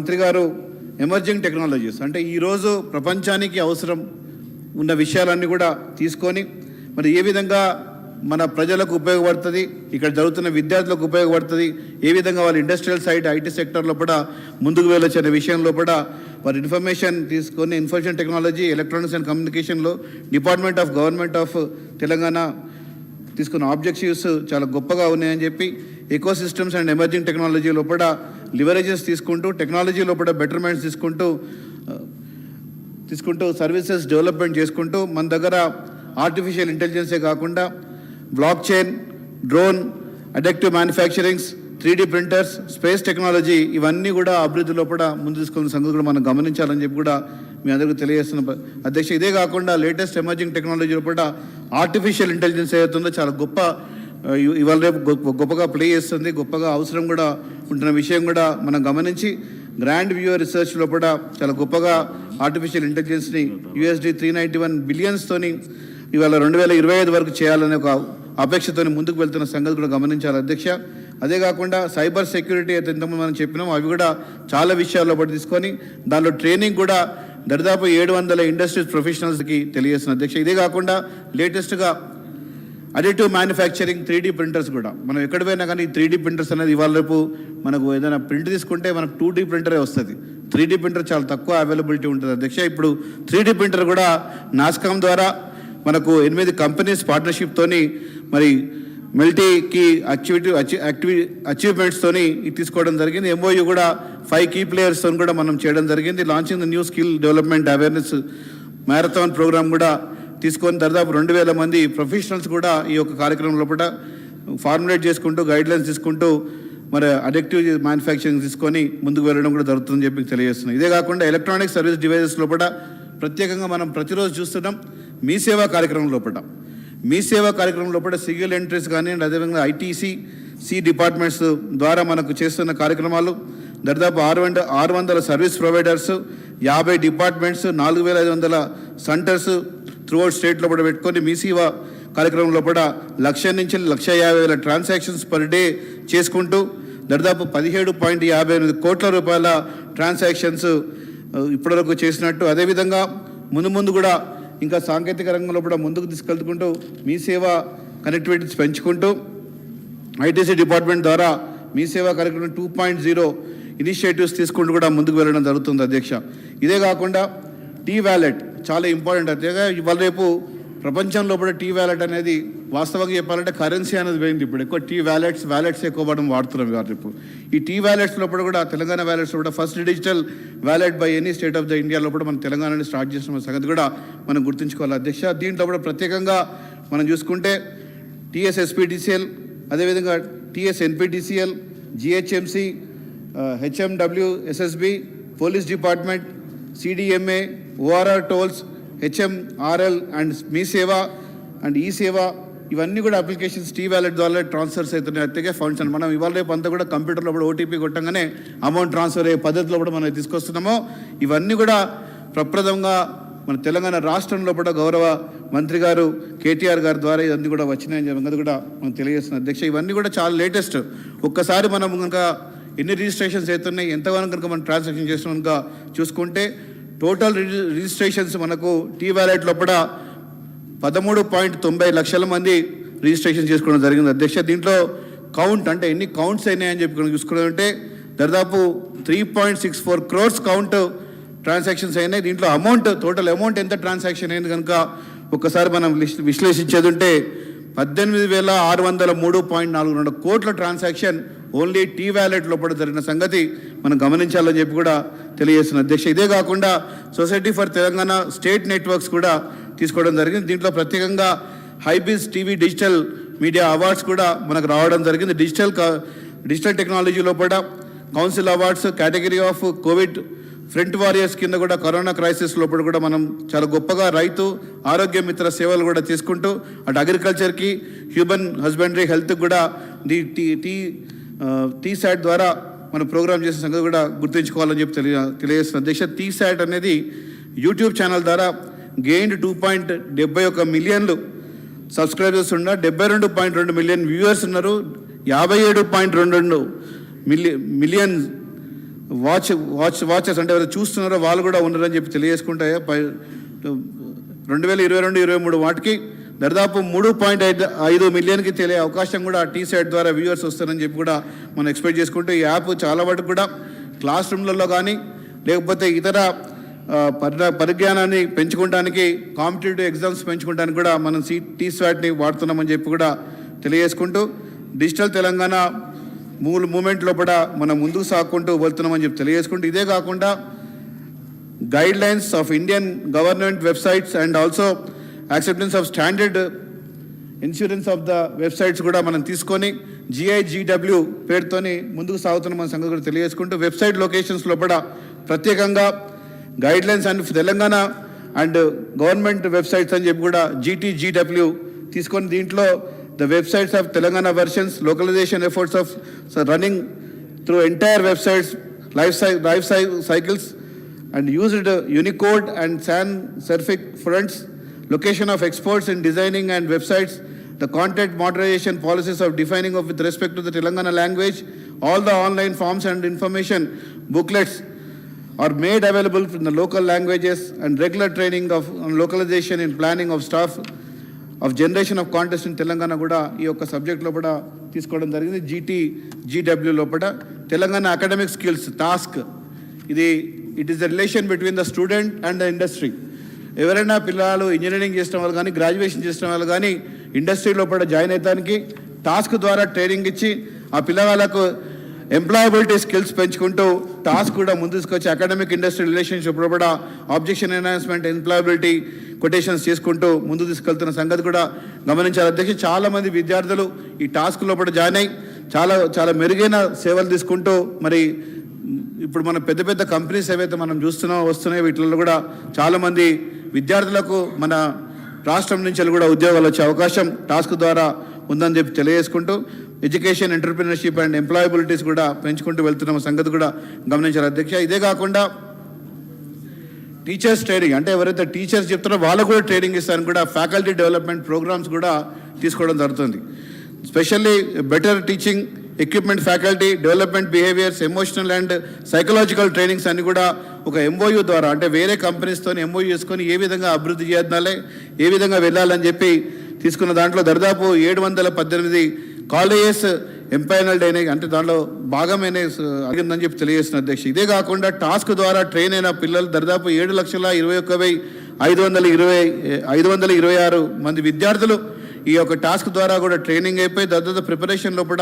మంత్రి గారు emerging technologies అంటే ఈరోజు ప్రపంచానికి అవసరం ఉన్న విషయాలన్నీ కూడా తీసుకొని మరి ఏ విధంగా మన ప్రజలకు ఉపయోగపడుతుంది, ఇక్కడ జరుగుతున్న విద్యార్థులకు ఉపయోగపడుతుంది, ఏ విధంగా వాళ్ళ ఇండస్ట్రియల్ సైడ్ ఐటీ సెక్టర్లో కూడా ముందుకు వెళ్ళొచ్చనే విషయంలో కూడా వారి ఇన్ఫర్మేషన్ తీసుకొని ఇన్ఫర్మేషన్ టెక్నాలజీ ఎలక్ట్రానిక్స్ అండ్ కమ్యూనికేషన్లో department of government of Telangana తీసుకున్న ఆబ్జెక్టివ్స్ చాలా గొప్పగా ఉన్నాయని చెప్పి ecosystems and emerging technology లోపల లివరేజెస్ తీసుకుంటూ టెక్నాలజీ లోపల బెటర్మెంట్స్ తీసుకుంటూ సర్వీసెస్ డెవలప్మెంట్ చేసుకుంటూ మన దగ్గర ఆర్టిఫిషియల్ ఇంటెలిజెన్సే కాకుండా బ్లాక్ చైన్, డ్రోన్, అడక్టివ్ manufacturings, 3D printers, space technology ఇవన్నీ కూడా అభివృద్ధి లోపల ముందు తీసుకున్న సంగతి కూడా మనం గమనించాలని చెప్పి కూడా మీ అందరికీ తెలియజేస్తున్న అధ్యక్ష. ఇదే కాకుండా లేటెస్ట్ ఎమర్జింగ్ టెక్నాలజీ లోపల ఆర్టిఫిషియల్ ఇంటెలిజెన్స్ ఏదైతుందో చాలా ఇవాళ రేపు గొప్పగా ప్లే చేస్తుంది, గొప్పగా అవసరం కూడా ఉంటున్న విషయం కూడా మనం గమనించి గ్రాండ్ వ్యూయర్ రీసెర్చ్ లోపల చాలా గొప్పగా ఆర్టిఫిషియల్ ఇంటెలిజెన్స్ని $391 బిలియన్స్తోని ఇవాళ 2025 వరకు చేయాలనే ఒక అపేక్షతో ముందుకు వెళ్తున్న సంగతి కూడా గమనించాలి అధ్యక్ష. అదే కాకుండా సైబర్ సెక్యూరిటీ అయితే ఇంతకుముందు మనం చెప్పినాం, అవి కూడా చాలా విషయాల్లో పాటు తీసుకొని దానిలో ట్రైనింగ్ కూడా దాదాపు 700 ఇండస్ట్రీస్ ప్రొఫెషనల్స్కి తెలియజేస్తున్న అధ్యక్ష. ఇదే కాకుండా లేటెస్ట్గా అడిటివ్ మ్యానుఫ్యాక్చరింగ్ 3D ప్రింటర్స్ కూడా మనం ఎక్కడ పోయినా కానీ 3D ప్రింటర్స్ అనేది ఇవాళ రేపు మనకు ఏదైనా ప్రింట్ తీసుకుంటే మనకు 2D ప్రింటరే వస్తుంది. 3D ప్రింటర్ చాలా తక్కువ అవైలబిలిటీ ఉంటుంది అధ్యక్ష. ఇప్పుడు 3D ప్రింటర్ కూడా నాస్కామ్ ద్వారా మనకు 8 కంపెనీస్ పార్ట్నర్షిప్తోని మరి మల్టీకి అచీవ్మెంట్స్తోని తీసుకోవడం జరిగింది. MOU కూడా 5 కీ ప్లేయర్స్తో కూడా మనం చేయడం జరిగింది. Launching the new skill development awareness marathon programme కూడా తీసుకొని దాదాపు 2000 మంది ప్రొఫెషనల్స్ కూడా ఈ యొక్క కార్యక్రమం లోపల ఫార్ములేట్ చేసుకుంటూ గైడ్లైన్స్ తీసుకుంటూ మరి అడక్టివ్ మ్యానుఫ్యాక్చరింగ్ తీసుకొని ముందుకు వెళ్ళడం కూడా జరుగుతుందని చెప్పి తెలియజేస్తున్నాం. ఇదే కాకుండా ఎలక్ట్రానిక్ సర్వీస్ డివైజెస్ లోపల ప్రత్యేకంగా మనం ప్రతిరోజు చూస్తున్నాం. మీ సేవా కార్యక్రమం లోపల సింగిల్ ఎంట్రీస్ కానివ్వండి, అదేవిధంగా ITC డిపార్ట్మెంట్స్ ద్వారా మనకు చేస్తున్న కార్యక్రమాలు దాదాపు 600 service providers, 50 departments, 4500 centres throughout state లోపల పెట్టుకొని మీ సేవా కార్యక్రమం లోపల 1,00,000 నుంచి 1,50,000 ట్రాన్సాక్షన్స్ పర్ డే చేసుకుంటూ దాదాపు 17.58 కోట్ల రూపాయల ట్రాన్సాక్షన్స్ ఇప్పటివరకు చేసినట్టు, అదేవిధంగా ముందు కూడా ఇంకా సాంకేతిక రంగంలో కూడా ముందుకు తీసుకెళ్తుకుంటూ మీ సేవా కనెక్టివిటీస్ పెంచుకుంటూ ITC డిపార్ట్మెంట్ ద్వారా మీ సేవా కార్యక్రమం 2.0 ఇనిషియేటివ్స్ తీసుకుంటూ కూడా ముందుకు వెళ్ళడం జరుగుతుంది అధ్యక్ష. ఇదే కాకుండా T-Wallet చాలా ఇంపార్టెంట్ అధ్యక్ష. ఇవాళ రేపు ప్రపంచంలో కూడా T-Wallet అనేది వాస్తవంగా చెప్పాలంటే కరెన్సీ అనేది పోయింది. ఇప్పుడు ఎక్కువ వ్యాలెట్స్ ఎక్కువ వాడుతున్నాం ఇవాళ రేపు. ఈ T-Wallets లోపల కూడా తెలంగాణ వ్యాలెట్స్ కూడా first digital wallet by any state of the ఇండియాలో కూడా మనం తెలంగాణని స్టార్ట్ చేసిన సంగతి కూడా మనం గుర్తుంచుకోవాలి అధ్యక్ష. దీంట్లో కూడా ప్రత్యేకంగా మనం చూసుకుంటే TSSPDCL, అదేవిధంగా TSNPDCL, GHMC, HMW, SSB, police department, CDMA, ORR tolls, HMRL and Mee Seva and ఈ సేవ ఇవన్నీ కూడా అప్లికేషన్స్ T-Wallet ద్వారా ట్రాన్స్ఫర్స్ అవుతున్నాయి అత్తే ఫండ్స్ అని మనం ఇవాళ రేపు అంతా కూడా కంప్యూటర్లో కూడా OTP కొట్టంగానే అమౌంట్ ట్రాన్స్ఫర్ అయ్యే పద్ధతిలో కూడా మనం తీసుకొస్తున్నామో ఇవన్నీ కూడా ప్రప్రదంగా మన తెలంగాణ రాష్ట్రంలో కూడా గౌరవ మంత్రి గారు KTR గారి ద్వారా ఇవన్నీ కూడా వచ్చినాయని చెప్పి కూడా మనం తెలియజేస్తున్నాం అధ్యక్ష. ఇవన్నీ కూడా చాలా లేటెస్ట్. ఒక్కసారి మనం కనుక ఎన్ని రిజిస్ట్రేషన్స్ అవుతున్నాయి, ఎంతగానో కనుక మనం ట్రాన్సాక్షన్ చేస్తున్నాం కనుక చూసుకుంటే టోటల్ రిజిస్ట్రేషన్స్ మనకు T-Wallet లోపల 13.90 లక్షల మంది రిజిస్ట్రేషన్ చేసుకోవడం జరిగింది అధ్యక్ష. దీంట్లో కౌంట్ అంటే ఎన్ని కౌంట్స్ అయినాయని చెప్పి చూసుకున్నామంటే దాదాపు 3.64 crores కౌంట్ ట్రాన్సాక్షన్స్ అయినాయి. దీంట్లో టోటల్ అమౌంట్ ఎంత ట్రాన్సాక్షన్ అయింది కనుక ఒక్కసారి మనం విశ్లేషించేది ఉంటే 18,603.42 కోట్ల ట్రాన్సాక్షన్ ఓన్లీ T-Wallet లోపల జరిగిన సంగతి మనం గమనించాలని చెప్పి కూడా తెలియజేస్తున్న అధ్యక్ష. ఇదే కాకుండా society for Telangana state networks కూడా తీసుకోవడం జరిగింది. దీంట్లో ప్రత్యేకంగా హైబీస్ టీవీ డిజిటల్ మీడియా అవార్డ్స్ కూడా మనకు రావడం జరిగింది. డిజిటల్ టెక్నాలజీ లోపల council awards category of Covid front warriors కింద కూడా కరోనా క్రైసిస్ లోపల కూడా మనం చాలా గొప్పగా రైతు ఆరోగ్య మిత్ర సేవలు కూడా తీసుకుంటూ అటు అగ్రికల్చర్కి, హ్యూమన్ హస్బెండరీ, హెల్త్కి కూడా TSAT ద్వారా మనం ప్రోగ్రామ్ చేసిన సంగతి కూడా గుర్తుంచుకోవాలని చెప్పి తెలియజేస్తున్న అధ్యక్ష. TSAT అనేది యూట్యూబ్ ఛానల్ ద్వారా గెయిన్డ్ 2.71 మిలియన్లు సబ్స్క్రైబర్స్ ఉన్న 72.2 మిలియన్ వ్యూవర్స్ ఉన్నారు. 57.22 మిలియన్ వాచర్స్ అంటే ఎవరు చూస్తున్నారో వాళ్ళు కూడా ఉన్నారని చెప్పి తెలియజేసుకుంటే 2022-23 వాటికి దాదాపు 3.5 మిలియన్కి తెలియ అవకాశం కూడా టీ సైట్ ద్వారా వ్యూవర్స్ వస్తారని చెప్పి కూడా మనం ఎక్స్పెక్ట్ చేసుకుంటే ఈ యాప్ చాలా వరకు కూడా క్లాస్ రూమ్లలో కానీ లేకపోతే ఇతర పరిజ్ఞానాన్ని పెంచుకోవడానికి కాంపిటేటివ్ ఎగ్జామ్స్ పెంచుకోవడానికి కూడా మనం టీ స్వాట్ని వాడుతున్నామని చెప్పి కూడా తెలియజేసుకుంటూ డిజిటల్ తెలంగాణ మూమెంట్లో కూడా మనం ముందుకు సాగుకుంటూ వెళ్తున్నామని చెప్పి తెలియజేసుకుంటూ ఇదే కాకుండా guidelines of Indian government websites and also acceptance of standard insurance of the websites కూడా మనం తీసుకొని GIGW పేరుతోని ముందుకు సాగుతున్న మన సంగతి కూడా తెలియజేసుకుంటూ వెబ్సైట్ లొకేషన్స్ లోపల ప్రత్యేకంగా guidelines and Telangana and government websites అని చెప్పి కూడా GTGW తీసుకొని దీంట్లో the websites of Telangana versions, localization efforts of running through entire websites, life cycles, and used Unicode and sans serif fonts, location of experts in designing and websites, the content moderation policies of defining of with respect to the Telangana language, all the online forms and information booklets are made available in the local languages, and regular training of localization in planning of staff of generation of contest in Telangana కూడా ఈ యొక్క subject లోపల తీసుకోవడం జరిగింది. GTGW లోపల Telangana academic skills task ఇది it is the relation between the student and the industry. ఎవరైనా పిల్లలు ఇంజనీరింగ్ చేసిన వాళ్ళు కానీ గ్రాడ్యుయేషన్ చేసిన వాళ్ళు కానీ ఇండస్ట్రీ లోపల జాయిన్ అయ్యడానికి టాస్క్ ద్వారా ట్రైనింగ్ ఇచ్చి ఆ పిల్లవాళ్ళకు ఎంప్లాయబిలిటీ స్కిల్స్ పెంచుకుంటూ టాస్క్ కూడా ముందు తీసుకొచ్చి అకాడమిక్ ఇండస్ట్రీ రిలేషన్షిప్ కూడా ఆబ్జెక్షన్ ఎన్హాన్స్మెంట్ ఎంప్లాయబిలిటీ కొటేషన్స్ చేసుకుంటూ ముందు తీసుకెళ్తున్న సంగతి కూడా గమనించాలి అధ్యక్ష. చాలామంది విద్యార్థులు ఈ టాస్క్ లోపల జాయిన్ అయ్యి చాలా మెరుగైన సేవలు తీసుకుంటూ మరి ఇప్పుడు మన పెద్ద పెద్ద కంపెనీస్ ఏవైతే మనం వస్తున్నాయి వీటిల్లో కూడా చాలామంది విద్యార్థులకు మన రాష్ట్రం నుంచి కూడా ఉద్యోగాలు వచ్చే అవకాశం టాస్క్ ద్వారా ఉందని చెప్పి తెలియజేసుకుంటూ ఎడ్యుకేషన్ ఎంటర్ప్రినర్షిప్ అండ్ ఎంప్లాయబిలిటీస్ కూడా పెంచుకుంటూ వెళ్తున్న సంగతి కూడా గమనించారు అధ్యక్ష. ఇదే కాకుండా టీచర్స్ ట్రైనింగ్ అంటే ఎవరైతే టీచర్స్ చెప్తారో వాళ్ళకు కూడా ట్రైనింగ్ ఇస్తారని కూడా ఫ్యాకల్టీ డెవలప్మెంట్ ప్రోగ్రామ్స్ కూడా తీసుకోవడం జరుగుతుంది. Specially better teaching equipment faculty development behaviours emotional and psychological trainings అన్ని కూడా ఒక MOU ద్వారా అంటే వేరే కంపెనీస్తో MOU చేసుకొని ఏ విధంగా అభివృద్ధి చేయాలి ఏ విధంగా వెళ్ళాలని చెప్పి తీసుకున్న దాంట్లో దాదాపు 718 కాలేజెస్ ఎంపైనల్డ్ అయినాయి అంటే దాంట్లో భాగమైన అడిగిందని చెప్పి తెలియజేస్తున్న అధ్యక్ష. ఇదే కాకుండా టాస్క్ ద్వారా ట్రైన్ అయిన పిల్లలు దాదాపు 7,21,526 మంది విద్యార్థులు ఈ యొక్క టాస్క్ ద్వారా కూడా ట్రైనింగ్ అయిపోయి దాదాపు ప్రిపరేషన్ లోపల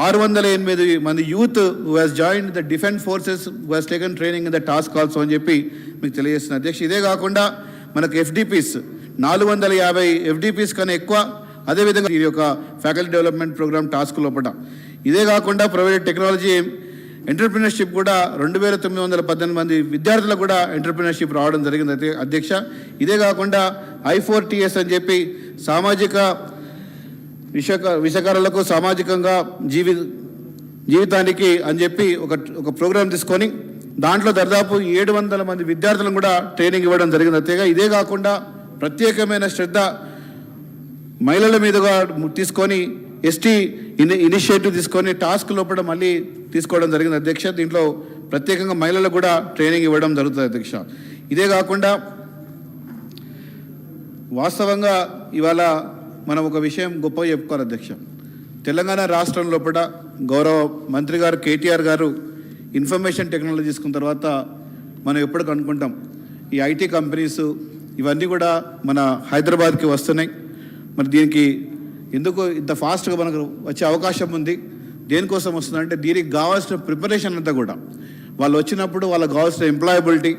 608 మంది youth who has joined the defence forces who has taken training in the task also అని చెప్పి మీకు తెలియజేస్తున్న అధ్యక్ష. ఇదే కాకుండా మనకు FDPs 450 FDPs కన్నా ఎక్కువ అదేవిధంగా ఈ యొక్క ఫ్యాకల్టీ డెవలప్మెంట్ ప్రోగ్రామ్ టాస్క్ లోపల. ఇదే కాకుండా ప్రైవేట్ టెక్నాలజీ ఎంటర్ప్రినర్షిప్ కూడా 2,918 మంది విద్యార్థులకు కూడా ఎంటర్ప్రినర్షిప్ రావడం జరిగింది అధ్యక్ష. ఇదే కాకుండా I4TS అని చెప్పి సామాజిక విషకారులకు సామాజికంగా జీవితానికి అని చెప్పి ఒక ప్రోగ్రాం తీసుకొని దాంట్లో దాదాపు 700 మంది విద్యార్థులను కూడా ట్రైనింగ్ ఇవ్వడం జరిగింది అధ్యక్ష. ఇదే కాకుండా ప్రత్యేకమైన శ్రద్ధ మహిళల మీదుగా తీసుకొని ST ఇనిషియేటివ్ తీసుకొని టాస్క్ లోపల మళ్ళీ తీసుకోవడం జరిగింది అధ్యక్ష. దీంట్లో ప్రత్యేకంగా మహిళలకు కూడా ట్రైనింగ్ ఇవ్వడం జరుగుతుంది అధ్యక్ష. ఇదే కాకుండా వాస్తవంగా ఇవాళ మనం ఒక విషయం గొప్పగా చెప్పుకోవాలి అధ్యక్ష. తెలంగాణ రాష్ట్రం లోపల గౌరవ మంత్రి గారు KTR గారు ఇన్ఫర్మేషన్ టెక్నాలజీ తీసుకున్న తర్వాత మనం ఎప్పటికీ అనుకుంటాం ఈ IT కంపెనీస్ ఇవన్నీ కూడా మన హైదరాబాద్కి వస్తున్నాయి. మరి దీనికి ఎందుకు ఇంత ఫాస్ట్గా మనకు వచ్చే అవకాశం ఉంది, దేనికోసం వస్తుందంటే దీనికి కావాల్సిన ప్రిపరేషన్ అంతా కూడా వాళ్ళు వచ్చినప్పుడు వాళ్ళకి కావాల్సిన ఎంప్లాయబిలిటీ,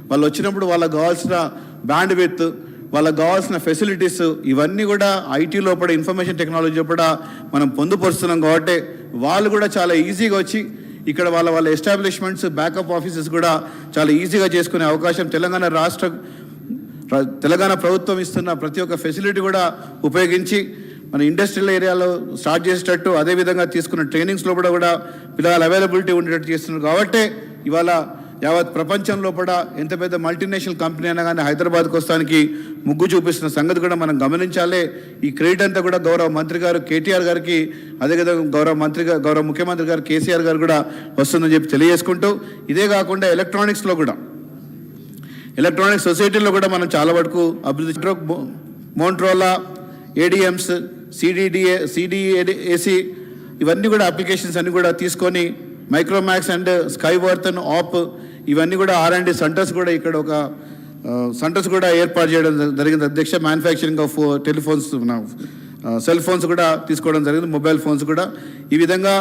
వాళ్ళు వచ్చినప్పుడు వాళ్ళకి కావాల్సిన బ్యాండ్ విడ్త్, వాళ్ళకి కావాల్సిన ఫెసిలిటీస్ ఇవన్నీ కూడా IT లోపల ఇన్ఫర్మేషన్ టెక్నాలజీ లోపల మనం పొందుపరుస్తున్నాం కాబట్టి వాళ్ళు కూడా చాలా ఈజీగా వచ్చి ఇక్కడ వాళ్ళ ఎస్టాబ్లిష్మెంట్స్ బ్యాకప్ ఆఫీసెస్ కూడా చాలా ఈజీగా చేసుకునే అవకాశం తెలంగాణ ప్రభుత్వం ఇస్తున్న ప్రతి ఒక్క ఫెసిలిటీ కూడా ఉపయోగించి మన ఇండస్ట్రియల్ ఏరియాలో స్టార్ట్ చేసేటట్టు అదేవిధంగా తీసుకున్న ట్రైనింగ్స్లో కూడా పిల్లల అవైలబిలిటీ ఉండేటట్టు చేస్తున్నారు. కాబట్టి ఇవాళ యావత్ ప్రపంచంలో కూడా ఎంత పెద్ద మల్టీనేషనల్ కంపెనీ అయినా కానీ హైదరాబాద్కు వస్తానికి ముగ్గు చూపిస్తున్న సంగతి కూడా మనం గమనించాలి. ఈ క్రెడిట్ అంతా కూడా గౌరవ మంత్రి గారు కేటీఆర్ గారికి, అదేవిధంగా గౌరవ ముఖ్యమంత్రి గారు కేసీఆర్ గారు కూడా వస్తుందని చెప్పి తెలియజేసుకుంటూ, ఇదే కాకుండా ఎలక్ట్రానిక్స్లో కూడా, ఎలక్ట్రానిక్ సొసైటీలో కూడా మనం చాలా వరకు అభివృద్ధి, మోంట్రోలా, ఏడిఎమ్స్, సిడిఏసి ఇవన్నీ కూడా అప్లికేషన్స్ అన్ని కూడా తీసుకొని మైక్రోమాక్స్ అండ్ స్కైవర్త్ అండ్ ఆప్ ఇవన్నీ కూడా R&D సెంటర్స్ కూడా ఇక్కడ ఒక సెంటర్స్ కూడా ఏర్పాటు చేయడం జరిగింది అధ్యక్ష. Manufacturing of telephones, cell phones కూడా తీసుకోవడం జరిగింది, మొబైల్ ఫోన్స్ కూడా. ఈ విధంగా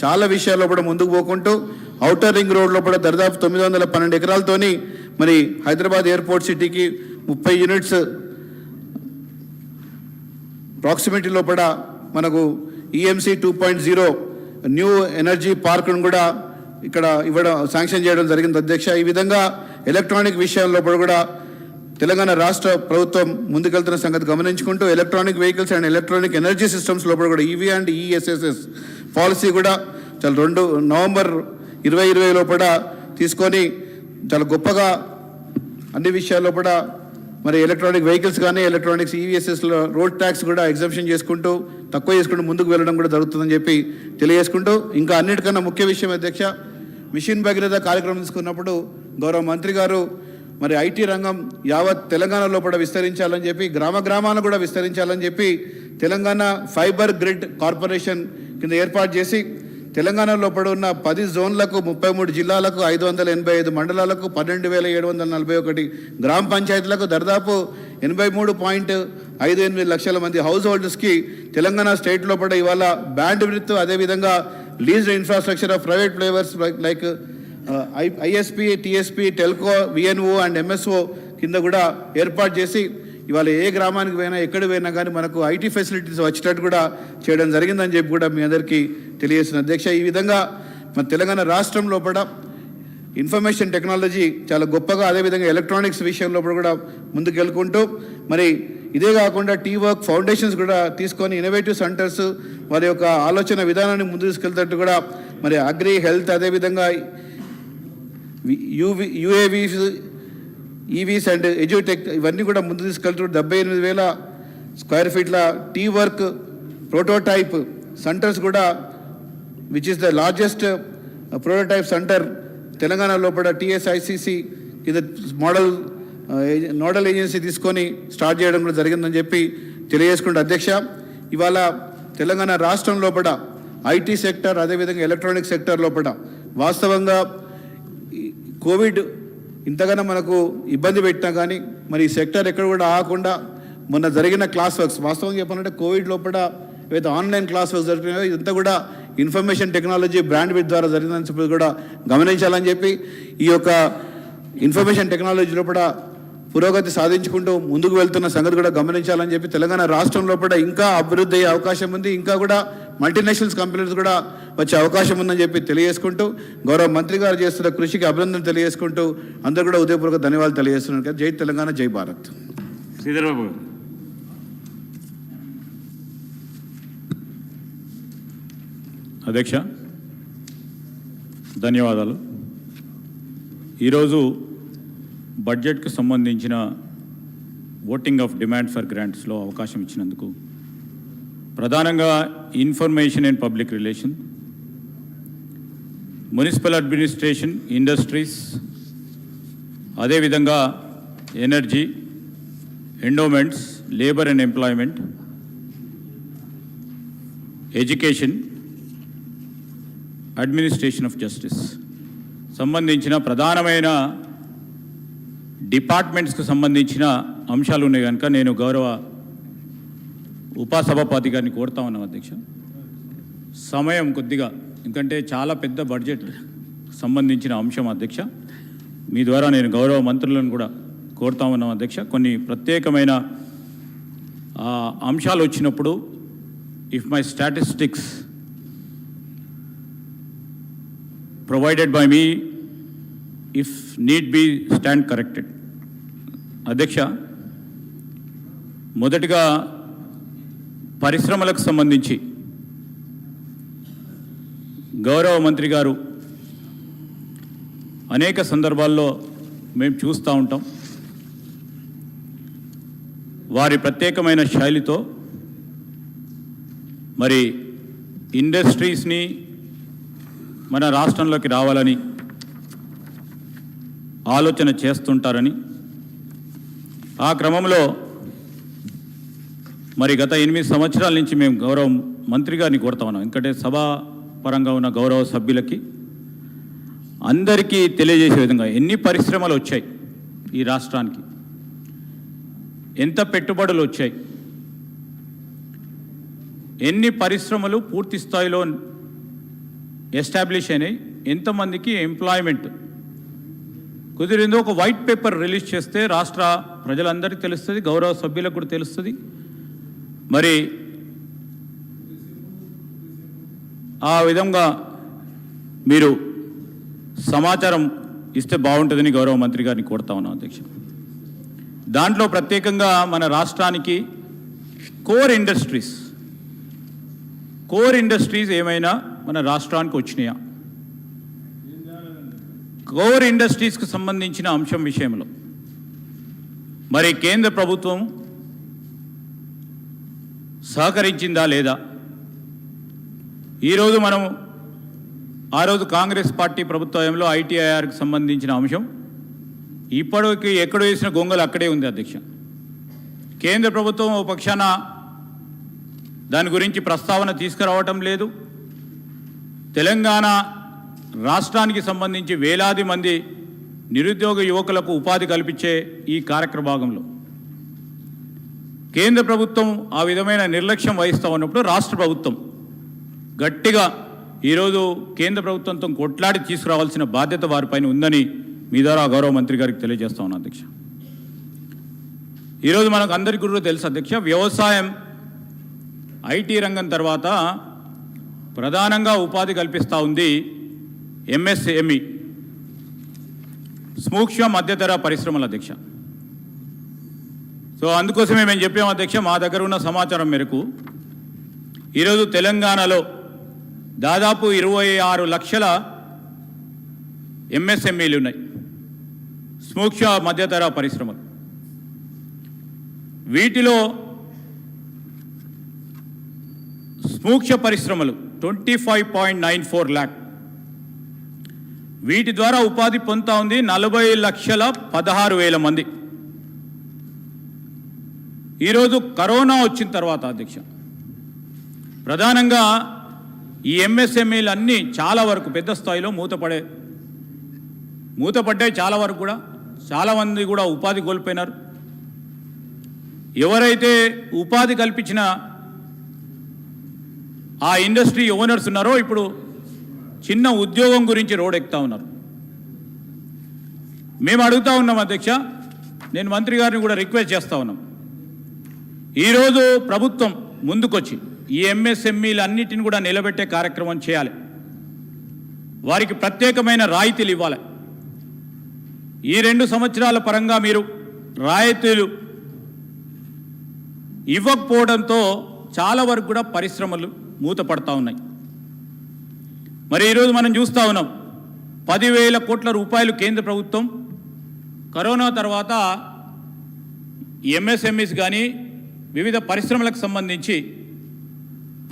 చాలా విషయాల్లో కూడా ముందుకు పోకుంటూ ఔటర్ రింగ్ రోడ్లో కూడా దాదాపు 912 ఎకరాలతోని మరి హైదరాబాద్ ఎయిర్పోర్ట్ సిటీకి 30 యూనిట్స్ ప్రాక్సిమిటీలో కూడా మనకు EMC 2.0 న్యూ ఎనర్జీ పార్క్ను కూడా ఇక్కడ శాంక్షన్ చేయడం జరిగింది అధ్యక్ష. ఈ విధంగా ఎలక్ట్రానిక్ విషయాల్లో కూడా తెలంగాణ రాష్ట్ర ప్రభుత్వం ముందుకెళ్తున్న సంగతి గమనించుకుంటూ electronic vehicles and electronic energy systems లోపల కూడా EV అండ్ ESSS పాలసీ కూడా చాలా నవంబర్ 2020 లోపల తీసుకొని చాలా గొప్పగా అన్ని విషయాల్లో కూడా మరి ఎలక్ట్రానిక్ వెహికల్స్ కానీ ఎలక్ట్రానిక్స్ EVSSలో రోడ్ ట్యాక్స్ కూడా ఎగ్జంప్షన్ చేసుకుంటూ తక్కువ చేసుకుంటూ ముందుకు వెళ్ళడం కూడా జరుగుతుందని చెప్పి తెలియజేసుకుంటూ, ఇంకా అన్నిటికన్నా ముఖ్య విషయం అధ్యక్ష, మిషన్ భగీరథ కార్యక్రమం తీసుకున్నప్పుడు గౌరవ మంత్రి గారు మరి IT రంగం యావత్ తెలంగాణలో కూడా విస్తరించాలని చెప్పి, గ్రామాలను కూడా విస్తరించాలని చెప్పి తెలంగాణ ఫైబర్ గ్రిడ్ కార్పొరేషన్ కింద ఏర్పాటు చేసి తెలంగాణలో ఉన్న 10 జోన్లకు 33 జిల్లాలకు 585 మండలాలకు 12,741 గ్రామ పంచాయతీలకు దాదాపు 83.58 లక్షల మంది హౌస్ హోల్డర్స్కి తెలంగాణ స్టేట్ లోపల ఇవాళ బ్యాండ్ విడ్త్, అదేవిధంగా leased infrastructure of private players like ISP, TSP, Telco, VNO and MSO కింద కూడా ఏర్పాటు చేసి ఇవాళ ఏ గ్రామానికి పోయినా ఎక్కడ పోయినా కానీ మనకు IT ఫెసిలిటీస్ వచ్చేటట్టు కూడా చేయడం జరిగిందని చెప్పి కూడా మీ అందరికీ తెలియజేసిన అధ్యక్ష. ఈ విధంగా మన తెలంగాణ రాష్ట్రం లోపల ఇన్ఫర్మేషన్ టెక్నాలజీ చాలా గొప్పగా, అదేవిధంగా ఎలక్ట్రానిక్స్ విషయంలో కూడా ముందుకెళ్ళుకుంటూ మరి ఇదే కాకుండా వర్క్ ఫౌండేషన్స్ కూడా తీసుకొని ఇన్నోవేటివ్ సెంటర్స్ వారి యొక్క ఆలోచన విధానాన్ని ముందు తీసుకెళ్తేట్టు కూడా మరి అగ్రి, హెల్త్, అదేవిధంగా UAVs, EVs అండ్ ఎడ్యుటెక్ ఇవన్నీ కూడా ముందు తీసుకెళ్తూ 78,000 స్క్వేర్ ఫీట్ల వర్క్ ప్రోటోటైప్ సెంటర్స్ కూడా, which is the largest prototype centre Telangana లోపల TSICC కింద నోడల్ ఏజెన్సీ తీసుకొని స్టార్ట్ చేయడం కూడా జరిగిందని చెప్పి తెలియజేసుకుంటే అధ్యక్ష, ఇవాళ తెలంగాణ రాష్ట్రం లోపల IT సెక్టర్, అదేవిధంగా ఎలక్ట్రానిక్ సెక్టర్ లోపల వాస్తవంగా కోవిడ్ ఇంతగానో మనకు ఇబ్బంది పెట్టినా కానీ మరి ఈ సెక్టర్ ఎక్కడ కూడా ఆగకుండా మొన్న జరిగిన క్లాస్ వర్క్స్, వాస్తవంగా చెప్పాలంటే కోవిడ్ లోపల ఏవైతే ఆన్లైన్ క్లాస్ వర్క్స్ జరిగినాయో ఇదంతా కూడా ఇన్ఫర్మేషన్ టెక్నాలజీ బ్రాండ్ విత్ ద్వారా జరిగిందని చెప్పి కూడా గమనించాలని చెప్పి, ఈ యొక్క ఇన్ఫర్మేషన్ టెక్నాలజీ లోపల పురోగతి సాధించుకుంటూ ముందుకు వెళ్తున్న సంగతి కూడా గమనించాలని చెప్పి తెలంగాణ రాష్ట్రం లోపల ఇంకా అభివృద్ధి అయ్యే అవకాశం ఉంది, ఇంకా కూడా మల్టీనేషనల్స్ కంపెనీస్ కూడా వచ్చే అవకాశం ఉందని చెప్పి తెలియజేసుకుంటూ, గౌరవ మంత్రి గారు చేస్తున్న కృషికి అభినందన తెలియజేసుకుంటూ అందరూ కూడా ఉదయపూర్వక ధన్యవాదాలు తెలియజేస్తున్నారు. జై తెలంగాణ, జై భారత్. శ్రీధర్బాబు అధ్యక్ష ధన్యవాదాలు. ఈరోజు బడ్జెట్కు సంబంధించిన ఓటింగ్ ఆఫ్ డిమాండ్ ఫర్ గ్రాంట్స్లో అవకాశం ఇచ్చినందుకు ప్రధానంగా information and public relation, municipal administration, industries, అదేవిధంగా energy, endowments, labour and employment, education, administration of justice సంబంధించిన ప్రధానమైన డిపార్ట్మెంట్స్కి సంబంధించిన అంశాలు ఉన్నాయి కనుక నేను గౌరవ ఉపసభాపతి గారిని కోరుతా ఉన్నాం అధ్యక్ష, సమయం కొద్దిగా, ఎందుకంటే చాలా పెద్ద బడ్జెట్ సంబంధించిన అంశం అధ్యక్ష. మీ ద్వారా నేను గౌరవ మంత్రులను కూడా కోరుతా ఉన్నాం అధ్యక్ష. కొన్ని ప్రత్యేకమైన అంశాలు వచ్చినప్పుడు if my statistics provided by me, if need be, stand corrected. అధ్యక్ష, మొదటిగా పరిశ్రమలకు సంబంధించి గౌరవ మంత్రి గారు అనేక సందర్భాల్లో మేము చూస్తూ ఉంటాం. వారి ప్రత్యేకమైన శైలితో మరి ఇండస్ట్రీస్ని మన రాష్ట్రంలోకి రావాలని ఆలోచన చేస్తుంటారని, ఆ క్రమంలో మరి గత 8 సంవత్సరాల నుంచి మేము గౌరవ మంత్రి గారిని కోరుతా ఉన్నాం. ఎందుకంటే సభా పరంగా ఉన్న గౌరవ సభ్యులకి అందరికీ తెలియజేసే విధంగా ఎన్ని పరిశ్రమలు వచ్చాయి ఈ రాష్ట్రానికి, ఎంత పెట్టుబడులు వచ్చాయి, ఎన్ని పరిశ్రమలు పూర్తి స్థాయిలో ఎస్టాబ్లిష్ అయినాయి, ఎంతమందికి ఎంప్లాయ్మెంట్ కుదిరిందో ఒక వైట్ పేపర్ రిలీజ్ చేస్తే రాష్ట్ర ప్రజలందరికీ తెలుస్తుంది, గౌరవ సభ్యులకు కూడా తెలుస్తుంది. మరి ఆ విధంగా మీరు సమాచారం ఇస్తే బాగుంటుందని గౌరవ మంత్రి గారిని కోరుతా ఉన్నాం అధ్యక్ష. దాంట్లో ప్రత్యేకంగా మన రాష్ట్రానికి కోర్ ఇండస్ట్రీస్ ఏమైనా మన రాష్ట్రానికి వచ్చినాయా? కోర్ ఇండస్ట్రీస్కి సంబంధించిన అంశం విషయంలో మరి కేంద్ర ప్రభుత్వం సహకరించిందా లేదా? ఈరోజు మనం ఆ రోజు కాంగ్రెస్ పార్టీ ప్రభుత్వంలో ఐటీఐఆర్కి సంబంధించిన అంశం ఇప్పటికి ఎక్కడ వేసిన గొంగలు అక్కడే ఉంది అధ్యక్ష. కేంద్ర ప్రభుత్వం ఓ పక్షాన దాని గురించి ప్రస్తావన తీసుకురావటం లేదు. తెలంగాణ రాష్ట్రానికి సంబంధించి వేలాది మంది నిరుద్యోగ యువకులకు ఉపాధి కల్పించే ఈ కార్యక్రమ భాగంలో కేంద్ర ప్రభుత్వం ఆ విధమైన నిర్లక్ష్యం వహిస్తూ ఉన్నప్పుడు రాష్ట్ర ప్రభుత్వం గట్టిగా ఈరోజు కేంద్ర ప్రభుత్వంతో కొట్లాడి తీసుకురావాల్సిన బాధ్యత వారిపైన ఉందని మీ ద్వారా గౌరవ మంత్రి గారికి తెలియజేస్తా ఉన్నాను అధ్యక్ష. ఈరోజు మనకు అందరికీ కూడా తెలుసు అధ్యక్ష, వ్యవసాయం ఐటీ రంగం తర్వాత ప్రధానంగా ఉపాధి కల్పిస్తూ ఉంది ఎంఎస్ఎంఈ, సూక్ష్మ మధ్యతర పరిశ్రమల అధ్యక్ష. సో అందుకోసమే మేము చెప్పాము అధ్యక్ష, మా దగ్గర ఉన్న సమాచారం మేరకు ఈరోజు తెలంగాణలో దాదాపు 26 లక్షల ఎంఎస్ఎంఈలు ఉన్నాయి, సూక్ష్మ మధ్యతర పరిశ్రమలు. వీటిలో సూక్ష్మ పరిశ్రమలు 25.94 lakh, వీటి ద్వారా ఉపాధి పొందుతా ఉంది 40,16,000 మంది. ఈరోజు కరోనా వచ్చిన తర్వాత అధ్యక్ష ప్రధానంగా ఈ ఎంఎస్ఎంఈలు అన్నీ చాలా వరకు పెద్ద స్థాయిలో మూతపడ్డాయి. చాలా వరకు కూడా చాలామంది కూడా ఉపాధి కోల్పోయినారు. ఎవరైతే ఉపాధి కల్పించిన ఆ ఇండస్ట్రీ ఓనర్స్ ఉన్నారో ఇప్పుడు చిన్న ఉద్యోగం గురించి రోడెక్కుతా ఉన్నారు. మేము అడుగుతా ఉన్నాం అధ్యక్ష, నేను మంత్రి గారిని కూడా రిక్వెస్ట్ చేస్తూ ఉన్నాం, ఈరోజు ప్రభుత్వం ముందుకొచ్చి ఈ ఎంఎస్ఎంఈలు అన్నిటిని కూడా నిలబెట్టే కార్యక్రమం చేయాలి. వారికి ప్రత్యేకమైన రాయితీలు ఇవ్వాలి. ఈ 2 సంవత్సరాల పరంగా మీరు రాయితీలు ఇవ్వకపోవడంతో చాలా వరకు కూడా పరిశ్రమలు మూతపడతా ఉన్నాయి. మరి ఈరోజు మనం చూస్తూ ఉన్నాం 10,000 కోట్ల రూపాయలు కేంద్ర ప్రభుత్వం కరోనా తర్వాత ఎంఎస్ఎంఈస్ కానీ వివిధ పరిశ్రమలకు సంబంధించి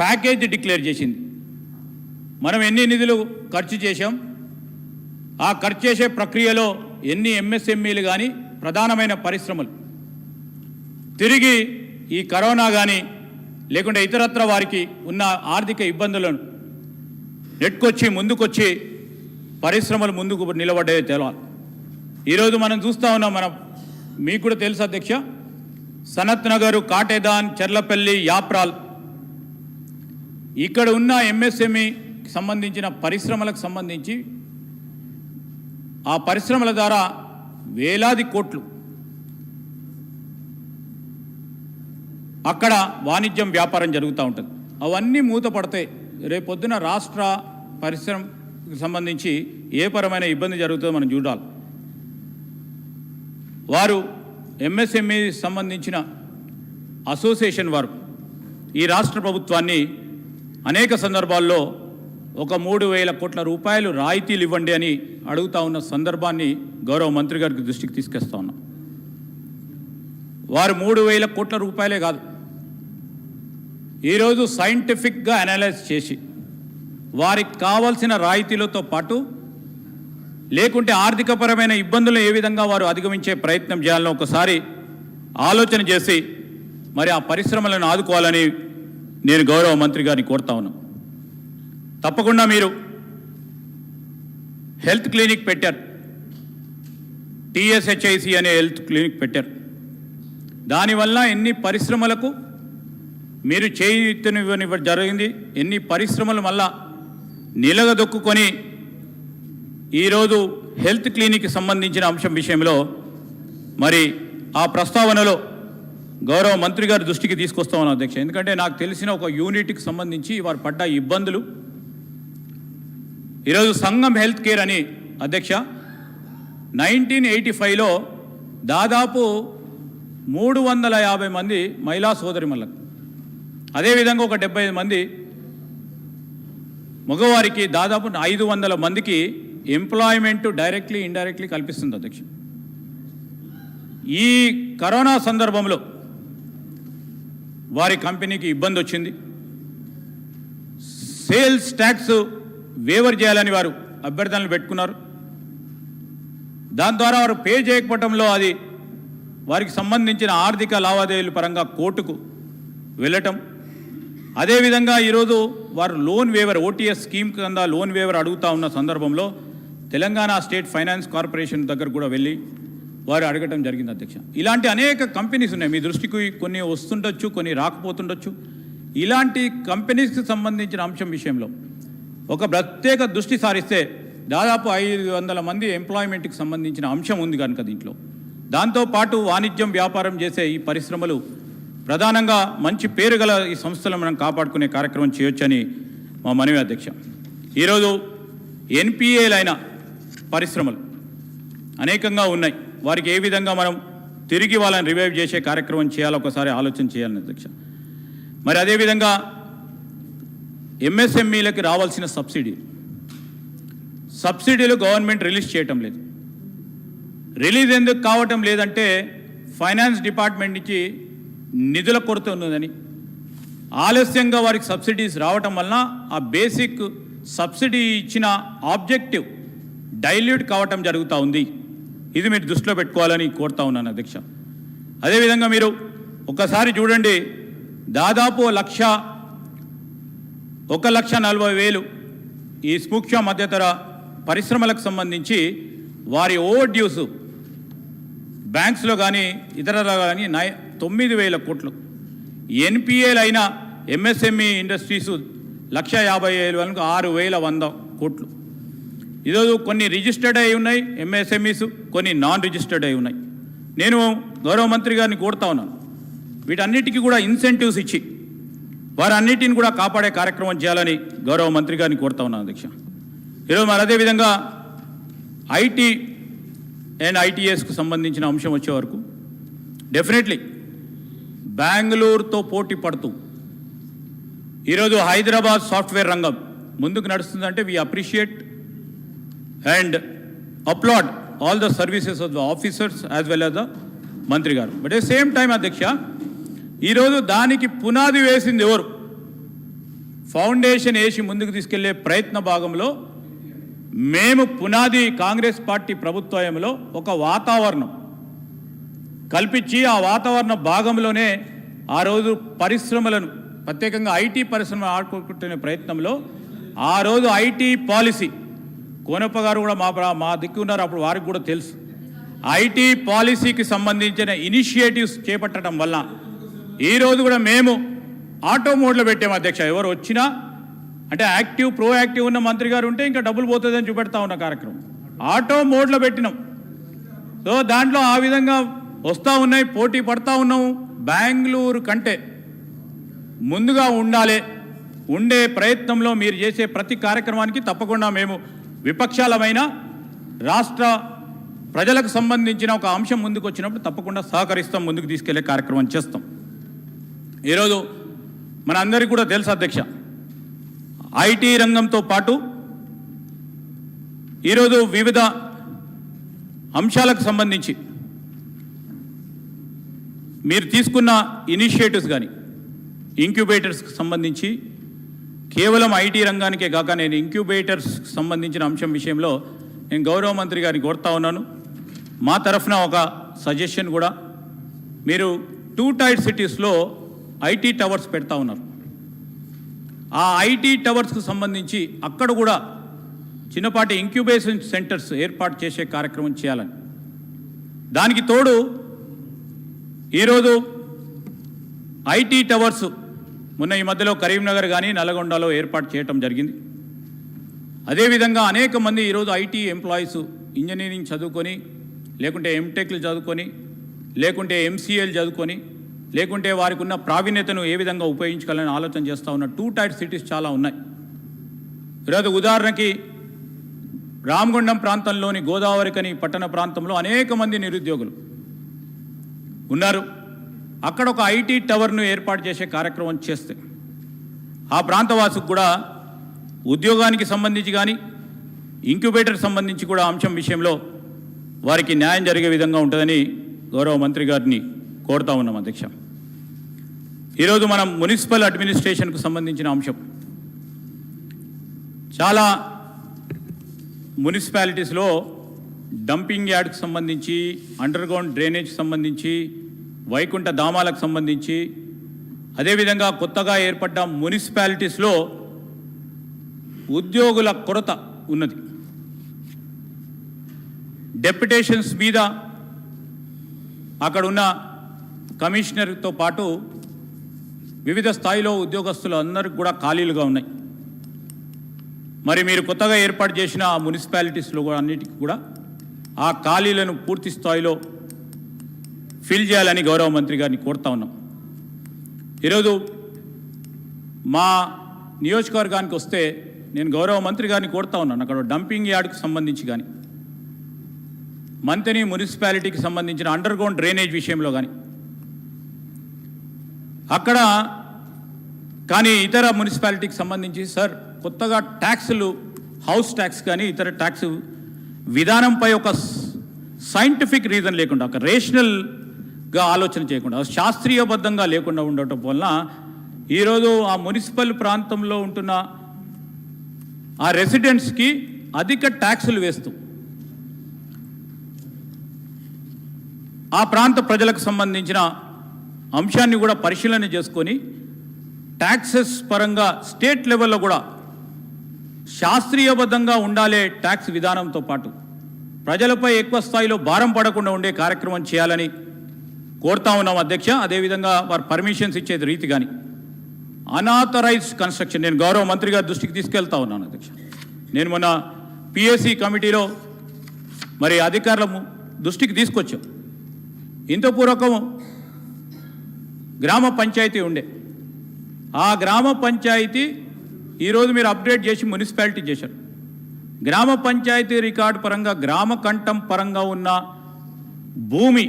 ప్యాకేజ్ డిక్లేర్ చేసింది. మనం ఎన్ని నిధులు ఖర్చు చేశాం, ఆ ఖర్చు చేసే ప్రక్రియలో ఎన్ని ఎంఎస్ఎంఈలు కానీ ప్రధానమైన పరిశ్రమలు తిరిగి ఈ కరోనా కానీ లేకుంటే ఇతరత్ర వారికి ఉన్న ఆర్థిక ఇబ్బందులను నెట్టుకొచ్చి ముందుకొచ్చి పరిశ్రమలు ముందుకు నిలబడ్డాయో తెలవాలి. ఈరోజు మనం చూస్తూ ఉన్నాం, మీకు కూడా తెలుసు అధ్యక్ష, సనత్ నగర్, కాటేదాన్, చెర్లపల్లి, యాప్రాల్ ఇక్కడ ఉన్న ఎంఎస్ఎంఈకి సంబంధించిన పరిశ్రమలకు సంబంధించి ఆ పరిశ్రమల ద్వారా వేలాది కోట్లు అక్కడ వాణిజ్యం వ్యాపారం జరుగుతూ ఉంటుంది. అవన్నీ మూతపడతాయి. రేపొద్దున రాష్ట్ర పరిశ్రమకు సంబంధించి ఏ పరమైన ఇబ్బంది జరుగుతుందో మనం చూడాలి. వారు ఎంఎస్ఎంఈ సంబంధించిన అసోసియేషన్ వారు ఈ రాష్ట్ర ప్రభుత్వాన్ని అనేక సందర్భాల్లో ఒక 3,000 కోట్ల రూపాయలు రాయితీలు ఇవ్వండి అని అడుగుతా ఉన్న సందర్భాన్ని గౌరవ మంత్రి గారికి దృష్టికి తీసుకొస్తా ఉన్నాం. వారు 3,000 కోట్ల రూపాయలే కాదు, ఈరోజు సైంటిఫిక్గా అనలైజ్ చేసి వారికి కావాల్సిన రాయితీలతో పాటు లేకుంటే ఆర్థికపరమైన ఇబ్బందులు ఏ విధంగా వారు అధిగమించే ప్రయత్నం చేయాలని ఒకసారి ఆలోచన చేసి మరి ఆ పరిశ్రమలను ఆదుకోవాలని నేను గౌరవ మంత్రి గారిని కోరుతా ఉన్నాను. తప్పకుండా మీరు హెల్త్ క్లినిక్ పెట్టారు, TSHIC అనే హెల్త్ క్లినిక్ పెట్టారు. దానివల్ల ఎన్ని పరిశ్రమలకు మీరు చేయూతనివ్వనివ్వడం జరిగింది, ఎన్ని పరిశ్రమలు మళ్ళా నిలగదొక్కుని ఈరోజు హెల్త్ క్లినిక్కి సంబంధించిన అంశం విషయంలో మరి ఆ ప్రస్తావనలో గౌరవ మంత్రి గారి దృష్టికి తీసుకొస్తా ఉన్నాను అధ్యక్ష. ఎందుకంటే నాకు తెలిసిన ఒక యూనిట్కి సంబంధించి వారు పడ్డ ఇబ్బందులు, ఈరోజు సంగం హెల్త్ కేర్ అని అధ్యక్ష 1985లో దాదాపు 350 మంది మహిళా సోదరిమణులకు, అదేవిధంగా ఒక 75 మంది మగవారికి, దాదాపు 500 మందికి ఎంప్లాయ్మెంట్ డైరెక్ట్లీ ఇండైరెక్ట్లీ కల్పిస్తుంది అధ్యక్ష. ఈ కరోనా సందర్భంలో వారి కంపెనీకి ఇబ్బంది వచ్చింది, సేల్స్ ట్యాక్స్ వేవర్ చేయాలని వారు అభ్యర్థనలు పెట్టుకున్నారు. దాని ద్వారా వారు పే చేయకపోవడంలో అది వారికి సంబంధించిన ఆర్థిక లావాదేవీల పరంగా కోర్టుకు వెళ్ళటం, అదేవిధంగా ఈరోజు వారు లోన్ వేవర్ OTS స్కీమ్ కింద లోన్ వేవర్ అడుగుతూ ఉన్న సందర్భంలో తెలంగాణ స్టేట్ ఫైనాన్స్ కార్పొరేషన్ దగ్గర కూడా వెళ్ళి వారు అడగటం జరిగింది అధ్యక్ష. ఇలాంటి అనేక కంపెనీస్ ఉన్నాయి, మీ దృష్టికి కొన్ని వస్తుండొచ్చు, కొన్ని రాకపోతుండొచ్చు. ఇలాంటి కంపెనీస్కి సంబంధించిన అంశం విషయంలో ఒక ప్రత్యేక దృష్టి సారిస్తే దాదాపు 500 మంది ఎంప్లాయ్మెంట్కి సంబంధించిన అంశం ఉంది కనుక దీంట్లో, దాంతోపాటు వాణిజ్యం వ్యాపారం చేసే ఈ పరిశ్రమలు ప్రధానంగా మంచి పేరు గల ఈ సంస్థలను మనం కాపాడుకునే కార్యక్రమం చేయొచ్చని మా మనవి అధ్యక్ష. ఈరోజు NPAలైన పరిశ్రమలు అనేకంగా ఉన్నాయి, వారికి ఏ విధంగా మనం తిరిగి వాళ్ళని రివైవ్ చేసే కార్యక్రమం చేయాలో ఒకసారి ఆలోచన చేయాలని అధ్యక్ష. మరి అదేవిధంగా MSMEలకి రావాల్సిన సబ్సిడీలు గవర్నమెంట్ రిలీజ్ చేయటం లేదు. రిలీజ్ ఎందుకు కావటం లేదంటే ఫైనాన్స్ డిపార్ట్మెంట్ నుంచి నిధుల కొరత ఉన్నదని, ఆలస్యంగా వారికి సబ్సిడీస్ రావటం వలన ఆ బేసిక్ సబ్సిడీ ఇచ్చిన ఆబ్జెక్టివ్ డైల్యూట్ కావటం జరుగుతూ ఉంది. ఇది మీరు దృష్టిలో పెట్టుకోవాలని కోరుతా ఉన్నాను అధ్యక్ష. అదేవిధంగా మీరు ఒకసారి చూడండి, దాదాపు 1,40,000 ఈ సూక్ష్మ మధ్యతర పరిశ్రమలకు సంబంధించి వారి ఓవర్ డ్యూస్ బ్యాంక్స్లో కానీ ఇతరులలో కానీ 9,000 కోట్లు. NPAలైన MSME ఇండస్ట్రీస్ 1,50,000 6,100 కోట్లు. ఈరోజు కొన్ని రిజిస్టర్డ్ అయి ఉన్నాయి MSMEస్, కొన్ని నాన్ రిజిస్టర్డ్ అయి ఉన్నాయి. నేను గౌరవ మంత్రి గారిని కోరుతా ఉన్నాను, వీటన్నిటికీ కూడా ఇన్సెంటివ్స్ ఇచ్చి వారన్నిటిని కూడా కాపాడే కార్యక్రమం చేయాలని గౌరవ మంత్రి గారిని కోరుతా ఉన్నాను అధ్యక్ష. ఈరోజు మరి అదేవిధంగా IT అండ్ ITSకు సంబంధించిన అంశం వచ్చే వరకు డెఫినెట్లీ బెంగళూరుతో పోటీ పడుతూ ఈరోజు హైదరాబాద్ సాఫ్ట్వేర్ రంగం ముందుకు నడుస్తుందంటే we appreciate and applaud all the services of the officers as well as the మంత్రి గారు. బట్ ఎట్ సేమ్ టైం అధ్యక్ష, ఈరోజు దానికి పునాది వేసింది ఎవరు? ఫౌండేషన్ వేసి ముందుకు తీసుకెళ్లే ప్రయత్న భాగంలో మేము పునాది కాంగ్రెస్ పార్టీ ప్రభుత్వంలో ఒక వాతావరణం కల్పించి ఆ వాతావరణ భాగంలోనే ఆ రోజు పరిశ్రమలను ప్రత్యేకంగా IT పరిశ్రమలు ఆడుకుంటున్న ప్రయత్నంలో ఆ రోజు IT పాలసీ, కోనప్ప గారు కూడా మా దిక్కు ఉన్నారు, అప్పుడు వారికి కూడా తెలుసు, IT పాలసీకి సంబంధించిన ఇనిషియేటివ్స్ చేపట్టడం వల్ల ఈరోజు కూడా మేము ఆటో మోడ్లో పెట్టాము అధ్యక్ష. ఎవరు వచ్చినా అంటే ప్రోయాక్టివ్ ఉన్న మంత్రి గారు ఉంటే ఇంకా డబ్బులు పోతుందని చూపెడతా ఉన్న కార్యక్రమం ఆటో మోడ్లో పెట్టినాం. సో దాంట్లో ఆ విధంగా వస్తూ ఉన్నాయి, పోటీ పడతా ఉన్నాము. బెంగళూరు కంటే ముందుగా ఉండే ప్రయత్నంలో మీరు చేసే ప్రతి కార్యక్రమానికి తప్పకుండా మేము విపక్షాలమైన రాష్ట్ర ప్రజలకు సంబంధించిన ఒక అంశం ముందుకు వచ్చినప్పుడు తప్పకుండా సహకరిస్తాం, ముందుకు తీసుకెళ్లే కార్యక్రమం చేస్తాం. ఈరోజు మన అందరికీ కూడా తెలుసు అధ్యక్ష, ఐటీ రంగంతో పాటు ఈరోజు వివిధ అంశాలకు సంబంధించి మీరు తీసుకున్న ఇనిషియేటివ్స్ కానీ ఇంక్యుబేటర్స్కి సంబంధించి కేవలం ఐటీ రంగానికే కాక నేను ఇంక్యుబేటర్స్కి సంబంధించిన అంశం విషయంలో నేను గౌరవ మంత్రి గారిని కోరుతా ఉన్నాను. మా తరఫున ఒక సజెషన్ కూడా, మీరు 2 టైర్ సిటీస్లో ఐటీ టవర్స్ పెడతా ఉన్నారు. ఆ ఐటీ టవర్స్కు సంబంధించి అక్కడ కూడా చిన్నపాటి ఇంక్యుబేషన్ సెంటర్స్ ఏర్పాటు చేసే కార్యక్రమం చేయాలని, దానికి తోడు ఈరోజు ఐటీ టవర్స్ మొన్న ఈ మధ్యలో కరీంనగర్ కానీ నల్గొండలో ఏర్పాటు చేయటం జరిగింది. అదేవిధంగా అనేక మంది ఈరోజు ఐటీ ఎంప్లాయీస్ ఇంజనీరింగ్ చదువుకొని, లేకుంటే ఎంటెక్లు చదువుకొని, లేకుంటే ఎంసీఏలు చదువుకొని, లేకుంటే వారికి ఉన్న ప్రావీణ్యతను ఏ విధంగా ఉపయోగించుకోవాలని ఆలోచన చేస్తూ ఉన్న 2 టైర్ సిటీస్ చాలా ఉన్నాయి. ఈరోజు ఉదాహరణకి రామగుండం ప్రాంతంలోని గోదావరికని పట్టణ ప్రాంతంలో అనేక మంది నిరుద్యోగులు ఉన్నారు. అక్కడ ఒక ఐటీ టవర్ను ఏర్పాటు చేసే కార్యక్రమం చేస్తే ఆ ప్రాంతవాసుకు కూడా ఉద్యోగానికి సంబంధించి కానీ ఇంక్యుబేటర్ సంబంధించి కూడా అంశం విషయంలో వారికి న్యాయం జరిగే విధంగా ఉంటుందని గౌరవ మంత్రి గారిని కోరుతా ఉన్నాం అధ్యక్ష. ఈరోజు మనం మున్సిపల్ అడ్మినిస్ట్రేషన్కు సంబంధించిన అంశం, చాలా మున్సిపాలిటీస్లో డంపింగ్ యార్డ్కి సంబంధించి, అండర్గ్రౌండ్ డ్రైనేజ్ సంబంధించి, వైకుంఠ ధామాలకు సంబంధించి, అదేవిధంగా కొత్తగా ఏర్పడ్డ మున్సిపాలిటీస్లో ఉద్యోగుల కొరత ఉన్నది. డెప్యుటేషన్స్ మీద అక్కడ ఉన్న కమిషనర్తో పాటు వివిధ స్థాయిలో ఉద్యోగస్తులు అందరికి కూడా ఖాళీలుగా ఉన్నాయి. మరి మీరు కొత్తగా ఏర్పాటు చేసిన ఆ మున్సిపాలిటీస్లో కూడా అన్నిటికీ కూడా ఆ ఖాళీలను పూర్తి స్థాయిలో ఫిల్ చేయాలని గౌరవ మంత్రి గారిని కోరుతా ఉన్నాం. ఈరోజు మా నియోజకవర్గానికి వస్తే నేను గౌరవ మంత్రి గారిని కోరుతా ఉన్నాను, అక్కడ డంపింగ్ యార్డ్కి సంబంధించి కానీ, మంతని మున్సిపాలిటీకి సంబంధించిన అండర్గ్రౌండ్ డ్రైనేజ్ విషయంలో కానీ, అక్కడ కానీ ఇతర మున్సిపాలిటీకి సంబంధించి సార్ కొత్తగా ట్యాక్సులు, హౌస్ ట్యాక్స్ కానీ ఇతర ట్యాక్స్ విధానంపై ఒక సైంటిఫిక్ రీజన్ లేకుండా, ఒక రేషనల్గా ఆలోచన చేయకుండా, శాస్త్రీయబద్ధంగా లేకుండా ఉండటం వలన ఈరోజు ఆ మున్సిపల్ ప్రాంతంలో ఉంటున్న ఆ రెసిడెంట్స్కి అధిక ట్యాక్సులు వేస్తూ ఆ ప్రాంత ప్రజలకు సంబంధించిన అంశాన్ని కూడా పరిశీలన చేసుకొని ట్యాక్సెస్ పరంగా స్టేట్ లెవెల్లో కూడా శాస్త్రీయబద్ధంగా ఉండాలే ట్యాక్స్ విధానంతో పాటు ప్రజలపై ఎక్కువ స్థాయిలో భారం పడకుండా ఉండే కార్యక్రమం చేయాలని కోరుతా ఉన్నాం అధ్యక్ష. అదేవిధంగా వారు పర్మిషన్స్ ఇచ్చేది రీతి కానీ అనాథరైజ్డ్ కన్స్ట్రక్షన్ నేను గౌరవ మంత్రి గారి దృష్టికి తీసుకెళ్తా ఉన్నాను అధ్యక్ష. నేను మొన్న పిఎస్సి కమిటీలో మరి అధికారుల దృష్టికి తీసుకొచ్చాం. ఇంత పూర్వకం గ్రామ పంచాయతీ ఉండే, ఆ గ్రామ పంచాయతీ ఈరోజు మీరు అప్డేట్ చేసి మున్సిపాలిటీ చేశారు. గ్రామ పంచాయతీ రికార్డు పరంగా, గ్రామ కంఠం పరంగా ఉన్న భూమి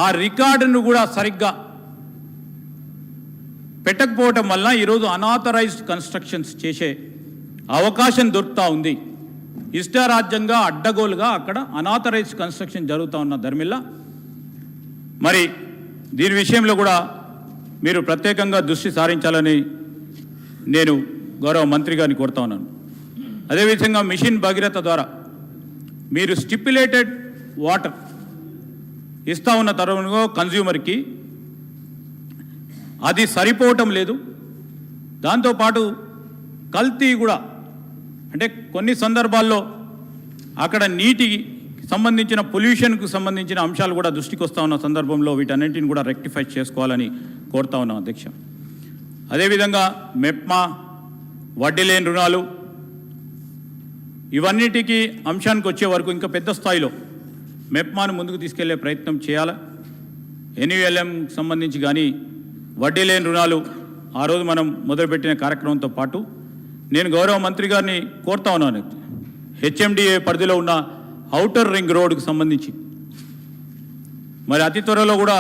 ఆ రికార్డును కూడా సరిగ్గా పెట్టకపోవటం వల్ల ఈరోజు అనాథరైజ్డ్ కన్స్ట్రక్షన్స్ చేసే అవకాశం దొరుకుతూ ఉంది. ఇష్టారాజ్యంగా అడ్డగోలుగా అక్కడ అనాథరైజ్డ్ కన్స్ట్రక్షన్ జరుగుతూ ఉన్న ధర్మిల్లా మరి దీని విషయంలో కూడా మీరు ప్రత్యేకంగా దృష్టి సారించాలని నేను గౌరవ మంత్రి గారిని కోరుతా ఉన్నాను. అదేవిధంగా మిషన్ భగీరథ ద్వారా మీరు స్టిప్యులేటెడ్ వాటర్ ఇస్తూ ఉన్న తరుణంలో కన్జ్యూమర్కి అది సరిపోవటం లేదు. దాంతోపాటు కల్తీ కూడా, అంటే కొన్ని సందర్భాల్లో అక్కడ నీటికి సంబంధించిన పొల్యూషన్కు సంబంధించిన అంశాలు కూడా దృష్టికి వస్తూ ఉన్న సందర్భంలో వీటన్నింటిని కూడా రెక్టిఫై చేసుకోవాలని కోరుతా ఉన్నాం అధ్యక్ష. అదేవిధంగా మెప్మా, వడ్డీ లేని రుణాలు, ఇవన్నిటికీ అంశానికి వచ్చే వరకు ఇంకా పెద్ద స్థాయిలో మెప్మాను ముందుకు తీసుకెళ్లే ప్రయత్నం చేయాలి. ఎన్యుఎల్ఎం సంబంధించి కానీ వడ్డీ లేని రుణాలు ఆ రోజు మనం మొదలుపెట్టిన కార్యక్రమంతో పాటు నేను గౌరవ మంత్రి గారిని కోరుతా ఉన్నాను, హెచ్ఎండిఏ పరిధిలో ఉన్న ఔటర్ రింగ్ రోడ్కు సంబంధించి మరి అతి త్వరలో కూడా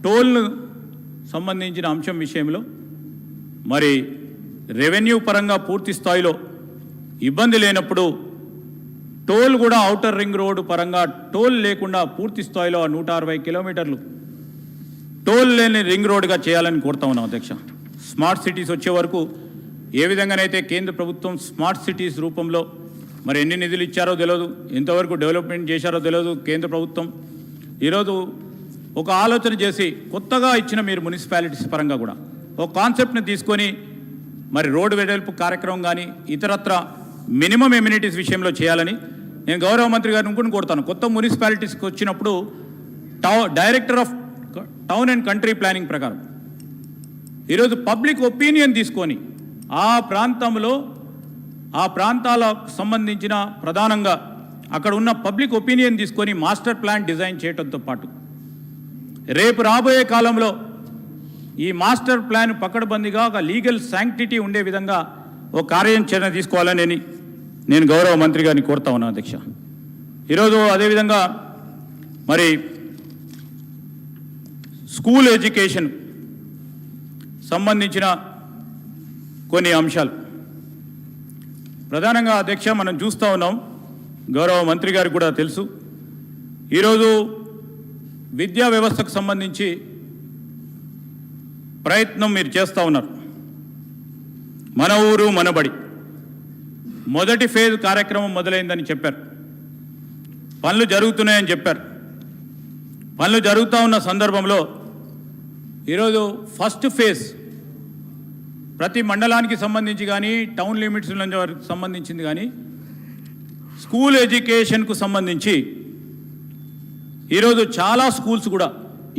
టోల్ను సంబంధించిన అంశం విషయంలో మరి రెవెన్యూ పరంగా పూర్తి స్థాయిలో ఇబ్బంది లేనప్పుడు టోల్ కూడా ఔటర్ రింగ్ రోడ్డు పరంగా టోల్ లేకుండా పూర్తి స్థాయిలో 160 కిలోమీటర్లు టోల్ లేని రింగ్ రోడ్డుగా చేయాలని కోరుతా ఉన్నాం అధ్యక్ష. స్మార్ట్ సిటీస్ వచ్చే వరకు ఏ విధంగానైతే కేంద్ర ప్రభుత్వం స్మార్ట్ సిటీస్ రూపంలో మరి ఎన్ని నిధులు ఇచ్చారో తెలియదు, ఎంతవరకు డెవలప్మెంట్ చేశారో తెలియదు కేంద్ర ప్రభుత్వం. ఈరోజు ఒక ఆలోచన చేసి కొత్తగా ఇచ్చిన మీరు మున్సిపాలిటీస్ పరంగా కూడా ఒక కాన్సెప్ట్ని తీసుకొని మరి రోడ్డు వెడల్పు కార్యక్రమం కానీ ఇతరత్ర మినిమం ఎమ్యూనిటీస్ విషయంలో చేయాలని నేను గౌరవ మంత్రి గారిని కూడా కోరుతాను. కొత్త మున్సిపాలిటీస్కి వచ్చినప్పుడు director of town and country planning ప్రకారం ఈరోజు పబ్లిక్ ఒపీనియన్ తీసుకొని ఆ ప్రాంతంలో ఆ ప్రాంతాలకు సంబంధించిన ప్రధానంగా అక్కడ ఉన్న పబ్లిక్ ఒపీనియన్ తీసుకొని మాస్టర్ ప్లాన్ డిజైన్ చేయడంతో పాటు రేపు రాబోయే కాలంలో ఈ మాస్టర్ ప్లాన్ పకడ్బందీగా ఒక లీగల్ శాంక్టిటీ ఉండే విధంగా ఒక కార్యాచరణ తీసుకోవాలని నేను గౌరవ మంత్రి గారిని కోరుతా ఉన్నాను అధ్యక్ష. ఈరోజు అదేవిధంగా మరి స్కూల్ ఎడ్యుకేషన్ సంబంధించిన కొన్ని అంశాలు ప్రధానంగా అధ్యక్ష మనం చూస్తూ ఉన్నాం, గౌరవ మంత్రి గారికి కూడా తెలుసు. ఈరోజు విద్యా వ్యవస్థకు సంబంధించి ప్రయత్నం మీరు చేస్తూ ఉన్నారు. మన ఊరు మనబడి మొదటి ఫేజ్ కార్యక్రమం మొదలైందని చెప్పారు, పనులు జరుగుతున్నాయని చెప్పారు. పనులు జరుగుతూ ఉన్న సందర్భంలో ఈరోజు ఫస్ట్ ఫేజ్ ప్రతి మండలానికి సంబంధించి కానీ టౌన్ లిమిట్స్ వరకు సంబంధించింది కానీ స్కూల్ ఎడ్యుకేషన్కు సంబంధించి ఈరోజు చాలా స్కూల్స్ కూడా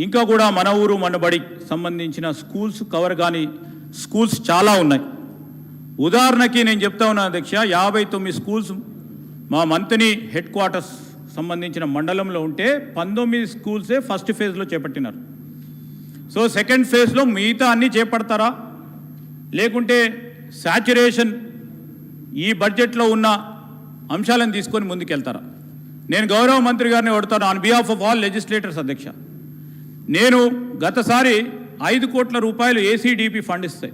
ఇంకా కూడా మన ఊరు మనబడి సంబంధించిన స్కూల్స్ కవర్ కానీ స్కూల్స్ చాలా ఉన్నాయి. ఉదాహరణకి నేను చెప్తా ఉన్నా అధ్యక్ష, 59 స్కూల్స్ మా మంత్రి హెడ్ క్వార్టర్స్ సంబంధించిన మండలంలో ఉంటే 19 స్కూల్సే ఫస్ట్ ఫేజ్లో చేపట్టినారు. సో సెకండ్ ఫేజ్లో మిగతా అన్నీ చేపడతారా లేకుంటే శాచ్యురేషన్ ఈ బడ్జెట్లో ఉన్న అంశాలను తీసుకొని ముందుకెళ్తారా? నేను గౌరవ మంత్రి గారిని అడుగుతాను on behalf of all legislators అధ్యక్ష. నేను గతసారి 5 కోట్ల రూపాయలు ఏసీడీపీ ఫండ్ ఇస్తాయి,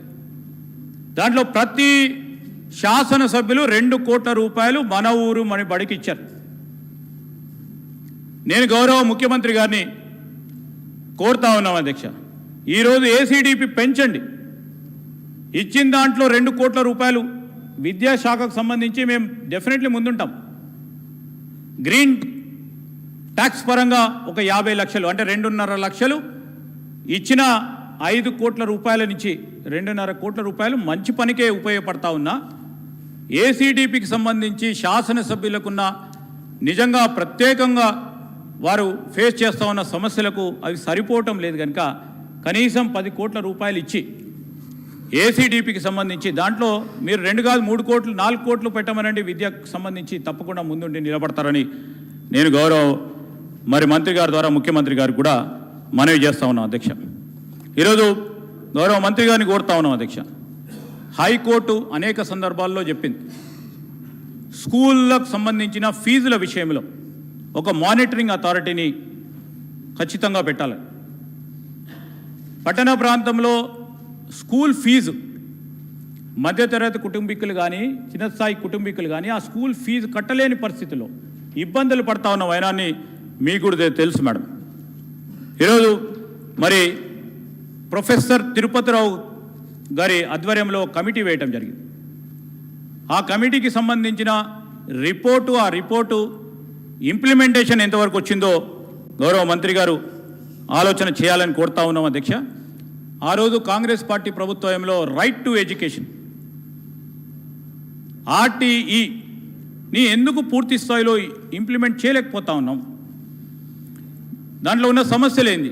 దాంట్లో ప్రతి శాసనసభ్యులు 2 కోట్ల రూపాయలు మన ఊరు మన బడికి ఇచ్చారు. నేను గౌరవ ముఖ్యమంత్రి గారిని కోరుతా ఉన్నాం అధ్యక్ష, ఈరోజు ఏసీడీపీ పెంచండి. ఇచ్చిన దాంట్లో 2 కోట్ల రూపాయలు విద్యాశాఖకు సంబంధించి మేము డెఫినెట్లీ ముందుంటాం. గ్రీన్ ట్యాక్స్ పరంగా ఒక 50 లక్షలు అంటే 2.5 లక్షలు ఇచ్చిన 5 కోట్ల రూపాయల నుంచి 2.5 కోట్ల రూపాయలు మంచి పనికే ఉపయోగపడతా ఉన్నా. ఏసీడీపీకి సంబంధించి శాసనసభ్యులకున్న నిజంగా ప్రత్యేకంగా వారు ఫేస్ చేస్తూ ఉన్న సమస్యలకు అవి సరిపోవటం లేదు కనుక కనీసం 10 కోట్ల రూపాయలు ఇచ్చి ఏసీడీపీకి సంబంధించి దాంట్లో మీరు 2 కాదు 3 కోట్లు 4 కోట్లు పెట్టమనండి, విద్యకు సంబంధించి తప్పకుండా ముందుండి నిలబడతారని నేను గౌరవ మరి మంత్రి గారి ద్వారా ముఖ్యమంత్రి గారు కూడా మనవి చేస్తూ ఉన్నాం అధ్యక్ష. ఈరోజు గౌరవ మంత్రి గారిని కోరుతా ఉన్నాం అధ్యక్ష, హైకోర్టు అనేక సందర్భాల్లో చెప్పింది స్కూళ్ళకు సంబంధించిన ఫీజుల విషయంలో ఒక మానిటరింగ్ అథారిటీని ఖచ్చితంగా పెట్టాలి. పట్టణ ప్రాంతంలో స్కూల్ ఫీజు మధ్యతరగతి కుటుంబీకులు కానీ చిన్న స్థాయి కుటుంబీకులు కానీ ఆ స్కూల్ ఫీజు కట్టలేని పరిస్థితుల్లో ఇబ్బందులు పడతా ఉన్న వైనాన్ని మీకు కూడా తెలుసు మేడం. ఈరోజు మరి ప్రొఫెసర్ తిరుపతిరావు గారి ఆధ్వర్యంలో కమిటీ వేయటం జరిగింది. ఆ కమిటీకి సంబంధించిన ఆ రిపోర్టు ఇంప్లిమెంటేషన్ ఎంతవరకు వచ్చిందో గౌరవ మంత్రి గారు ఆలోచన చేయాలని కోరుతా ఉన్నాం అధ్యక్ష. ఆ రోజు కాంగ్రెస్ పార్టీ ప్రభుత్వంలో రైట్ టు ఎడ్యుకేషన్ ఆర్టీఈని ఎందుకు పూర్తి స్థాయిలో ఇంప్లిమెంట్ చేయలేకపోతా ఉన్నాం? దాంట్లో ఉన్న సమస్యలేంది?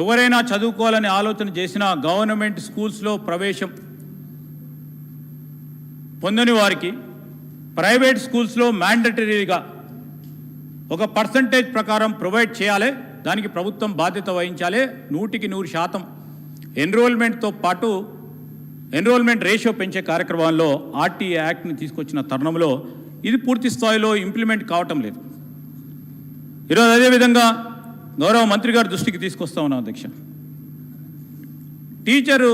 ఎవరైనా చదువుకోవాలని ఆలోచన చేసినా గవర్నమెంట్ స్కూల్స్లో ప్రవేశం పొందని వారికి ప్రైవేట్ స్కూల్స్లో మ్యాండటరీగా ఒక పర్సంటేజ్ ప్రకారం ప్రొవైడ్ చేయాలి, దానికి ప్రభుత్వం బాధ్యత వహించాలి. 100% ఎన్రోల్మెంట్తో పాటు ఎన్రోల్మెంట్ రేషియో పెంచే కార్యక్రమాల్లో ఆర్టీఏ యాక్ట్ని తీసుకొచ్చిన తరుణంలో ఇది పూర్తి స్థాయిలో ఇంప్లిమెంట్ కావటం లేదు. ఈరోజు అదేవిధంగా గౌరవ మంత్రి గారి దృష్టికి తీసుకొస్తా ఉన్నాం అధ్యక్ష, టీచరు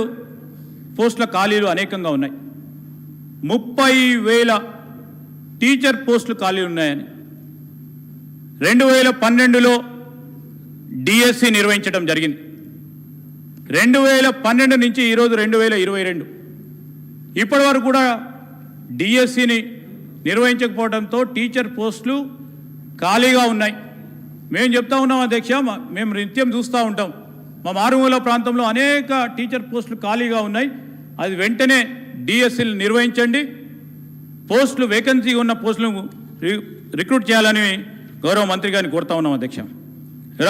పోస్టుల ఖాళీలు అనేకంగా ఉన్నాయి. 30,000 టీచర్ పోస్టులు ఖాళీలు ఉన్నాయని 2012లో డిఎస్సి నిర్వహించడం జరిగింది. 2012 నుంచి ఈరోజు 2022 ఇప్పటి వరకు కూడా డిఎస్సిని నిర్వహించకపోవడంతో టీచర్ పోస్టులు ఖాళీగా ఉన్నాయి. మేము చెప్తా ఉన్నాం అధ్యక్ష, మేము నిత్యం చూస్తూ ఉంటాం, మా మారుమూల ప్రాంతంలో అనేక టీచర్ పోస్టులు ఖాళీగా ఉన్నాయి. అది వెంటనే డిఎస్సీలు నిర్వహించండి, పోస్టులు వేకెన్సీ ఉన్న పోస్టులను రిక్రూట్ చేయాలని గౌరవ మంత్రి గారిని కోరుతా ఉన్నాం అధ్యక్ష.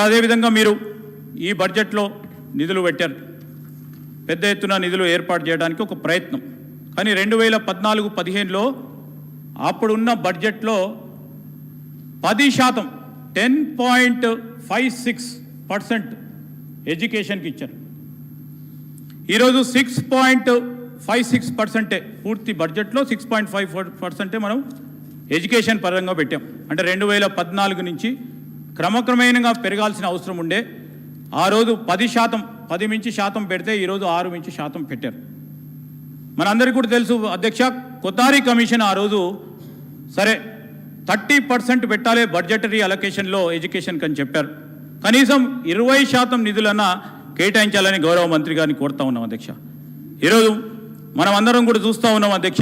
అదేవిధంగా మీరు ఈ బడ్జెట్లో నిధులు పెట్టారు, పెద్ద ఎత్తున నిధులు ఏర్పాటు చేయడానికి ఒక ప్రయత్నం. కానీ 2014-15లో అప్పుడున్న బడ్జెట్లో 10% 10.56% ఎడ్యుకేషన్కి ఇచ్చారు. ఈరోజు 6.56% పూర్తి బడ్జెట్లో 6.5% మనం ఎడ్యుకేషన్ పరంగా పెట్టాం. అంటే 2014 నుంచి క్రమక్రమేణంగా పెరగాల్సిన అవసరం ఉండే. ఆ రోజు 10% మించి శాతం పెడితే ఈరోజు 6% పెట్టారు. మనందరికీ కూడా తెలుసు అధ్యక్ష, కొతారి కమిషన్ ఆ రోజు సరే 30% పెట్టాలి బడ్జెటరీ అలొకేషన్లో ఎడ్యుకేషన్కి అని చెప్పారు. కనీసం 20% నిధులన్నా కేటాయించాలని గౌరవ మంత్రి గారిని కోరుతా ఉన్నాం అధ్యక్ష. ఈరోజు మనం అందరం కూడా చూస్తూ ఉన్నాం అధ్యక్ష,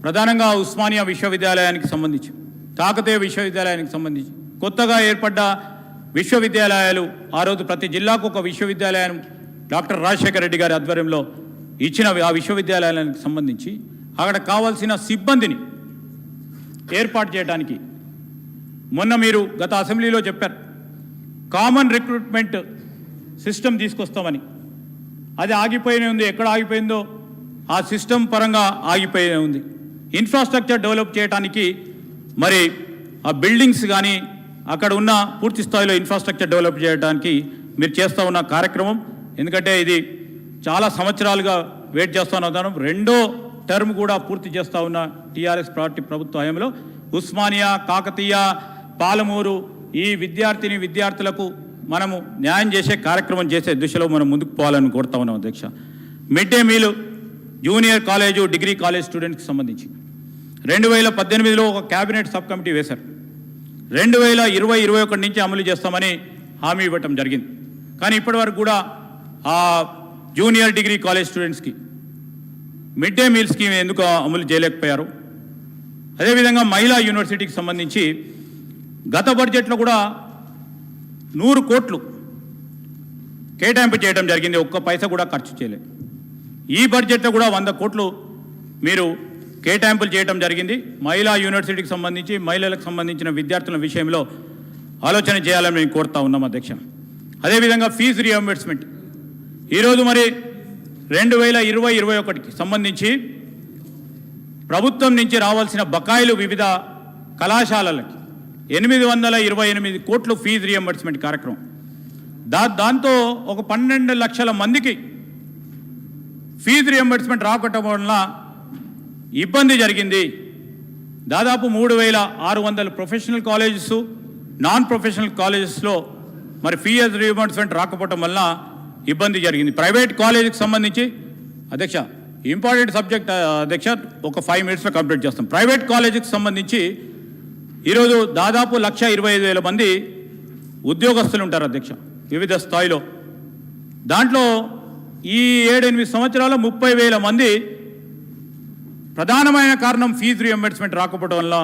ప్రధానంగా ఉస్మానియా విశ్వవిద్యాలయానికి సంబంధించి, కాకతీయ విశ్వవిద్యాలయానికి సంబంధించి కొత్తగా ఏర్పడ్డ విశ్వవిద్యాలయాలు, ఆ రోజు ప్రతి జిల్లాకు ఒక విశ్వవిద్యాలయం డాక్టర్ రాజశేఖర రెడ్డి గారి ఆధ్వర్యంలో ఇచ్చిన ఆ విశ్వవిద్యాలయాలకు సంబంధించి అక్కడ కావాల్సిన సిబ్బందిని ఏర్పాటు చేయడానికి మొన్న మీరు గత అసెంబ్లీలో చెప్పారు, కామన్ రిక్రూట్మెంట్ సిస్టమ్ తీసుకొస్తామని. అది ఆగిపోయినే ఉంది. ఎక్కడ ఆగిపోయిందో ఆ సిస్టమ్ పరంగా ఆగిపోయినే ఉంది. ఇన్ఫ్రాస్ట్రక్చర్ డెవలప్ చేయడానికి మరి ఆ బిల్డింగ్స్ కానీ అక్కడ ఉన్న పూర్తి స్థాయిలో ఇన్ఫ్రాస్ట్రక్చర్ డెవలప్ చేయడానికి మీరు చేస్తూ ఉన్న కార్యక్రమం, ఎందుకంటే ఇది చాలా సంవత్సరాలుగా వెయిట్ చేస్తూ ఉన్నాను. 2వ టర్మ్ కూడా పూర్తి చేస్తూ ఉన్న టీఆర్ఎస్ పార్టీ ప్రభుత్వ హయాంలో ఉస్మానియా, కాకతీయ, పాలమూరు ఈ విద్యార్థులకు మనము న్యాయం చేసే కార్యక్రమం చేసే దిశలో మనం ముందుకు పోవాలని కోరుతా ఉన్నాం అధ్యక్ష. Mid day meal junior college, degree college స్టూడెంట్స్కి సంబంధించి 2018లో ఒక క్యాబినెట్ సబ్ కమిటీ వేశారు. 2020-21 నుంచి అమలు చేస్తామని హామీ ఇవ్వటం జరిగింది. కానీ ఇప్పటి వరకు కూడా ఆ జూనియర్ డిగ్రీ కాలేజ్ స్టూడెంట్స్కి మిడ్ డే మీల్ స్కీమ్ ఎందుకు అమలు చేయలేకపోయారు? అదేవిధంగా మహిళా యూనివర్సిటీకి సంబంధించి గత బడ్జెట్లో కూడా 100 కోట్లు కేటాయింపు చేయడం జరిగింది, ఒక్క పైసా కూడా ఖర్చు చేయలేదు. ఈ బడ్జెట్లో కూడా 100 కోట్లు మీరు కేటాయింపులు చేయడం జరిగింది. మహిళా యూనివర్సిటీకి సంబంధించి మహిళలకు సంబంధించిన విద్యార్థుల విషయంలో ఆలోచన చేయాలని మేము కోరుతా ఉన్నాం అధ్యక్ష. అదేవిధంగా ఫీజు రియంబర్స్మెంట్ ఈరోజు మరి 2020-21కి సంబంధించి ప్రభుత్వం నుంచి రావాల్సిన బకాయిలు వివిధ కళాశాలలకి 828 కోట్లు ఫీజు రియంబర్స్మెంట్ కార్యక్రమం. దాంతో ఒక 12 లక్షల మందికి ఫీజు రియంబర్స్మెంట్ రాకపోవడం వలన ఇబ్బంది జరిగింది. దాదాపు 3,600 ప్రొఫెషనల్ కాలేజెస్, నాన్ ప్రొఫెషనల్ కాలేజెస్లో మరి ఫీజు రియంబర్స్మెంట్ రాకపోవడం వలన ఇబ్బంది జరిగింది. ప్రైవేట్ కాలేజీకి సంబంధించి అధ్యక్ష ఇంపార్టెంట్ సబ్జెక్ట్ అధ్యక్ష, ఒక 5 మినిట్స్లో కంప్లీట్ చేస్తాం. ప్రైవేట్ కాలేజీకి సంబంధించి ఈరోజు దాదాపు 1,25,000 మంది ఉద్యోగస్తులు ఉంటారు అధ్యక్ష వివిధ స్థాయిలో. దాంట్లో ఈ 7-8 సంవత్సరాల 30,000 మంది ప్రధానమైన కారణం ఫీజు రియంబర్స్మెంట్ రాకపోవడం వల్ల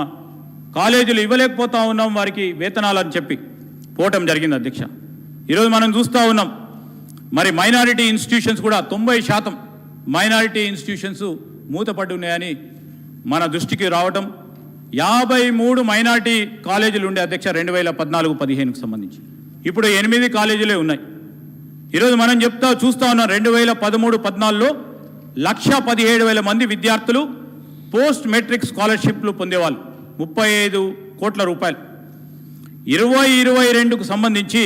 కాలేజీలు ఇవ్వలేకపోతా ఉన్నాం వారికి వేతనాలని చెప్పి పోవటం జరిగింది అధ్యక్ష. ఈరోజు మనం చూస్తూ ఉన్నాం మరి మైనారిటీ ఇన్స్టిట్యూషన్స్ కూడా 90% మైనారిటీ ఇన్స్టిట్యూషన్స్ మూతపడి ఉన్నాయని మన దృష్టికి రావటం. 53 మైనారిటీ కాలేజీలు ఉండే అధ్యక్ష 2014-15కు సంబంధించి ఇప్పుడు 8 కాలేజీలే ఉన్నాయి. ఈరోజు మనం చూస్తూ ఉన్నాం 2013-14లో 1,17,000 మంది విద్యార్థులు పోస్ట్ మెట్రిక్ స్కాలర్షిప్లు పొందేవాళ్ళు, 35 కోట్ల రూపాయలు. 2022కు సంబంధించి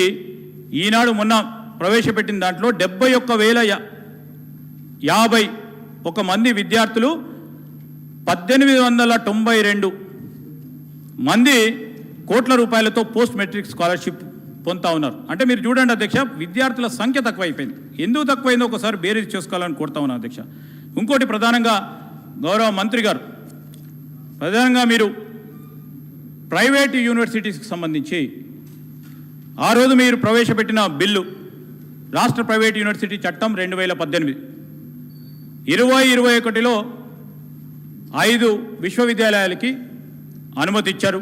ఈనాడు మొన్న ప్రవేశపెట్టిన దాంట్లో 71,051 మంది విద్యార్థులు 1,892 మంది కోట్ల రూపాయలతో పోస్ట్ మెట్రిక్ స్కాలర్షిప్ పొందుతా ఉన్నారు. అంటే మీరు చూడండి అధ్యక్ష, విద్యార్థుల సంఖ్య తక్కువైపోయింది. ఎందుకు తక్కువైందో ఒకసారి బేరీజ్ చేసుకోవాలని కోరుతా ఉన్నాను అధ్యక్ష. ఇంకోటి ప్రధానంగా గౌరవ మంత్రి గారు, ప్రధానంగా మీరు ప్రైవేట్ యూనివర్సిటీస్కి సంబంధించి ఆ రోజు మీరు ప్రవేశపెట్టిన బిల్లు రాష్ట్ర ప్రైవేట్ యూనివర్సిటీ చట్టం 2018 2021లో 5 విశ్వవిద్యాలయాలకి అనుమతి ఇచ్చారు.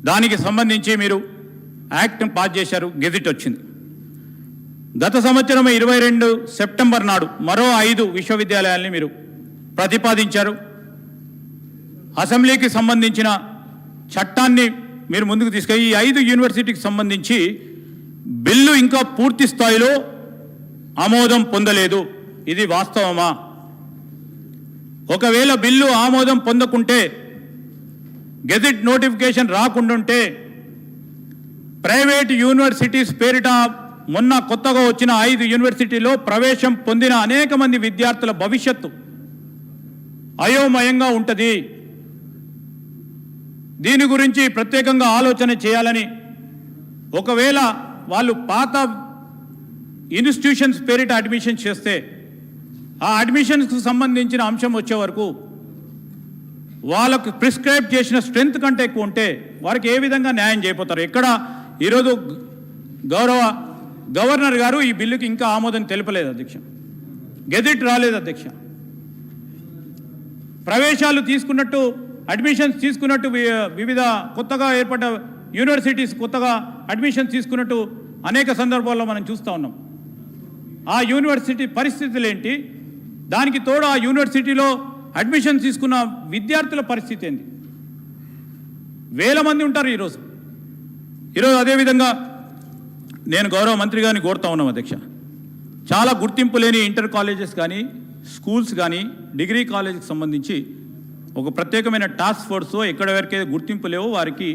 దానికి సంబంధించి మీరు యాక్ట్ పాస్ చేశారు, గెజిట్ వచ్చింది. గత సంవత్సరం 22 సెప్టెంబర్ నాడు మరో 5 విశ్వవిద్యాలయాల్ని మీరు ప్రతిపాదించారు. అసెంబ్లీకి సంబంధించిన చట్టాన్ని మీరు ముందుకు తీసుకెళ్ళి ఈ 5 యూనివర్సిటీకి సంబంధించి బిల్లు ఇంకా పూర్తి స్థాయిలో ఆమోదం పొందలేదు. ఇది వాస్తవమా? ఒకవేళ బిల్లు ఆమోదం పొందకుంటే, గెజిట్ నోటిఫికేషన్ రాకుండుంటే, ప్రైవేట్ యూనివర్సిటీస్ పేరిట మొన్న కొత్తగా వచ్చిన 5 యూనివర్సిటీలో ప్రవేశం పొందిన అనేక మంది విద్యార్థుల భవిష్యత్తు అయోమయంగా ఉంటుంది. దీని గురించి ప్రత్యేకంగా ఆలోచన చేయాలని, ఒకవేళ వాళ్ళు పాత ఇన్స్టిట్యూషన్స్ పేరిట అడ్మిషన్ చేస్తే ఆ అడ్మిషన్స్కి సంబంధించిన అంశం వచ్చే వరకు వాళ్ళకు ప్రిస్క్రైబ్ చేసిన స్ట్రెంత్ కంటే ఎక్కువ ఉంటే వారికి ఏ విధంగా న్యాయం చేయబోతారు? ఎక్కడ ఈరోజు గౌరవ గవర్నర్ గారు ఈ బిల్లుకి ఇంకా ఆమోదం తెలపలేదు అధ్యక్ష. గెజిట్ రాలేదు అధ్యక్ష. ప్రవేశాలు తీసుకున్నట్టు, అడ్మిషన్స్ తీసుకున్నట్టు వివిధ కొత్తగా ఏర్పడ్డ యూనివర్సిటీస్ కొత్తగా అడ్మిషన్స్ తీసుకున్నట్టు అనేక సందర్భాల్లో మనం చూస్తూ ఉన్నాం. ఆ యూనివర్సిటీ పరిస్థితులు ఏంటి? దానికి తోడు ఆ యూనివర్సిటీలో అడ్మిషన్ తీసుకున్న విద్యార్థుల పరిస్థితి ఏంటి? వేల మంది ఉంటారు ఈరోజు. అదేవిధంగా నేను గౌరవ మంత్రి గారిని కోరుతా ఉన్నాం అధ్యక్ష, చాలా గుర్తింపు లేని ఇంటర్ కాలేజెస్ కానీ, స్కూల్స్ కానీ, డిగ్రీ కాలేజీకి సంబంధించి ఒక ప్రత్యేకమైన టాస్క్ ఫోర్స్ ఎక్కడ వరకే గుర్తింపు లేవో వారికి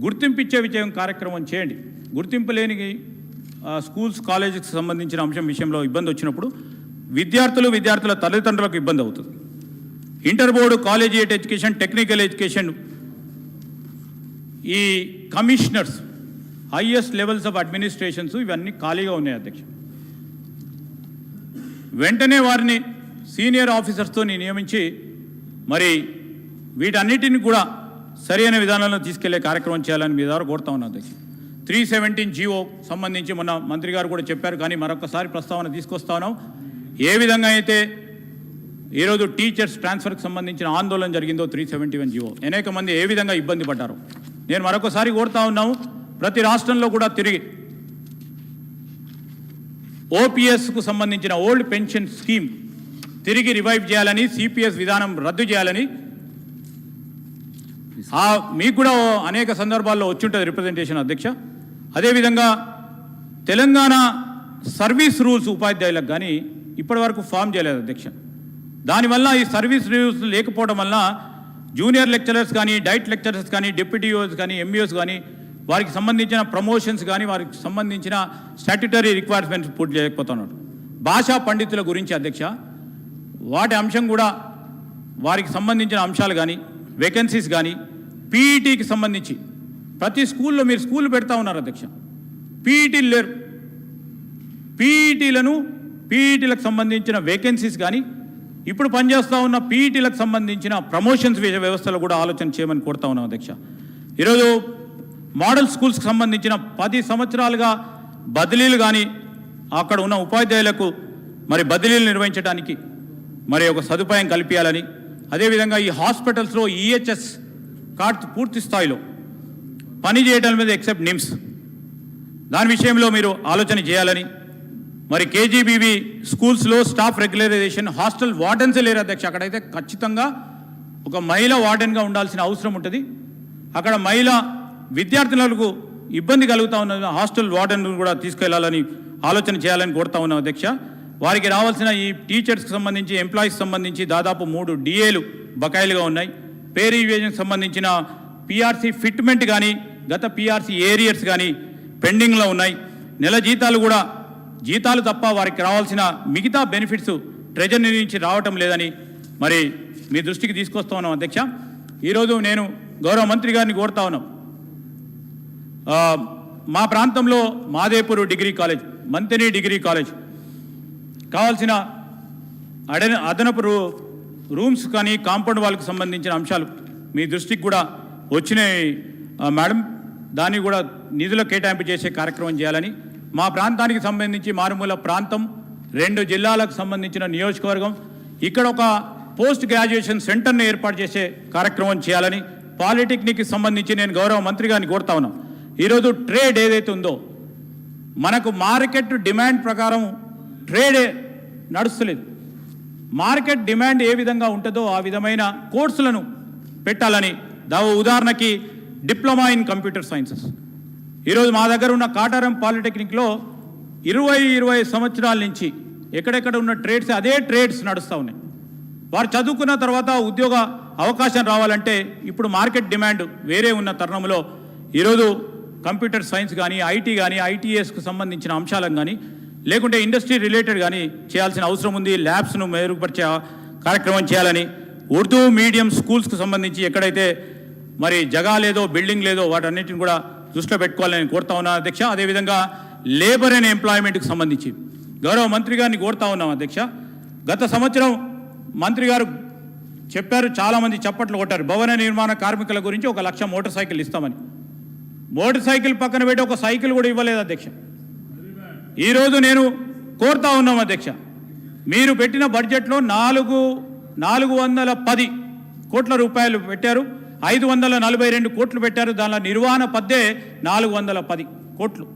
గుర్తింపు ఇచ్చే విజయం కార్యక్రమం చేయండి. గుర్తింపు లేని స్కూల్స్, కాలేజెస్కి సంబంధించిన అంశం విషయంలో ఇబ్బంది వచ్చినప్పుడు విద్యార్థుల తల్లిదండ్రులకు ఇబ్బంది అవుతుంది. Inter board, collegiate education, technical education, ఈ commissioners, highest levels of administrations ఇవన్నీ ఖాళీగా ఉన్నాయి అధ్యక్ష. వెంటనే వారిని సీనియర్ ఆఫీసర్స్తో నియమించి మరి వీటన్నిటిని కూడా సరైన విధానంలో తీసుకెళ్లే కార్యక్రమం చేయాలని మీ ద్వారా కోరుతా ఉన్నాను అధ్యక్ష. 317 జీవో సంబంధించి మొన్న మంత్రి గారు కూడా చెప్పారు, కానీ మరొకసారి ప్రస్తావన తీసుకొస్తా ఉన్నాం. ఏ విధంగా అయితే ఈరోజు టీచర్స్ ట్రాన్స్ఫర్కి సంబంధించిన ఆందోళన జరిగిందో 371 జీవో, అనేక మంది ఏ విధంగా ఇబ్బంది పడ్డారు. నేను మరొకసారి కోరుతా ఉన్నాము, ప్రతి రాష్ట్రంలో కూడా తిరిగి ఓపీఎస్కు సంబంధించిన ఓల్డ్ పెన్షన్ స్కీమ్ తిరిగి రివైవ్ చేయాలని, సిపిఎస్ విధానం రద్దు చేయాలని, మీకు కూడా అనేక సందర్భాల్లో వచ్చి ఉంటుంది రిప్రజెంటేషన్ అధ్యక్ష. అదేవిధంగా తెలంగాణ సర్వీస్ రూల్స్ ఉపాధ్యాయులకు కానీ ఇప్పటి వరకు ఫామ్ చేయలేదు అధ్యక్ష. దానివల్ల ఈ సర్వీస్ రూల్స్ లేకపోవడం వల్ల జూనియర్ లెక్చరర్స్ కానీ, డైట్ లెక్చరర్స్ కానీ, డిప్యూటీఓస్ కానీ, ఎంఈఓస్ కానీ వారికి సంబంధించిన ప్రమోషన్స్ కానీ, వారికి సంబంధించిన స్టాట్యుటరీ రిక్వైర్మెంట్స్ పూర్తి చేయకపోతున్నారు. భాషా పండితుల గురించి అధ్యక్ష, వాటి అంశం కూడా వారికి సంబంధించిన అంశాలు కానీ, వేకెన్సీస్ కానీ, పీఈటీకి సంబంధించి ప్రతి స్కూల్లో మీరు స్కూల్ పెడతా ఉన్నారు అధ్యక్ష, పీఈటీలు లేరు. పీఈటీలకు సంబంధించిన వేకెన్సీస్ కానీ, ఇప్పుడు పనిచేస్తూ ఉన్న పీఈటీలకు సంబంధించిన ప్రమోషన్స్ వ్యవస్థలో కూడా ఆలోచన చేయమని కోరుతా ఉన్నాం అధ్యక్ష. ఈరోజు మోడల్ స్కూల్స్కి సంబంధించిన 10 సంవత్సరాలుగా బదిలీలు కానీ, అక్కడ ఉన్న ఉపాధ్యాయులకు మరి బదిలీలు నిర్వహించడానికి మరి ఒక సదుపాయం కల్పించాలని, అదేవిధంగా ఈ హాస్పిటల్స్లో ఈహెచ్ఎస్ కార్డ్స్ పూర్తి స్థాయిలో పనిచేయడం మీద ఎక్సెప్ట్ నిమ్స్, దాని విషయంలో మీరు ఆలోచన చేయాలని, మరి కేజీబీవీ స్కూల్స్లో స్టాఫ్ రెగ్యులరైజేషన్, హాస్టల్ వార్డెన్స్ లేరు అధ్యక్ష. అక్కడైతే ఖచ్చితంగా ఒక మహిళా వార్డెన్గా ఉండాల్సిన అవసరం ఉంటుంది. అక్కడ మహిళా విద్యార్థులకు ఇబ్బంది కలుగుతూ ఉన్న హాస్టల్ వార్డెన్ కూడా తీసుకెళ్లాలని ఆలోచన చేయాలని కోరుతా ఉన్నాం అధ్యక్ష. వారికి రావాల్సిన ఈ టీచర్స్కి సంబంధించి, ఎంప్లాయీస్కి సంబంధించి దాదాపు 3 డిఏలు బకాయిలుగా ఉన్నాయి. పే రివిజన్కి సంబంధించిన పిఆర్సీ ఫిట్మెంట్ కానీ, గత పిఆర్సీ ఏరియర్స్ కానీ పెండింగ్లో ఉన్నాయి. నెల జీతాలు తప్ప వారికి రావాల్సిన మిగతా బెనిఫిట్స్ ట్రెజరీ నుంచి రావటం లేదని మరి మీ దృష్టికి తీసుకొస్తా ఉన్నాం అధ్యక్ష. ఈరోజు నేను గౌరవ మంత్రి గారిని కోరుతా ఉన్నాం, మా ప్రాంతంలో మాదేపూర్ డిగ్రీ కాలేజ్, మంతిని డిగ్రీ కాలేజ్ కావాల్సిన అదనపు రూమ్స్ కానీ కాంపౌండ్ వాళ్ళకి సంబంధించిన అంశాలు మీ దృష్టికి కూడా వచ్చినాయి మేడం. దాన్ని కూడా నిధుల కేటాయింపు చేసే కార్యక్రమం చేయాలని, మా ప్రాంతానికి సంబంధించి మారుమూల ప్రాంతం 2 జిల్లాలకు సంబంధించిన నియోజకవర్గం, ఇక్కడ ఒక పోస్ట్ గ్రాడ్యుయేషన్ సెంటర్ని ఏర్పాటు చేసే కార్యక్రమం చేయాలని, పాలిటెక్నిక్కి సంబంధించి నేను గౌరవ మంత్రి గారిని కోరుతా ఉన్నాను. ఈరోజు ట్రేడ్ ఏదైతే ఉందో మనకు మార్కెట్ డిమాండ్ ప్రకారం ట్రేడే నడుస్తలేదు. మార్కెట్ డిమాండ్ ఏ విధంగా ఉంటుందో ఆ విధమైన కోర్సులను పెట్టాలని, ఉదాహరణకి డిప్లొమా ఇన్ కంప్యూటర్ సైన్సెస్. ఈరోజు మా దగ్గర ఉన్న కాటారం పాలిటెక్నిక్లో 20 సంవత్సరాల నుంచి ఎక్కడెక్కడ ఉన్న ట్రేడ్స్ అదే ట్రేడ్స్ నడుస్తూ ఉన్నాయి. వారు చదువుకున్న తర్వాత ఉద్యోగ అవకాశం రావాలంటే ఇప్పుడు మార్కెట్ డిమాండ్ వేరే ఉన్న తరుణంలో ఈరోజు కంప్యూటర్ సైన్స్ కానీ, ఐటీ కానీ, ఐటీఎస్కు సంబంధించిన అంశాలను కానీ, లేకుంటే ఇండస్ట్రీ రిలేటెడ్ కానీ చేయాల్సిన అవసరం ఉంది. ల్యాబ్స్ను మెరుగుపరిచే కార్యక్రమం చేయాలని, ఉర్దూ మీడియం స్కూల్స్కు సంబంధించి ఎక్కడైతే మరి జగా లేదో, బిల్డింగ్ లేదో వాటన్నిటిని కూడా దృష్టిలో పెట్టుకోవాలని కోరుతా ఉన్నాను అధ్యక్ష. అదేవిధంగా లేబర్ అండ్ ఎంప్లాయ్మెంట్కి సంబంధించి గౌరవ మంత్రి గారిని కోరుతా ఉన్నాం అధ్యక్ష. గత సంవత్సరం మంత్రి గారు చెప్పారు, చాలామంది చప్పట్లు కొట్టారు, భవన నిర్మాణ కార్మికుల గురించి 1 లక్ష మోటార్ సైకిల్ ఇస్తామని. మోటార్ సైకిల్ పక్కన పెట్టి ఒక సైకిల్ కూడా ఇవ్వలేదు అధ్యక్ష. ఈరోజు నేను కోరుతా ఉన్నాం అధ్యక్ష, మీరు పెట్టిన బడ్జెట్లో 410 కోట్ల రూపాయలు పెట్టారు, 542 కోట్లు పెట్టారు. దానిలో నిర్వహణ పద్దే 410 కోట్లు,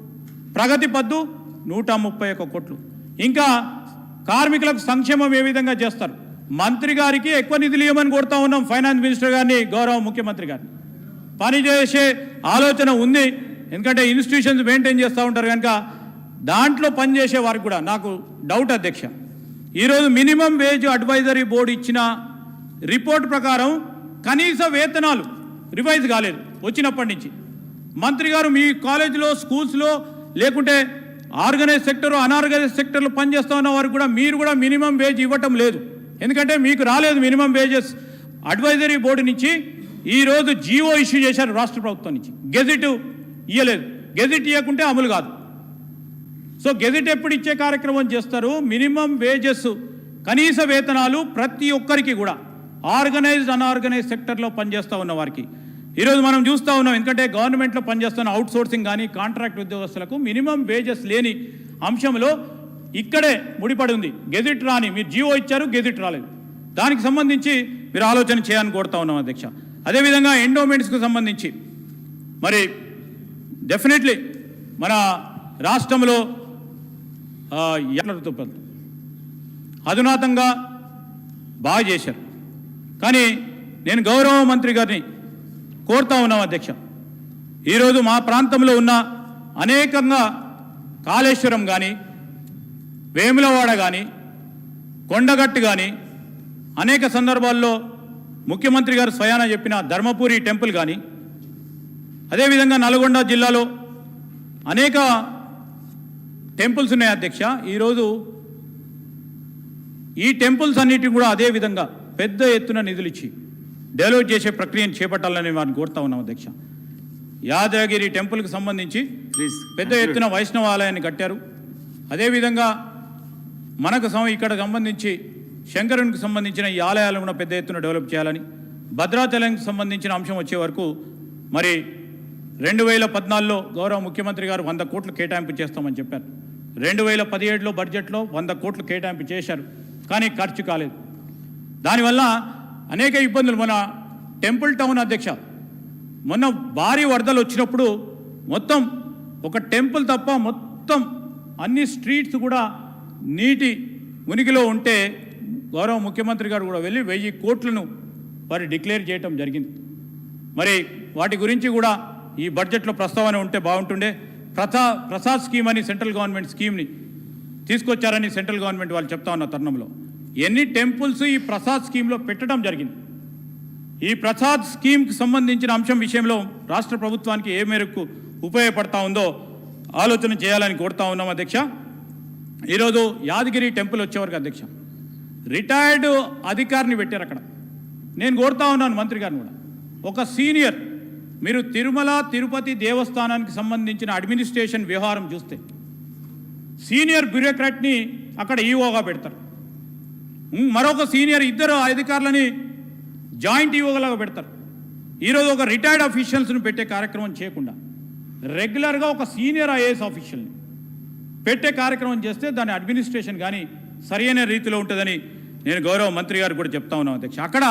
ప్రగతి పద్దు 131 కోట్లు. ఇంకా కార్మికులకు సంక్షేమం ఏ విధంగా చేస్తారు? మంత్రి గారికి ఎక్కువ నిధులు ఇవ్వమని కోరుతా ఉన్నాం, ఫైనాన్స్ మినిస్టర్ గారిని, గౌరవ ముఖ్యమంత్రి గారిని. పనిచేసే ఆలోచన ఉంది, ఎందుకంటే ఇన్స్టిట్యూషన్స్ మెయింటైన్ చేస్తూ ఉంటారు కనుక దాంట్లో పనిచేసే వారికి కూడా నాకు డౌట్ అధ్యక్ష. ఈరోజు మినిమం వేజ్ అడ్వైజరీ బోర్డు ఇచ్చిన రిపోర్ట్ ప్రకారం కనీస వేతనాలు రివైజ్ కాలేదు వచ్చినప్పటి నుంచి. మంత్రి గారు మీ కాలేజీలో, స్కూల్స్లో, లేకుంటే ఆర్గనైజ్ సెక్టర్, అనార్గనైజ్ సెక్టర్లో పనిచేస్తూ ఉన్న వారికి కూడా మీరు కూడా మినిమం వేజ్ ఇవ్వటం లేదు. ఎందుకంటే మీకు రాలేదు మినిమం వేజెస్ అడ్వైజరీ బోర్డు నుంచి. ఈరోజు జీవో ఇష్యూ చేశారు రాష్ట్ర ప్రభుత్వం నుంచి, గెజిట్ ఇవ్వలేదు. గెజిట్ ఇవ్వకుంటే అమలు కాదు. సో గెజిట్ ఎప్పుడు ఇచ్చే కార్యక్రమం చేస్తారు? మినిమం వేజెస్, కనీస వేతనాలు ప్రతి ఒక్కరికి కూడా, ఆర్గనైజ్డ్ అన్ఆర్గనైజ్డ్ సెక్టర్లో పనిచేస్తూ ఉన్న వారికి ఈరోజు మనం చూస్తూ ఉన్నాం. ఎందుకంటే గవర్నమెంట్లో పనిచేస్తున్న అవుట్ సోర్సింగ్ కానీ కాంట్రాక్ట్ ఉద్యోగస్తులకు మినిమం వేజెస్ లేని అంశంలో ఇక్కడే ముడిపడి ఉంది. గెజిట్ రాని, మీరు జీవో ఇచ్చారు, గెజిట్ రాలేదు. దానికి సంబంధించి మీరు ఆలోచన చేయాలని కోరుతా ఉన్నాం అధ్యక్ష. అదేవిధంగా ఎండోమెంట్స్కు సంబంధించి మరి డెఫినెట్లీ మన రాష్ట్రంలో అధునాతంగా బాగా చేశారు. కానీ నేను గౌరవ మంత్రి గారిని కోరుతా ఉన్నాం అధ్యక్ష, ఈరోజు మా ప్రాంతంలో ఉన్న అనేకంగా కాళేశ్వరం కానీ, వేములవాడ కానీ, కొండగట్టు కానీ, అనేక సందర్భాల్లో ముఖ్యమంత్రి గారు స్వయాన చెప్పిన ధర్మపురి టెంపుల్ కానీ, అదేవిధంగా నల్గొండ జిల్లాలో అనేక టెంపుల్స్ ఉన్నాయి అధ్యక్ష. ఈరోజు ఈ టెంపుల్స్ అన్నిటిని కూడా అదేవిధంగా పెద్ద ఎత్తున నిధులు ఇచ్చి డెవలప్ చేసే ప్రక్రియను చేపట్టాలని వారిని కోరుతా ఉన్నాం అధ్యక్ష. యాదగిరి టెంపుల్కి సంబంధించి పెద్ద ఎత్తున వైష్ణవ ఆలయాన్ని కట్టారు. అదేవిధంగా మనకు ఇక్కడ సంబంధించి శంకరునికి సంబంధించిన ఈ ఆలయాలను కూడా పెద్ద ఎత్తున డెవలప్ చేయాలని, భద్రాచలంకి సంబంధించిన అంశం వచ్చే వరకు మరి 2014లో గౌరవ ముఖ్యమంత్రి గారు 100 కోట్లు కేటాయింపు చేస్తామని చెప్పారు. 2017లో బడ్జెట్లో 100 కోట్లు కేటాయింపు చేశారు, కానీ ఖర్చు కాలేదు. దానివల్ల అనేక ఇబ్బందులు. మన టెంపుల్ టౌన్ అధ్యక్ష, మొన్న భారీ వరదలు వచ్చినప్పుడు మొత్తం ఒక టెంపుల్ తప్ప మొత్తం అన్ని స్ట్రీట్స్ కూడా నీటి ఉనికిలో ఉంటే గౌరవ ముఖ్యమంత్రి గారు కూడా వెళ్ళి 1000 కోట్లను వారు డిక్లేర్ చేయటం జరిగింది. మరి వాటి గురించి కూడా ఈ బడ్జెట్లో ప్రస్తావన ఉంటే బాగుంటుండే. ప్రసాద్ స్కీమ్ అని సెంట్రల్ గవర్నమెంట్ స్కీమ్ని తీసుకొచ్చారని సెంట్రల్ గవర్నమెంట్ వాళ్ళు చెప్తా ఉన్న తరుణంలో ఎన్ని టెంపుల్స్ ఈ ప్రసాద్ స్కీమ్లో పెట్టడం జరిగింది. ఈ ప్రసాద్ స్కీమ్కి సంబంధించిన అంశం విషయంలో రాష్ట్ర ప్రభుత్వానికి ఏ మేరకు ఉపయోగపడతా ఉందో ఆలోచన చేయాలని కోరుతా ఉన్నాం అధ్యక్ష. ఈరోజు యాదగిరి టెంపుల్ వచ్చేవరకు అధ్యక్ష రిటైర్డ్ అధికారిని పెట్టారు అక్కడ. నేను కోరుతా ఉన్నాను మంత్రి గారిని కూడా, ఒక సీనియర్ మీరు తిరుమల తిరుపతి దేవస్థానానికి సంబంధించిన అడ్మినిస్ట్రేషన్ వ్యవహారం చూస్తే సీనియర్ బ్యూరోక్రాట్ని అక్కడ ఈఓగా పెడతారు, మరొక సీనియర్ ఇద్దరు అధికారులని జాయింట్ ఈఓలాగా పెడతారు. ఈరోజు ఒక రిటైర్డ్ అఫీషియల్స్ను పెట్టే కార్యక్రమం చేయకుండా రెగ్యులర్గా ఒక సీనియర్ ఐఏఎస్ ఆఫీషియల్ని పెట్టే కార్యక్రమం చేస్తే దాని అడ్మినిస్ట్రేషన్ కానీ సరైన రీతిలో ఉంటుందని నేను గౌరవ మంత్రి గారు కూడా చెప్తా ఉన్నాం అధ్యక్ష. అక్కడ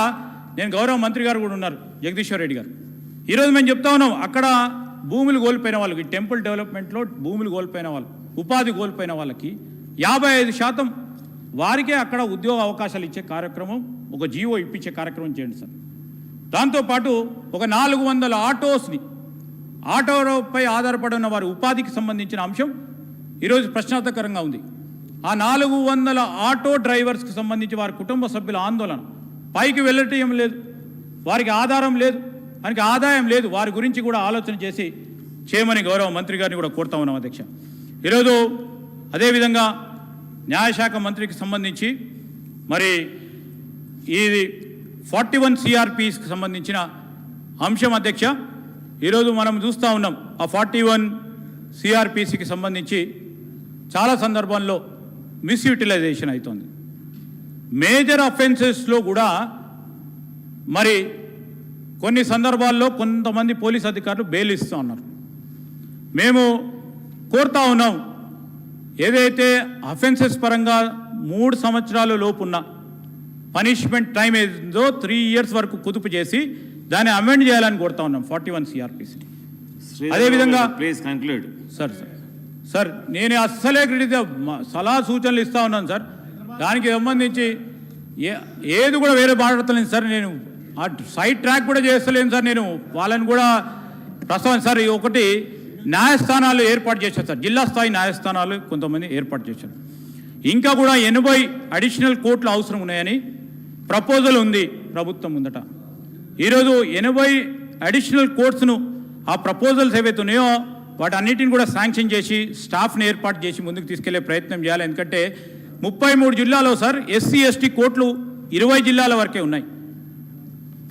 నేను గౌరవ మంత్రి గారు కూడా ఉన్నారు, జగదీశ్వర్ రెడ్డి గారు. ఈరోజు మేము చెప్తా ఉన్నాం, అక్కడ భూములు కోల్పోయిన వాళ్ళకి, టెంపుల్ డెవలప్మెంట్లో భూములు కోల్పోయిన వాళ్ళు, ఉపాధి కోల్పోయిన వాళ్ళకి 55% వారికే అక్కడ ఉద్యోగ అవకాశాలు ఇచ్చే కార్యక్రమం, ఒక జీవో ఇప్పించే కార్యక్రమం చేయండి సార్. దాంతోపాటు ఒక 400 ఆటోస్ని, ఆటోపై ఆధారపడి ఉన్న వారి ఉపాధికి సంబంధించిన అంశం ఈరోజు ప్రశ్నార్థకరంగా ఉంది. ఆ 400 ఆటో డ్రైవర్స్కి సంబంధించి వారి కుటుంబ సభ్యుల ఆందోళన, పైకి వెళ్ళటం లేదు, వారికి ఆధారం లేదు, వారికి ఆదాయం లేదు, వారి గురించి కూడా ఆలోచన చేసి చేయమని గౌరవ మంత్రి గారిని కూడా కోరుతా ఉన్నాం అధ్యక్ష. ఈరోజు అదేవిధంగా న్యాయశాఖ మంత్రికి సంబంధించి మరి ఇది 41 సిఆర్పిస్కి సంబంధించిన అంశం అధ్యక్ష. ఈరోజు మనం చూస్తూ ఉన్నాం, ఆ 41 సిఆర్పిసికి సంబంధించి చాలా సందర్భాల్లో మిస్యూటిలైజేషన్ అవుతుంది. మేజర్ అఫెన్సెస్లో కూడా మరి కొన్ని సందర్భాల్లో కొంతమంది పోలీస్ అధికారులు బెయిల్ ఇస్తూ ఉన్నారు. మేము కోరుతా ఉన్నాం, ఏదైతే అఫెన్సెస్ పరంగా 3 సంవత్సరాల లోపున్న పనిష్మెంట్ టైం ఏదో 3 years వరకు కుదుపు చేసి దాన్ని అమెండ్ చేయాలని కోరుతా ఉన్నాం 41 సిఆర్పిసి. అదేవిధంగా ప్లీజ్ కంక్లూడ్ సార్ నేను అస్సలే సలహా సూచనలు ఇస్తా ఉన్నాను సార్. దానికి సంబంధించి ఏది కూడా వేరే మాట్లాడతలేను సార్. నేను ఆ సైడ్ ట్రాక్ కూడా చేస్తలేను సార్. నేను వాళ్ళని కూడా ప్రస్తుతం సార్ ఒకటి న్యాయస్థానాలు ఏర్పాటు చేశారు సార్, జిల్లా స్థాయి న్యాయస్థానాలు కొంతమంది ఏర్పాటు చేశారు. ఇంకా కూడా 80 అడిషనల్ కోర్టులు అవసరం ఉన్నాయని ప్రపోజల్ ఉంది ప్రభుత్వం ముందట. ఈరోజు 80 అడిషనల్ కోర్ట్స్ను ఆ ప్రపోజల్స్ ఏవైతే ఉన్నాయో వాటన్నిటిని కూడా శాంక్షన్ చేసి స్టాఫ్ని ఏర్పాటు చేసి ముందుకు తీసుకెళ్లే ప్రయత్నం చేయాలి. ఎందుకంటే 33 జిల్లాలో సార్ ఎస్సీ ఎస్టీ కోర్టులు 20 జిల్లాల వరకే ఉన్నాయి.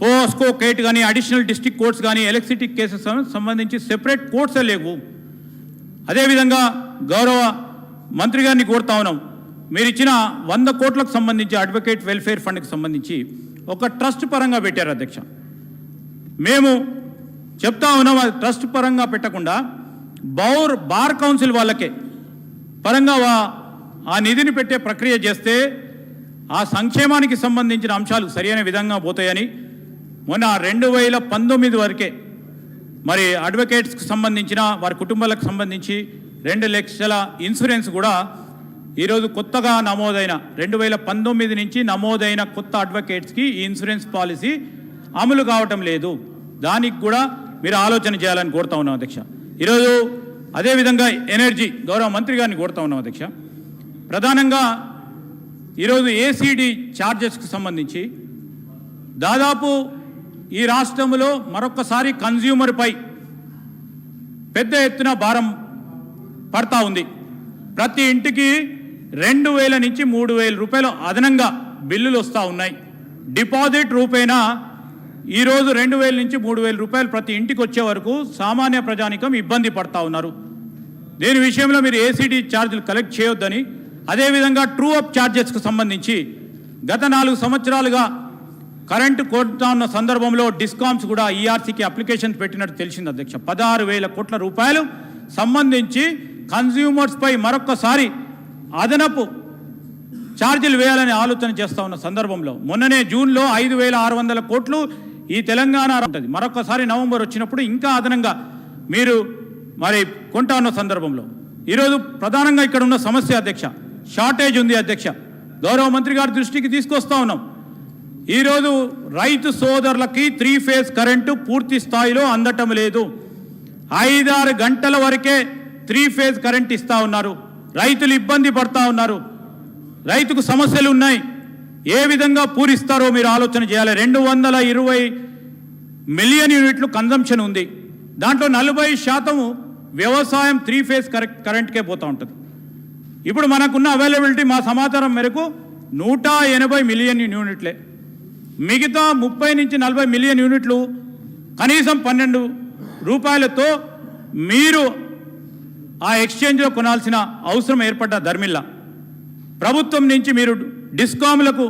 పోస్కో కేట్ కానీ అడిషనల్ డిస్ట్రిక్ట్ కోర్ట్స్ కానీ ఎలక్ట్రిసిటీ కేసెస్ సంబంధించి సెపరేట్ కోర్ట్సే లేవు. అదేవిధంగా గౌరవ మంత్రి గారిని కోరుతా ఉన్నాం, మీరు ఇచ్చిన 100 కోట్లకు సంబంధించి అడ్వకేట్ వెల్ఫేర్ ఫండ్కి సంబంధించి ఒక ట్రస్ట్ పరంగా పెట్టారు అధ్యక్ష. మేము చెప్తా ఉన్నాం, అది ట్రస్ట్ పరంగా పెట్టకుండా బార్ కౌన్సిల్ వాళ్ళకే పరంగా ఆ నిధిని పెట్టే ప్రక్రియ చేస్తే ఆ సంక్షేమానికి సంబంధించిన అంశాలు సరైన విధంగా పోతాయని మొన్న 2019 వరకే మరి అడ్వకేట్స్కి సంబంధించిన వారి కుటుంబాలకు సంబంధించి 2 లక్షల ఇన్సూరెన్స్ కూడా ఈరోజు కొత్తగా నమోదైన 2019 నుంచి నమోదైన కొత్త అడ్వకేట్స్కి ఈ ఇన్సూరెన్స్ పాలసీ అమలు కావటం లేదు. దానికి కూడా మీరు ఆలోచన చేయాలని కోరుతా ఉన్నాం అధ్యక్ష. ఈరోజు అదేవిధంగా ఎనర్జీ గౌరవ మంత్రి గారిని కోరుతా ఉన్నాం అధ్యక్ష. ప్రధానంగా ఈరోజు ఏసీడీ ఛార్జెస్కి సంబంధించి దాదాపు ఈ రాష్ట్రంలో మరొక్కసారి కన్జ్యూమర్పై పెద్ద ఎత్తున భారం పడతా ఉంది. ప్రతి ఇంటికి 2,000 నుంచి 3,000 రూపాయలు అదనంగా బిల్లులు వస్తూ ఉన్నాయి. డిపాజిట్ రూపేణా ఈరోజు 2,000 నుంచి 3,000 రూపాయలు ప్రతి ఇంటికి వచ్చే వరకు సామాన్య ప్రజానికం ఇబ్బంది పడతా ఉన్నారు. దీని విషయంలో మీరు ఏసీడీ ఛార్జీలు కలెక్ట్ చేయొద్దని, అదేవిధంగా ట్రూ అప్ ఛార్జెస్కు సంబంధించి గత 4 సంవత్సరాలుగా కరెంటు కోరుతా ఉన్న సందర్భంలో డిస్కామ్స్ కూడా ఈఆర్సీకి అప్లికేషన్ పెట్టినట్టు తెలిసింది అధ్యక్ష. 16,000 కోట్ల రూపాయలు సంబంధించి కన్జ్యూమర్స్పై మరొక్కసారి అదనపు ఛార్జీలు వేయాలని ఆలోచన చేస్తూ ఉన్న సందర్భంలో మొన్ననే జూన్లో 5,600 కోట్లు ఈ తెలంగాణ ఉంటుంది. మరొకసారి నవంబర్ వచ్చినప్పుడు ఇంకా అదనంగా మీరు మరి కొంటా ఉన్న సందర్భంలో ఈరోజు ప్రధానంగా ఇక్కడ ఉన్న సమస్య అధ్యక్ష, షార్టేజ్ ఉంది అధ్యక్ష. గౌరవ మంత్రి గారి దృష్టికి తీసుకొస్తా ఉన్నాం. ఈరోజు రైతు సోదరులకి 3 ఫేజ్ కరెంటు పూర్తి స్థాయిలో అందటం లేదు. 5-6 గంటల వరకే 3 ఫేజ్ కరెంట్ ఇస్తూ ఉన్నారు. రైతులు ఇబ్బంది పడతా ఉన్నారు. రైతుకు సమస్యలు ఉన్నాయి. ఏ విధంగా పూరిస్తారో మీరు ఆలోచన చేయాలి. 220 మిలియన్ యూనిట్లు కన్జంప్షన్ ఉంది. దాంట్లో 40% వ్యవసాయం 3 ఫేజ్ కరెంట్కే పోతూ ఉంటుంది. ఇప్పుడు మనకున్న అవైలబిలిటీ మా సమాచారం మేరకు 180 మిలియన్ యూనిట్లే. మిగతా 30 నుంచి 40 మిలియన్ యూనిట్లు కనీసం 12 రూపాయలతో మీరు ఆ ఎక్స్చేంజ్లో కొనాల్సిన అవసరం ఏర్పడ్డ ధర్మిల్లా ప్రభుత్వం నుంచి మీరు డిస్కామ్లకు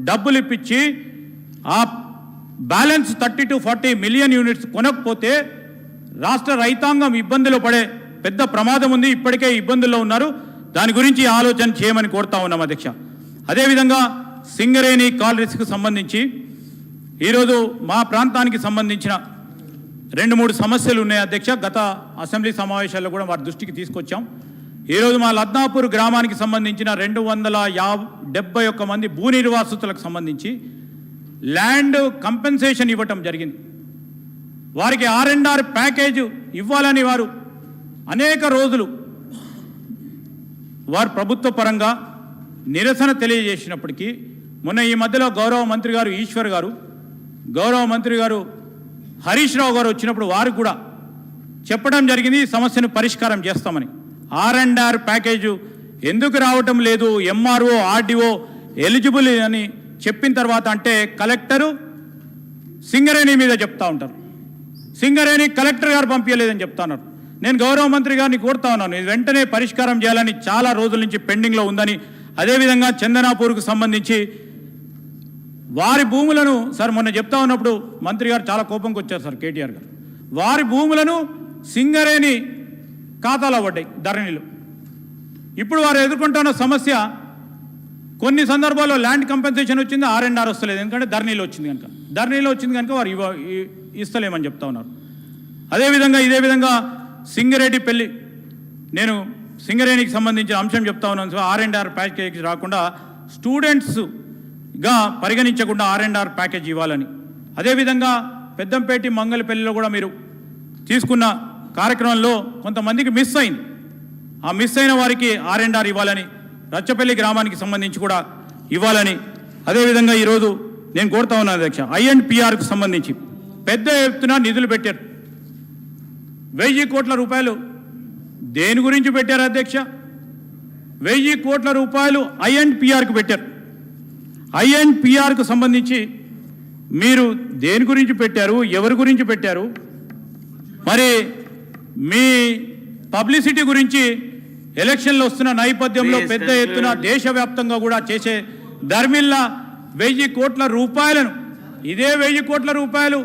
డబ్బులు ఇప్పించి ఆ బ్యాలెన్స్ 30 to 40 మిలియన్ యూనిట్స్ కొనకపోతే రాష్ట్ర రైతాంగం ఇబ్బందులు పడే పెద్ద ప్రమాదం ఉంది. ఇప్పటికే ఇబ్బందుల్లో ఉన్నారు. దాని గురించి ఆలోచన చేయమని కోరుతా ఉన్నాం అధ్యక్ష. అదేవిధంగా సింగరేణి కాలరీస్కి సంబంధించి ఈరోజు మా ప్రాంతానికి సంబంధించిన 2-3 సమస్యలు ఉన్నాయి అధ్యక్ష. గత అసెంబ్లీ సమావేశాల్లో కూడా వారి దృష్టికి తీసుకొచ్చాం. ఈరోజు మా లద్నాపూర్ గ్రామానికి సంబంధించిన 271 మంది భూ నిర్వాసితులకు సంబంధించి ల్యాండ్ కంపెన్సేషన్ ఇవ్వటం జరిగింది. వారికి R&R ప్యాకేజ్ ఇవ్వాలని వారు అనేక రోజులు వారు ప్రభుత్వ పరంగా నిరసన తెలియజేసినప్పటికీ మొన్న ఈ మధ్యలో గౌరవ మంత్రి గారు ఈశ్వర్ గారు, గౌరవ మంత్రి గారు హరీష్ రావు గారు వచ్చినప్పుడు వారికి కూడా చెప్పడం జరిగింది ఈ సమస్యను పరిష్కారం చేస్తామని. R&R ప్యాకేజు ఎందుకు రావటం లేదు, MRO RDO ఎలిజిబుల్ అని చెప్పిన తర్వాత అంటే కలెక్టరు సింగరేణి మీద చెప్తా ఉంటారు. సింగరేణి కలెక్టర్ గారు పంపించలేదని చెప్తున్నారు. నేను గౌరవ మంత్రి గారిని కోరుతా ఉన్నాను, ఇది వెంటనే పరిష్కారం చేయాలని, చాలా రోజుల నుంచి పెండింగ్లో ఉందని. అదేవిధంగా చందనాపూర్కు సంబంధించి వారి భూములను సార్ మొన్న చెప్తా ఉన్నప్పుడు మంత్రి గారు చాలా కోపంకి వచ్చారు సార్ కేటీఆర్ గారు. వారి భూములను సింగరేణి ఖాతాలో పడ్డాయి ధరణిలో. ఇప్పుడు వారు ఎదుర్కొంటున్న సమస్య కొన్ని సందర్భాల్లో ల్యాండ్ కంపెన్సేషన్ వచ్చింది, R&R వస్తలేదు. ఎందుకంటే ధరణిలో వచ్చింది కనుక వారు ఇస్తలేమని చెప్తా ఉన్నారు. అదేవిధంగా ఇదే విధంగా సింగరేణి పెళ్లి, నేను సింగరేణికి సంబంధించిన అంశం చెప్తా ఉన్నాను. R&R ప్యాకేజ్ రాకుండా స్టూడెంట్స్గా పరిగణించకుండా R&R ప్యాకేజ్ ఇవ్వాలని. అదేవిధంగా పెద్దంపేట మంగళపల్లిలో కూడా మీరు తీసుకున్న కార్యక్రమంలో కొంతమందికి మిస్ అయింది. ఆ మిస్ అయిన వారికి R&R ఇవ్వాలని, రచ్చపల్లి గ్రామానికి సంబంధించి కూడా ఇవ్వాలని. అదేవిధంగా ఈరోజు నేను కోరుతా ఉన్నాను అధ్యక్ష, INPRకు సంబంధించి పెద్ద ఎత్తున నిధులు పెట్టారు. 1000 కోట్ల రూపాయలు దేని గురించి పెట్టారు అధ్యక్ష? 1000 కోట్ల రూపాయలు INPRకు పెట్టారు. INPRకు సంబంధించి మీరు దేని గురించి పెట్టారు, ఎవరి గురించి పెట్టారు? మరి మీ పబ్లిసిటీ గురించి ఎలక్షన్లు వస్తున్న నేపథ్యంలో పెద్ద ఎత్తున దేశవ్యాప్తంగా కూడా చేసే ధర్మిల్లా 1000 కోట్ల రూపాయలను, ఇదే 1000 కోట్ల రూపాయలు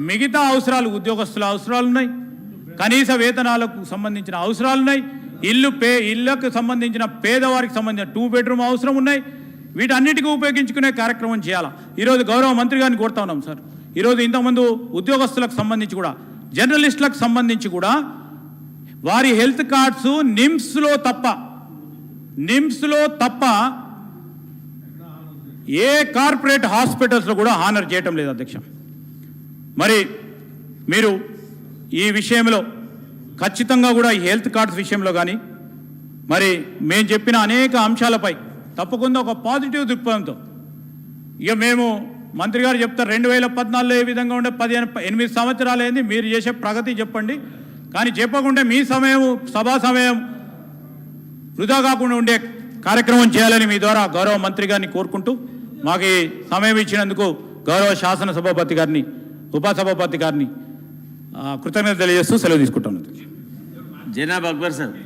మిగతా అవసరాలు, ఉద్యోగస్తుల అవసరాలు ఉన్నాయి, కనీస వేతనాలకు సంబంధించిన అవసరాలు ఉన్నాయి, ఇళ్లకు సంబంధించిన పేదవారికి సంబంధించిన 2 బెడ్రూమ్ అవసరం ఉన్నాయి. వీటన్నిటికీ ఉపయోగించుకునే కార్యక్రమం చేయాలా. ఈరోజు గౌరవ మంత్రి గారిని కోరుతా ఉన్నాం సార్. ఈరోజు ఇంతకుముందు ఉద్యోగస్తులకు సంబంధించి కూడా, జర్నలిస్టులకు సంబంధించి కూడా వారి హెల్త్ కార్డ్స్ నిమ్స్లో తప్ప ఏ కార్పొరేట్ హాస్పిటల్స్లో కూడా హానర్ చేయటం లేదు అధ్యక్ష. మరి మీరు ఈ విషయంలో ఖచ్చితంగా కూడా ఈ హెల్త్ కార్డ్స్ విషయంలో కానీ మరి మేము చెప్పిన అనేక అంశాలపై తప్పకుండా ఒక పాజిటివ్ దృక్పథంతో, ఇక మేము మంత్రి గారు చెప్తారు 2014లో ఏ విధంగా ఉండే 8 సంవత్సరాలు అయింది, మీరు చేసే ప్రగతి చెప్పండి, కానీ చెప్పకుండా మీ సమయం, సభా సమయం వృధా కాకుండా ఉండే కార్యక్రమం చేయాలని మీ ద్వారా గౌరవ మంత్రి గారిని కోరుకుంటూ, మాకు ఈ సమయం ఇచ్చినందుకు గౌరవ శాసనసభాపతి గారిని, ఉపసభాపతి గారిని కృతజ్ఞత తెలియజేస్తూ సెలవు తీసుకుంటాను. జనాబ్ Akbar sir.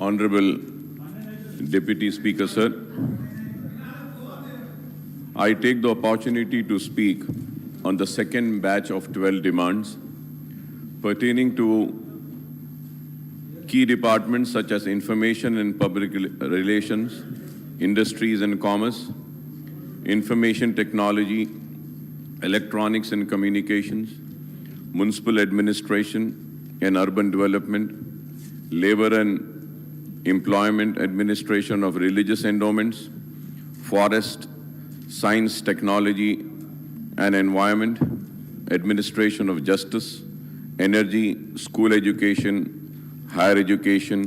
Honorable Deputy Speaker, sir, I take the opportunity to speak on the second batch of 12 demands pertaining to key departments such as information and public relations, industries and commerce, information technology, electronics and communications, municipal administration and urban development, labor and employment administration of religious endowments, forest, science, technology and environment, administration of justice, energy, school education, higher education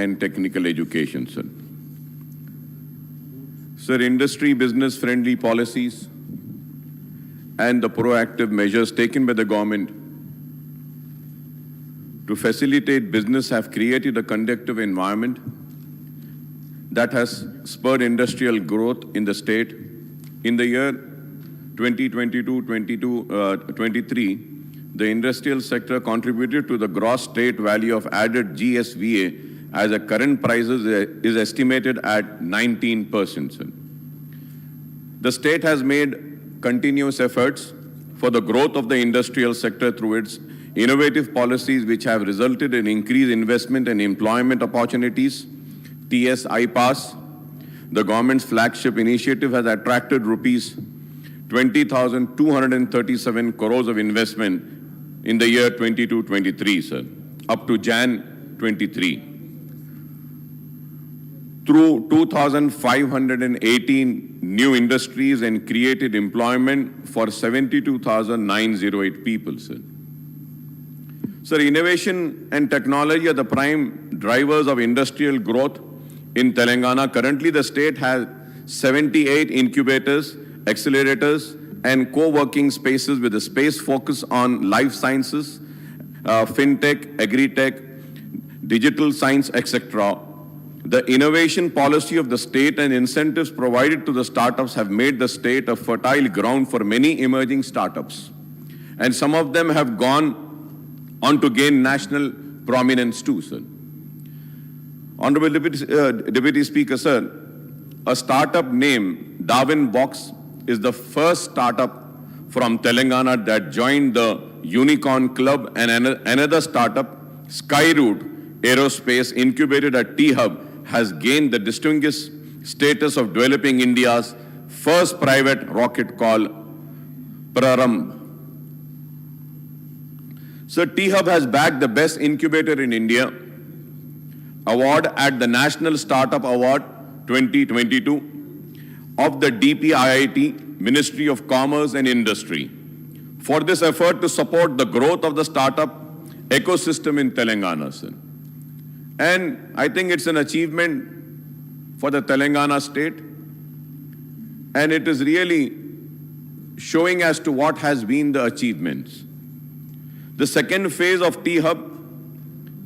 and technical education, sir. Sir, industry business friendly policies and the proactive measures taken by the government to facilitate business have created a conducive environment that has spurred industrial growth in the state. In the year 2022-23, the industrial sector contributed to the gross state value of added GSVA as the current prices is estimated at 19%. Sir. The state has made continuous efforts for the growth of the industrial sector through its innovative policies which have resulted in increased investment and employment opportunities. TS iPass, the government's flagship initiative, has attracted rupees 20,237 crores of investment in the year 22-23, sir, up to Jan 23. Through 2,518 new industries and created employment for 72,908 people, sir. Sir, innovation and technology are the prime drivers of industrial growth in Telangana. Currently, the state has 78 incubators, accelerators, and co-working spaces with a space focus on life sciences, fintech, agri-tech, digital science, etc. The innovation policy of the state and incentives provided to the startups have made the state a fertile ground for many emerging startups. And some of them have gone on to gain national prominence too, sir. Honorable Deputy Speaker, sir, a startup named Darwin Box is the first startup from Telangana that joined the Unicorn Club, and another startup, Skyroot Aerospace, incubated at T-Hub, has gained the distinguished status of developing India's first private rocket called Prarambh. So T-Hub has bagged the Best Incubator in India award at the National Startup Award 2022 of the DPIIT, Ministry of Commerce and Industry, for this effort to support the growth of the startup ecosystem in Telangana, sir. And I think it's an achievement for the Telangana state, and it is really showing as to what has been the achievements. The second phase of T-Hub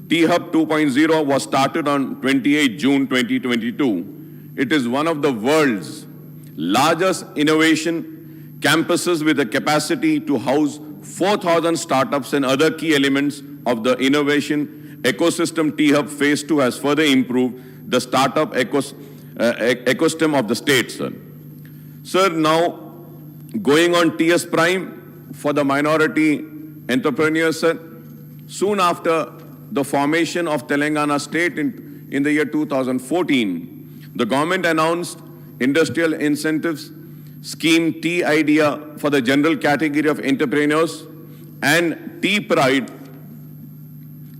2.0 was started on 28 June 2022. It is one of the world's largest innovation campuses with a capacity to house 4,000 startups and other key elements of the innovation ecosystem. T-Hub Phase 2 has further improved the startup ecosystem of the state, sir. Sir, now going on TS Prime for the minority entrepreneurs, sir. Soon after the formation of Telangana state in the year 2014, the government announced industrial incentives scheme T-Idea for the general category of entrepreneurs and T-Pride,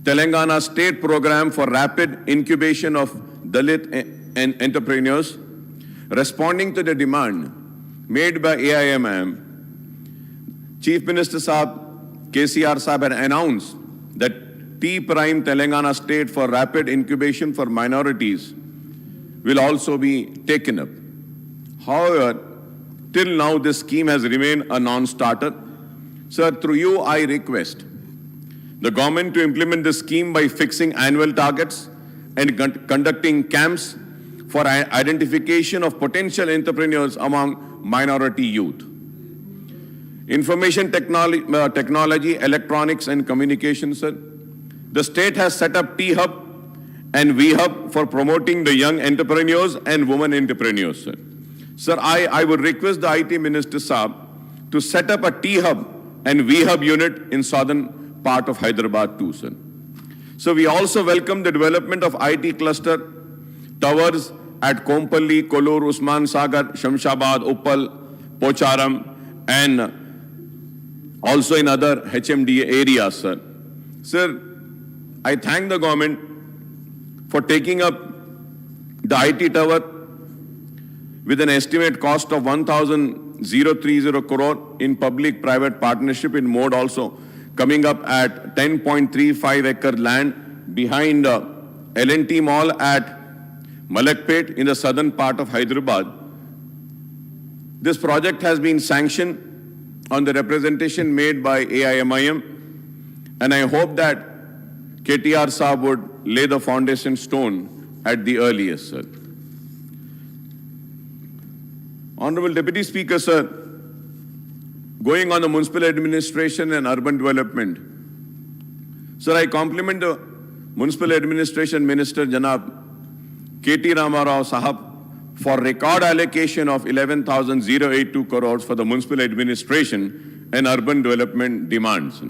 Telangana state program for rapid incubation of Dalit entrepreneurs. Responding to the demand made by AIMM, Chief Minister Saab, KCR Saab had announced that T-Prime Telangana state for rapid incubation for minorities will also be taken up. However, till now this scheme has remained a non-starter. Sir, through you I request the government to implement the scheme by fixing annual targets and conducting camps for identification of potential entrepreneurs among minority youth. Information technology, electronics and communications, sir. The state has set up T-Hub and V-Hub for promoting the young entrepreneurs and women entrepreneurs, sir. Sir, I would request the IT Minister Saab to set up a T-Hub and V-Hub unit in southern part of Hyderabad too, sir. So we also welcome the development of IT cluster towers at Kompalli, Kollur, Usman Sagar, Shamshabad, Uppal, Pocharam, and also in other HMDA areas, sir. Sir, I thank the government for taking up the IT tower with an estimate cost of 1,030 crore in public-private partnership in mode, also coming up at 10.35 acre land behind L&T Mall at Malakpet in the southern part of Hyderabad. This project has been sanctioned on the representation made by AIMIM, and I hope that KTR Saab would lay the foundation stone at the earliest, sir. Honorable Deputy Speaker, sir, going on the municipal administration and urban development. Sir, I compliment the Municipal Administration Minister Janab K.T. Ramarao Sahab for record allocation of 11,082 crores for the municipal administration and urban development demands.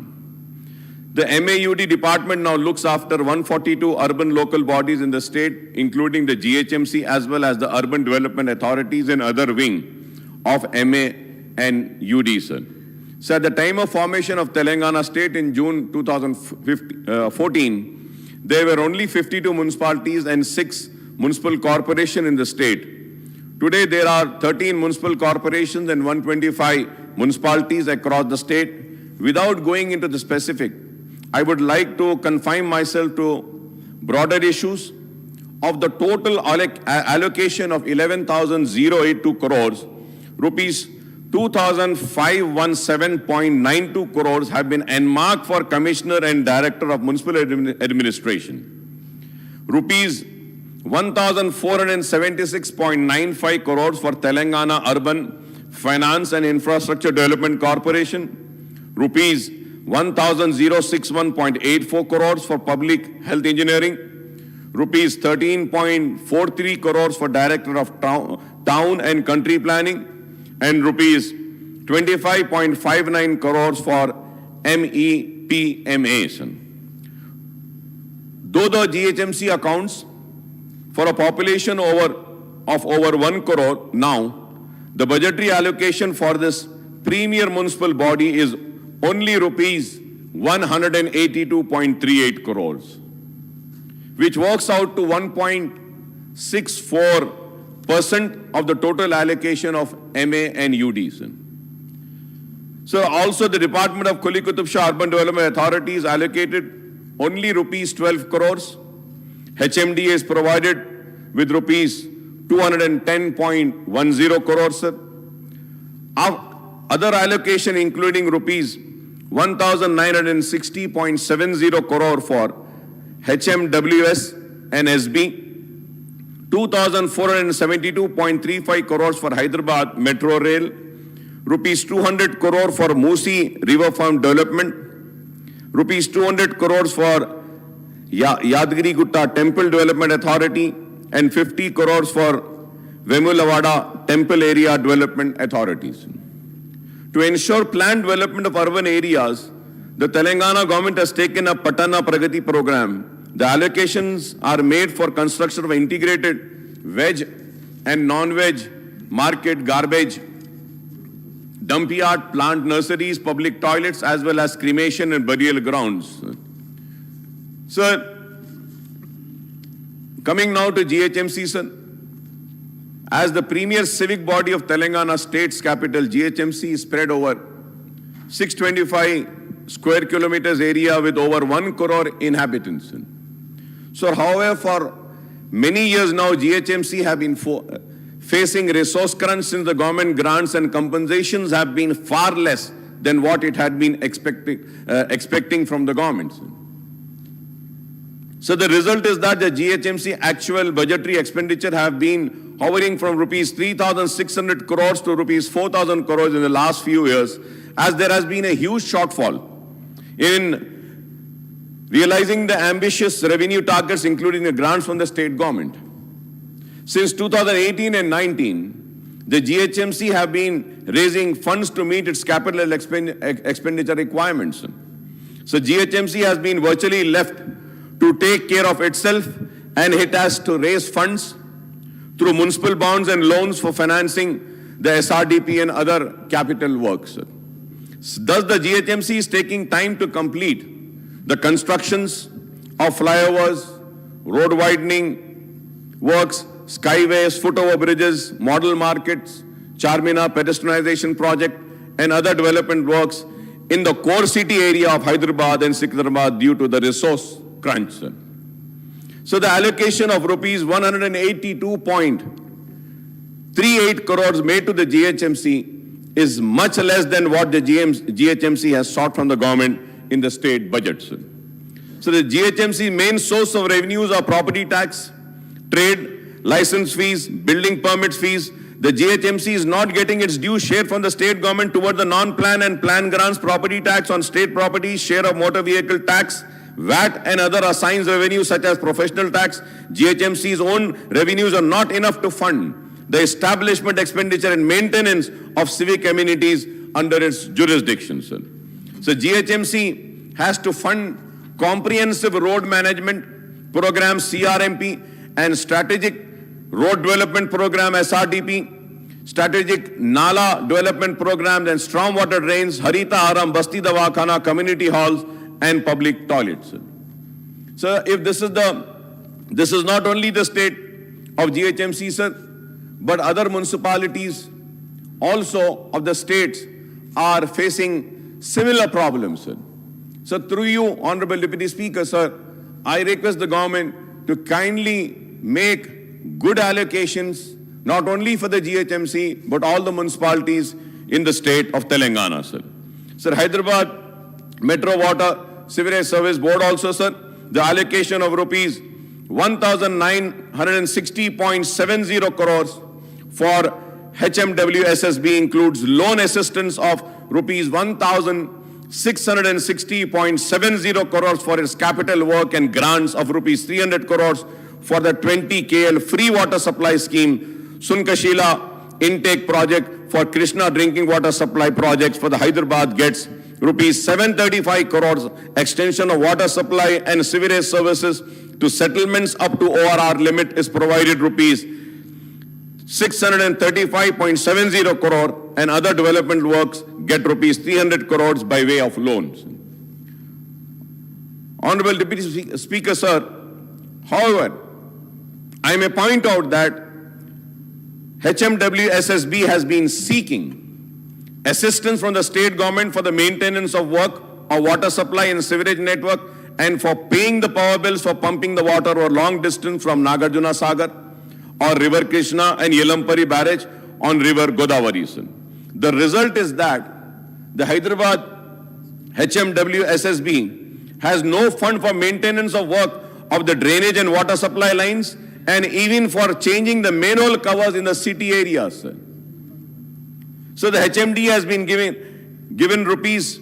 The MAUD department now looks after 142 urban local bodies in the state, including the GHMC as well as the urban development authorities and other wing of MA and UD, sir. So at the time of formation of Telangana state in June 2014, there were only 52 municipalities and 6 municipal corporations in the state. Today there are 13 municipal corporations and 125 municipalities across the state. Without going into the specific, I would like to confine myself to broader issues. Of the total allocation of 11,082 crores, rupees 2,517.92 crores have been earmarked for Commissioner and Director of Municipal Administration. Rupees 1,476.95 crores for Telangana Urban Finance and Infrastructure Development Corporation. Rupees 1,061.84 crores for Public Health Engineering. Rupees 13.43 crores for Director of Town and Country Planning. And rupees 25.59 crores for MEPMAs. Though the GHMC accounts for a population of over 1 crore now, the budgetary allocation for this premier municipal body is only rupees 182.38 crores, which works out to 1.64% of the total allocation of MA and UDs. So also the Department of Kuli Qutub Shah Urban Development Authority is allocated only rupees 12 crores. HMD is provided with rupees 210.10 crores. Sir. Other allocation including rupees 1,960.70 crore for HMWS and SB, 2,472.35 crores for Hyderabad Metro Rail, rupees 200 crore for Musi Riverfront Development, rupees 200 crores for Yadgiri Gutta Temple Development Authority, and 50 crores for Vemulavada Temple Area Development Authorities. To ensure planned development of urban areas, the Telangana government has taken up Patana Pragati program. The allocations are made for construction of integrated veg and non-veg market, garbage, dump yard, plant nurseries, public toilets, as well as cremation and burial grounds. Sir, coming now to GHMC, sir. As the premier civic body of Telangana state's capital, GHMC is spread over 625 square kilometers area with over 1 crore inhabitants. So, however, for many years now, GHMC have been facing resource crunch since the government grants and compensations have been far less than what it had been expecting from the government. So the result is that the GHMC actual budgetary expenditure have been hovering from rupees 3,600 crores to rupees 4,000 crores in the last few years, as there has been a huge shortfall in realizing the ambitious revenue targets, including the grants from the state government. Since 2018 and 19, the GHMC have been raising funds to meet its capital expenditure requirements. So GHMC has been virtually left to take care of itself, and it has to raise funds through municipal bonds and loans for financing the SRDP and other capital works. Thus, the GHMC is taking time to complete the constructions of flyovers, road widening works, skyways, footover bridges, model markets, Charminar pedestrianization project, and other development works in the core city area of Hyderabad and Secunderabad due to the resource crunch. So the allocation of rupees 182.38 crores made to the GHMC is much less than what the GHMC has sought from the government in the state budget. So the GHMC's main source of revenues are property tax, trade, license fees, building permits fees. The GHMC is not getting its due share from the state government toward the non-plan and plan grants, property tax on state property, share of motor vehicle tax, VAT and other assigned revenues such as professional tax. GHMC's own revenues are not enough to fund the establishment, expenditure and maintenance of civic amenities under its jurisdiction, sir. So GHMC has to fund comprehensive road management program, CRMP, and strategic road development program, SRDP, strategic Nala development programs and stormwater drains, Harita Aram, Basti Dawakana, community halls, and public toilets. So if this is not only the state of GHMC, sir, but other municipalities also of the states are facing similar problems, sir. So through you, Honorable Deputy Speaker, sir, I request the government to kindly make good allocations, not only for the GHMC, but all the municipalities in the state of Telangana, sir. Sir, Hyderabad Metro Water Sewerage Service Board also, sir, the allocation of rupees 1,960.70 crores for HMWSSB includes loan assistance of rupees 1,660.70 crores for its capital work and grants of rupees 300 crores for the 20 KL free water supply scheme, Sunkashila intake project for Krishna drinking water supply projects for the Hyderabad gets rupees 735 crores extension of water supply and sewerage services to settlements up to ORR limit is provided rupees 635.70 crore and other development works get rupees 300 crores by way of loans. Honorable Deputy Speaker, sir, however, I may point out that HMWSSB has been seeking assistance from the state government for the maintenance of work of water supply and sewerage network and for paying the power bills for pumping the water over long distance from Nagarjuna Sagar or River Krishna and Yelampari barrage on River Godavari. The result is that the Hyderabad HMWSSB has no fund for maintenance of work of the drainage and water supply lines and even for changing the manhole covers in the city areas. So the HMD has been given rupees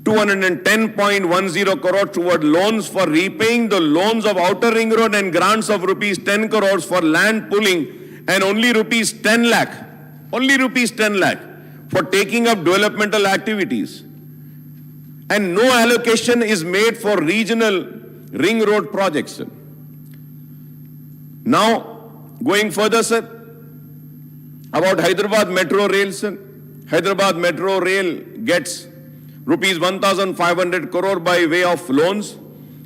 210.10 crore toward loans for repaying the loans of Outer Ring Road and grants of rupees 10 crores for land pulling and only rupees 10 lakh for taking up developmental activities. And no allocation is made for regional ring road projects, sir. Now, going further, sir, about Hyderabad Metro Rail, sir. Hyderabad Metro Rail gets rupees 1,500 crore by way of loans,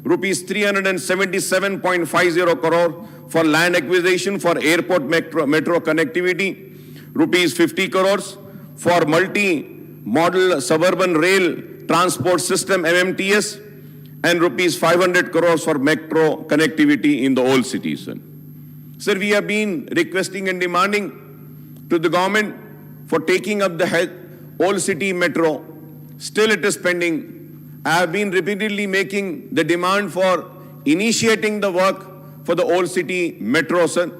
rupees 377.50 crore for land acquisition for airport metro connectivity, rupees 50 crores for multi-model suburban rail transport system MMTS, and rupees 500 crores for metro connectivity in the old cities. Sir, we have been requesting and demanding to the government for taking up the old city metro. Still it is pending. I have been repeatedly making the demand for initiating the work for the old city metro, sir.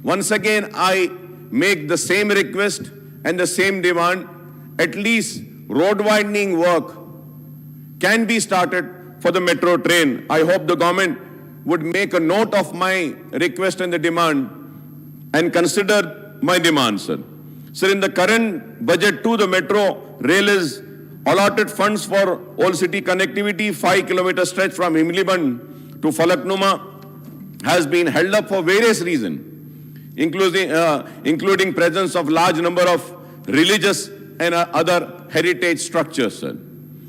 Once again, I make the same request and the same demand. At least road widening work can be started for the metro train. I hope the government would make a note of my request and the demand and consider my demand, sir. Sir, in the current budget too, the metro rail is allotted funds for old city connectivity. 5-kilometer stretch from Himliban to Falaknuma has been held up for various reasons, including presence of large number of religious and other heritage structures, sir.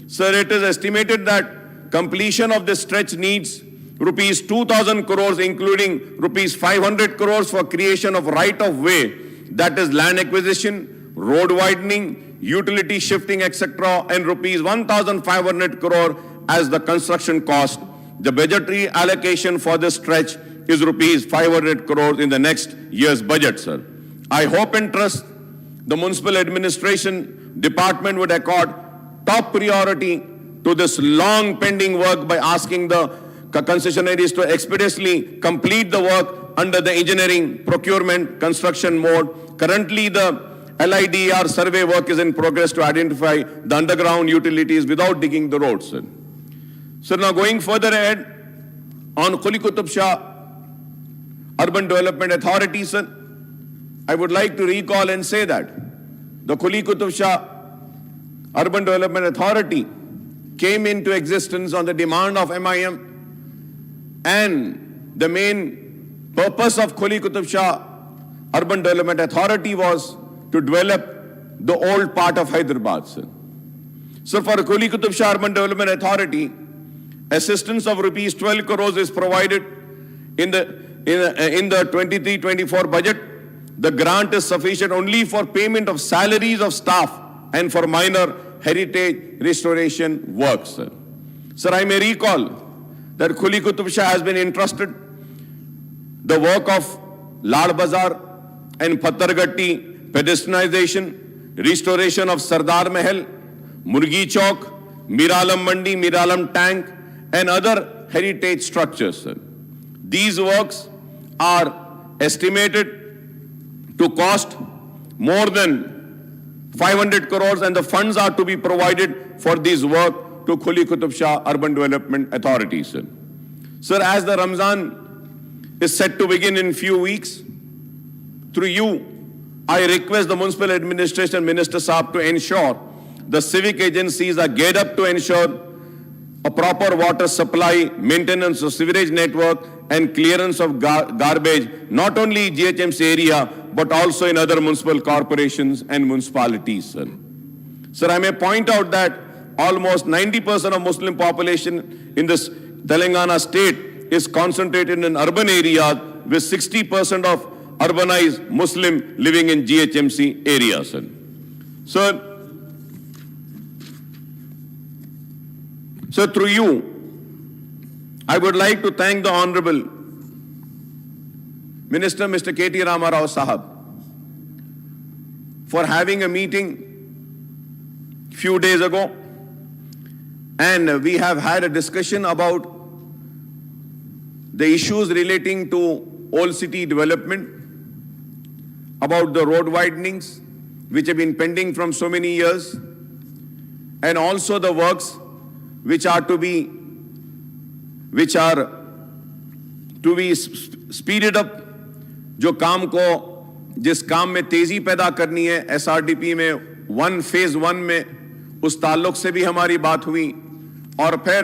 Sir, it is estimated that completion of this stretch needs rupees 2,000 crores, including rupees 500 crores for creation of right-of-way, that is land acquisition, road widening, utility shifting, etc., and rupees 1,500 crore as the construction cost. The budgetary allocation for this stretch is rupees 500 crores in the next year's budget, sir. I hope and trust the municipal administration department would accord top priority to this long pending work by asking the concessionaires to expeditiously complete the work under the engineering, procurement, construction mode currently the LIDR survey work is in progress to identify the underground utilities without digging the roads, sir. So now going further ahead, on Quli Qutub Shah Urban Development Authority, sir, I would like to recall and say that the Quli Qutub Shah Urban Development Authority came into existence on the demand of MIM, and the main purpose of Quli Qutub Shah Urban Development Authority was to develop the old part of Hyderabad, sir. So for Quli Qutub Shah Urban Development Authority, assistance of rupees 12 crores is provided in the 23-24 budget. The grant is sufficient only for payment of salaries of staff and for minor heritage restoration works, sir. Sir, I may recall that Quli Qutub Shah has been entrusted the work of Lal Bazar and Pattargatti pedestrianization, restoration of Sardar Mahal, Murgi Chowk, Miralam Mandi, Miralam Tank, and other heritage structures, sir. These works are estimated to cost more than 500 crores, and the funds are to be provided for this work to Quli Qutub Shah Urban Development Authority, sir. Sir, as the Ramzan is set to begin in few weeks, through you, I request the Municipal Administration Minister Saab to ensure the civic agencies are geared up to ensure a proper water supply, maintenance of sewerage network, and clearance of garbage, not only GHMC area, but also in other municipal corporations and municipalities, sir. Sir, I may point out that almost 90% of Muslim population in this Telangana state is concentrated in urban areas, with 60% of urbanized Muslim living in GHMC areas, sir. So through you, I would like to thank the Honorable Minister Mr. K.T. Rama Rao Sahab for having a meeting few days ago, and we have had a discussion about the issues relating to old city development, about the road widenings which have been pending from so many years, and also the works which are to be speeded up, जो काम को जिस काम में तेजी पैदा करनी है SRDP में फेज 1 में, उस ताल्लुक से भी हमारी बात हुई, और फिर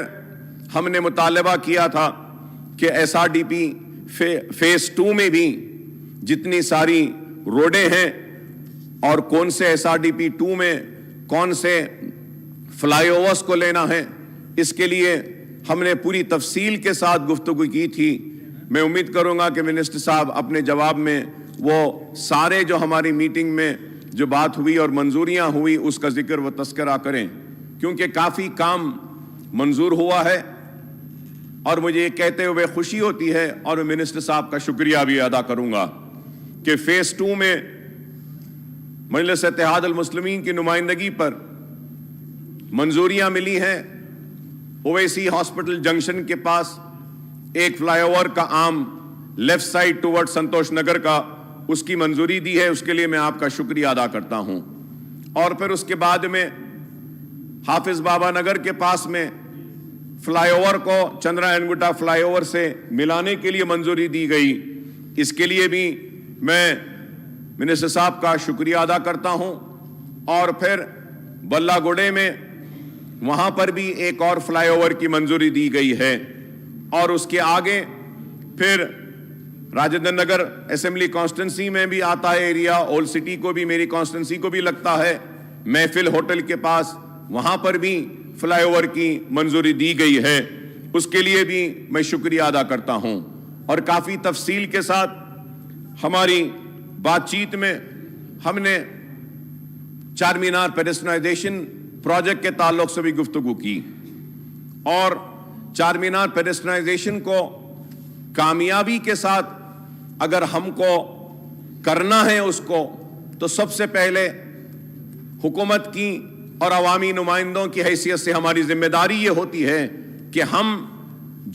हमने मुतालबा किया था कि SRDP फेज 2 में भी जितनी सारी रोडें हैं और कौन से SRDP 2 में कौन से फ्लाईओवर्स को लेना है, इसके लिए हमने पूरी तफसील के साथ गुफ्तगू की थी। मैं उम्मीद करूंगा कि मिनिस्टर साहब अपने जवाब में वो सारे जो हमारी मीटिंग में जो बात हुई और मंजूरियां हुई उसका जिक्र व तस्करा करें, क्योंकि काफ़ी काम मंजूर हुआ है और मुझे ये कहते हुए खुशी होती है, और मैं मिनिस्टर साहब का शुक्रिया भी अदा करूंगा कि फेज 2 में मजलिस इत्तेहाद अल मुस्लिमीन की नुमाइंदगी पर मंजूरियां मिली हैं। ओवैसी हॉस्पिटल जंक्शन के पास एक फ्लाईओवर का आम लेफ्ट साइड टुवर्ड संतोष नगर का, उसकी मंजूरी दी है, उसके लिए मैं आपका शुक्रिया अदा करता हूं। और फिर उसके बाद में हाफिज बाबा नगर के पास में फ्लाईओवर को चंद्रायन गुट्टा फ्लाईओवर से मिलाने के लिए मंजूरी दी गई, इसके लिए भी मैं मिनिस्टर साहब का शुक्रिया अदा करता हूं। और फिर बल्लागुड़े में वहां पर भी एक और फ्लाईओवर की मंजूरी दी गई है, और उसके आगे फिर राजेंद्र नगर असेंबली कॉन्स्टिट्यूंसी में भी आता है एरिया, ओल्ड सिटी को भी, मेरी कॉन्स्टिट्यूंसी को भी लगता है, महफिल होटल के पास वहां पर भी फ्लाईओवर की मंजूरी दी गई है, उसके लिए भी मैं शुक्रिया अदा करता हूं। और काफी तफसील के साथ हमारी बातचीत में हमने चार मीनार पेडेस्ट्रियनाइजेशन प्रोजेक्ट के ताल्लुक से भी गुफ्तगू की, और चार मीनार पेडेस्ट्रियनाइजेशन को कामयाबी के साथ अगर हमको करना है उसको, तो सबसे पहले हुकूमत की और अवामी नुमाइंदों की हैसियत से हमारी जिम्मेदारी ये होती है कि हम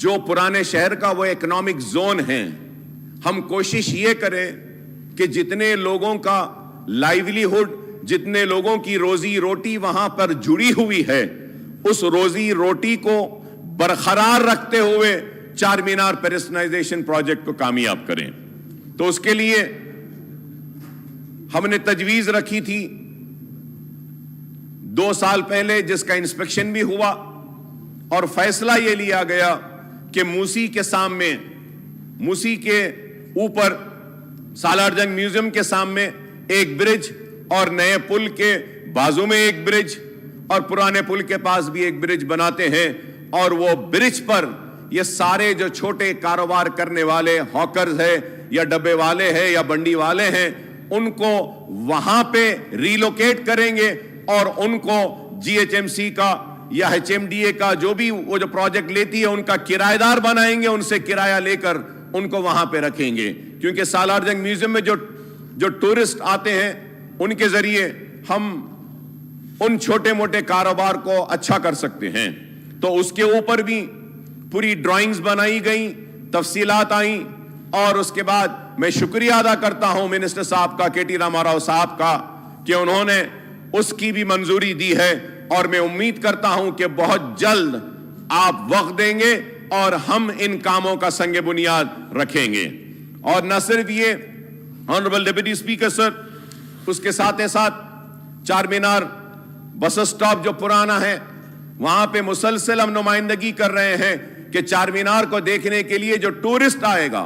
जो पुराने शहर का वो इकोनॉमिक जोन है, हम कोशिश ये करें کہ جتنے لوگوں کا لائیولیہڈ, جتنے لوگوں کی روزی روٹی وہاں پر جڑی ہوئی ہے, اس روزی روٹی کو برقرار رکھتے ہوئے چار مینار پیڈسٹرائزیشن پروجیکٹ کو کامیاب کریں. تو اس کے لیے ہم نے تجویز رکھی تھی 2 سال پہلے, جس کا انسپیکشن بھی ہوا, اور فیصلہ یہ لیا گیا کہ موسی کے سامنے, موسی کے اوپر سالار جنگ میوزیم کے سامنے ایک برج, اور نئے پل کے بازو میں ایک برج, اور پرانے پل کے پاس بھی ایک برج بناتے ہیں. اور وہ برج پر یہ سارے جو چھوٹے کاروبار کرنے والے ہاکرز ہیں یا ڈبے والے ہیں یا بنڈی والے ہیں, ان کو وہاں پہ ریلوکیٹ کریں گے, اور ان کو جی ایچ ایم سی کا یا ایچ ایم ڈی اے کا جو بھی وہ جو پروجیکٹ لیتی ہے ان کا کرایہ دار بنائیں گے, ان سے کرایہ لے کر ان کو وہاں پہ رکھیں گے. کیونکہ سالار جنگ میوزیم میں جو ٹورسٹ آتے ہیں ان کے ذریعے ہم ان چھوٹے موٹے کاروبار کو اچھا کر سکتے ہیں. تو اس کے اوپر بھی پوری ڈرائنگز بنائی گئیں, تفصیلات آئیں, اور اس کے بعد میں شکریہ ادا کرتا ہوں منسٹر صاحب کا, کے ٹی راما راؤ صاحب کا, کہ انہوں نے اس کی بھی منظوری دی ہے. اور میں امید کرتا ہوں کہ بہت جلد آپ وقت دیں گے اور ہم ان کاموں کا سنگ بنیاد رکھیں گے. اور نہ صرف یہ آنریبل ڈپٹی اسپیکر سر, اس کے ساتھ ساتھ چار مینار بس اسٹاپ جو پرانا ہے وہاں پہ مسلسل ہم نمائندگی کر رہے ہیں کہ چار مینار کو دیکھنے کے لیے جو ٹورسٹ آئے گا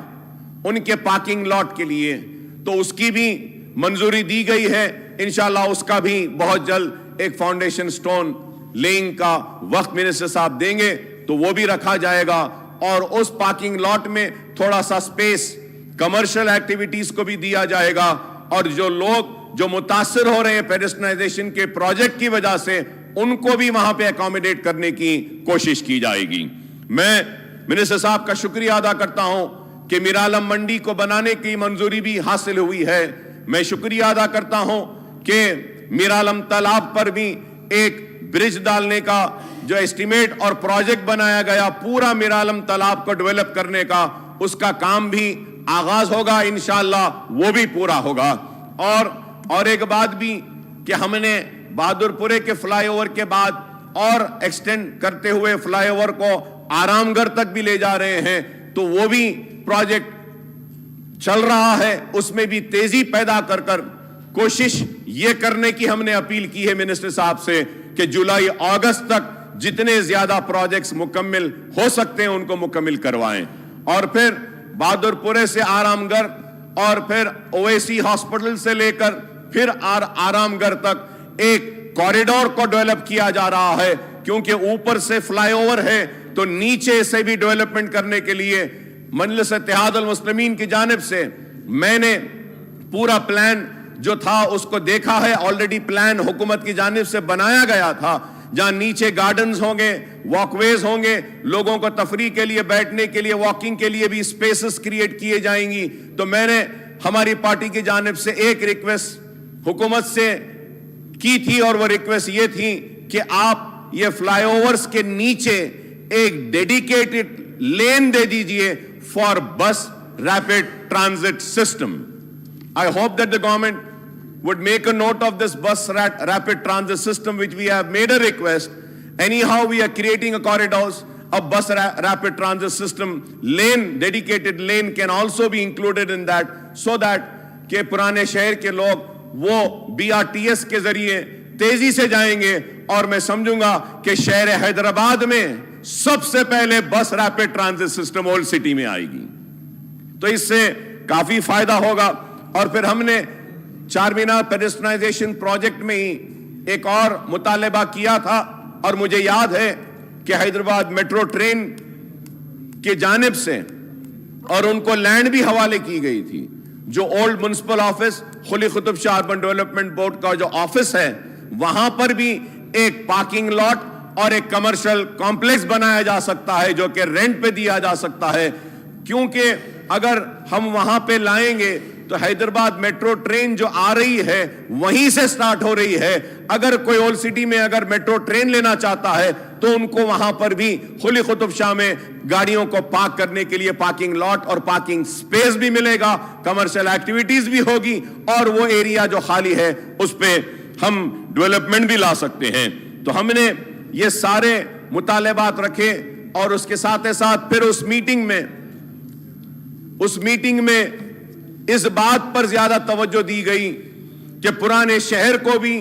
ان کے پارکنگ لاٹ کے لیے, تو اس کی بھی منظوری دی گئی ہے. انشاءاللہ اس کا بھی بہت جلد ایک فاؤنڈیشن سٹون لیئنگ کا وقت منسٹر صاحب دیں گے, تو وہ بھی رکھا جائے گا. اور اس پارکنگ لاٹ میں تھوڑا سا سپیس کمرشل ایکٹیویٹیز کو بھی دیا جائے گا, اور جو لوگ جو متاثر ہو رہے ہیں پیڈسٹرائزیشن کے پروجیکٹ کی وجہ سے ان کو بھی وہاں پہ اکوموڈیٹ کرنے کی کوشش کی جائے گی. میں منسٹر صاحب کا شکریہ ادا کرتا ہوں کہ میرالم منڈی کو بنانے کی منظوری بھی حاصل ہوئی ہے. میں شکریہ ادا کرتا ہوں کہ میرالم تالاب پر بھی ایک برج ڈالنے کا جو اسٹیمیٹ اور پروجیکٹ بنایا گیا, پورا میرالم تالاب کو ڈیولپ کرنے کا, اس کا کام بھی آغاز ہوگا انشاءاللہ, وہ بھی پورا ہوگا. اور ایک بات بھی کہ ہم نے بہادر پورے کے فلائی اوور کے بعد اور ایکسٹینڈ کرتے ہوئے فلائی اوور کو آرام گڑھ تک بھی لے جا رہے ہیں, تو وہ بھی پروجیکٹ چل رہا ہے. اس میں بھی تیزی پیدا کر کوشش یہ کرنے کی ہم نے اپیل کی ہے منسٹر صاحب سے کہ جولائی اگست تک جتنے زیادہ پروجیکٹس مکمل ہو سکتے ہیں ان کو مکمل کروائیں. اور پھر بہادر پورے سے آرام گڑھ, اور پھر اویسی ہاسپٹل سے لے کر پھر آرام گڑھ تک ایک کوریڈور کو ڈیولپ کیا جا رہا ہے. کیونکہ اوپر سے فلائی اوور ہے تو نیچے سے بھی ڈیولپمنٹ کرنے کے لیے مجلس اتحاد المسلمین کی جانب سے میں نے پورا پلان جو تھا اس کو دیکھا ہے. آلریڈی پلان حکومت کی جانب سے بنایا گیا تھا, جہاں نیچے گارڈنز ہوں گے, واک ویز ہوں گے, لوگوں کو تفریح کے لیے, بیٹھنے کے لیے, واکنگ کے لیے بھی سپیسز کریٹ کیے جائیں گی. تو میں نے ہماری پارٹی کی جانب سے ایک ریکویسٹ حکومت سے کی تھی, اور وہ ریکویسٹ یہ تھی کہ آپ یہ فلائی اوورز کے نیچے ایک ڈیڈیکیٹڈ لین دے دیجئے فار بس ریپڈ ٹرانزٹ سسٹم. I hope that the government would make a note of this bus rapid transit system, which we have made a request. Anyhow, we are creating a corridors, a bus rapid transit system. Lane, dedicated lane can also be included in that, so that کہ پرانے شہر کے لوگ وہ BRTS کے ذریعے تیزی سے جائیں گے. اور میں سمجھوں گا کہ شہر حیدرآباد میں سب سے پہلے بس ریپڈ ٹرانزٹ سسٹم اولڈ سٹی میں آئے گی, تو اس سے کافی فائدہ ہوگا. اور پھر ہم نے چار مینار پیڈسٹرائزیشن پروجیکٹ میں ہی ایک اور مطالبہ کیا تھا, اور مجھے یاد ہے کہ حیدرآباد میٹرو ٹرین کی جانب سے اور ان کو لینڈ بھی حوالے کی گئی تھی. جو اولڈ میونسپل آفس خلی قطب شاہ اربن ڈیولپمنٹ بورڈ کا جو آفس ہے, وہاں پر بھی ایک پارکنگ لاٹ اور ایک کمرشل کمپلیکس بنایا جا سکتا ہے جو کہ رینٹ پہ دیا جا سکتا ہے. کیونکہ اگر ہم وہاں پہ لائیں گے تو حیدرآباد میٹرو ٹرین جو آ رہی ہے وہیں سے سٹارٹ ہو رہی ہے. اگر کوئی اولڈ سٹی میں اگر میٹرو ٹرین لینا چاہتا ہے तो उनको वहां पर भी खुली कुतुब शाह में गाड़ियों को park करने के लिए पार्किंग लॉट और पार्किंग स्पेस भी मिलेगा, कमर्शियल एक्टिविटीज भी होगी, और वो एरिया जो खाली है उस पे हम डेवलपमेंट भी ला सकते हैं। तो हमने ये सारे मुतालेबात रखे, और उसके साथ साथ फिर उस मीटिंग में इस बात पर ज्यादा तवज्जो दी गई कि पुराने शहर को भी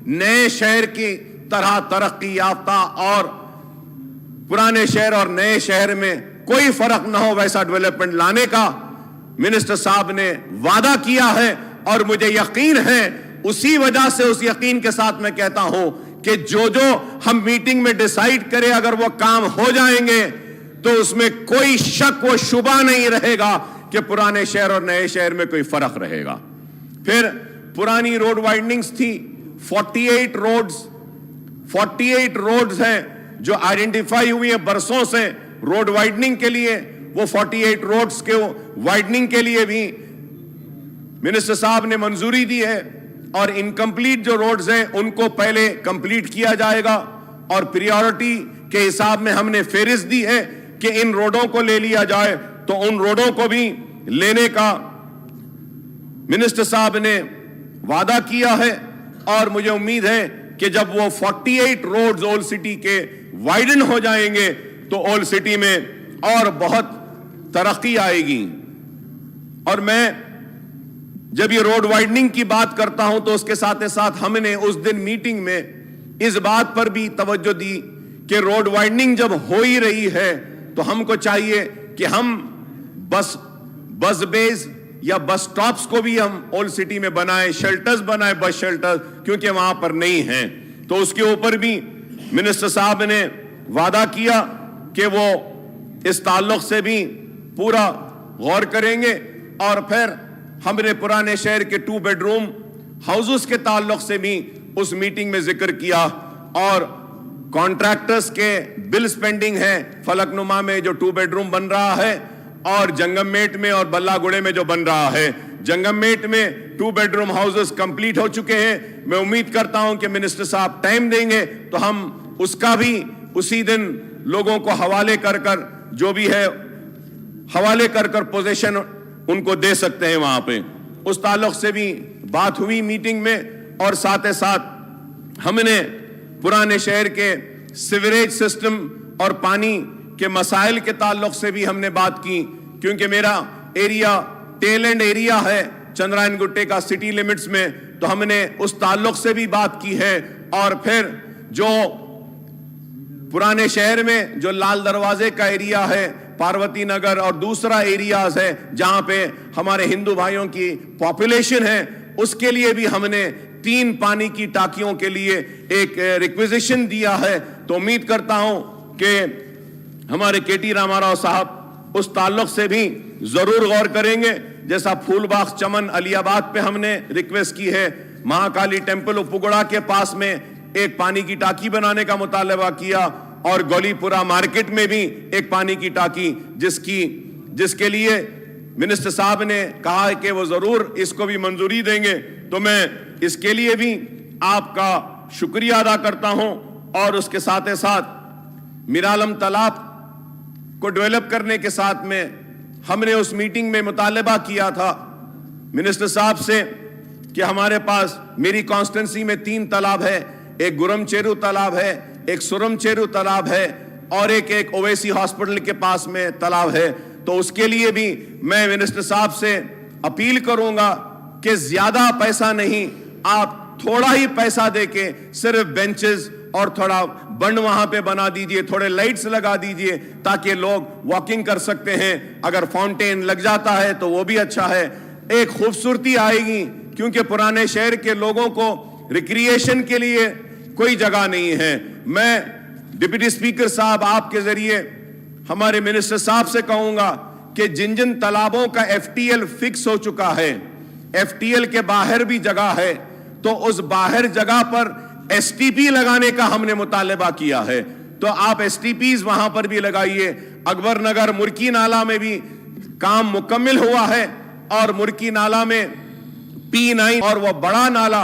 नए शहर की तरह तरक्की याफ्ता, और पुराने शहर और नए शहर में कोई फर्क ना हो वैसा डेवलपमेंट लाने का मिनिस्टर साहब ने वादा किया है। और मुझे यकीन है, उसी वजह से उस यकीन के साथ मैं कहता हूं कि जो हम मीटिंग में डिसाइड करें, अगर वो काम हो जाएंगे तो उसमें कोई शक व शुबा नहीं रहेगा कि पुराने शहर और नए शहर में कोई फर्क रहेगा। फिर पुरानी रोड वाइडनिंग्स थी, 48 रोड्स हैं जो आइडेंटिफाई हुई हैं बरसों से रोड वाइडनिंग के लिए। वो 48 रोड्स के वाइडनिंग के लिए भी मिनिस्टर साहब ने मंजूरी दी है, और इनकम्प्लीट जो रोड्स हैं उनको पहले कंप्लीट किया जाएगा, और प्रायोरिटी के हिसाब में हमने फेरिस्त दी है कि इन रोडों को ले लिया जाए। तो उन रोडों को भी लेने का मिनिस्टर साहब ने वादा किया है, और मुझे उम्मीद है कि जब वो 48 रोड्स ओल्ड सिटी के वाइडन हो जाएंगे तो ओल्ड सिटी में और बहुत तरक्की आएगी। और मैं जब ये रोड वाइडनिंग की बात करता हूं तो उसके साथ साथ हमने उस दिन मीटिंग में इस बात पर भी तवज्जो दी कि रोड वाइडनिंग जब हो ही रही है तो हमको चाहिए कि हम बस बेस या बस स्टॉप्स को भी हम ओल्ड सिटी में बनाए, शेल्टर्स बनाए, बस शेल्टर, क्योंकि वहां पर नहीं हैं। तो उसके ऊपर भी मिनिस्टर साहब ने वादा किया कि वो इस ताल्लुक से भी पूरा गौर करेंगे। और फिर हमने पुराने शहर के 2 बेडरूम हाउसेस के ताल्लुक से भी उस मीटिंग में जिक्र किया, और कॉन्ट्रैक्टर्स के बिल्स पेंडिंग है, फलकनुमा में जो 2 बेडरूम बन रहा है, और जंगममेट में और बल्लागुड़े में जो बन रहा है। जंगममेट में 2 बेडरूम हाउसेस कंप्लीट हो चुके हैं। मैं उम्मीद करता हूं कि मिनिस्टर साहब टाइम देंगे तो हम उसका भी उसी दिन लोगों को हवाले कर जो भी है हवाले कर पोजीशन उनको दे सकते हैं वहां पे। उस ताल्लुक से भी बात हुई मीटिंग में, और साथ ही साथ हमने पुराने शहर के सीवरेज सिस्टम और पानी के मसाइल के ताल्लुक से भी हमने बात की, क्योंकि मेरा एरिया टेल एंड एरिया है चंद्रायन गुट्टे का सिटी लिमिट्स में, तो हमने उस ताल्लुक से भी बात की है। और फिर जो पुराने शहर में जो लाल दरवाजे का एरिया है, पार्वती नगर और दूसरा एरियाज है जहां पे हमारे हिंदू भाइयों की पॉपुलेशन है, उसके लिए भी हमने 3 पानी की टांकियों के लिए एक रिक्विजिशन दिया है। तो उम्मीद करता हूं कि हमारे केटी रामाराव साहब उस ताल्लुक से भी जरूर गौर करेंगे। जैसा फूलबाग चमन अलियाबाद पे हमने रिक्वेस्ट की है, महाकाली टेम्पल उपगुड़ा के पास में एक पानी की टांकी बनाने का मुतालबा किया, और गौलीपुरा मार्केट में भी एक पानी की टांकी, जिसके लिए मिनिस्टर साहब ने कहा है कि वो जरूर इसको भी मंजूरी देंगे। तो मैं इसके लिए भी आपका शुक्रिया अदा करता हूं। और उसके साथ ही साथ मिरालम तालाब को डेवलप करने के साथ में हमने उस मीटिंग में मुतालबा किया था मिनिस्टर साहब से कि हमारे पास मेरी कॉन्स्टिट्यूंसी में 3 तालाब है, एक गुरम चेरू तालाब है, एक सुरम चेरू तालाब है, और एक ओवैसी हॉस्पिटल के पास में तालाब है। तो उसके लिए भी मैं मिनिस्टर साहब से अपील करूंगा कि ज्यादा पैसा नहीं, आप थोड़ा ही पैसा देके सिर्फ बेंचेस और थोड़ा बंड वहां पे बना दीजिए, थोड़े लाइट्स लगा दीजिए ताकि लोग वॉकिंग कर सकते हैं। अगर फाउंटेन लग जाता है तो वो भी अच्छा है, एक खूबसूरती आएगी, क्योंकि पुराने शहर के लोगों को रिक्रिएशन के लिए कोई जगह नहीं है। मैं डिप्टी स्पीकर साहब आपके जरिए हमारे मिनिस्टर साहब से कहूंगा कि जिन जिन तालाबों का FTL फिक्स हो चुका है, FTL के बाहर भी जगह है, तो उस बाहर जगह पर STP लगाने का हमने मुतालबा किया है। तो आप STPs वहां पर भी लगाइए। अकबर नगर मुर्की नाला में भी काम मुकम्मल हुआ है, और मुर्की नाला में P9 और वो बड़ा नाला,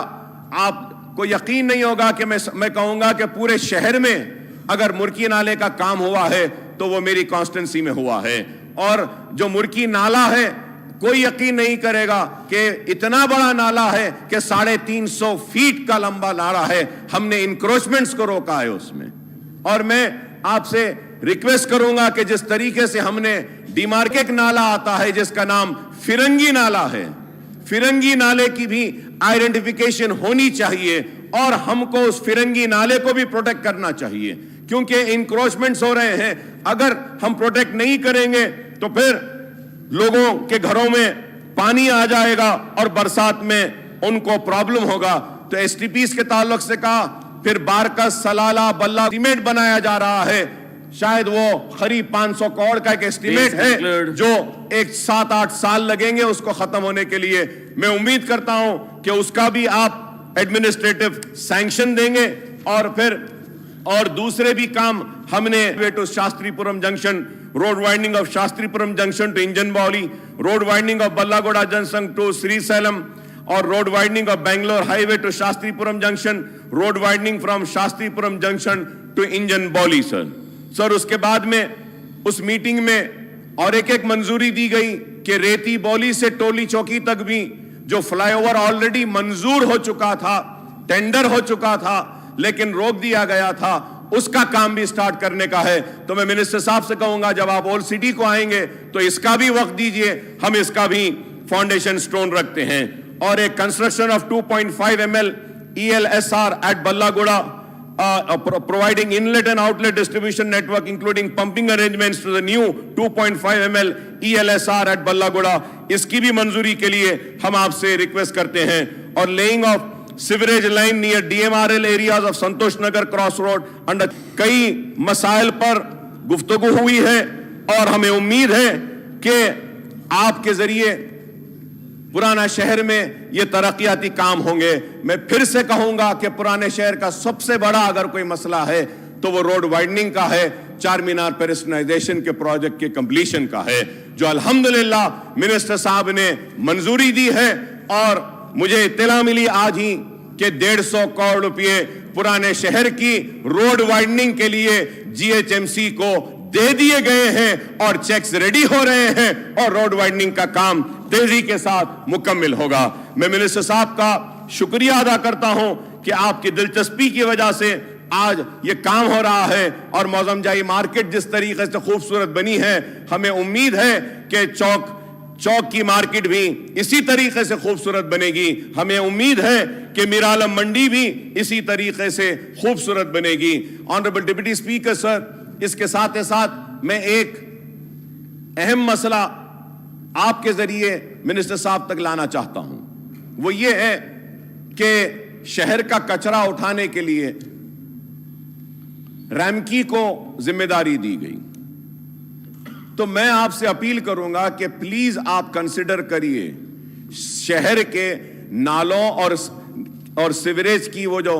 आपको यकीन नहीं होगा कि मैं कहूंगा कि पूरे शहर में अगर मुर्की नाले का काम हुआ है तो वो मेरी कॉन्स्टिट्यूंसी में हुआ है। और जो मुर्की नाला है, कोई यकीन नहीं करेगा कि इतना बड़ा नाला है कि 350 फीट का लंबा नाला है, हमने इंक्रोचमेंट्स को रोका है उसमें। और मैं आपसे रिक्वेस्ट करूंगा कि जिस तरीके से हमने डिमार्केट नाला आता है जिसका नाम फिरंगी नाला है, फिरंगी नाले की भी आइडेंटिफिकेशन होनी चाहिए और हमको उस फिरंगी नाले को भी प्रोटेक्ट करना चाहिए, क्योंकि इंक्रोचमेंट्स हो रहे हैं। अगर हम प्रोटेक्ट नहीं करेंगे तो फिर लोगों के घरों में पानी आ जाएगा और बरसात में उनको प्रॉब्लम होगा। तो एसटीपीस के ताल्लुक से कहा, फिर बारकस, सलाला, बल्ला सीमेंट बनाया जा रहा है, शायद वो करीब 500 करोड़ का एक एस्टिमेट है जो एक 7-8 साल लगेंगे उसको खत्म होने के लिए। मैं उम्मीद करता हूं कि उसका भी आप एडमिनिस्ट्रेटिव सैंक्शन देंगे। और फिर और दूसरे भी काम हमने way to Shastripuram junction, road winding of Shastripuram junction to इंजन बॉली, road winding of Ballaguda junction to Srisailam, और road winding of Bangalore highway to Shastripuram junction, road winding from Shastripuram junction to इंजन बॉली। सर उसके बाद में उस मीटिंग में और एक मंजूरी दी गई कि रेती बॉली से टोली चौकी तक भी जो फ्लाईओवर ऑलरेडी मंजूर हो चुका था, टेंडर हो चुका था, लेकिन रोक दिया गया था, उसका काम भी स्टार्ट करने का है। तो मैं मिनिस्टर साहब से कहूंगा जब आप ओल्ड सिटी को आएंगे तो इसका भी वक्त दीजिए, हम इसका भी फाउंडेशन स्टोन रखते हैं। और एक construction of 2.5 ml ELSR at Ballagoda, providing inlet and outlet distribution network including pumping arrangements to the new 2.5 ml ELSR at Ballagoda, इसकी भी मंजूरी के लिए हम आपसे रिक्वेस्ट करते हैं। और laying of sewerage line near DMRL areas of Santosh Nagar cross road under, कई मसाइल पर गुफ्तगू हुई है और हमें उम्मीद है कि आपके जरिए पुराना शहर में ये तरक्याती काम होंगे। मैं फिर से कहूंगा कि पुराने शहर का सबसे बड़ा अगर कोई मसला है तो वो रोड वाइडनिंग का है, चार मीनार पेरिस्टनाइजेशन के प्रोजेक्ट के कंप्लीशन का है, जो अल्हम्दुलिल्लाह मिनिस्टर साहब ने मंजूरी दी है। और मुझे इत्तला मिली आज ही कि 150 करोड़ रुपए पुराने शहर की रोड वाइडनिंग के लिए GHMC को दे दिए गए हैं और चेक्स रेडी हो रहे हैं और रोड वाइडनिंग का काम तेजी के साथ मुकम्मल होगा। मैं मिनिस्टर साहब का शुक्रिया अदा करता हूं कि आपकी दिलचस्पी की वजह से आज ये काम हो रहा है और मौजमजाई मार्केट जिस तरीके से खूबसूरत बनी है, हमें उम्मीद है कि चौक की मार्केट भी इसी तरीके से खूबसूरत बनेगी। हमें उम्मीद है कि मीरालम मंडी भी इसी तरीके से खूबसूरत बनेगी। ऑनरेबल डिप्टी स्पीकर सर, इसके साथ ही साथ मैं एक अहम मसला आपके जरिए मिनिस्टर साहब तक लाना चाहता हूं। वो ये है कि शहर का कचरा उठाने के लिए रैमकी को जिम्मेदारी दी गई। तो मैं आपसे अपील करूंगा कि प्लीज आप कंसिडर करिए शहर के नालों और सीवरेज की वो जो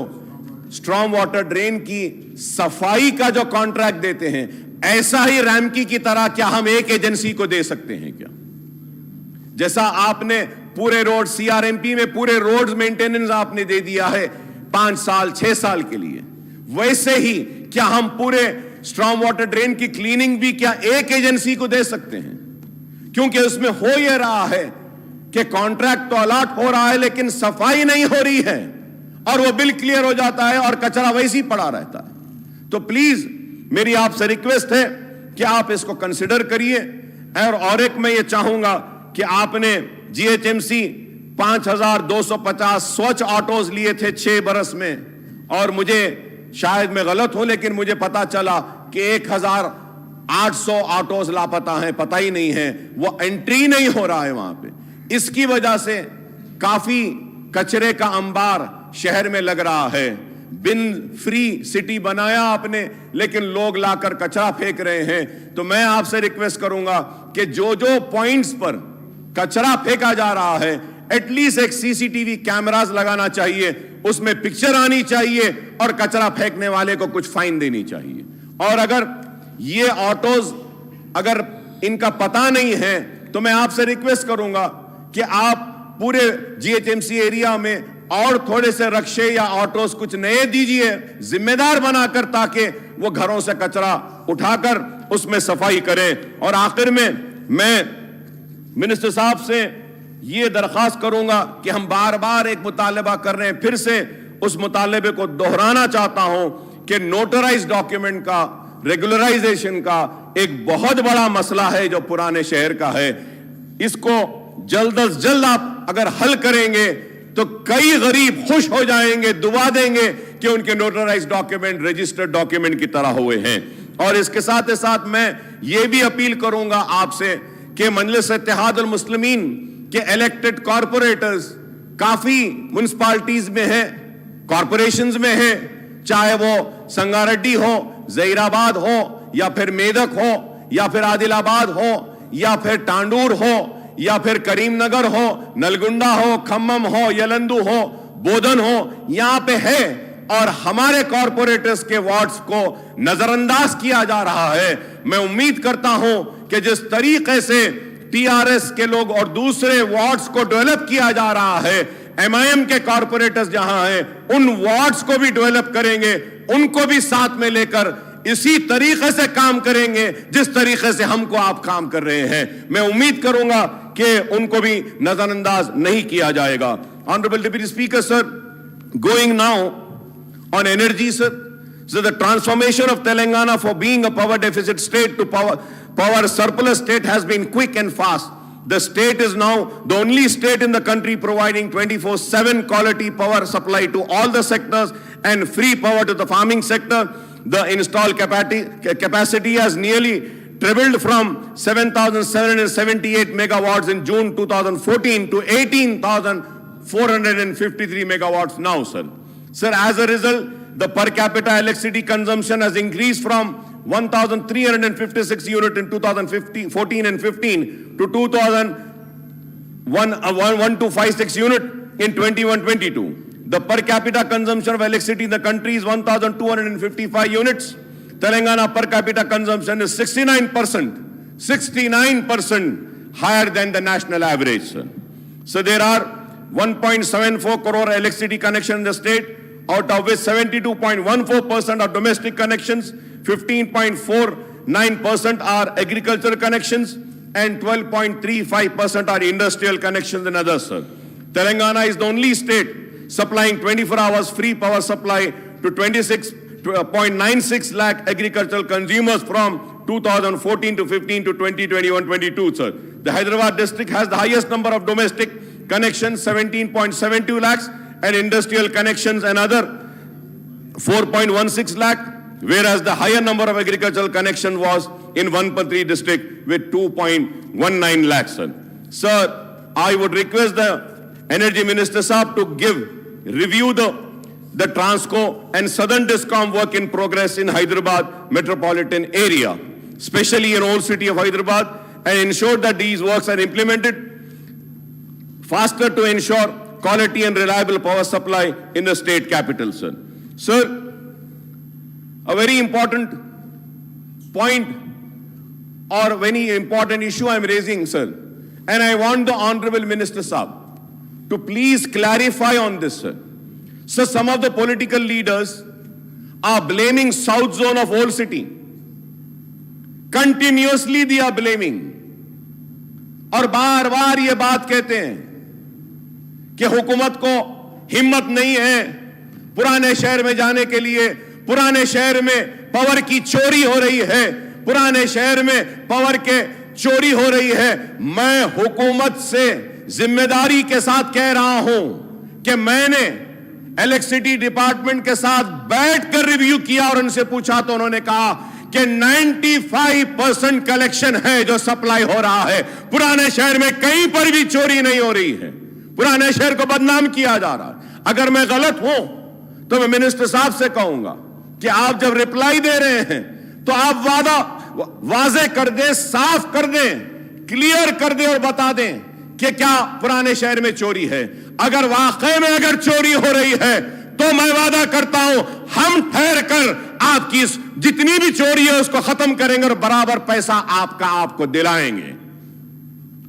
स्ट्रॉन्ग वाटर ड्रेन की सफाई का जो कॉन्ट्रैक्ट देते हैं, ऐसा ही रैमकी की तरह क्या हम एक एजेंसी को दे सकते हैं क्या? जैसा आपने पूरे रोड CRMP में पूरे रोड्स मेंटेनेंस आपने दे दिया है 5 साल 6 साल के लिए, वैसे ही क्या हम पूरे स्ट्रॉन्ग वाटर ड्रेन की क्लीनिंग भी क्या एक एजेंसी को दे सकते हैं? क्योंकि उसमें हो यह रहा है कि कॉन्ट्रैक्ट तो अलॉट हो रहा है लेकिन सफाई नहीं हो रही है और वो बिल क्लियर हो जाता है और कचरा वैसे ही पड़ा रहता है। तो प्लीज मेरी आपसे रिक्वेस्ट है कि आप इसको कंसिडर करिए। और एक मैं ये चाहूंगा कि आपने GHMC 5250 स्वच्छ ऑटोज लिए थे 6 बरस में, और मुझे शायद मैं गलत हूं लेकिन मुझे पता चला कि 1800 ऑटोज लापता हैं, पता ही नहीं है, वो एंट्री नहीं हो रहा है वहां पे। इसकी वजह से काफी कचरे का अंबार शहर में लग रहा है। बिन फ्री सिटी बनाया आपने लेकिन लोग लाकर कचरा फेंक रहे हैं। तो मैं आपसे रिक्वेस्ट करूंगा कि जो जो पॉइंट्स पर कचरा फेंका जा रहा है, एटलीस्ट एक CCTV कैमरास लगाना चाहिए, उसमें पिक्चर आनी चाहिए और कचरा फेंकने वाले को कुछ फाइन देनी चाहिए। और अगर ये ऑटोज अगर इनका पता नहीं है तो मैं आपसे रिक्वेस्ट करूंगा कि आप पूरे GHMC एरिया में اور تھوڑے سے رکشے یا آٹوز کچھ نئے دیجئے ذمہ دار بنا کر, تاکہ وہ گھروں سے کچرا اٹھا کر اس میں صفائی کریں. اور آخر میں منسٹر صاحب سے یہ درخواست کروں گا کہ ہم بار بار ایک مطالبہ کر رہے ہیں, پھر سے اس مطالبے کو دہرانا چاہتا ہوں کہ نوٹرائز ڈاکیومنٹ کا, ریگولرائزیشن کا ایک بہت بڑا مسئلہ ہے جو پرانے شہر کا ہے. اس کو جلد از جلد آپ اگر حل کریں گے تو کئی غریب خوش ہو جائیں گے, دعا دیں گے کہ ان کے نوٹرائز ڈاکیومنٹ رجسٹرڈ ڈاکیومنٹ کی طرح ہوئے ہیں. اور اس کے ساتھ ساتھ میں یہ بھی اپیل کروں گا آپ سے کہ مجلس اتحاد المسلمین کے الیکٹڈ کارپوریٹرز کافی منسپالٹیز میں ہیں, کارپوریشنز میں ہیں, چاہے وہ سنگاریڈی ہو, زہیر آباد ہو, یا پھر میدک ہو, یا پھر عادل آباد ہو, یا پھر ٹانڈور ہو, یا پھر کریم نگر ہو, نلگنڈا ہو, کھمم ہو, یلندو ہو, بودن ہو, یہاں پہ ہے. اور ہمارے کارپوریٹرز کے وارڈز کو نظر انداز کیا جا رہا ہے. میں امید کرتا ہوں کہ جس طریقے سے ٹی آر ایس کے لوگ اور دوسرے وارڈز کو ڈیولپ کیا جا رہا ہے, ایم آئی ایم کے کارپوریٹرز جہاں ہیں ان وارڈز کو بھی ڈیولپ کریں گے, ان کو بھی ساتھ میں لے کر اسی طریقے سے کام کریں گے جس طریقے سے ہم کو آپ کام کر رہے ہیں. میں امید کروں گا کہ ان کو بھی نظر انداز نہیں کیا جائے گا. Honorable Deputy Speaker, sir, going now on energy, sir. So the transformation of Telangana for being a power deficit state to power surplus state has been quick and fast. The state is now the only state in the country providing 24/7 quality power supply to all the sectors and free power to the farming sector. The installed capacity has nearly tripled from 7,778 megawatts in June 2014 to 18,453 megawatts now, sir. Sir, as a result, the per capita electricity consumption has increased from 1,356 unit in 2014 and 15 to 2,1256 unit in 21-22. The per capita consumption of electricity in the country is 1,255 units. Telangana per capita consumption is 69% higher than the national average, sir. So there are 1.74 crore electricity connections in the state, out of which 72.14% are domestic connections, 15.49% are agricultural connections, and 12.35% are industrial connections and others, sir. Telangana is the only state supplying 24 hours free power supply to 26.96 lakh agricultural consumers from 2014 to 15 to 2021-22, sir. The Hyderabad district has the highest number of domestic connections, 17.72 lakhs, and industrial connections another 4.16 lakh, whereas the higher number of agricultural connections was in Vanpatri district with 2.19 lakhs, sir. Sir, I would request the Energy Minister Saab to review the Transco and Southern Discom work in progress in Hyderabad metropolitan area, especially in old city of Hyderabad, and ensure that these works are implemented faster to ensure quality and reliable power supply in the state capital, sir. Sir, a very important point or very important issue I am raising, sir, and I want the Honorable Minister Saab to please clarify on this, sir. So some of the political leaders are blaming South Zone of Old City. Continuously they are blaming. اور بار بار یہ بات کہتے ہیں کہ حکومت کو ہمت نہیں ہے پرانے شہر میں جانے کے لیے. پرانے شہر میں پاور کی چوری ہو رہی ہے, پرانے شہر میں پاور کے چوری ہو رہی ہے. میں حکومت سے ذمہ داری کے ساتھ کہہ رہا ہوں کہ میں نے الیکٹریسٹی ڈپارٹمنٹ کے ساتھ بیٹھ کر ریویو کیا اور ان سے پوچھا تو انہوں نے کہا کہ 95% کلیکشن ہے جو سپلائی ہو رہا ہے. پرانے شہر میں کہیں پر بھی چوری نہیں ہو رہی ہے. پرانے شہر کو بدنام کیا جا رہا ہے. اگر میں غلط ہوں تو میں منسٹر صاحب سے کہوں گا کہ آپ جب رپلائی دے رہے ہیں تو آپ وعدہ واضح کر دیں, صاف کر دیں, کلیئر کر دیں اور بتا دیں کہ کیا پرانے شہر میں چوری ہے. اگر واقعی میں اگر چوری ہو رہی ہے تو میں وعدہ کرتا ہوں ہم ٹھہر کر آپ کی جتنی بھی چوری ہے اس کو ختم کریں گے اور برابر پیسہ آپ کو دلائیں گے.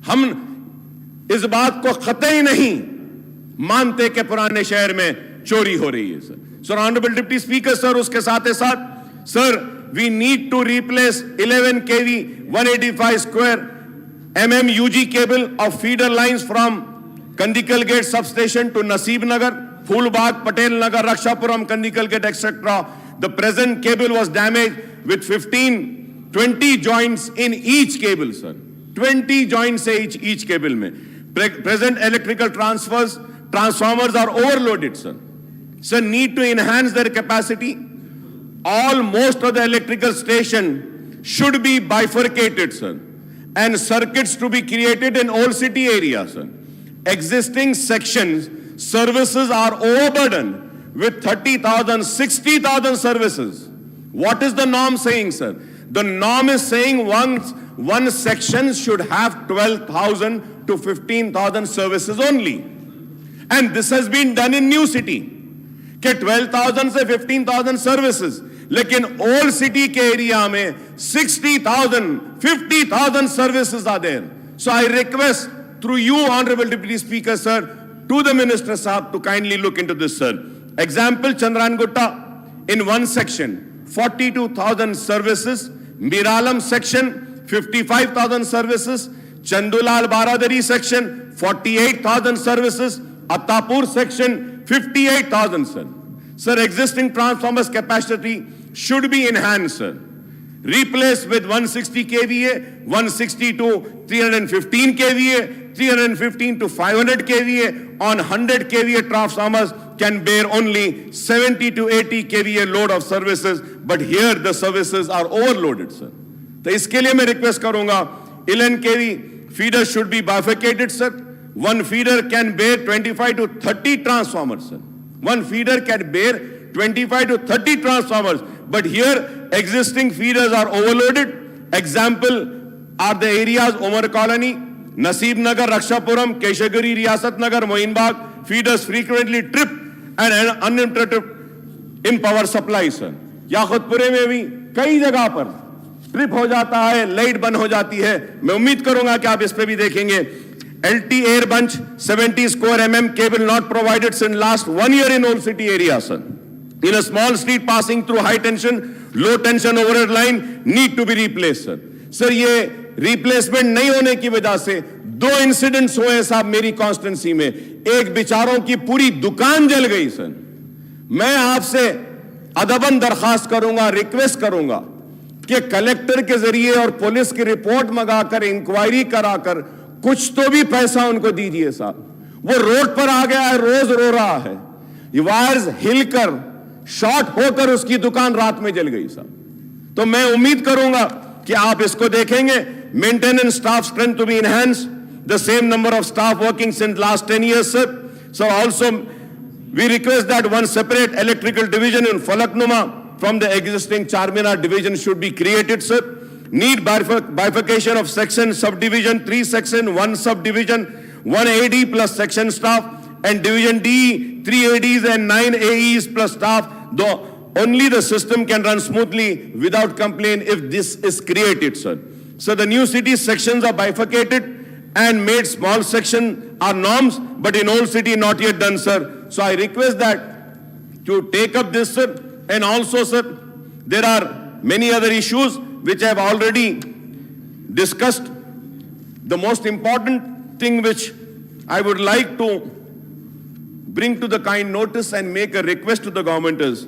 ہم اس بات کو قطعی نہیں मानते कि पुराने शहर में चोरी हो रही है sir. Sir honourable deputy speaker sir, उसके साथ ही साथ sir we need to replace 11 kV 185 square mm UG cable of feeder lines from Kandikal Gate substation to Naseeb Nagar, Phulbagh, Patel Nagar, Rakshapuram, Kandikal Gate, etc. The present cable was damaged with 20 joints in each cable, sir. 20 joints each cable mein. Present electrical transformers are overloaded, sir. Sir, need to enhance their capacity. Most of the electrical station should be bifurcated, sir, and circuits to be created in all city areas, sir. Existing sections services are overburdened with 30,000, 60,000 services. What is the norm saying, sir? The norm is saying one section should have 12,000 to 15,000 services only. And this has been done in New City. कि 12,000 से 15,000 services, लेकिन old city के area में 60,000, 50,000 services are there. So I request through you, Honorable Deputy Speaker, sir, to the Minister Sahab to kindly look into this, sir. Example, Chandranagutta, in one section, 42,000 services. Miralam section, 55,000 services. Chandulal Baradari section, 48,000 services. Attapur section, 58,000, sir. Sir, existing transformers capacity should be enhanced, sir. Replaced with 160 kVA, 160 to 315 kVA, 315 to 500 kVA. On 100 kVA transformers can bear only 70 to 80 kVA load of services, but here the services are overloaded, sir. तो इसके लिए मैं request करूंगा, 11 kV feeder should be bifurcated, sir. One feeder can bear 25 to 30 transformers, sir. One feeder can bear 25 to 30 transformers, but here existing feeders are overloaded. Example are the areas Omar Colony, Naseeb Nagar, Rakshapuram, Keshagiri, Riyasat Nagar, Mohin Bagh. Feeders frequently trip and uninterrupted in power supply, sir. याखुदपुरे में भी कई जगह पर trip हो जाता है, light बंद हो जाती है. मैं उम्मीद करूंगा कि आप इस पे भी देखेंगे. LT air bunch 70 square mm cable not provided since last 1 year in old city area, sir. In a small street passing through high tension, low tension overhead line need to be replaced, sir. Sir, ये replacement नहीं होने की वजह से 2 incidents हुए हैं साहब मेरी कॉन्स्टिट्यूंसी में. एक बेचारों की पूरी दुकान जल गई, सर. मैं आपसे अदबन दरखास्त करूंगा, रिक्वेस्ट करूंगा कि कलेक्टर के जरिए और पुलिस की रिपोर्ट मंगाकर इंक्वायरी कराकर कुछ तो भी पैसा उनको दीजिए साहब. वो रोड पर आ गया है, रोज रो रहा है. वायर्स हिलकर शॉर्ट होकर उसकी दुकान रात में जल गई साहब. तो मैं उम्मीद करूंगा कि आप इसको देखेंगे. Maintenance staff strength to be enhance, the same number of staff working since last 10 years, sir. So also we request that one separate electrical division in Falaknuma from the existing Charminar division should be created, sir. Need bifurcation of section, subdivision, 3 section, 1 subdivision, 1 AD plus section staff, and division D, 3 ADs and 9 AEs plus staff. Though only the system can run smoothly without complaint if this is created, sir. So the new city sections are bifurcated and made small section are norms, but in old city not yet done, sir. So I request that to take up this, sir. And also, sir, there are many other issues which I have already discussed. The most important thing which I would like to bring to the kind notice and make a request to the government is,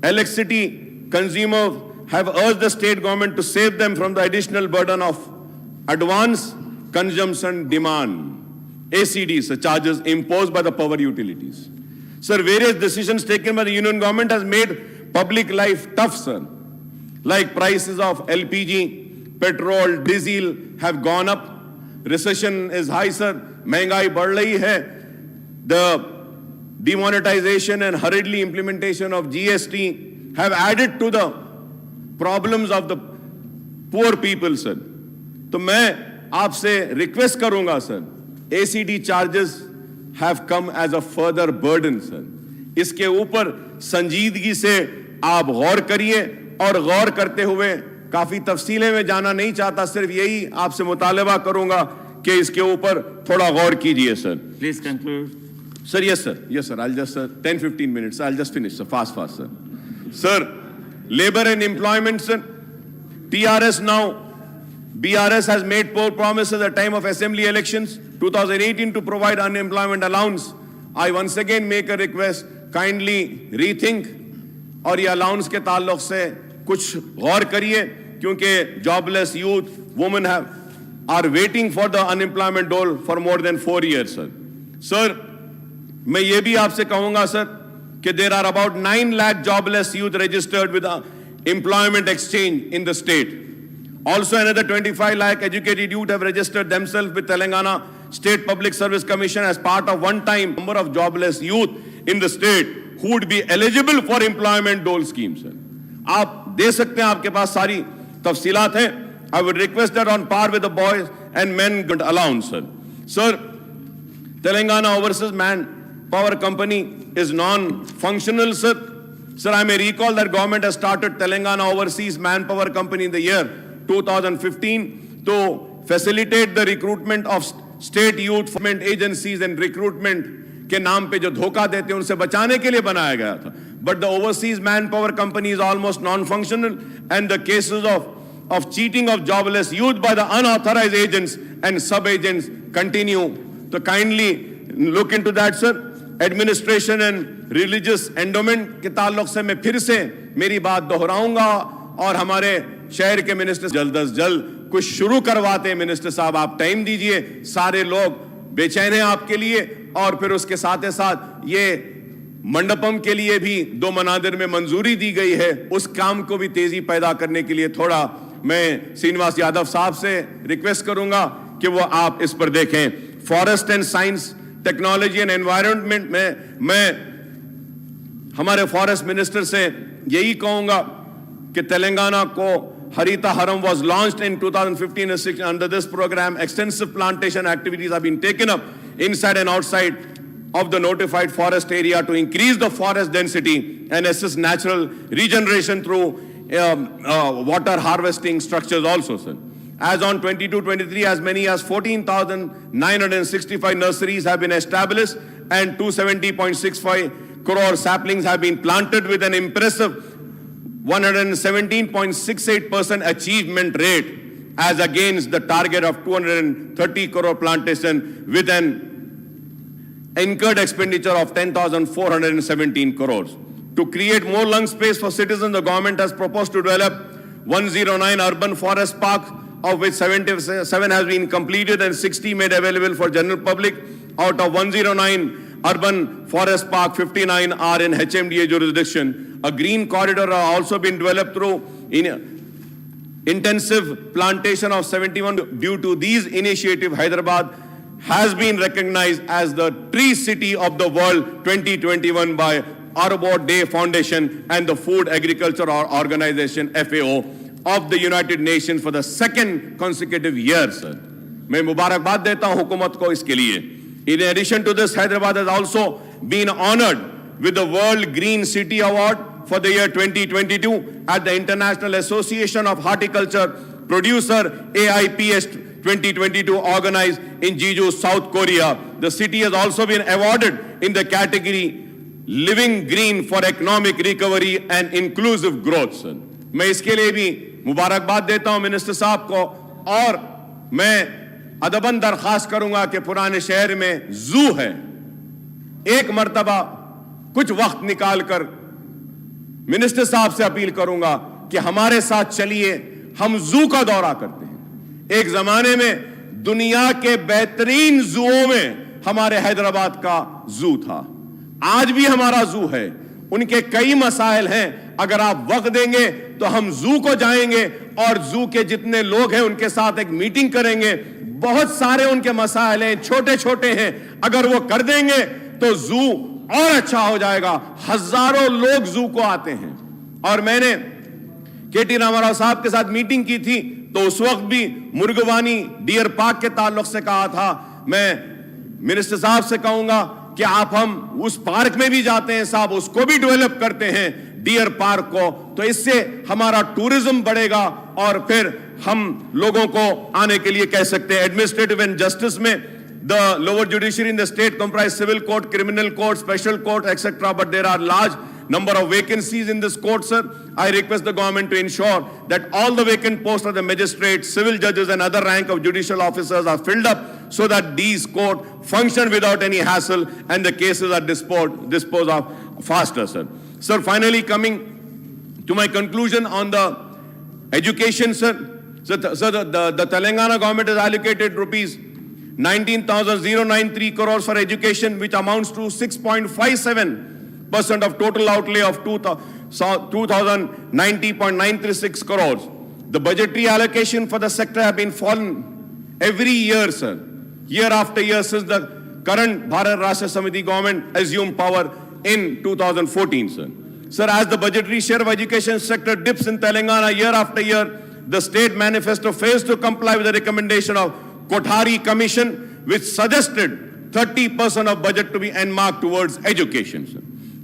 electricity consumers have urged the state government to save them from the additional burden of advance consumption demand, ACDs, the charges imposed by the power utilities. Sir, various decisions taken by the union government has made public life tough, sir. Like prices of LPG, petrol, diesel have gone up. Recession is high, sir. महंगाई बढ़ रही है. The demonetization and hurriedly implementation of GST have added to the problems of the poor people, sir. तो मैं आपसे request करूंगा, sir. ACD charges have come as a further burden, sir. इसके ऊपर संजीदगी से आप गौर करिए और गौर करते हुए काफी तफसीलें में जाना नहीं चाहता, सिर्फ यही आपसे मुतालबा करूंगा कि इसके ऊपर थोड़ा गौर कीजिए, sir. Please conclude. Sir, yes, sir. Yes, sir. I'll just, 10-15 minutes. I'll just finish, sir. Fast, sir. Sir, labor and employment, sir. TRS now, BRS has made poor promises at the time of assembly elections, 2018, to provide unemployment allowance. I once again make a request, kindly rethink और ये allowance के ताल्लुक से कुछ गौर करिए, क्योंकि jobless youth, women are waiting for the unemployment dole for more than 4 years, sir. Sir, मैं ये भी आपसे कहूँगा सर कि there are about 9 lakh jobless youth registered with employment exchange in the state. Also another 25 lakh educated youth have registered themselves with Telangana State Public Service Commission as part of one-time number of jobless youth in the state who would be eligible for employment dole scheme, sir. आप दे सकते हैं, आपके पास सारी तफसीलात हैं. I would request that on par with the boys and men allowance, sir. Sir, Telangana Overseas Manpower Company is non-functional, sir. Sir, I may recall that government has started Telangana Overseas Manpower Company in the year 2015 to facilitate the recruitment of state youth government agencies and recruitment के नाम पे जो धोखा देते हैं उनसे बचाने के लिए बनाया गया था. But the Overseas Manpower Company is almost non-functional, and the cases of cheating of jobless youth by the unauthorized agents and sub-agents continue. So kindly look into that, sir. Administration and religious endowment के ताल्लुक से मैं फिर से मेरी बात दोहराऊंगा और हमारे शहर के मिनिस्टर जल्द अज जल्द कुछ शुरू करवाते हैं. मिनिस्टर साहब, आप टाइम दीजिए, सारे लोग बेचैन हैं आपके लिए. और फिर उसके साथ ही साथ ये मंडपम के लिए भी 2 मनादिर में मंजूरी दी गई है, उस काम को भी तेजी पैदा करने के लिए थोड़ा मैं श्रीनिवास यादव साहब से रिक्वेस्ट करूंगा कि वो आप इस पर देखें. Forest and science technology and environment में मैं हमारे फॉरेस्ट मिनिस्टर से यही कहूंगा कि तेलंगाना को Harita Haram was launched in 2015 and 16. Under this program, extensive plantation activities have been taken up inside and outside of the notified forest area to increase the forest density and assist natural regeneration through water harvesting structures also, sir. As on 22-23, as many as 14,965 nurseries have been established and 270.65 crore saplings have been planted with an impressive 117.68% achievement rate as against the target of 230 crore plantation with an incurred expenditure of 10,417 crores. To create more lung space for citizens, the government has proposed to develop 109 urban forest parks, of which 77 has been completed and 60 made available for general public. Out of 109 urban forest park, 59 are in HMDA jurisdiction. A green corridor has also been developed through intensive plantation of 71. Due to these initiatives, Hyderabad has been recognized as the Tree City of the World 2021 by Arbor Day Foundation and the Food Agriculture Organization FAO of the United Nations for the second consecutive year, sir. मैं मुबारकबाद देता हूं हुकूमत को इसके लिए. In addition to this, Hyderabad has also been honored with the World Green City Award for the year 2022 at the International Association of Horticulture Producer AIPS 2022 organized in Jeju, South Korea. The city has also been awarded in the category Living Green for Economic Recovery and Inclusive Growth, sir. मैं इसके लिए भी मुबारकबाद देता हूं minister साहब को और मैं अदबन दरखास्त करूंगा कि पुराने शहर में जू है, एक मर्तबा कुछ वक्त निकालकर मिनिस्टर साहब से अपील करूंगा कि हमारे साथ चलिए, हम जू का दौरा करते हैं. एक जमाने में दुनिया के बेहतरीन जूओं में हमारे हैदराबाद का जू था, आज भी हमारा जू है. उनके कई मसाइल हैं, अगर आप वक्त देंगे तो हम जू को जाएंगे और जू के जितने लोग हैं उनके साथ एक मीटिंग करेंगे. बहुत सारे उनके मसाइल हैं, छोटे छोटे हैं, अगर वो कर देंगे तो जू और अच्छा हो जाएगा. हजारों लोग जू को आते हैं और मैंने केटी रामाराव साहब के साथ मीटिंग की थी तो उस वक्त भी मुर्गवानी डियर पार्क के ताल्लुक से कहा था. मैं मिनिस्टर साहब से कहूंगा कि आप हम उस पार्क में भी जाते हैं साहब, उसको भी डेवलप करते हैं डियर पार्क को, तो इससे हमारा टूरिज्म बढ़ेगा और फिर हम लोगों को आने के लिए कह सकते हैं. एडमिनिस्ट्रेटिव एंड जस्टिस में the lower judiciary in the state comprise civil court, criminal court, special court, etc. But there are large number of vacancies in this court, sir. I request the government to ensure that all the vacant posts of the magistrates, civil judges and other rank of judicial officers are filled up so that these courts function without any hassle and the cases are disposed of faster, sir. Sir, finally coming to my conclusion on the education, sir. So the Telangana government has allocated rupees 19,093 crores for education, which amounts to 6.57% of total outlay of 2,090.936 crores. The budgetary allocation for the sector have been fallen every year, sir, year after year since the current Bharat Rashtra Samiti government assumed power in 2014, sir. Sir, as the budgetary share of education sector dips in Telangana year after year, the state manifesto fails to comply with the recommendation of Kothari Commission, which suggested 30% of budget to be earmarked towards education, sir.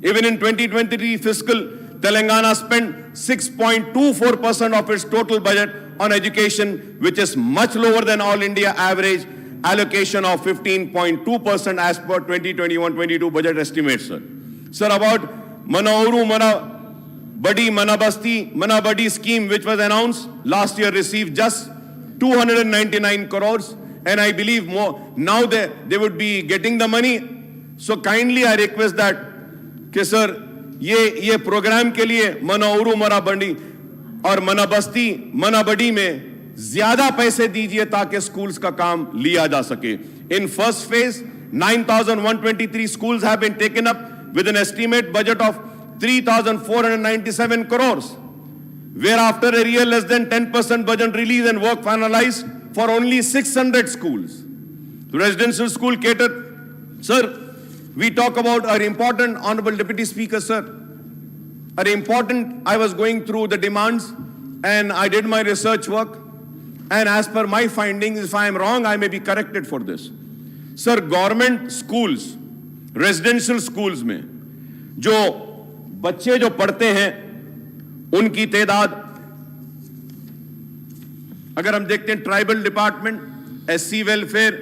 Even in 2023 fiscal, Telangana spent 6.24% of its total budget on education, which is much lower than all India average allocation of 15.2% as per 2021-22 budget estimates, sir. Sir, about Manauru, Badi, Manabasti, Manabadi scheme, which was announced last year, received just 299 crores, and I believe more now they would be getting the money. So kindly I request that, कि sir, ये programme के लिए Manauru, Manabadi और Manabasti, Manabadi में ज्यादा पैसे दीजिए ताकि schools का काम लिया जा सके. In first phase, 9,123 schools have been taken up with an estimate budget of 3,497 crores. Whereafter a year less than 10% budget release and work finalized for only 600 schools. The residential school catered. Sir, we talk about our important, Honorable Deputy Speaker, sir. Our important, I was going through the demands and I did my research work. And as per my findings, if I am wrong, I may be corrected for this. Sir, government schools, residential schools में जो बच्चे जो पढ़ते हैं उनकी तादाद अगर हम देखते हैं tribal department, SC welfare,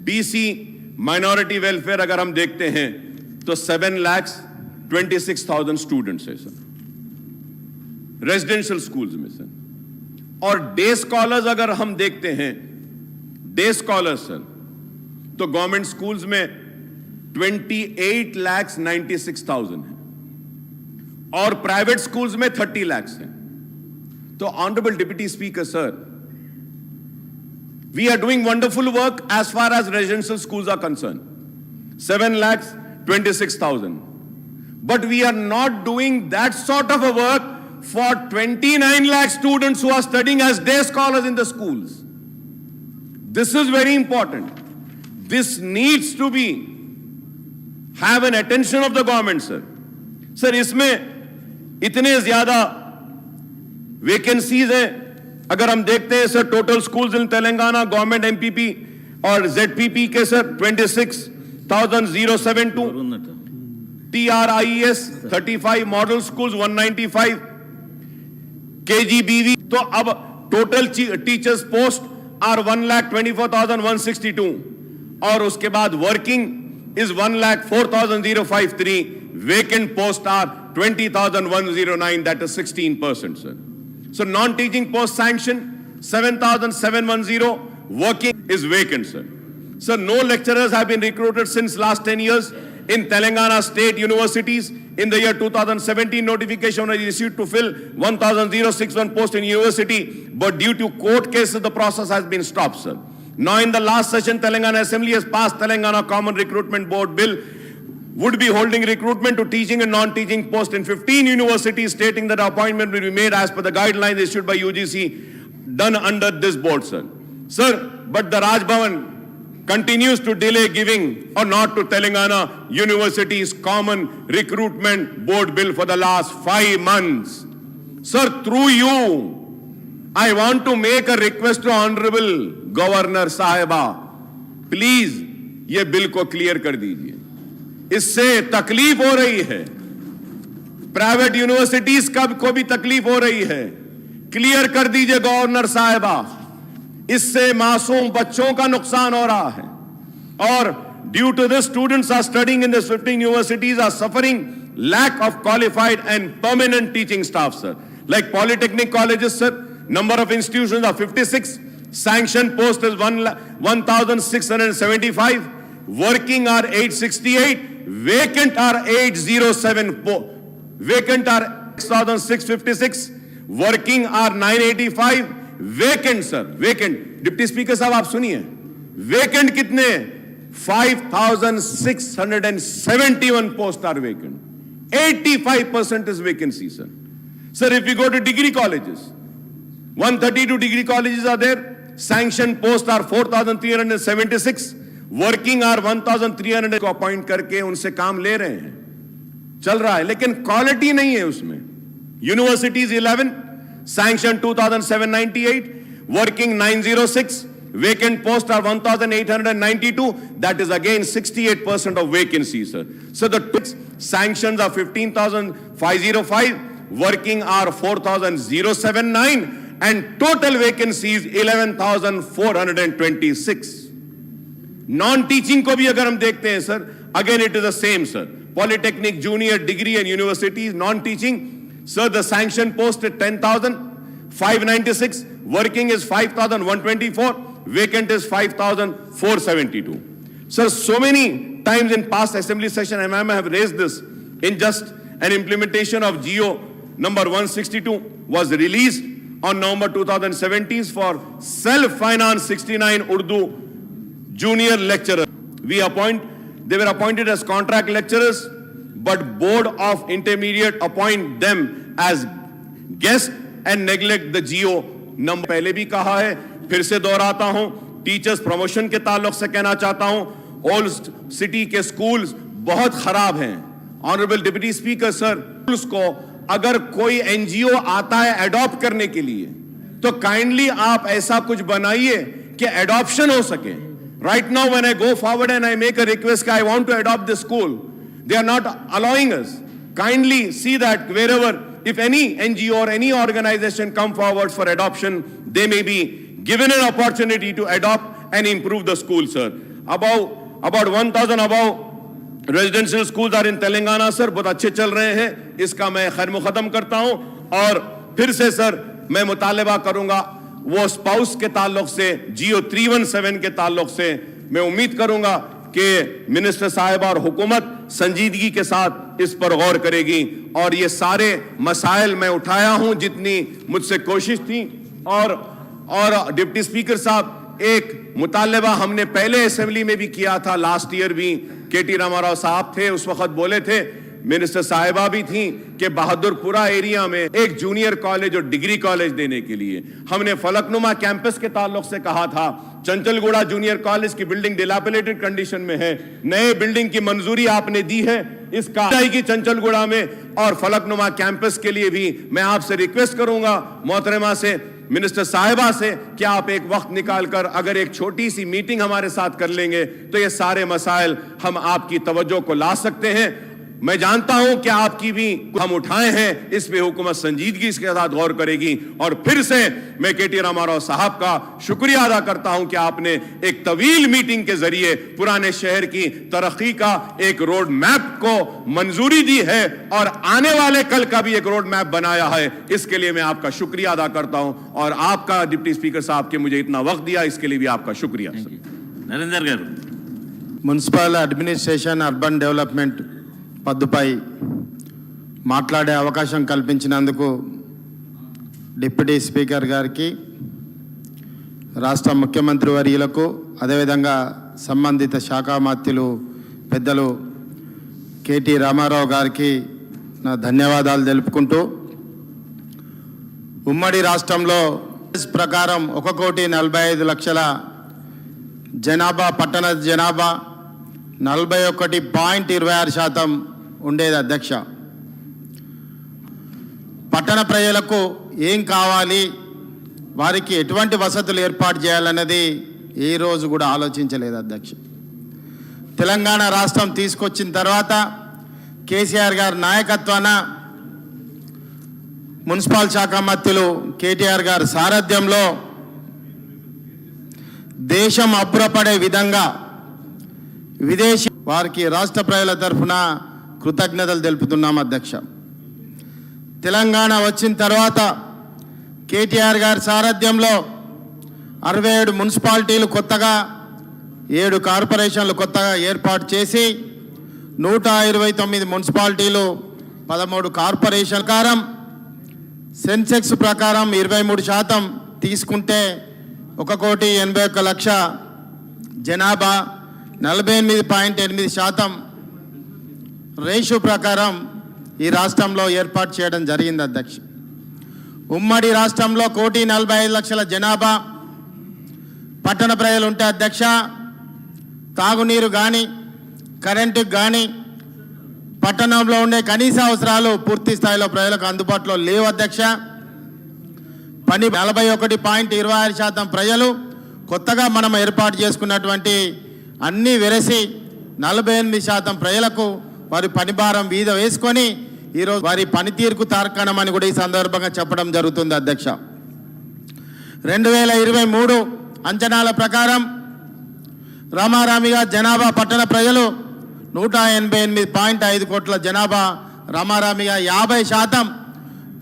BC, minority welfare अगर हम देखते हैं तो 7,26,000 स्टूडेंट्स है सर रेजिडेंशियल स्कूल्स में सर. और डे स्कॉलर्स अगर हम देखते हैं, डे स्कॉलर्स सर, तो गवर्नमेंट स्कूल्स में 28,96,000 है और प्राइवेट स्कूल्स में 30 लाख हैं. तो honourable deputy speaker sir, we are doing wonderful work as far as residential schools are concerned. 7,26,000. But we are not doing that sort of a work for 29 lakh students who are studying as day scholars in the schools. This is very important. This needs to have an attention of the government, sir. Sir, इसमें इतने ज्यादा vacancies हैं. अगर हम देखते हैं sir, total schools in Telangana government MPP और जेडपीपी के sir 26,072, TRIES 35, model schools 195, KGBV. तो अब टोटल टीचर्स पोस्ट आर 1,24,162 और उसके बाद working is 1,04,053. Vacant posts are 20,109, that is 16%, sir. So non-teaching post sanction 7,710, working is vacant, sir. Sir, no lecturers have been recruited since last 10 years in Telangana state universities. In the year 2017, notification was issued to fill 1,061 posts in university, but due to court cases, the process has been stopped, sir. Now, in the last session, Telangana Assembly has passed Telangana Common Recruitment Board Bill, would be holding recruitment to teaching and non-teaching posts in 15 universities, stating that appointment will be made as per the guidelines issued by UGC, done under this board, sir. Sir, but the Raj Bhavan continues to delay giving or not to Telangana University's Common Recruitment Board Bill for the last 5 months. Sir, through you, I want to make a request to Honorable Governor Sahiba. Please, ये bill को clear कर दीजिए. इससे तकलीफ हो रही है, private universities को भी तकलीफ हो रही है. क्लियर कर दीजिए गवर्नर साहिबा, इससे मासूम बच्चों का नुकसान हो रहा है Or due to this, students are studying in the 15 universities are suffering lack of qualified and permanent teaching staff, sir. Like polytechnic colleges, sir, number of institutions are 56, sanctioned post is 1,675, working are 868, vacant are 807, vacant are 6,656, working are 985, vacant, sir, vacant. Deputy Speaker साहब आप सुनिए, vacant कितने? 5,671 posts are vacant. 85% is vacancy, sir. Sir, if you go to degree colleges, 132 degree colleges are there. Sanctioned posts are 4,376. Working are 1,300 को appoint करके उनसे काम ले रहे हैं, चल रहा है, लेकिन क्वालिटी नहीं है उसमें. Universities 11, sanctioned 2,798, working 906. Vacant posts are 1,892. That is again 68% of vacancy, sir. So the sanctions are 15,505. Working are 4,079. And total vacancies 11,426. Non-teaching को भी अगर हम देखते हैं, sir, again it is the same, sir. Polytechnic, junior, degree and universities, non-teaching, sir, the sanction post is 10,596. Working is 5,124. Vacant is 5,472. Sir, so many times in past assembly session, I have raised this. In just an implementation of GO number 162 was released on November 2017 for self-finance 69 Urdu junior lecturers. They were appointed as contract lecturers, but Board of Intermediate appoint them as guest and neglect the GO number. पहले भी कहा है, फिर से दोहराता हूं, teachers promotion के ताल्लुक से कहना चाहता हूं, ओल्ड सिटी के स्कूल्स बहुत खराब हैं. Honourable deputy speaker sir, schools को अगर कोई एनजीओ आता है एडॉप्ट करने के लिए, तो काइंडली आप ऐसा कुछ बनाइए कि एडॉप्शन हो सके. Right now when I go forward and I make a request, I want to adopt this school, they are not allowing us. Kindly see that wherever, if any NGO or any organization come forward for adoption, they may be given an opportunity to adopt and improve the school, sir. About 1,000 above residential schools are in Telangana, sir. बहुत अच्छे चल रहे हैं. इसका मैं खैर मुकदम करता हूं. और फिर से सर मैं मुतालबा करूंगा वो स्पाउस के ताल्लुक से, GO 317 के ताल्लुक से मैं उम्मीद करूंगा कि मिनिस्टर साहिब और हुकूमत संजीदगी के साथ इस पर गौर करेगी. और ये सारे मसाइल मैं उठाया हूं जितनी मुझसे कोशिश थी. और डिप्टी स्पीकर साहब, एक मुतालबा हमने पहले असेंबली में भी किया था, लास्ट ईयर भी केटी रामाराव साहब थे, उस वक्त बोले थे, मिनिस्टर साहिबा भी थी, कि बहादुरपुरा एरिया में एक जूनियर कॉलेज और डिग्री कॉलेज देने के लिए हमने फलकनुमा कैंपस के ताल्लुक से कहा था. चंचलगुड़ा जूनियर कॉलेज की बिल्डिंग डिलैपिलेटेड कंडीशन में है, नए बिल्डिंग की मंजूरी आपने दी है, इसका की चंचलगुड़ा में. और फलकनुमा कैंपस के लिए भी मैं आपसे रिक्वेस्ट करूंगा, मोहतरमा से, मिनिस्टर साहिबा से, कि आप एक वक्त निकाल कर अगर एक छोटी सी मीटिंग हमारे साथ कर लेंगे तो ये सारे मसाइल हम आपकी तवज्जो को ला सकते हैं. मैं जानता हूं कि आपकी भी हम उठाए हैं, इस पे हुकूमत संजीदगी के साथ गौर करेगी. और फिर से मैं केटी रामाराव साहब का शुक्रिया अदा करता हूं कि आपने एक तवील मीटिंग के जरिए पुराने शहर की तरक्की का एक रोड मैप को मंजूरी दी है और आने वाले कल का भी एक रोड मैप बनाया है. इसके लिए मैं आपका शुक्रिया अदा करता हूं. और आपका डिप्टी स्पीकर साहब के मुझे इतना वक्त दिया, इसके लिए भी आपका शुक्रिया. नरेंद्र गारू. మున్సిపల్ అడ్మినిస్ట్రేషన్ అర్బన్ డెవలప్మెంట్ పద్దుపై మాట్లాడే అవకాశం కల్పించినందుకు డిప్యూటీ స్పీకర్ గారికి, రాష్ట్ర ముఖ్యమంత్రి వర్యులకు, అదేవిధంగా సంబంధిత శాఖ మంత్రులు పెద్దలు కేటీ రామారావు గారికి నా ధన్యవాదాలు తెలుపుకుంటూ, ఉమ్మడి రాష్ట్రంలో ప్రకారం 1,45,00,000 జనాభా, పట్టణ జనాభా 41.26% ఉండేది అధ్యక్ష. పట్టణ ప్రజలకు ఏం కావాలి, వారికి ఎటువంటి వసతులు ఏర్పాటు చేయాలన్నది ఏ రోజు కూడా ఆలోచించలేదు అధ్యక్ష. తెలంగాణ రాష్ట్రం తీసుకొచ్చిన తర్వాత కేసీఆర్ గారి నాయకత్వాన మున్సిపల్ శాఖ మంత్రులు కేటీఆర్ గారి సారథ్యంలో దేశం అబ్బురపడే విధంగా విదేశీ వారికి రాష్ట్ర ప్రజల తరఫున కృతజ్ఞతలు తెలుపుతున్నాం అధ్యక్ష. తెలంగాణ వచ్చిన తర్వాత కేటీఆర్ గారి సారథ్యంలో 67 మున్సిపాలిటీలు కొత్తగా 7 కార్పొరేషన్లు కొత్తగా ఏర్పాటు చేసి 129 మున్సిపాలిటీలు 13 కార్పొరేషన్ ప్రకారం సెన్సెక్స్ ప్రకారం 23% తీసుకుంటే 1,81,00,000 జనాభా 48.8% రేషియో ప్రకారం ఈ రాష్ట్రంలో ఏర్పాటు చేయడం జరిగింది అధ్యక్ష. ఉమ్మడి రాష్ట్రంలో 1,45,00,000 జనాభా పట్టణ ప్రజలు ఉంటే అధ్యక్ష, తాగునీరు కానీ కరెంటుకు కానీ పట్టణంలో ఉండే కనీస అవసరాలు పూర్తి స్థాయిలో ప్రజలకు అందుబాటులో లేవు అధ్యక్ష. 41.26% ప్రజలు కొత్తగా మనం ఏర్పాటు చేసుకున్నటువంటి అన్నీ వెరసి 48% ప్రజలకు వారి పని భారం మీద వేసుకొని ఈరోజు వారి పనితీరుకు తార్కాణం అని కూడా ఈ సందర్భంగా చెప్పడం జరుగుతుంది అధ్యక్ష. 2023 అంచనాల ప్రకారం రామారామిగా జనాభా పట్టణ ప్రజలు 188.5 కోట్ల జనాభా రామారామిగా 50%,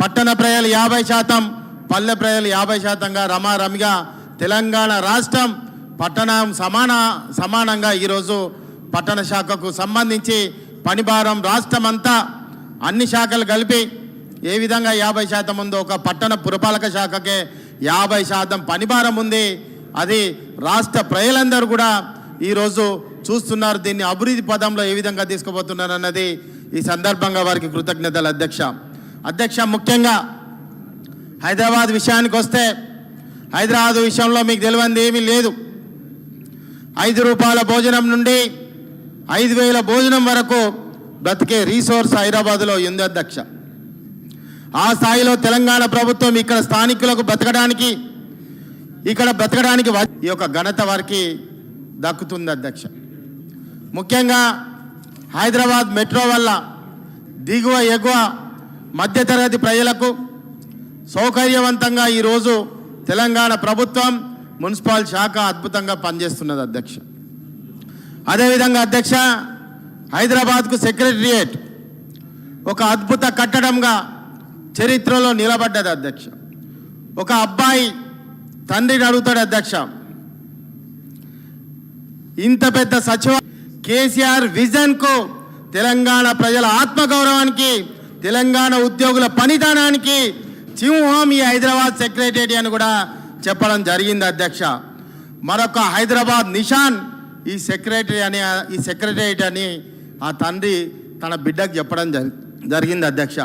పట్టణ ప్రజలు 50%, పల్లె ప్రజలు 50%గా రామారామిగా తెలంగాణ రాష్ట్రం పట్టణం సమానంగా ఈరోజు పట్టణ శాఖకు సంబంధించి పనిభారం రాష్ట్రమంతా అన్ని శాఖలు కలిపి ఏ విధంగా 50% ఉందో ఒక పట్టణ పురపాలక శాఖకే 50% పనిభారం ఉంది. అది రాష్ట్ర ప్రజలందరూ కూడా ఈరోజు చూస్తున్నారు. దీన్ని అభివృద్ధి పదంలో ఏ విధంగా తీసుకుపోతున్నారు అన్నది ఈ సందర్భంగా వారికి కృతజ్ఞతలు అధ్యక్ష. ముఖ్యంగా హైదరాబాద్ విషయానికి వస్తే హైదరాబాద్ విషయంలో మీకు తెలియంది ఏమీ లేదు. 5 రూపాయల భోజనం నుండి 5,000 భోజనం వరకు బ్రతికే రీసోర్స్ హైదరాబాద్లో ఉంది అధ్యక్ష. ఆ స్థాయిలో తెలంగాణ ప్రభుత్వం ఇక్కడ స్థానికులకు బ్రతకడానికి ఈ యొక్క ఘనత వారికి దక్కుతుంది అధ్యక్ష. ముఖ్యంగా హైదరాబాద్ మెట్రో వల్ల దిగువ ఎగువ మధ్యతరగతి ప్రజలకు సౌకర్యవంతంగా ఈరోజు తెలంగాణ ప్రభుత్వం మున్సిపల్ శాఖ అద్భుతంగా పనిచేస్తున్నది అధ్యక్ష. అదేవిధంగా అధ్యక్ష, హైదరాబాద్కు సెక్రటరియేట్ ఒక అద్భుత కట్టడంగా చరిత్రలో నిలబడ్డది అధ్యక్ష. ఒక అబ్బాయి తండ్రిని అడుగుతాడు అధ్యక్ష, ఇంత పెద్ద కేసీఆర్ విజన్కు, తెలంగాణ ప్రజల ఆత్మగౌరవానికి, తెలంగాణ ఉద్యోగుల పనిదానానికి సింహం ఈ హైదరాబాద్ సెక్రటేరియట్ అని కూడా చెప్పడం జరిగింది అధ్యక్ష. మరొక హైదరాబాద్ నిషాన్ ఈ సెక్రటేరియట్ అని ఆ తండ్రి తన బిడ్డకు చెప్పడం జరిగింది అధ్యక్ష.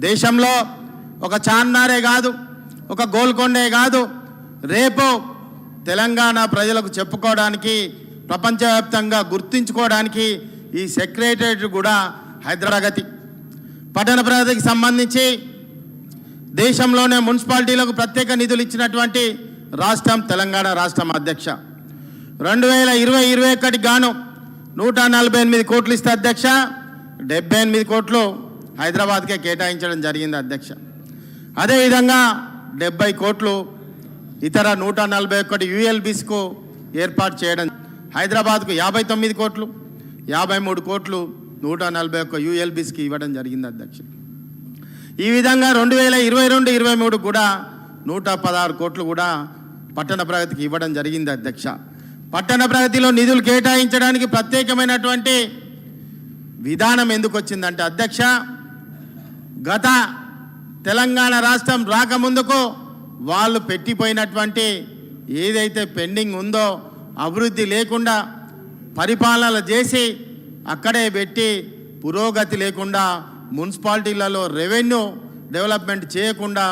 దేశంలో ఒక చార్మినారే కాదు, ఒక గోల్కొండే కాదు, రేపు తెలంగాణ ప్రజలకు చెప్పుకోవడానికి, ప్రపంచవ్యాప్తంగా గుర్తించుకోవడానికి ఈ సెక్రటేరియట్ కూడా హైదరాబాద్ పట్టణ ప్రగతికి సంబంధించి దేశంలోనే మున్సిపాలిటీలకు ప్రత్యేక నిధులు ఇచ్చినటువంటి రాష్ట్రం తెలంగాణ రాష్ట్రం అధ్యక్ష. 2020-21 గాను 148 కోట్లు ఇస్తే అధ్యక్ష, 78 కోట్లు హైదరాబాద్కే కేటాయించడం జరిగింది అధ్యక్ష. అదేవిధంగా 70 కోట్లు ఇతర 141 యూఎల్బీస్కు ఏర్పాటు చేయడం, హైదరాబాద్కు 59 కోట్లు, 53 కోట్లు 141 యూఎల్బీస్కి ఇవ్వడం జరిగింది అధ్యక్ష. ఈ విధంగా 2022-23 కూడా 116 కోట్లు కూడా పట్టణ ప్రగతికి ఇవ్వడం జరిగింది అధ్యక్ష. పట్టణ ప్రగతిలో నిధులు కేటాయించడానికి ప్రత్యేకమైనటువంటి విధానం ఎందుకు వచ్చిందంటే అధ్యక్ష, గత తెలంగాణ రాష్ట్రం రాకముందుకు వాళ్ళు పెట్టిపోయినటువంటి ఏదైతే పెండింగ్ ఉందో, అభివృద్ధి లేకుండా పరిపాలన చేసి అక్కడే పెట్టి పురోగతి లేకుండా మున్సిపాలిటీలలో రెవెన్యూ డెవలప్మెంట్ చేయకుండా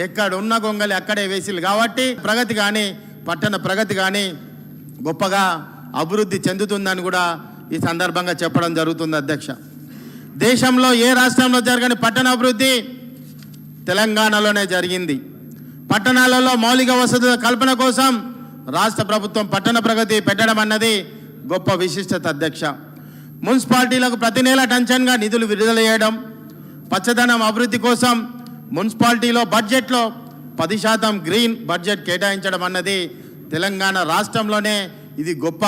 ఎక్కడ ఉన్న గొంగలి అక్కడే వేసిలు కాబట్టి ప్రగతి కానీ పట్టణ ప్రగతి కానీ గొప్పగా అభివృద్ధి చెందుతుందని కూడా ఈ సందర్భంగా చెప్పడం జరుగుతుంది అధ్యక్ష. దేశంలో ఏ రాష్ట్రంలో జరగని పట్టణ అభివృద్ధి తెలంగాణలోనే జరిగింది. పట్టణాలలో మౌలిక వసతుల కల్పన కోసం రాష్ట్ర ప్రభుత్వం పట్టణ ప్రగతి పెట్టడం అన్నది గొప్ప విశిష్టత అధ్యక్ష. మున్సిపాలిటీలకు ప్రతి నెల టెన్షన్గా నిధులు విడుదల చేయడం, పచ్చదనం అభివృద్ధి కోసం మున్సిపాలిటీలో బడ్జెట్లో 10% గ్రీన్ బడ్జెట్ కేటాయించడం అన్నది తెలంగాణ రాష్ట్రంలోనే ఇది గొప్ప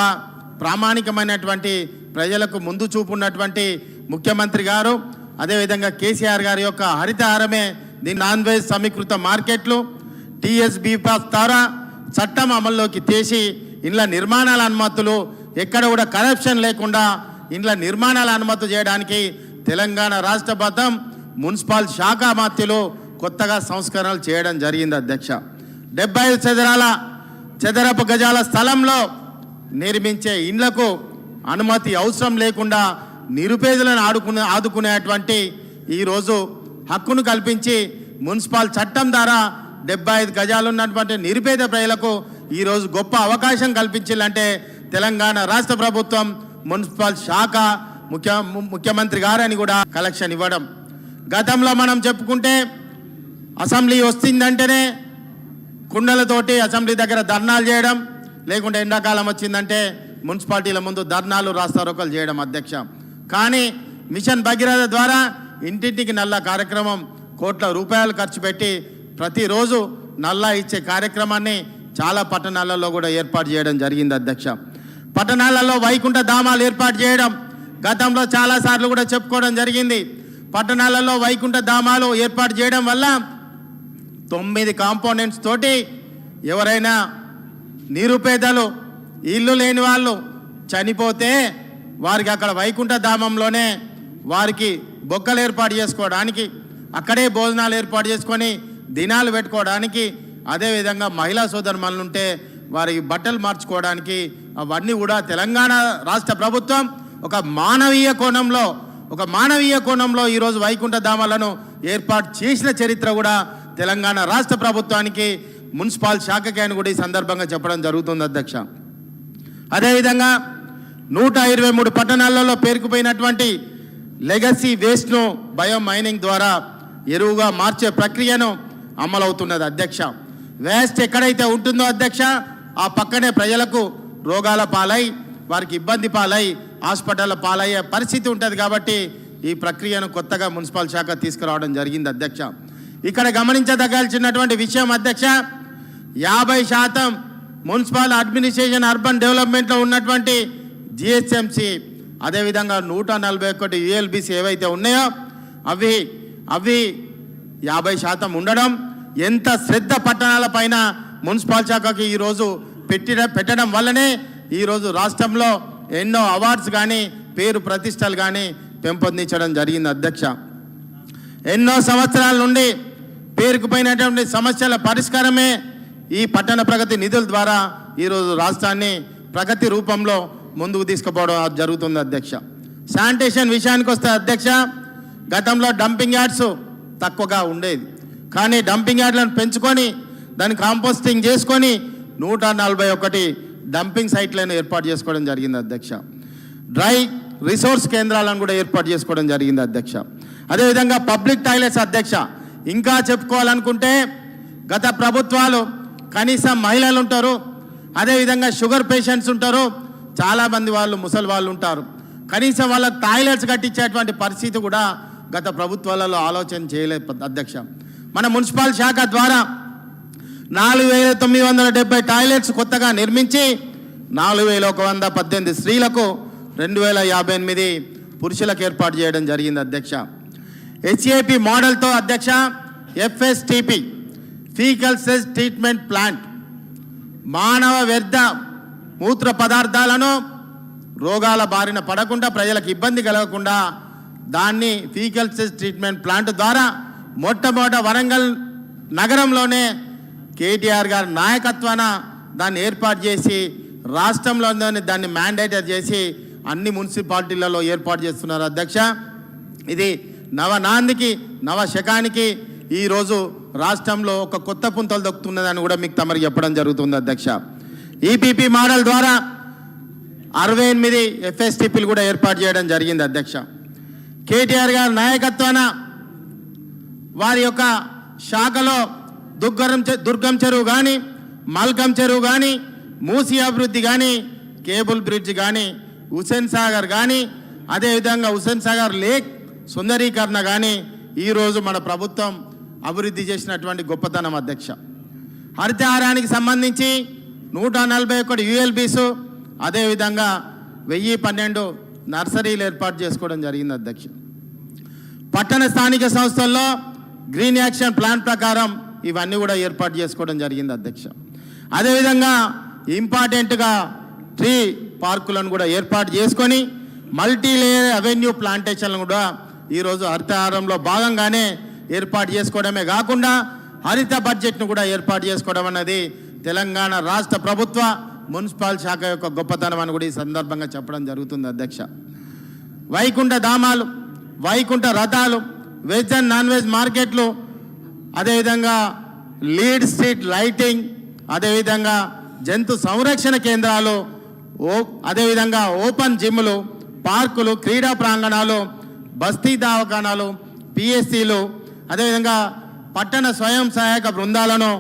ప్రామాణికమైనటువంటి ప్రజలకు ముందు చూపు ఉన్నటువంటి ముఖ్యమంత్రి గారు, అదేవిధంగా కేసీఆర్ గారి యొక్క హరితహారమే దీని నాన్ వెజ్ సమీకృత మార్కెట్లు TSB ద్వారా చట్టం అమల్లోకి తెసి ఇండ్ల నిర్మాణాల అనుమతులు ఎక్కడ కూడా కరప్షన్ లేకుండా ఇండ్ల నిర్మాణాల అనుమతి చేయడానికి తెలంగాణ రాష్ట్ర ప్రభుత్వం మున్సిపల్ శాఖ మంత్రులు కొత్తగా సంస్కరణలు చేయడం జరిగింది అధ్యక్ష. 75 చదరపు గజాల స్థలంలో నిర్మించే ఇండ్లకు అనుమతి అవసరం లేకుండా నిరుపేదలను ఆదుకునేటువంటి ఈరోజు హక్కును కల్పించి మున్సిపల్ చట్టం ద్వారా 75 గజాలు ఉన్నటువంటి నిరుపేద ప్రజలకు ఈరోజు గొప్ప అవకాశం కల్పించాలంటే తెలంగాణ రాష్ట్ర ప్రభుత్వం మున్సిపల్ శాఖ ముఖ్యమంత్రి గారని కూడా కలెక్షన్ ఇవ్వడం. గతంలో మనం చెప్పుకుంటే అసెంబ్లీ వస్తుందంటేనే కుండలతోటి అసెంబ్లీ దగ్గర ధర్నాలు చేయడం, లేకుంటే ఎండాకాలం వచ్చిందంటే మున్సిపాలిటీల ముందు ధర్నాలు రాస్తారోకలు చేయడం అధ్యక్ష. కానీ మిషన్ భగీరథ ద్వారా ఇంటింటికి నల్ల కార్యక్రమం కోట్ల రూపాయలు ఖర్చు పెట్టి ప్రతిరోజు నల్లా ఇచ్చే కార్యక్రమాన్ని చాలా పట్టణాలలో కూడా ఏర్పాటు చేయడం జరిగింది అధ్యక్ష. పట్టణాలలో వైకుంఠ ధామాలు ఏర్పాటు చేయడం గతంలో చాలాసార్లు కూడా చెప్పుకోవడం జరిగింది. పట్టణాలలో వైకుంఠ ధామాలు ఏర్పాటు చేయడం వల్ల 9 కాంపోనెంట్స్ తోటి ఎవరైనా నిరుపేదలు ఇల్లు లేని వాళ్ళు చనిపోతే వారికి అక్కడ వైకుంఠ ధామంలోనే వారికి బొక్కలు ఏర్పాటు చేసుకోవడానికి, అక్కడే భోజనాలు ఏర్పాటు చేసుకొని దినాలు పెట్టుకోవడానికి, అదేవిధంగా మహిళా సోదరుమణులు ఉంటే వారికి బట్టలు మార్చుకోవడానికి అవన్నీ కూడా తెలంగాణ రాష్ట్ర ప్రభుత్వం ఒక మానవీయ కోణంలో ఈరోజు వైకుంఠ ధామాలను ఏర్పాటు చేసిన చరిత్ర కూడా తెలంగాణ రాష్ట్ర ప్రభుత్వానికి మున్సిపల్ శాఖకి అని కూడా ఈ సందర్భంగా చెప్పడం జరుగుతుంది అధ్యక్ష. అదేవిధంగా 123 పట్టణాలలో పేరుకుపోయినటువంటి లెగసీ వేస్ట్ను బయో మైనింగ్ ద్వారా ఎరువుగా మార్చే ప్రక్రియను అమలవుతున్నది అధ్యక్ష. వేస్ట్ ఎక్కడైతే ఉంటుందో అధ్యక్ష, ఆ పక్కనే ప్రజలకు రోగాల పాలై వారికి ఇబ్బంది పాలై హాస్పిటల్ పాలయ్యే పరిస్థితి ఉంటుంది. కాబట్టి ఈ ప్రక్రియను కొత్తగా మున్సిపల్ శాఖ తీసుకురావడం జరిగింది అధ్యక్ష. ఇక్కడ గమనించదగాల్సినటువంటి విషయం అధ్యక్ష, 50% మున్సిపల్ అడ్మినిస్ట్రేషన్ అర్బన్ డెవలప్మెంట్లో ఉన్నటువంటి GHMC, అదేవిధంగా 141 ULBC ఏవైతే ఉన్నాయో అవి 50% ఉండడం, ఎంత శ్రద్ధ పట్టణాల పైన మున్సిపల్ శాఖకి ఈరోజు పెట్టడం వల్లనే ఈరోజు రాష్ట్రంలో ఎన్నో అవార్డ్స్ కానీ పేరు ప్రతిష్టలు కానీ పెంపొందించడం జరిగింది అధ్యక్ష. ఎన్నో సంవత్సరాల నుండి పేరుకుపోయినటువంటి సమస్యల పరిష్కారమే ఈ పట్టణ ప్రగతి నిధుల ద్వారా ఈరోజు రాష్ట్రాన్ని ప్రగతి రూపంలో ముందుకు తీసుకుపోవడం జరుగుతుంది అధ్యక్ష. శానిటేషన్ విషయానికి వస్తే అధ్యక్ష, గతంలో డంపింగ్ యార్డ్స్ తక్కువగా ఉండేది, కానీ డంపింగ్ యార్డ్లను పెంచుకొని దాన్ని కాంపోస్టింగ్ చేసుకొని 141 డంపింగ్ సైట్లను ఏర్పాటు చేసుకోవడం జరిగింది అధ్యక్ష. డ్రై రిసోర్స్ కేంద్రాలను కూడా ఏర్పాటు చేసుకోవడం జరిగింది అధ్యక్ష. అదేవిధంగా పబ్లిక్ టాయిలెట్స్ అధ్యక్ష, ఇంకా చెప్పుకోవాలనుకుంటే గత ప్రభుత్వాలు కనీసం మహిళలు ఉంటారు, అదేవిధంగా షుగర్ పేషెంట్స్ ఉంటారు, చాలామంది వాళ్ళు ముసలి వాళ్ళు ఉంటారు, కనీసం వాళ్ళకి టాయిలెట్స్ కట్టించేటువంటి పరిస్థితి కూడా గత ప్రభుత్వాలలో ఆలోచన చేయలేదు అధ్యక్ష. మన మున్సిపల్ శాఖ ద్వారా 4,970 టాయిలెట్స్ కొత్తగా నిర్మించి 4,118 స్త్రీలకు 2,058 పురుషులకు ఏర్పాటు చేయడం జరిగింది అధ్యక్ష. HAP మోడల్తో అధ్యక్ష FSTP faecal SEZ treatment plant మానవ వ్యర్థ మూత్ర పదార్థాలను రోగాల బారిన పడకుండా ప్రజలకు ఇబ్బంది కలగకుండా దాన్ని ఫీకల్ సెజ్ ట్రీట్మెంట్ ప్లాంట్ ద్వారా మొట్టమొదట వరంగల్ నగరంలోనే కేటీఆర్ గారి నాయకత్వాన దాన్ని ఏర్పాటు చేసి రాష్ట్రంలోనే దాన్ని మ్యాండేటర్ చేసి అన్ని మున్సిపాలిటీలలో ఏర్పాటు చేస్తున్నారు అధ్యక్ష. ఇది నవనాందికి నవశకానికి ఈరోజు రాష్ట్రంలో ఒక కొత్త పుంతలు దొక్కుతున్నదని కూడా మీకు తమరికి చెప్పడం జరుగుతుంది అధ్యక్ష. EPP మోడల్ ద్వారా 68 FSTPలు కూడా ఏర్పాటు చేయడం జరిగింది అధ్యక్ష. కేటీఆర్ గారి నాయకత్వాన వారి యొక్క శాఖలో దుర్గం చెరువు కానీ, మల్కం చెరువు కానీ, మూసి అభివృద్ధి కానీ, కేబుల్ బ్రిడ్జ్ కానీ, హుస్సేన్ సాగర్ కానీ, అదేవిధంగా హుస్సేన్ సాగర్ లేక్ సుందరీకరణ కానీ ఈరోజు మన ప్రభుత్వం అభివృద్ధి చేసినటువంటి గొప్పతనం అధ్యక్ష. హరితహారానికి సంబంధించి 141 ULBs, అదేవిధంగా 1012 నర్సరీలు ఏర్పాటు చేసుకోవడం జరిగింది అధ్యక్ష. పట్టణ స్థానిక సంస్థల్లో గ్రీన్ యాక్షన్ ప్లాన్ ప్రకారం ఇవన్నీ కూడా ఏర్పాటు చేసుకోవడం జరిగింది అధ్యక్ష. అదేవిధంగా ఇంపార్టెంట్గా ట్రీ పార్కులను కూడా ఏర్పాటు చేసుకొని మల్టీ లేయర్ అవెన్యూ ప్లాంటేషన్లను కూడా ఈరోజు హరితహారంలో భాగంగానే ఏర్పాటు చేసుకోవడమే కాకుండా హరిత బడ్జెట్ను కూడా ఏర్పాటు చేసుకోవడం అన్నది తెలంగాణ రాష్ట్ర ప్రభుత్వ మున్సిపల్ శాఖ యొక్క గొప్పతనం అని కూడా ఈ సందర్భంగా చెప్పడం జరుగుతుంది అధ్యక్ష. వైకుంఠ ధామాలు, వైకుంఠ రథాలు, వెజ్ అండ్ నాన్ వెజ్ మార్కెట్లు, అదేవిధంగా లీడ్ స్ట్రీట్ లైటింగ్, అదేవిధంగా జంతు సంరక్షణ కేంద్రాలు, అదేవిధంగా ఓపెన్ జిమ్లు, పార్కులు, క్రీడా ప్రాంగణాలు, బస్తీ దవాఖానాలు, పిఎస్సీలు, అదేవిధంగా పట్టణ స్వయం సహాయక బృందాలను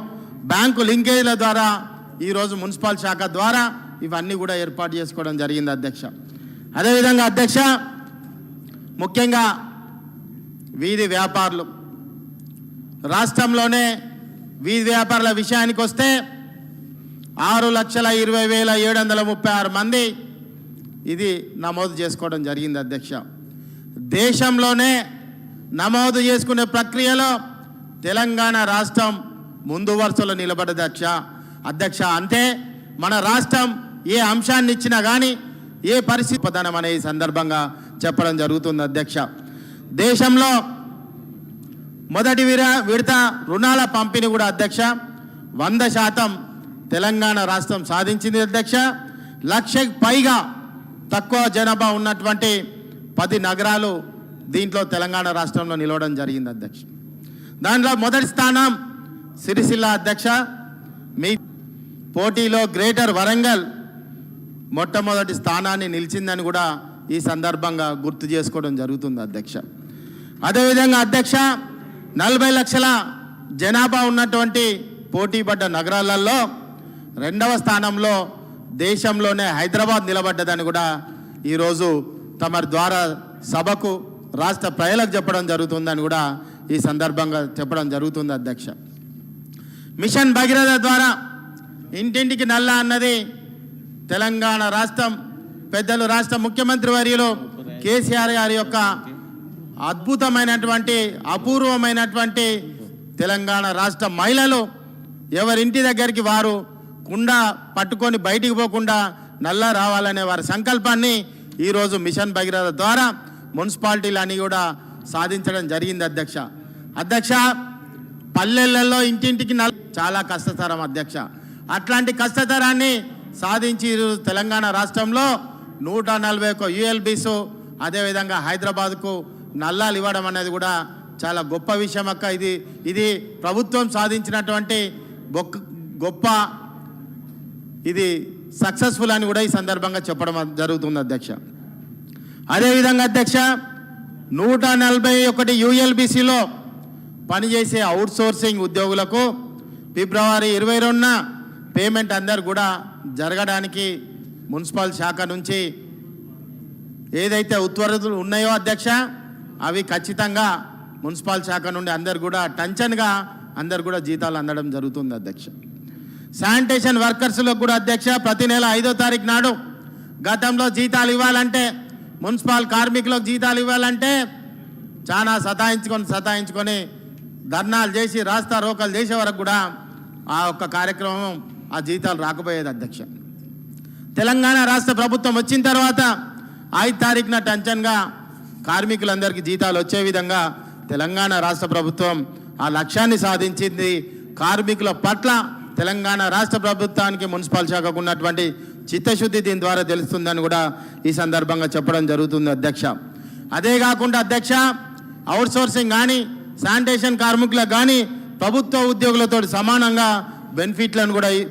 బ్యాంకు లింకేజీల ద్వారా ఈరోజు మున్సిపల్ శాఖ ద్వారా ఇవన్నీ కూడా ఏర్పాటు చేసుకోవడం జరిగింది అధ్యక్ష. అదేవిధంగా అధ్యక్ష, ముఖ్యంగా వీధి వ్యాపారులు, రాష్ట్రంలోనే వీధి వ్యాపారుల విషయానికి వస్తే 6,20,736 మంది ఇది నమోదు చేసుకోవడం జరిగింది అధ్యక్ష. దేశంలోనే నమోదు చేసుకునే ప్రక్రియలో తెలంగాణ రాష్ట్రం ముందు వరుసలో నిలబడ్డది అధ్యక్ష. అంతే మన రాష్ట్రం ఏ అంశాన్ని ఇచ్చినా కానీ ఏ పరిస్థితి ప్రధానం అనే ఈ సందర్భంగా చెప్పడం జరుగుతుంది అధ్యక్ష. దేశంలో మొదటి విడత రుణాల పంపిణీ కూడా అధ్యక్ష 100% తెలంగాణ రాష్ట్రం సాధించింది అధ్యక్ష. 1,00,000కి పైగా తక్కువ జనాభా ఉన్నటువంటి 10 నగరాలు దీంట్లో తెలంగాణ రాష్ట్రంలో నిలవడం జరిగింది అధ్యక్ష. దాంట్లో మొదటి స్థానం సిరిసిల్ల అధ్యక్ష. మీ పోటీలో గ్రేటర్ వరంగల్ మొట్టమొదటి స్థానాన్ని నిలిచిందని కూడా ఈ సందర్భంగా గుర్తు చేసుకోవడం జరుగుతుంది అధ్యక్ష. అదేవిధంగా అధ్యక్ష 40 లక్షల జనాభా ఉన్నటువంటి పోటీపడ్డ నగరాలలో 2వ స్థానంలో దేశంలోనే హైదరాబాద్ నిలబడ్డదని కూడా ఈరోజు తమ ద్వారా సభకు రాష్ట్ర ప్రజలకు చెప్పడం జరుగుతుందని కూడా ఈ సందర్భంగా చెప్పడం జరుగుతుంది అధ్యక్ష. మిషన్ భగీరథ ద్వారా ఇంటింటికి నల్ల అన్నది తెలంగాణ రాష్ట్రం పెద్దలు రాష్ట్ర ముఖ్యమంత్రి వర్యులు కేసీఆర్ గారి యొక్క అద్భుతమైనటువంటి అపూర్వమైనటువంటి తెలంగాణ రాష్ట్ర మహిళలు ఎవరింటి దగ్గరికి వారు కుండ పట్టుకొని బయటికి పోకుండా నల్ల రావాలనే వారి సంకల్పాన్ని ఈరోజు మిషన్ భగీరథ ద్వారా మున్సిపాలిటీలన్నీ కూడా సాధించడం జరిగింది అధ్యక్ష. అధ్యక్ష, పల్లెలలో ఇంటింటికి చాలా కష్టతరం అధ్యక్ష. అట్లాంటి కష్టతరాన్ని సాధించి ఈరోజు తెలంగాణ రాష్ట్రంలో 141 యుఎల్బీస్, అదేవిధంగా హైదరాబాద్కు నల్లాలు ఇవ్వడం అనేది కూడా చాలా గొప్ప విషయం అక్క. ఇది ప్రభుత్వం సాధించినటువంటి గొప్ప ఇది సక్సెస్ఫుల్ అని కూడా ఈ సందర్భంగా చెప్పడం జరుగుతుంది అధ్యక్ష. అదేవిధంగా అధ్యక్ష 141 యుఎల్బీసీలో పనిచేసే అవుట్సోర్సింగ్ ఉద్యోగులకు ఫిబ్రవరి 22న పేమెంట్ అందరు కూడా జరగడానికి మున్సిపల్ శాఖ నుంచి ఏదైతే ఉత్తర్వులు ఉన్నాయో అధ్యక్ష అవి ఖచ్చితంగా మున్సిపల్ శాఖ నుండి అందరు కూడా టంచన్గా అందరు కూడా జీతాలు అందడం జరుగుతుంది అధ్యక్ష. శానిటేషన్ వర్కర్స్లకు కూడా అధ్యక్ష ప్రతి నెల 5వ తారీఖు నాడు గతంలో జీతాలు ఇవ్వాలంటే మున్సిపల్ కార్మికులకు జీతాలు ఇవ్వాలంటే చాలా సతాయించుకొని ధర్నాలు చేసి రాస్తా రోకలు చేసే వరకు కూడా ఆ ఒక్క కార్యక్రమం ఆ జీతాలు రాకపోయేది అధ్యక్ష. తెలంగాణ రాష్ట్ర ప్రభుత్వం వచ్చిన తర్వాత 5 తారీఖున టంచన్గా కార్మికులందరికీ జీతాలు వచ్చే విధంగా తెలంగాణ రాష్ట్ర ప్రభుత్వం ఆ లక్ష్యాన్ని సాధించింది. కార్మికుల పట్ల తెలంగాణ రాష్ట్ర ప్రభుత్వానికి మున్సిపల్ శాఖకు ఉన్నటువంటి చిత్తశుద్ధి దీని ద్వారా తెలుస్తుందని కూడా ఈ సందర్భంగా చెప్పడం జరుగుతుంది అధ్యక్ష. అదే కాకుండా అధ్యక్ష అవుట్సోర్సింగ్ కానీ శానిటేషన్ కార్మికులకు కానీ ప్రభుత్వ ఉద్యోగులతో సమానంగా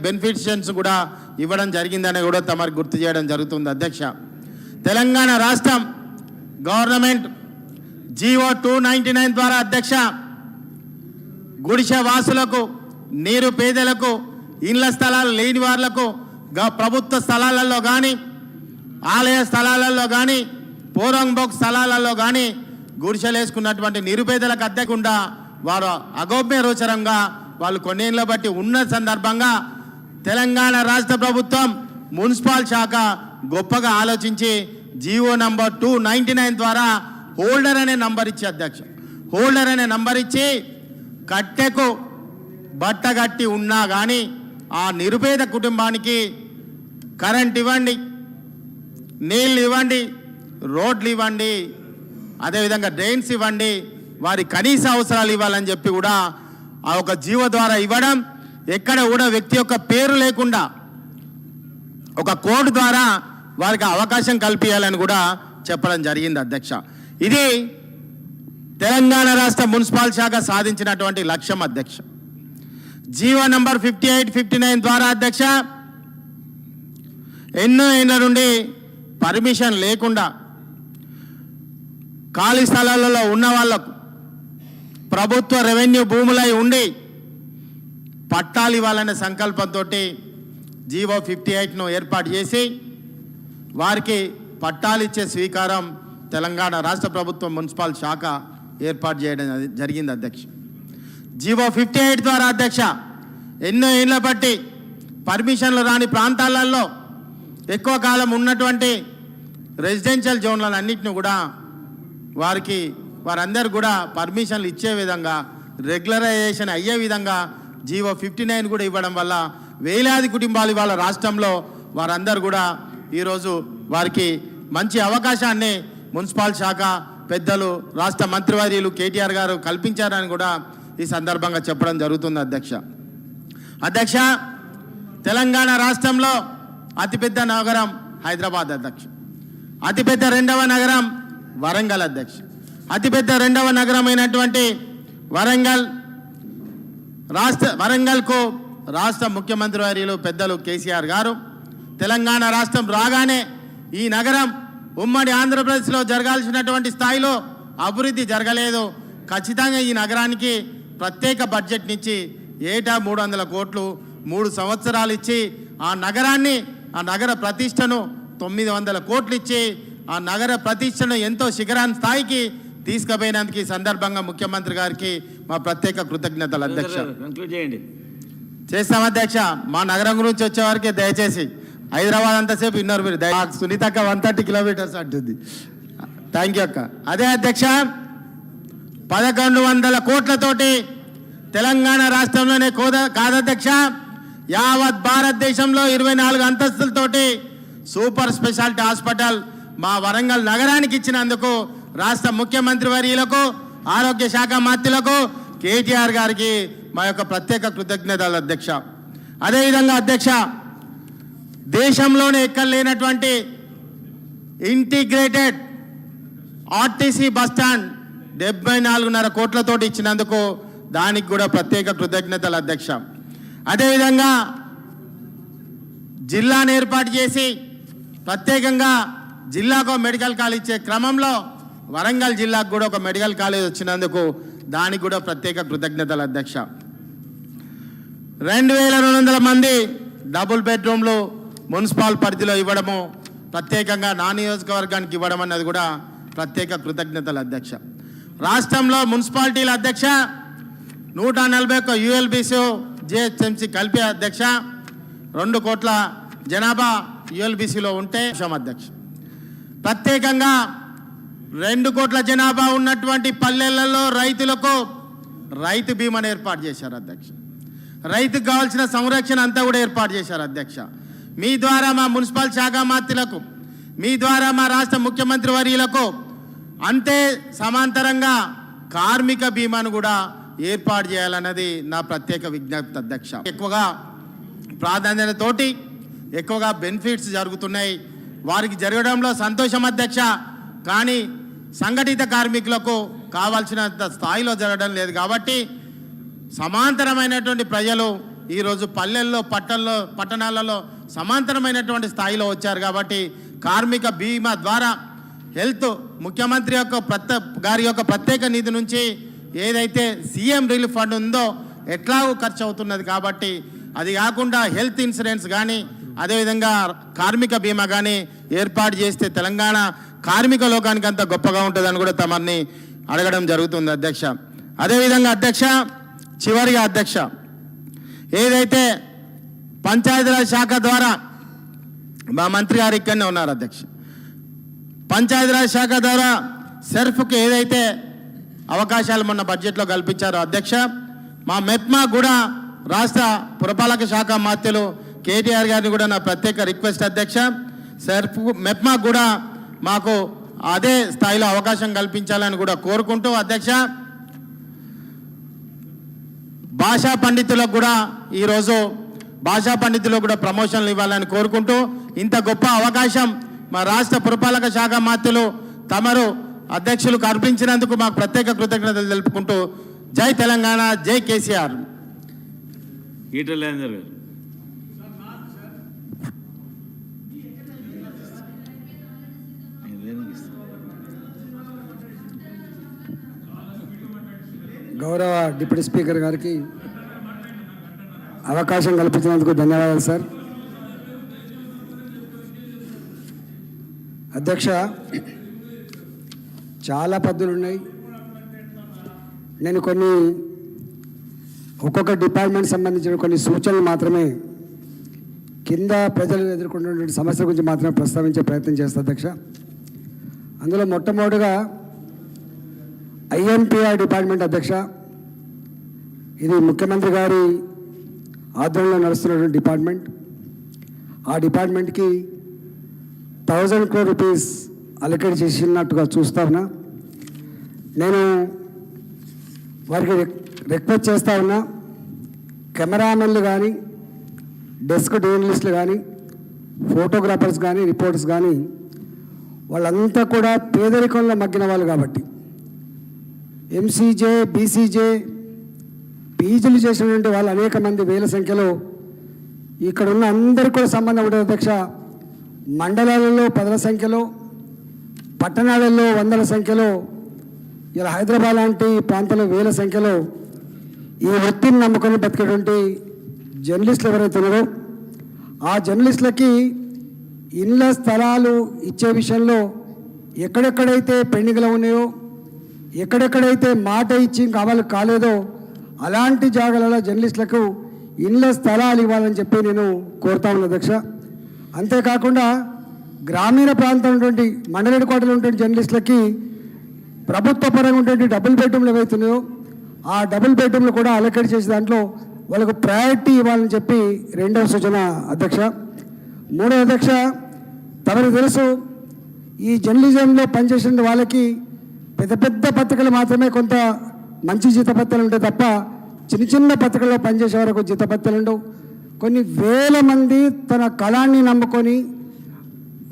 బెనిఫిషియన్స్ కూడా ఇవ్వడం జరిగిందని కూడా తమకు గుర్తు చేయడం జరుగుతుంది అధ్యక్ష. తెలంగాణ రాష్ట్రం గవర్నమెంట్ జీవో 299 ద్వారా అధ్యక్ష గుడిసె వాసులకు, నీరు పేదలకు, ఇండ్ల స్థలాలు లేని వాళ్లకు ప్రభుత్వ స్థలాలలో కానీ ఆలయ స్థలాలలో కానీ పోరంబోక్ స్థలాలలో కానీ గుడిసెలు వేసుకున్నటువంటి నిరుపేదలకు అద్దెకుండా వారు అగోప్య రోచరంగా వాళ్ళు కొన్నేళ్ళ బట్టి ఉన్న సందర్భంగా తెలంగాణ రాష్ట్ర ప్రభుత్వం మున్సిపల్ శాఖ గొప్పగా ఆలోచించి జీవో నంబర్ 299 ద్వారా హోల్డర్ అనే నంబర్ ఇచ్చి అధ్యక్ష, హోల్డర్ అనే నంబర్ ఇచ్చి కట్టెకు బట్ట కట్టి ఉన్నా కానీ ఆ నిరుపేద కుటుంబానికి కరెంట్ ఇవ్వండి, నీళ్ళు ఇవ్వండి, రోడ్లు ఇవ్వండి, అదేవిధంగా డ్రైన్స్ ఇవ్వండి, వారి కనీస అవసరాలు ఇవ్వాలని చెప్పి కూడా ఆ ఒక జీవో ద్వారా ఇవ్వడం, ఎక్కడ కూడా వ్యక్తి యొక్క పేరు లేకుండా ఒక కోడ్ ద్వారా వారికి అవకాశం కల్పించాలని కూడా చెప్పడం జరిగింది అధ్యక్ష. ఇది తెలంగాణ రాష్ట్ర మున్సిపల్ శాఖ సాధించినటువంటి లక్ష్యం అధ్యక్ష. జీవో నంబర్ 58, 59 ద్వారా అధ్యక్ష ఎన్నో ఏళ్ళ నుండి పర్మిషన్ లేకుండా ఖాళీ స్థలాలలో ఉన్న వాళ్లకు ప్రభుత్వ రెవెన్యూ భూములై ఉండి పట్టాలు ఇవ్వాలనే సంకల్పంతో జీవో 58ను ఏర్పాటు చేసి వారికి పట్టాలు ఇచ్చే స్వీకారం తెలంగాణ రాష్ట్ర ప్రభుత్వం మున్సిపల్ శాఖ ఏర్పాటు చేయడం జరిగింది అధ్యక్ష. జీవో 58 ద్వారా అధ్యక్ష ఎన్నో ఏళ్ళ బట్టి పర్మిషన్లు రాని ప్రాంతాలలో ఎక్కువ కాలం ఉన్నటువంటి రెసిడెన్షియల్ జోన్లను అన్నింటినీ కూడా వారందరూ కూడా పర్మిషన్లు ఇచ్చే విధంగా, రెగ్యులరైజేషన్ అయ్యే విధంగా జీవో 59 కూడా ఇవ్వడం వల్ల వేలాది కుటుంబాలు ఇవాళ రాష్ట్రంలో వారందరూ కూడా ఈరోజు వారికి మంచి అవకాశాన్ని మున్సిపల్ శాఖ పెద్దలు రాష్ట్ర మంత్రివర్యులు కేటీఆర్ గారు కల్పించారని కూడా ఈ సందర్భంగా చెప్పడం జరుగుతుంది అధ్యక్ష. తెలంగాణ రాష్ట్రంలో అతిపెద్ద నగరం హైదరాబాద్ అధ్యక్ష, అతిపెద్ద రెండవ నగరం వరంగల్ అధ్యక్ష. అతిపెద్ద రెండవ నగరమైనటువంటి వరంగల్కు రాష్ట్ర ముఖ్యమంత్రి వర్యులు పెద్దలు కేసీఆర్ గారు తెలంగాణ రాష్ట్రం రాగానే ఈ నగరం ఉమ్మడి ఆంధ్రప్రదేశ్లో జరగాల్సినటువంటి స్థాయిలో అభివృద్ధి జరగలేదు, ఖచ్చితంగా ఈ నగరానికి ప్రత్యేక బడ్జెట్నిచ్చి ఏటా 300 కోట్లు 3 సంవత్సరాలు ఇచ్చి ఆ నగరాన్ని, ఆ నగర ప్రతిష్టను 900 కోట్లు ఇచ్చి ఆ నగర ప్రతిష్టను ఎంతో శిఖరాన్ని స్థాయికి తీసుకుపోయినందుకు ఈ సందర్భంగా ముఖ్యమంత్రి గారికి మా ప్రత్యేక కృతజ్ఞతలు అధ్యక్ష. చేస్తాం అధ్యక్ష. మా నగరం గురించి వచ్చేవారికి దయచేసి హైదరాబాద్ అంతసేపు విన్నారు మీరు, సునీతక్క 130 కిలోమీటర్స్ అంటుంది. థ్యాంక్ యూ అక్క. అదే అధ్యక్ష 1100 కోట్లతోటి తెలంగాణ రాష్ట్రంలోనే కాదధ్యక్ష, యావత్ భారతదేశంలో 24 అంతస్తులతోటి సూపర్ స్పెషాలిటీ హాస్పిటల్ మా వరంగల్ నగరానికి ఇచ్చినందుకు రాష్ట్ర ముఖ్యమంత్రి వర్యులకు, ఆరోగ్య శాఖ మంత్రులకు, కేటీఆర్ గారికి మా యొక్క ప్రత్యేక కృతజ్ఞతలు అధ్యక్ష. అదేవిధంగా అధ్యక్ష దేశంలోనే ఎక్కడ లేనటువంటి ఇంటిగ్రేటెడ్ ఆర్టీసీ బస్టాండ్ 74.5 కోట్లతోటి ఇచ్చినందుకు దానికి కూడా ప్రత్యేక కృతజ్ఞతలు అధ్యక్ష. అదేవిధంగా జిల్లాను ఏర్పాటు చేసి ప్రత్యేకంగా జిల్లాకు మెడికల్ కాలేజ్ ఇచ్చే క్రమంలో వరంగల్ జిల్లాకు కూడా ఒక మెడికల్ కాలేజ్ వచ్చినందుకు దానికి కూడా ప్రత్యేక కృతజ్ఞతలు అధ్యక్ష. 2200 మంది డబుల్ బెడ్రూమ్లు మున్సిపల్ పరిధిలో ఇవ్వడము, ప్రత్యేకంగా నా నియోజకవర్గానికి ఇవ్వడం అన్నది కూడా ప్రత్యేక కృతజ్ఞతలు అధ్యక్ష. రాష్ట్రంలో మున్సిపాలిటీల అధ్యక్ష 141 యుఎల్బిసి జిహెచ్ఎంసి కలిపి అధ్యక్ష 2 కోట్ల జనాభా యుఎల్బిసిలో ఉంటే అధ్యక్ష ప్రత్యేకంగా 2 కోట్ల జనాభా ఉన్నటువంటి పల్లెలలో రైతులకు రైతు బీమాను ఏర్పాటు చేశారు అధ్యక్ష. రైతుకు కావాల్సిన సంరక్షణ అంతా కూడా ఏర్పాటు చేశారు అధ్యక్ష. మీ ద్వారా మా మున్సిపల్ శాఖ మంత్రులకు, మీ ద్వారా మా రాష్ట్ర ముఖ్యమంత్రి వర్యులకు అంతే సమాంతరంగా కార్మిక బీమాను కూడా ఏర్పాటు చేయాలన్నది నా ప్రత్యేక విజ్ఞప్తి అధ్యక్ష. ఎక్కువగా ప్రాధాన్యతతోటి ఎక్కువగా బెనిఫిట్స్ జరుగుతున్నాయి, వారికి జరగడంలో సంతోషం అధ్యక్ష. కానీ సంఘటిత కార్మికులకు కావాల్సినంత స్థాయిలో జరగడం లేదు కాబట్టి సమాంతరమైనటువంటి ప్రజలు ఈరోజు పల్లెల్లో పట్టణాలలో సమాంతరమైనటువంటి స్థాయిలో వచ్చారు కాబట్టి కార్మిక బీమా ద్వారా హెల్త్ ముఖ్యమంత్రి గారి యొక్క ప్రత్యేక నిధి నుంచి ఏదైతే సీఎం రిలీఫ్ ఫండ్ ఉందో ఎట్లాగో ఖర్చు అవుతున్నది కాబట్టి అది కాకుండా హెల్త్ ఇన్సూరెన్స్ కానీ అదేవిధంగా కార్మిక బీమా కానీ ఏర్పాటు చేస్తే తెలంగాణ కార్మిక లోకానికి అంత గొప్పగా ఉంటుందని కూడా తమని అడగడం జరుగుతుంది అధ్యక్ష. అదేవిధంగా అధ్యక్ష చివరిగా అధ్యక్ష ఏదైతే పంచాయతీరాజ్ శాఖ ద్వారా మా మంత్రి గారు ఇక్కడనే ఉన్నారు అధ్యక్ష. పంచాయతీరాజ్ శాఖ ద్వారా సెర్ఫ్కి ఏదైతే అవకాశాలు మొన్న బడ్జెట్లో కల్పించారో అధ్యక్ష, మా మెప్మా కూడా రాష్ట్ర పురపాలక శాఖ మాత్యులు కేటీఆర్ గారిని కూడా నా ప్రత్యేక రిక్వెస్ట్ అధ్యక్ష, సెర్ఫ్ మెప్మా కూడా మాకు అదే స్థాయిలో అవకాశం కల్పించాలని కూడా కోరుకుంటూ అధ్యక్ష, భాషా పండితులకు కూడా ఈరోజు భాషా పండితులకు కూడా ప్రమోషన్లు ఇవ్వాలని కోరుకుంటూ, ఇంత గొప్ప అవకాశం మా రాష్ట్ర పురపాలక శాఖ మాత్యులు తమరు అధ్యక్షులు కల్పించినందుకు మాకు ప్రత్యేక కృతజ్ఞతలు తెలుపుకుంటూ, జై తెలంగాణ, జై కేసీఆర్. ఈటల రాజేందర్ గారు. గౌరవ డిప్యూటీ స్పీకర్ గారికి అవకాశం కల్పించినందుకు ధన్యవాదాలు సార్. అధ్యక్ష, చాలా పద్ధతులు ఉన్నాయి. నేను ఒక్కొక్క డిపార్ట్మెంట్ సంబంధించిన కొన్ని సూచనలు మాత్రమే కింద ప్రజలు ఎదుర్కొంటున్నటువంటి సమస్యల గురించి మాత్రమే ప్రస్తావించే ప్రయత్నం చేస్తాను అధ్యక్ష. అందులో మొట్టమొదటిగా INPR డిపార్ట్మెంట్ అధ్యక్ష, ఇది ముఖ్యమంత్రి గారి ఆధ్వర్యంలో నడుస్తున్నటువంటి డిపార్ట్మెంట్. ఆ డిపార్ట్మెంట్కి 1000 crore రూపీస్ అలొకేట్ చేసినట్టుగా చూస్తా ఉన్నా. నేను వారికి రిక్వెస్ట్ చేస్తూ ఉన్నా, కెమెరామెన్లు కానీ, డెస్క్ జర్నలిస్టులు కానీ, ఫోటోగ్రాఫర్స్ కానీ, రిపోర్టర్స్ కానీ, వాళ్ళంతా కూడా పేదరికంలో మగ్గిన వాళ్ళు కాబట్టి MCJ, BCJ, పీజీలు చేసినటువంటి వాళ్ళు అనేక మంది వేల సంఖ్యలో ఇక్కడ ఉన్న అందరికీ కూడా సంబంధం ఉంటుంది అధ్యక్ష. మండలాలలో 10ల సంఖ్యలో, పట్టణాలలో 100ల సంఖ్యలో, ఇలా హైదరాబాద్ లాంటి ప్రాంతాల్లో వేల సంఖ్యలో ఈ వృత్తిని నమ్ముకొని బతికేటువంటి జర్నలిస్టులు ఎవరైతే ఉన్నారో ఆ జర్నలిస్టులకి ఇళ్ళ స్థలాలు ఇచ్చే విషయంలో ఎక్కడెక్కడైతే పెండింగ్లో ఉన్నాయో, ఎక్కడెక్కడైతే మాట ఇచ్చి ఇంకా అమలు కాలేదో అలాంటి జాగాలలో జర్నలిస్టులకు ఇళ్ళ స్థలాలు ఇవ్వాలని చెప్పి నేను కోరుతా ఉన్నా అధ్యక్ష. అంతేకాకుండా గ్రామీణ ప్రాంతంలో ఉన్నటువంటి మండల హెడ్ క్వార్టర్లో ఉన్నటువంటి జర్నలిస్టులకి ప్రభుత్వ పరంగా ఉన్నటువంటి డబుల్ బెడ్రూమ్లు ఏవైతున్నాయో ఆ డబుల్ బెడ్రూమ్లు కూడా అలొకేట్ చేసే దాంట్లో వాళ్ళకు ప్రయారిటీ ఇవ్వాలని చెప్పి రెండవ సూచన అధ్యక్ష. మూడవ అధ్యక్ష, తమకు తెలుసు ఈ జర్నలిజంలో పనిచేసిన వాళ్ళకి పెద్ద పెద్ద పత్రికలు మాత్రమే కొంత మంచి జీతపత్యాలు ఉంటాయి తప్ప చిన్న చిన్న పత్రికల్లో పనిచేసే వరకు జీతపత్యాలు ఉండవు. కొన్ని వేల మంది తన కళాన్ని నమ్ముకొని,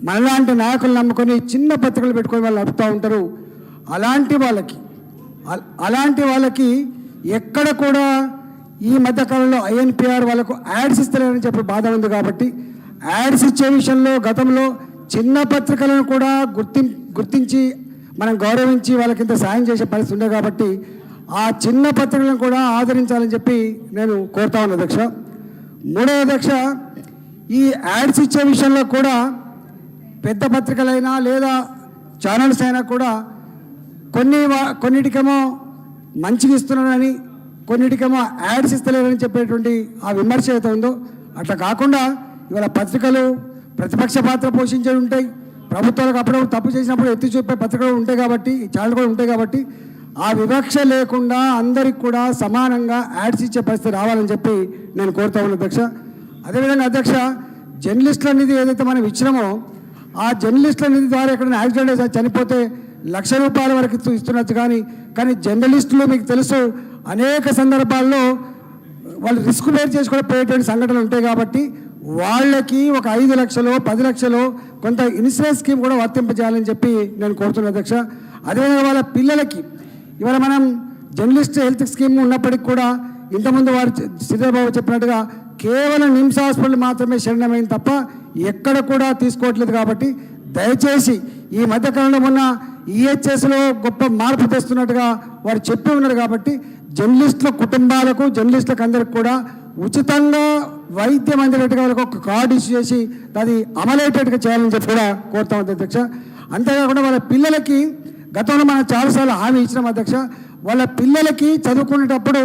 మనలాంటి నాయకులు నమ్ముకొని చిన్న పత్రికలు పెట్టుకొని వాళ్ళు నడుపుతూ ఉంటారు. అలాంటి వాళ్ళకి ఎక్కడ కూడా ఈ మధ్యకాలంలో INPR వాళ్ళకు యాడ్స్ ఇస్తలేరని చెప్పి బాధ ఉంది. కాబట్టి యాడ్స్ ఇచ్చే విషయంలో గతంలో చిన్న పత్రికలను కూడా గుర్తించి మనం గౌరవించి వాళ్ళకి ఇంత సాయం చేసే పరిస్థితి ఉండే కాబట్టి ఆ చిన్న పత్రికలను కూడా ఆదరించాలని చెప్పి నేను కోరుతా ఉన్నా అధ్యక్ష. మూడవ అధ్యక్ష, ఈ యాడ్స్ ఇచ్చే విషయంలో కూడా పెద్ద పత్రికలైనా లేదా ఛానల్స్ అయినా కూడా కొన్నిటికేమో మంచిగా ఇస్తున్నారని, కొన్నిటికేమో యాడ్స్ ఇస్తలేరని చెప్పేటువంటి ఆ విమర్శ అయితే ఉందో అట్లా కాకుండా ఇవాళ పత్రికలు ప్రతిపక్ష పాత్ర పోషించే ఉంటాయి. ప్రభుత్వాలకు అప్పుడప్పుడు తప్పు చేసినప్పుడు ఎత్తి చూపే పత్రికలు ఉంటాయి కాబట్టి, ఛానల్ కూడా ఉంటాయి కాబట్టి ఆ వివక్ష లేకుండా అందరికి కూడా సమానంగా యాడ్స్ ఇచ్చే పరిస్థితి రావాలని చెప్పి నేను కోరుతా ఉన్నాను అధ్యక్ష. అదేవిధంగా అధ్యక్ష, జర్నలిస్టుల నిధి ఏదైతే మనం ఇచ్చినామో ఆ జర్నలిస్టుల నిధి ద్వారా ఎక్కడైనా యాక్సిడెంట్ చనిపోతే ₹1,00,000 వరకు ఇస్తున్నచ్చు. కానీ జర్నలిస్టులు మీకు తెలుసు అనేక సందర్భాల్లో వాళ్ళు రిస్క్ బేర్ చేసి కూడా పోయేటువంటి సంఘటనలు ఉంటాయి కాబట్టి వాళ్ళకి ఒక 5 లక్షలు 10 లక్షలు కొంత ఇన్సూరెన్స్ స్కీమ్ కూడా వర్తింపజేయాలని చెప్పి నేను కోరుతున్నాను అధ్యక్ష. అదేవిధంగా వాళ్ళ పిల్లలకి ఇవాళ మనం జర్నలిస్ట్ హెల్త్ స్కీమ్ ఉన్నప్పటికీ కూడా ఇంతకుముందు వారు శ్రీధర్బాబు చెప్పినట్టుగా కేవలం నిమ్స్ హాస్పిటల్ మాత్రమే శరణమైంది తప్ప ఎక్కడ కూడా తీసుకోవట్లేదు. కాబట్టి దయచేసి ఈ మధ్యకాలంలో మొన్న EHSలో గొప్ప మార్పు తెస్తున్నట్టుగా వారు చెప్పి ఉన్నారు. కాబట్టి జర్నలిస్టుల కుటుంబాలకు, జర్నలిస్టులకు అందరికి కూడా ఉచితంగా వైద్యం అందేటట్టుగా వాళ్ళకి ఒక కార్డు ఇష్యూ చేసి అది అమలయ్యేటట్టుగా చేయాలని చెప్పి కూడా కోరుతాం అధ్యక్ష. అంతేకాకుండా వాళ్ళ పిల్లలకి గతంలో మనం చాలాసార్లు హామీ ఇచ్చినాం అధ్యక్ష. వాళ్ళ పిల్లలకి చదువుకునేటప్పుడు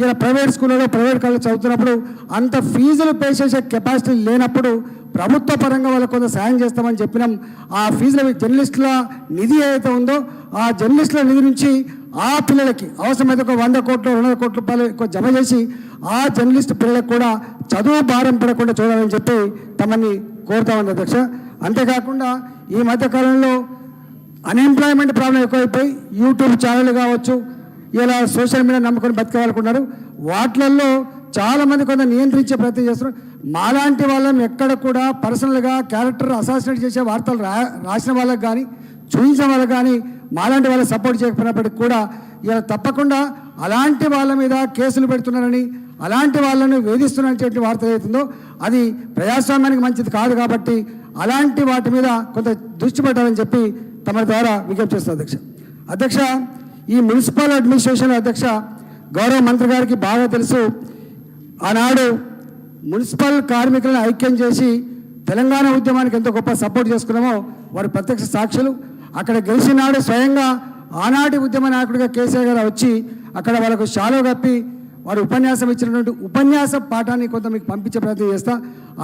ఇలా ప్రైవేట్ స్కూళ్ళలో ప్రైవేట్ కాలేజ్ చదువుతున్నప్పుడు అంత ఫీజులు పే చేసే కెపాసిటీ లేనప్పుడు ప్రభుత్వ పరంగా వాళ్ళకు కొంత సాయం చేస్తామని చెప్పినాం. ఆ ఫీజుల జర్నలిస్టుల నిధి ఏదైతే ఉందో ఆ జర్నలిస్టుల నిధి నుంచి ఆ పిల్లలకి అవసరమైతే ఒక 100 కోట్లు 200 కోట్ల రూపాయలు ఎక్కువ జమ చేసి ఆ జర్నలిస్ట్ పిల్లలకు కూడా చదువు భారం పడకుండా చూడాలని చెప్పి తమని కోరుతా ఉంది అధ్యక్ష. అంతేకాకుండా ఈ మధ్యకాలంలో అన్ఎంప్లాయ్మెంట్ ప్రాబ్లం ఎక్కువైపోయి యూట్యూబ్ ఛానల్ కావచ్చు, ఇలా సోషల్ మీడియా నమ్ముకొని బతికేవాళ్ళకున్నారు. వాటిల్లో చాలామంది కొంత నియంత్రించే ప్రయత్నం చేస్తున్నారు. మాలాంటి వాళ్ళని ఎక్కడ కూడా పర్సనల్గా క్యారెక్టర్ అసాసినేట్ చేసే వార్తలు రాసిన వాళ్ళకి కానీ చూపించిన వాళ్ళకి కానీ మాలాంటి వాళ్ళకి సపోర్ట్ చేయకపోయినప్పటికీ కూడా ఇలా తప్పకుండా అలాంటి వాళ్ళ మీద కేసులు పెడుతున్నారని, అలాంటి వాళ్ళను వేధిస్తున్నటువంటి వార్త ఏదైతుందో అది ప్రజాస్వామ్యానికి మంచిది కాదు. కాబట్టి అలాంటి వాటి మీద కొంత దృష్టి పెట్టాలని చెప్పి తమ ద్వారా విజ్ఞప్తి చేస్తారు అధ్యక్ష. అధ్యక్ష, ఈ మున్సిపల్ అడ్మినిస్ట్రేషన్ అధ్యక్ష గౌరవ మంత్రి గారికి బాగా తెలుసు. ఆనాడు మున్సిపల్ కార్మికులను ఐక్యం చేసి తెలంగాణ ఉద్యమానికి ఎంతో గొప్ప సపోర్ట్ చేసుకున్నామో వారు ప్రత్యక్ష సాక్షులు. అక్కడ గెలిచినాడు స్వయంగా ఆనాటి ఉద్యమ నాయకుడిగా కేసీఆర్ గారు వచ్చి అక్కడ వాళ్ళకు షాలో కప్పి వారు ఉపన్యాసం ఇచ్చినటువంటి ఉపన్యాస పాఠాన్ని కొంత మీకు పంపించే ప్రయత్నం చేస్తా.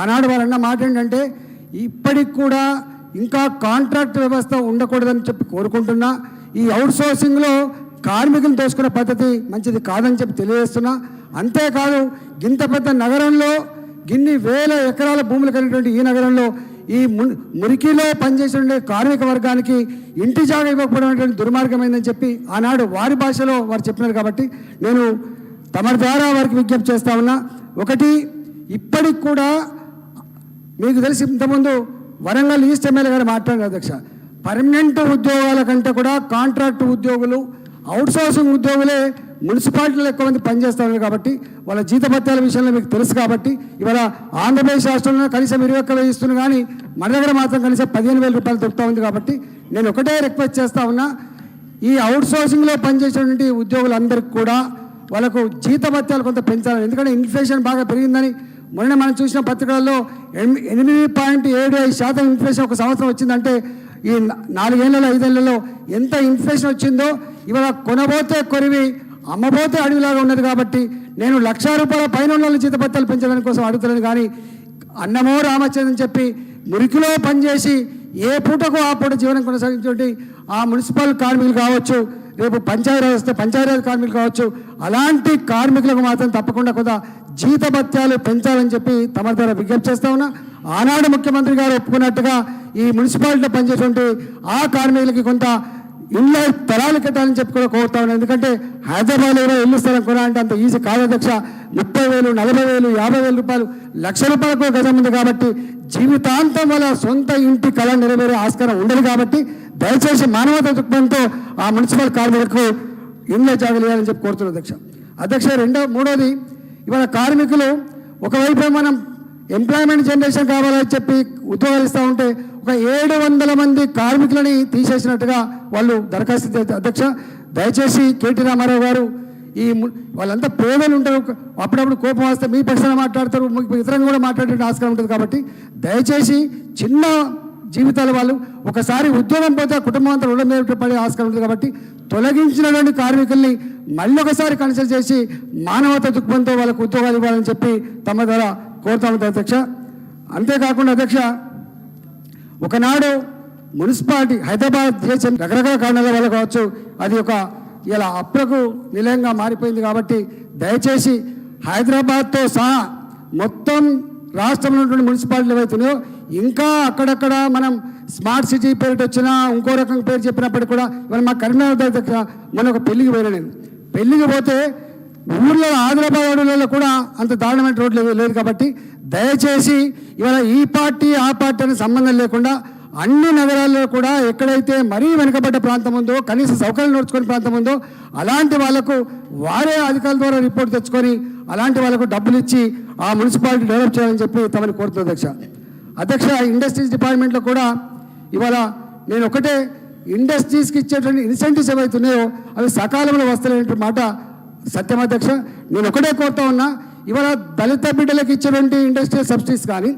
ఆనాడు వారు అన్న మాట ఏంటంటే ఇప్పటికి కూడా ఇంకా కాంట్రాక్ట్ వ్యవస్థ ఉండకూడదని చెప్పి కోరుకుంటున్నా. ఈ అవుట్సోర్సింగ్లో కార్మికులను తోసుకునే పద్ధతి మంచిది కాదని చెప్పి తెలియజేస్తున్నా. అంతేకాదు ఇంత పెద్ద నగరంలో గిన్ని వేల ఎకరాల భూములు కలిగినటువంటి ఈ నగరంలో ఈ మురికిలో పనిచేసే కార్మిక వర్గానికి ఇంటి జాగా ఇవ్వకపోవడం దుర్మార్గమైందని చెప్పి ఆనాడు వారి భాషలో వారు చెప్పినారు. కాబట్టి నేను తమ ద్వారా వారికి విజ్ఞప్తి చేస్తా ఉన్నా. ఒకటి, ఇప్పటికి కూడా మీకు తెలిసి ఇంతకుముందు వరంగల్ ఈస్ట్ ఎమ్మెల్యే గారు మాట్లాడారు అధ్యక్ష, పర్మనెంట్ ఉద్యోగాల కంటే కూడా కాంట్రాక్ట్ ఉద్యోగులు అవుట్సోర్సింగ్ ఉద్యోగులే మున్సిపాలిటీలో ఎక్కువ మంది పనిచేస్తూ ఉన్నారు. కాబట్టి వాళ్ళ జీతభత్యాల విషయంలో మీకు తెలుసు. కాబట్టి ఇవాళ ఆంధ్రప్రదేశ్ రాష్ట్రంలో కనీసం 21,000 ఇస్తున్నారు, కానీ మన దగ్గర మాత్రం కనీసం 15,000 రూపాయలు దొరుకుతూ ఉంది. కాబట్టి నేను ఒకటే రిక్వెస్ట్ చేస్తా ఉన్నా, ఈ అవుట్సోర్సింగ్లో పనిచేసేటువంటి ఉద్యోగులందరికీ కూడా వాళ్ళకు జీతభత్యాలు కొంత పెంచాలని. ఎందుకంటే ఇన్ఫ్లేషన్ బాగా పెరిగిందని మొన్న మనం చూసిన పత్రికల్లో 8.75% ఇన్ఫ్లేషన్ ఒక సంవత్సరం వచ్చిందంటే ఈ 4 ఏళ్లలో 5 ఏళ్లలో ఎంత ఇన్ఫ్లేషన్ వచ్చిందో ఇవాళ కొనబోతే కొరివి అమ్మబోతే అడవిలాగా ఉన్నది. కాబట్టి నేను ₹1,00,000 పైన ఉన్న జీతభత్యాలు పెంచడానికి కోసం అడుగుతున్నాను. కానీ అన్నమో రామచంద్రని చెప్పి మురికిలో పనిచేసి ఏ పూటకు ఆ పూట జీవనం కొనసాగించేటువంటి ఆ మున్సిపల్ కార్మికులు కావచ్చు, రేపు పంచాయతీరాజ్ వస్తే పంచాయతీరాజ్ కార్మికులు కావచ్చు, అలాంటి కార్మికులకు మాత్రం తప్పకుండా కొంత జీతభత్యాలు పెంచాలని చెప్పి తమ ద్వారా విజ్ఞప్తి చేస్తా ఉన్నా. ఆనాడు ముఖ్యమంత్రి గారు ఒప్పుకున్నట్టుగా ఈ మున్సిపాలిటీలో పనిచేసేటువంటి ఆ కార్మికులకి కొంత ఇళ్ళ తలాలు కట్టాలని చెప్పి కూడా కోరుతా ఉన్నాను. ఎందుకంటే హైదరాబాద్లో ఇల్లు స్థలం కొనాలంటే అంత ఈజీ కాదు అధ్యక్ష. 30,000, 40,000, 50,000 రూపాయలు, ₹1,00,000 గజం ఉంది. కాబట్టి జీవితాంతం వాళ్ళ సొంత ఇంటి కళ నెరవేరే ఆస్కారం ఉండదు. కాబట్టి దయచేసి మానవతా దృక్పథంతో ఆ మున్సిపల్ కార్మికులకు ఇళ్ళ జాగలేయాలని చెప్పి కోరుతున్నాను అధ్యక్ష. అధ్యక్ష, మూడోది, ఇవాళ కార్మికులు ఒకవైపు మనం ఎంప్లాయ్మెంట్ జనరేషన్ కావాలని చెప్పి ఉద్యోగాలు ఇస్తూ ఉంటే ఒక 700 మంది కార్మికులని తీసేసినట్టుగా వాళ్ళు దరఖాస్తు. అధ్యక్ష, దయచేసి కేటీ రామారావు గారు ఈ వాళ్ళంతా పేదలు ఉంటారు, అప్పుడప్పుడు కోపం వస్తే మీ పక్షాన మాట్లాడతారు, ఇతరంగా కూడా మాట్లాడే ఆస్కారం ఉంటుంది. కాబట్టి దయచేసి చిన్న జీవితాల వాళ్ళు ఒకసారి ఉద్యోగం పోతే కుటుంబం అంతా రుణం మీద పడే ఆస్కారం ఉంటుంది. కాబట్టి తొలగించినటువంటి కార్మికుల్ని మళ్ళీ ఒకసారి కన్సిడర్ చేసి మానవతా దృక్పథంతో వాళ్ళకు ఉద్యోగాలు ఇవ్వాలని చెప్పి తమ ద్వారా కోరుతా ఉంటుంది అధ్యక్ష. అంతేకాకుండా అధ్యక్ష, ఒకనాడు మున్సిపాలిటీ హైదరాబాద్ చేసిన రకరకాల కారణాల వల్ల కావచ్చు అది ఒక ఇలా అప్పులకు నిలయంగా మారిపోయింది. కాబట్టి దయచేసి హైదరాబాద్తో సహా మొత్తం రాష్ట్రంలో ఉన్నటువంటి మున్సిపాలిటీలు ఏవైతున్నాయో ఇంకా అక్కడక్కడ మనం స్మార్ట్ సిటీ పేరు వచ్చినా ఇంకో రకం పేరు చెప్పినప్పటికీ కూడా ఇవాళ మా కరీంనగర్ దగ్గర మొన్న ఒక పెళ్లికి పోయినా నేను. పెళ్లికి పోతే ఊర్లో ఆదిలాబాద్ అడవులలో కూడా అంత దారుణమైన రోడ్లు లేదు. కాబట్టి దయచేసి ఇవాళ ఈ పార్టీ ఆ పార్టీ అనే సంబంధం లేకుండా అన్ని నగరాల్లో కూడా ఎక్కడైతే మరీ వెనుకబడ్డ ప్రాంతం ఉందో, కనీస సౌకర్యాలు నడుచుకునే ప్రాంతం ఉందో అలాంటి వాళ్లకు వారే అధికారుల ద్వారా రిపోర్ట్ తెచ్చుకొని అలాంటి వాళ్ళకు డబ్బులు ఇచ్చి ఆ మున్సిపాలిటీ డెవలప్ చేయాలని చెప్పి తమని కోరుతుంది అధ్యక్ష. అధ్యక్ష, ఇండస్ట్రీస్ డిపార్ట్మెంట్లో కూడా ఇవాళ నేను ఒకటే, ఇండస్ట్రీస్కి ఇచ్చేటువంటి ఇన్సెంటివ్స్ ఏవైతున్నాయో అవి సకాలంలో వస్తలేనటువంటి మాట సత్యం అధ్యక్ష. నేను ఒకటే కోరుతా ఉన్నా, ఇవాళ దళిత బిడ్డలకు ఇచ్చేటువంటి ఇండస్ట్రియల్ సబ్సిడీస్ కానీ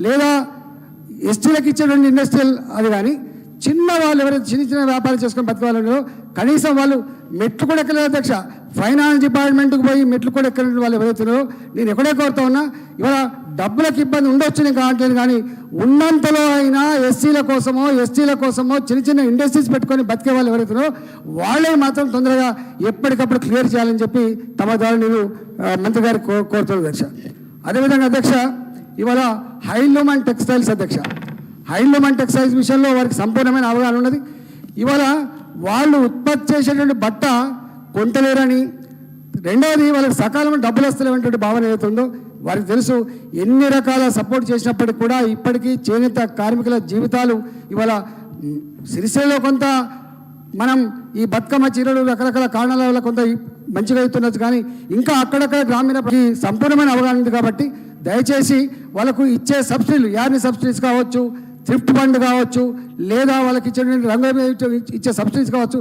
లేదా ఎస్టీలకు ఇచ్చేటువంటి ఇండస్ట్రియల్ అది కానీ చిన్న వాళ్ళు ఎవరైతే చిన్న చిన్న వ్యాపారం చేసుకొని బతకాలో కనీసం వాళ్ళు మెట్లు కూడా ఎక్కలేదు అధ్యక్ష. ఫైనాన్స్ డిపార్ట్మెంట్కి పోయి మెట్లు కూడా ఎక్కలేని వాళ్ళు ఎవరైతున్నారో నేను ఎక్కడే కోరుతా ఉన్నా, ఇవాళ డబ్బులకు ఇబ్బంది ఉండొచ్చు నేను కావట్లేదు, కానీ ఉన్నంతలో అయినా ఎస్సీల కోసమో ఎస్టీల కోసమో చిన్న చిన్న ఇండస్ట్రీస్ పెట్టుకొని బతికే వాళ్ళు ఎవరైతున్నారో వాళ్ళే మాత్రం తొందరగా ఎప్పటికప్పుడు క్లియర్ చేయాలని చెప్పి తమ ద్వారా నేను మంత్రి గారికి కోరుతున్నాను అధ్యక్ష. అదేవిధంగా అధ్యక్ష, ఇవాళ హ్యాండ్లూమ్ అండ్ టెక్స్టైల్స్ అధ్యక్ష, హ్యాండ్లూమ్ అండ్ టెక్స్టైల్స్ విషయంలో వారికి సంపూర్ణమైన అవగాహన ఉన్నది. ఇవాళ వాళ్ళు ఉత్పత్తి చేసేటువంటి బట్ట కొంటలేరని, రెండవది వాళ్ళకి సకాలంలో డబ్బులు వస్తలేనటువంటి భావన ఏదైతుందో వారికి తెలుసు. ఎన్ని రకాల సపోర్ట్ చేసినప్పటికీ కూడా ఇప్పటికీ చేనేత కార్మికుల జీవితాలు ఇవాళ సిరిసిల్లలో కొంత మనం ఈ బతుకమ్మ చీరలు రకరకాల కారణాల వల్ల కొంత మంచిగా అవుతున్నది, కానీ ఇంకా అక్కడక్కడ గ్రామీణ సంపూర్ణమైన అవగాహన ఉంది. కాబట్టి దయచేసి వాళ్ళకు ఇచ్చే సబ్సిడీలు, యార్ని సబ్సిడీస్ కావచ్చు, థ్రిఫ్ట్ ఫండ్ కావచ్చు, లేదా వాళ్ళకి ఇచ్చే రంగు ఇచ్చే సబ్సిడీస్ కావచ్చు,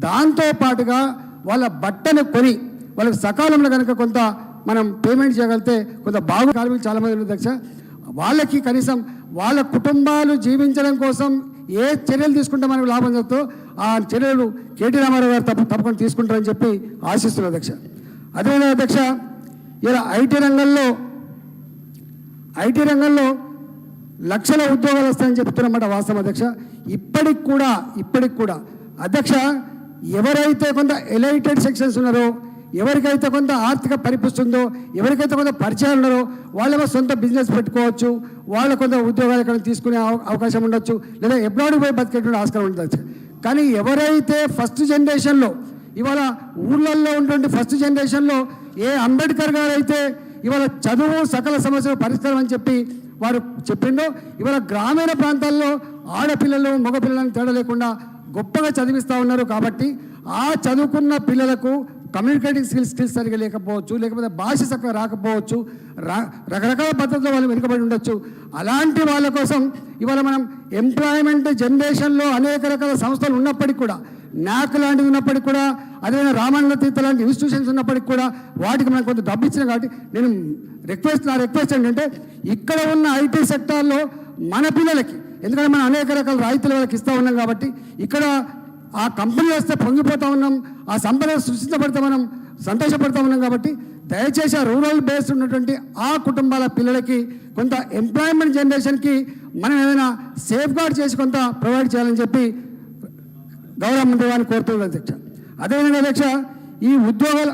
దాంతో పాటుగా వాళ్ళ బట్టను కొని వాళ్ళకి సకాలంలో కనుక కొంత మనం పేమెంట్ చేయగలిగితే కొంత బాగు కార్మికులు చాలామంది ఉన్నారు అధ్యక్ష. వాళ్ళకి కనీసం వాళ్ళ కుటుంబాలు జీవించడం కోసం ఏ చర్యలు తీసుకుంటే మనకు లాభం జరుగుతుందో ఆ చర్యలు కేటీ రామారావు గారు తప్పకుండా తీసుకుంటారని చెప్పి ఆశిస్తున్నారు అధ్యక్ష. అదేవిధంగా అధ్యక్ష, ఇలా ఐటీ రంగంలో లక్షల ఉద్యోగాలు వస్తాయని చెప్తున్నమాట వాస్తవం అధ్యక్ష. ఇప్పటికి కూడా అధ్యక్ష, ఎవరైతే కొంత ఎలైటెడ్ సెక్షన్స్ ఉన్నారో, ఎవరికైతే కొంత ఆర్థిక పరిపుస్తుందో, ఎవరికైతే కొంత పరిచయాలు ఉన్నారో వాళ్ళేమో సొంత బిజినెస్ పెట్టుకోవచ్చు, వాళ్ళ కొంత ఉద్యోగాలు ఎక్కడ తీసుకునే అవకాశం ఉండొచ్చు, లేదా ఎబ్రాడ్కి పోయి బతికేటువంటి ఆస్కారం ఉండొచ్చు. కానీ ఎవరైతే ఫస్ట్ జనరేషన్లో ఇవాళ ఊళ్ళల్లో ఉన్నటువంటి ఫస్ట్ జనరేషన్లో ఏ అంబేద్కర్ గారు అయితే ఇవాళ చదువు సకల సమస్యలు పరిష్కారం అని చెప్పి వారు చెప్పిండో, ఇవాళ గ్రామీణ ప్రాంతాల్లో ఆడపిల్లలు మగపిల్లలను తేడా లేకుండా గొప్పగా చదివిస్తూ ఉన్నారు. కాబట్టి ఆ చదువుకున్న పిల్లలకు కమ్యూనికేటింగ్ స్కిల్స్ సరిగా లేకపోవచ్చు, లేకపోతే భాష చక్కగా రాకపోవచ్చు, రకరకాల పద్ధతుల్లో వాళ్ళు వెనుకబడి ఉండొచ్చు. అలాంటి వాళ్ళ కోసం ఇవాళ మనం ఎంప్లాయ్మెంట్ జనరేషన్లో అనేక రకాల సంస్థలు ఉన్నప్పటికీ కూడా, నాక్ లాంటివి ఉన్నప్పటికీ కూడా, అదేవిధంగా రామానంద తీర్థ లాంటి ఇన్స్టిట్యూషన్స్ ఉన్నప్పటికీ కూడా వాటికి మనం కొంత డబ్బు ఇచ్చినాం. కాబట్టి నేను నా రిక్వెస్ట్ ఏంటంటే ఇక్కడ ఉన్న ఐటీ సెక్టార్లో మన పిల్లలకి, ఎందుకంటే మనం అనేక రకాల రాయితీలు వాళ్ళకి ఇస్తూ ఉన్నాం కాబట్టి ఇక్కడ ఆ కంపెనీ వస్తే పొంగిపోతూ ఉన్నాం, ఆ సంపద సృష్టించబడితే మనం సంతోషపడుతూ ఉన్నాం. కాబట్టి దయచేసి ఆ రూరల్ బేస్డ్ ఉన్నటువంటి ఆ కుటుంబాల పిల్లలకి కొంత ఎంప్లాయ్మెంట్ జనరేషన్కి మనం ఏదైనా సేఫ్ గార్డ్ చేసి కొంత ప్రొవైడ్ చేయాలని చెప్పి గౌరవ మంత్రి గారిని కోరుతుంది అధ్యక్ష. అదేవిధంగా అధ్యక్ష, ఈ ఉద్యోగాల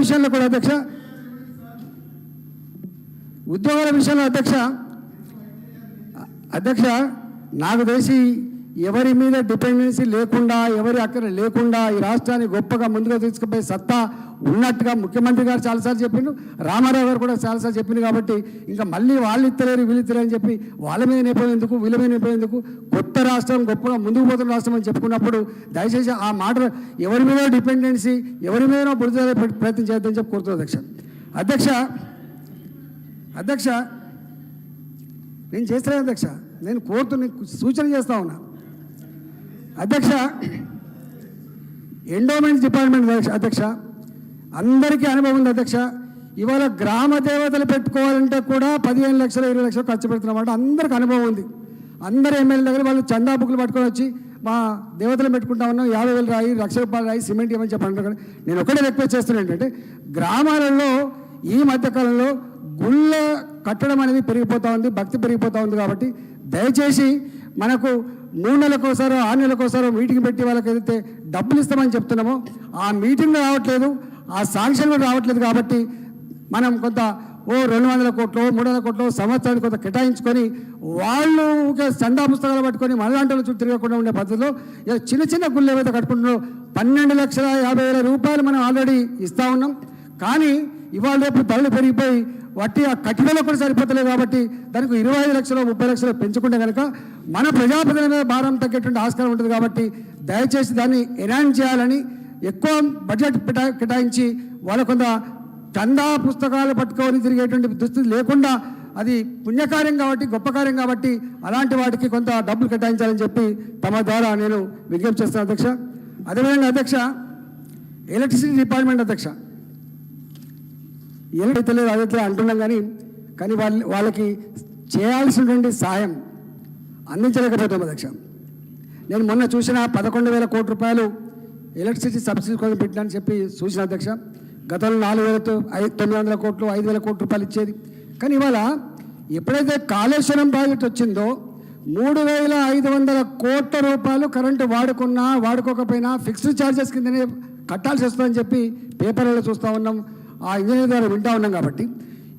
విషయంలో కూడా అధ్యక్ష నాకు తెలిసి ఎవరి మీద డిపెండెన్సీ లేకుండా, ఎవరి అక్కడ లేకుండా ఈ రాష్ట్రాన్ని గొప్పగా ముందుగా తీసుకుపోయే సత్తా ఉన్నట్టుగా ముఖ్యమంత్రి గారు చాలాసార్లు చెప్పిండు, రామారావు గారు కూడా చాలాసార్లు చెప్పిండు. కాబట్టి ఇంకా మళ్ళీ వాళ్ళు ఇస్తలేరు వీళ్ళు ఇస్తలేరు అని చెప్పి వాళ్ళ మీద నేపోయేందుకు, వీళ్ళ మీద నేపోయేందుకు, కొత్త రాష్ట్రం గొప్పగా ముందుకు పోతున్న రాష్ట్రం అని చెప్పుకున్నప్పుడు దయచేసి ఆ మాట ఎవరి మీద డిపెండెన్సీ, ఎవరి మీద బురద ప్రయత్నం చేద్దామని చెప్పి కోరుతుంది అధ్యక్ష. నేను చేస్తాను అధ్యక్ష, నేను కోరుతున్న సూచన చేస్తా ఉన్నా అధ్యక్ష. ఎండోమెంట్స్ డిపార్ట్మెంట్ అధ్యక్ష అందరికీ అనుభవం ఉంది అధ్యక్ష. ఇవాళ గ్రామ దేవతలు పెట్టుకోవాలంటే కూడా 15 లక్షలు 20 లక్షలు ఖర్చు పెడుతున్నమాట అందరికి అనుభవం ఉంది. అందరు ఎమ్మెల్యే దగ్గర వాళ్ళు చందా బుక్లు పట్టుకొని వచ్చి మా దేవతలు పెట్టుకుంటా ఉన్నాం, 50,000 రాయి, ₹1,00,000 రాయి, సిమెంట్ ఇవ్వని చెప్పి అంటారు. నేను ఒకటే రిక్వెస్ట్ చేస్తున్నాను ఏంటంటే, గ్రామాలలో ఈ మధ్యకాలంలో గుళ్ళ కట్టడం అనేది పెరిగిపోతూ ఉంది, భక్తి పెరిగిపోతూ ఉంది. కాబట్టి దయచేసి మనకు 3 నెలలకోసారో 6 నెలలకోసారో మీటింగ్ పెట్టి వాళ్ళకి ఏదైతే డబ్బులు ఇస్తామని చెప్తున్నామో ఆ మీటింగ్ రావట్లేదు, ఆ శాంక్షన్ కూడా రావట్లేదు. కాబట్టి మనం కొంత 200 కోట్లు 300 కోట్లు సంవత్సరానికి కొంత కేటాయించుకొని వాళ్ళు చందా పుస్తకాలు పట్టుకొని మనలాంటి చుట్టూ తిరగకుండా ఉండే పద్ధతిలో చిన్న చిన్న గుళ్ళు ఏవైతే కట్టుకుంటున్నారో ₹12,50,000 మనం ఆల్రెడీ ఇస్తూ ఉన్నాం. కానీ ఇవాళ రేపు ధరలు పెరిగిపోయి వాటి ఆ కఠినలో కూడా సరిపోతలేదు. కాబట్టి దానికి 25 లక్షలు 30 లక్షలు పెంచుకుంటే కనుక మన ప్రజాప్రతినిధుల మీద భారం తగ్గేటువంటి ఆస్కారం ఉంటుంది. కాబట్టి దయచేసి దాన్ని ఎన్హాన్స్ చేయాలని ఎక్కువ బడ్జెట్ కేటాయించి వాళ్ళ కొంత చందా పుస్తకాలు పట్టుకొని తిరిగేటువంటి దుస్థితి లేకుండా, అది పుణ్యకార్యం కాబట్టి గొప్ప కార్యం కాబట్టి అలాంటి వాటికి కొంత డబ్బులు కేటాయించాలని చెప్పి తమ ద్వారా నేను విజ్ఞప్తి చేస్తాను అధ్యక్ష. అదేవిధంగా అధ్యక్ష, ఎలక్ట్రిసిటీ డిపార్ట్మెంట్ అధ్యక్ష ఏదైతే లేదు అదైతే అంటున్నాం, కానీ వాళ్ళకి చేయాల్సినటువంటి సాయం అందించలేకపోతాం అధ్యక్ష. నేను మొన్న చూసిన 11,000 కోట్ల రూపాయలు ఎలక్ట్రిసిటీ సబ్సిడీ కోసం పెట్టినని చెప్పి చూసిన అధ్యక్ష. గతంలో 4,900 కోట్లు 5,000 కోట్ల రూపాయలు ఇచ్చేది. కానీ ఇవాళ ఎప్పుడైతే కాళేశ్వరం ప్రాజెక్ట్ వచ్చిందో 3,500 కోట్ల రూపాయలు కరెంటు వాడుకున్నా వాడుకోకపోయినా ఫిక్స్డ్ ఛార్జెస్ కిందనే కట్టాల్సి వస్తుందని చెప్పి పేపర్లలో చూస్తూ ఉన్నాం, ఆ ఇంజనీర్ ద్వారా వింటూ ఉన్నాం. కాబట్టి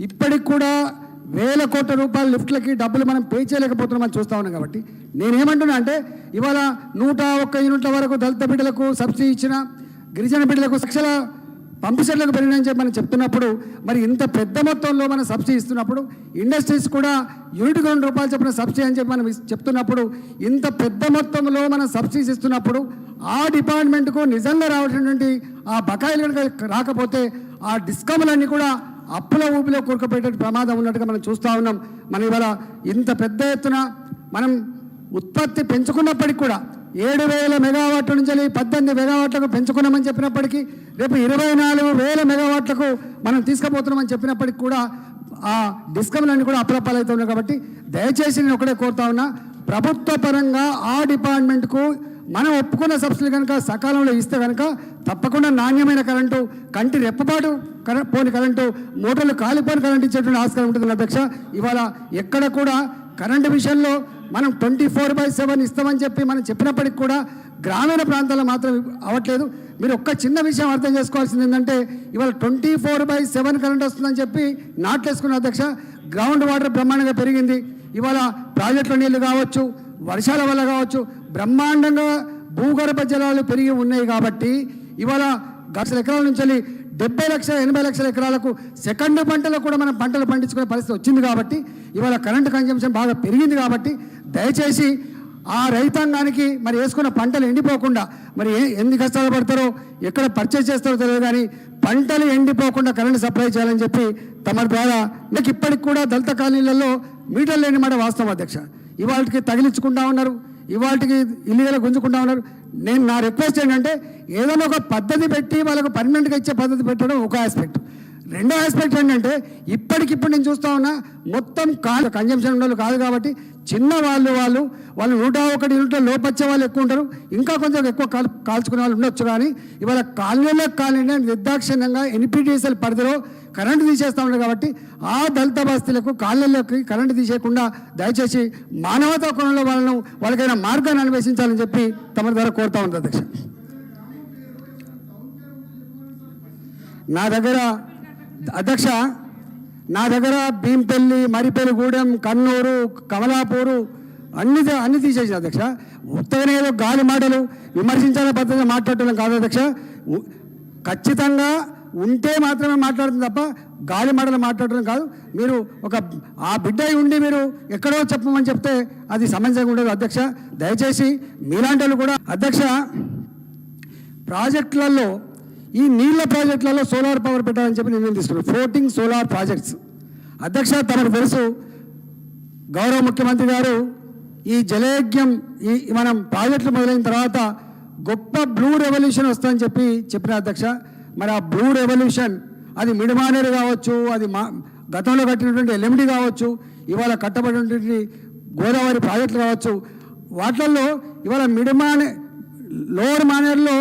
ఇప్పటికి కూడా 1,000 కోట్ల రూపాయల లిఫ్ట్లకి డబ్బులు మనం పే చేయలేకపోతున్నామని చూస్తూ ఉన్నాం. కాబట్టి నేనేమంటున్నా అంటే ఇవాళ 101 యూనిట్ల వరకు దళిత బిడ్డలకు సబ్సిడీ ఇచ్చిన, గిరిజన బిడ్డలకు లక్షల పంపు సెట్లకు పెరిగినని చెప్పి మనం చెప్తున్నప్పుడు, మరి ఇంత పెద్ద మొత్తంలో మనం సబ్సిడీ ఇస్తున్నప్పుడు, ఇండస్ట్రీస్ కూడా యూనిట్కి ₹2 చెప్పిన సబ్సిడీ అని చెప్పి మనం చెప్తున్నప్పుడు, ఇంత పెద్ద మొత్తంలో మనం సబ్సిడీస్ ఇస్తున్నప్పుడు ఆ డిపార్ట్మెంట్కు నిజంగా రావాల్సినటువంటి ఆ బకాయిలు కనుక రాకపోతే ఆ డిస్కమ్లన్నీ కూడా అప్పుల ఊపిలో కూరుకుపోయే ప్రమాదం ఉన్నట్టుగా మనం చూస్తూ ఉన్నాం. మనం ఇవాళ ఇంత పెద్ద ఎత్తున మనం ఉత్పత్తి పెంచుకున్నప్పటికి కూడా 7,000 మెగావాట్ల నుంచి 18 మెగావాట్లకు పెంచుకున్నామని చెప్పినప్పటికీ రేపు 24,000 మెగావాట్లకు మనం తీసుకుపోతున్నామని చెప్పినప్పటికి కూడా ఆ డిస్కమ్లన్నీ కూడా అప్రపాలవుతూ ఉన్నాయి. కాబట్టి దయచేసి నేను ఒకటే కోరుతా ఉన్నా, ప్రభుత్వ పరంగా ఆ డిపార్ట్మెంట్కు మనం ఒప్పుకున్న సబ్సిడీ కనుక సకాలంలో ఇస్తే కనుక తప్పకుండా నాణ్యమైన కరెంటు, కంటి రెప్పపాటు పోని కరెంటు, మోటార్లు కాలిపోని కరెంటు ఇచ్చేటువంటి ఆస్కారం ఉంటుంది అధ్యక్ష. ఇవాళ ఎక్కడ కూడా కరెంటు విషయంలో మనం 24/7 ఇస్తామని చెప్పి మనం చెప్పినప్పటికి కూడా గ్రామీణ ప్రాంతాల్లో మాత్రం అవ్వట్లేదు. మీరు ఒక్క చిన్న విషయం అర్థం చేసుకోవాల్సింది ఏంటంటే ఇవాళ 24/7 కరెంట్ వస్తుందని చెప్పి నాట్లేసుకున్న అధ్యక్ష. గ్రౌండ్ వాటర్ బ్రహ్మాండంగా పెరిగింది. ఇవాళ ప్రాజెక్టుల నీళ్లు కావచ్చు, వర్షాల వల్ల కావచ్చు, బ్రహ్మాండంగా భూగర్భ జలాలు పెరిగి ఉన్నాయి. కాబట్టి ఇవాళ 1,00,000 ఎకరాల నుంచి 70 లక్షల 80 లక్షల ఎకరాలకు సెకండ్ పంటలో కూడా మనం పంటలు పండించుకునే పరిస్థితి వచ్చింది. కాబట్టి ఇవాళ కరెంటు కన్జంప్షన్ బాగా పెరిగింది. కాబట్టి దయచేసి ఆ రైతాంగానికి మరి వేసుకున్న పంటలు ఎండిపోకుండా, మరి ఎన్ని కష్టాలు పడతారో, ఎక్కడ పర్చేజ్ చేస్తారో తెలియదు, కానీ పంటలు ఎండిపోకుండా కరెంటు సప్లై చేయాలని చెప్పి తమ ద్వారా నాకు ఇప్పటికి కూడా దళిత కాలనీలలో మీటర్లు లేని మాట వాస్తవం అధ్యక్ష. ఇవాళకి తగిలించుకుంటా ఉన్నారు, ఇవాళకి ఇల్లుగా గుంజుకుంటా ఉన్నారు. నేను నా రిక్వెస్ట్ ఏంటంటే ఏదైనా ఒక పద్ధతి పెట్టి వాళ్ళకు పర్మనెంట్గా ఇచ్చే పద్ధతి పెట్టడం ఒక ఆస్పెక్ట్. రెండో ఆస్పెక్ట్ ఏంటంటే ఇప్పటికిప్పుడు నేను చూస్తూ ఉన్నా మొత్తం కన్జంప్షన్ ఉన్న కాదు. కాబట్టి చిన్న వాళ్ళు 101 యూనిట్ల లోపచ్చే వాళ్ళు ఎక్కువ ఉంటారు, ఇంకా కొంచెం ఎక్కువ కాల్చుకునే వాళ్ళు ఉండొచ్చు. కానీ ఇవాళ కాలనీ నిర్దాక్షిణ్యంగా NPTCL పరిధిలో కరెంటు తీసేస్తూ ఉన్నారు. కాబట్టి ఆ దళిత బస్తీలకు కాలనీలోకి కరెంటు తీసేయకుండా దయచేసి మానవతా కోణంలో వాళ్ళకైనా మార్గాన్ని అన్వేషించాలని చెప్పి తమ ద్వారా కోరుతా ఉంది అధ్యక్ష. నా దగ్గర భీంపల్లి, మరిపెల్లిగూడెం, కన్నూరు, కమలాపూరు అన్ని తీసేసి అధ్యక్ష. ఉత్తగానే ఏదో గాలి మాటలు విమర్శించాలనే పద్ధతిగా మాట్లాడటం కాదు అధ్యక్ష. ఖచ్చితంగా ఉంటే మాత్రమే మాట్లాడుతుంది తప్ప గాలి మాటలు మాట్లాడటం కాదు. మీరు ఒక ఆ బిడ్డ ఉండి మీరు ఎక్కడో చెప్పమని చెప్తే అది సమంజసంగా ఉండదు అధ్యక్ష. దయచేసి మీలాంటి వాళ్ళు కూడా అధ్యక్ష ప్రాజెక్టులలో ఈ నీళ్ళ ప్రాజెక్టులలో సోలార్ పవర్ పెట్టాలని చెప్పి నిర్ణయం తీసుకున్నాను. ఫ్లోటింగ్ సోలార్ ప్రాజెక్ట్స్ అధ్యక్ష. తమకు తెలుసు గౌరవ ముఖ్యమంత్రి గారు ఈ జలయజ్ఞం మనం ప్రాజెక్టులు మొదలైన తర్వాత గొప్ప బ్లూ రెవల్యూషన్ వస్తుందని చెప్పి చెప్పిన అధ్యక్ష. మరి ఆ బ్లూ రెవల్యూషన్ అది మిడిమానేరు కావచ్చు, అది గతంలో కట్టినటువంటి LMD కావచ్చు, ఇవాళ కట్టబడినటువంటి గోదావరి ప్రాజెక్టులు కావచ్చు, వాటిల్లో ఇవాళ లోవర్ మానేరులో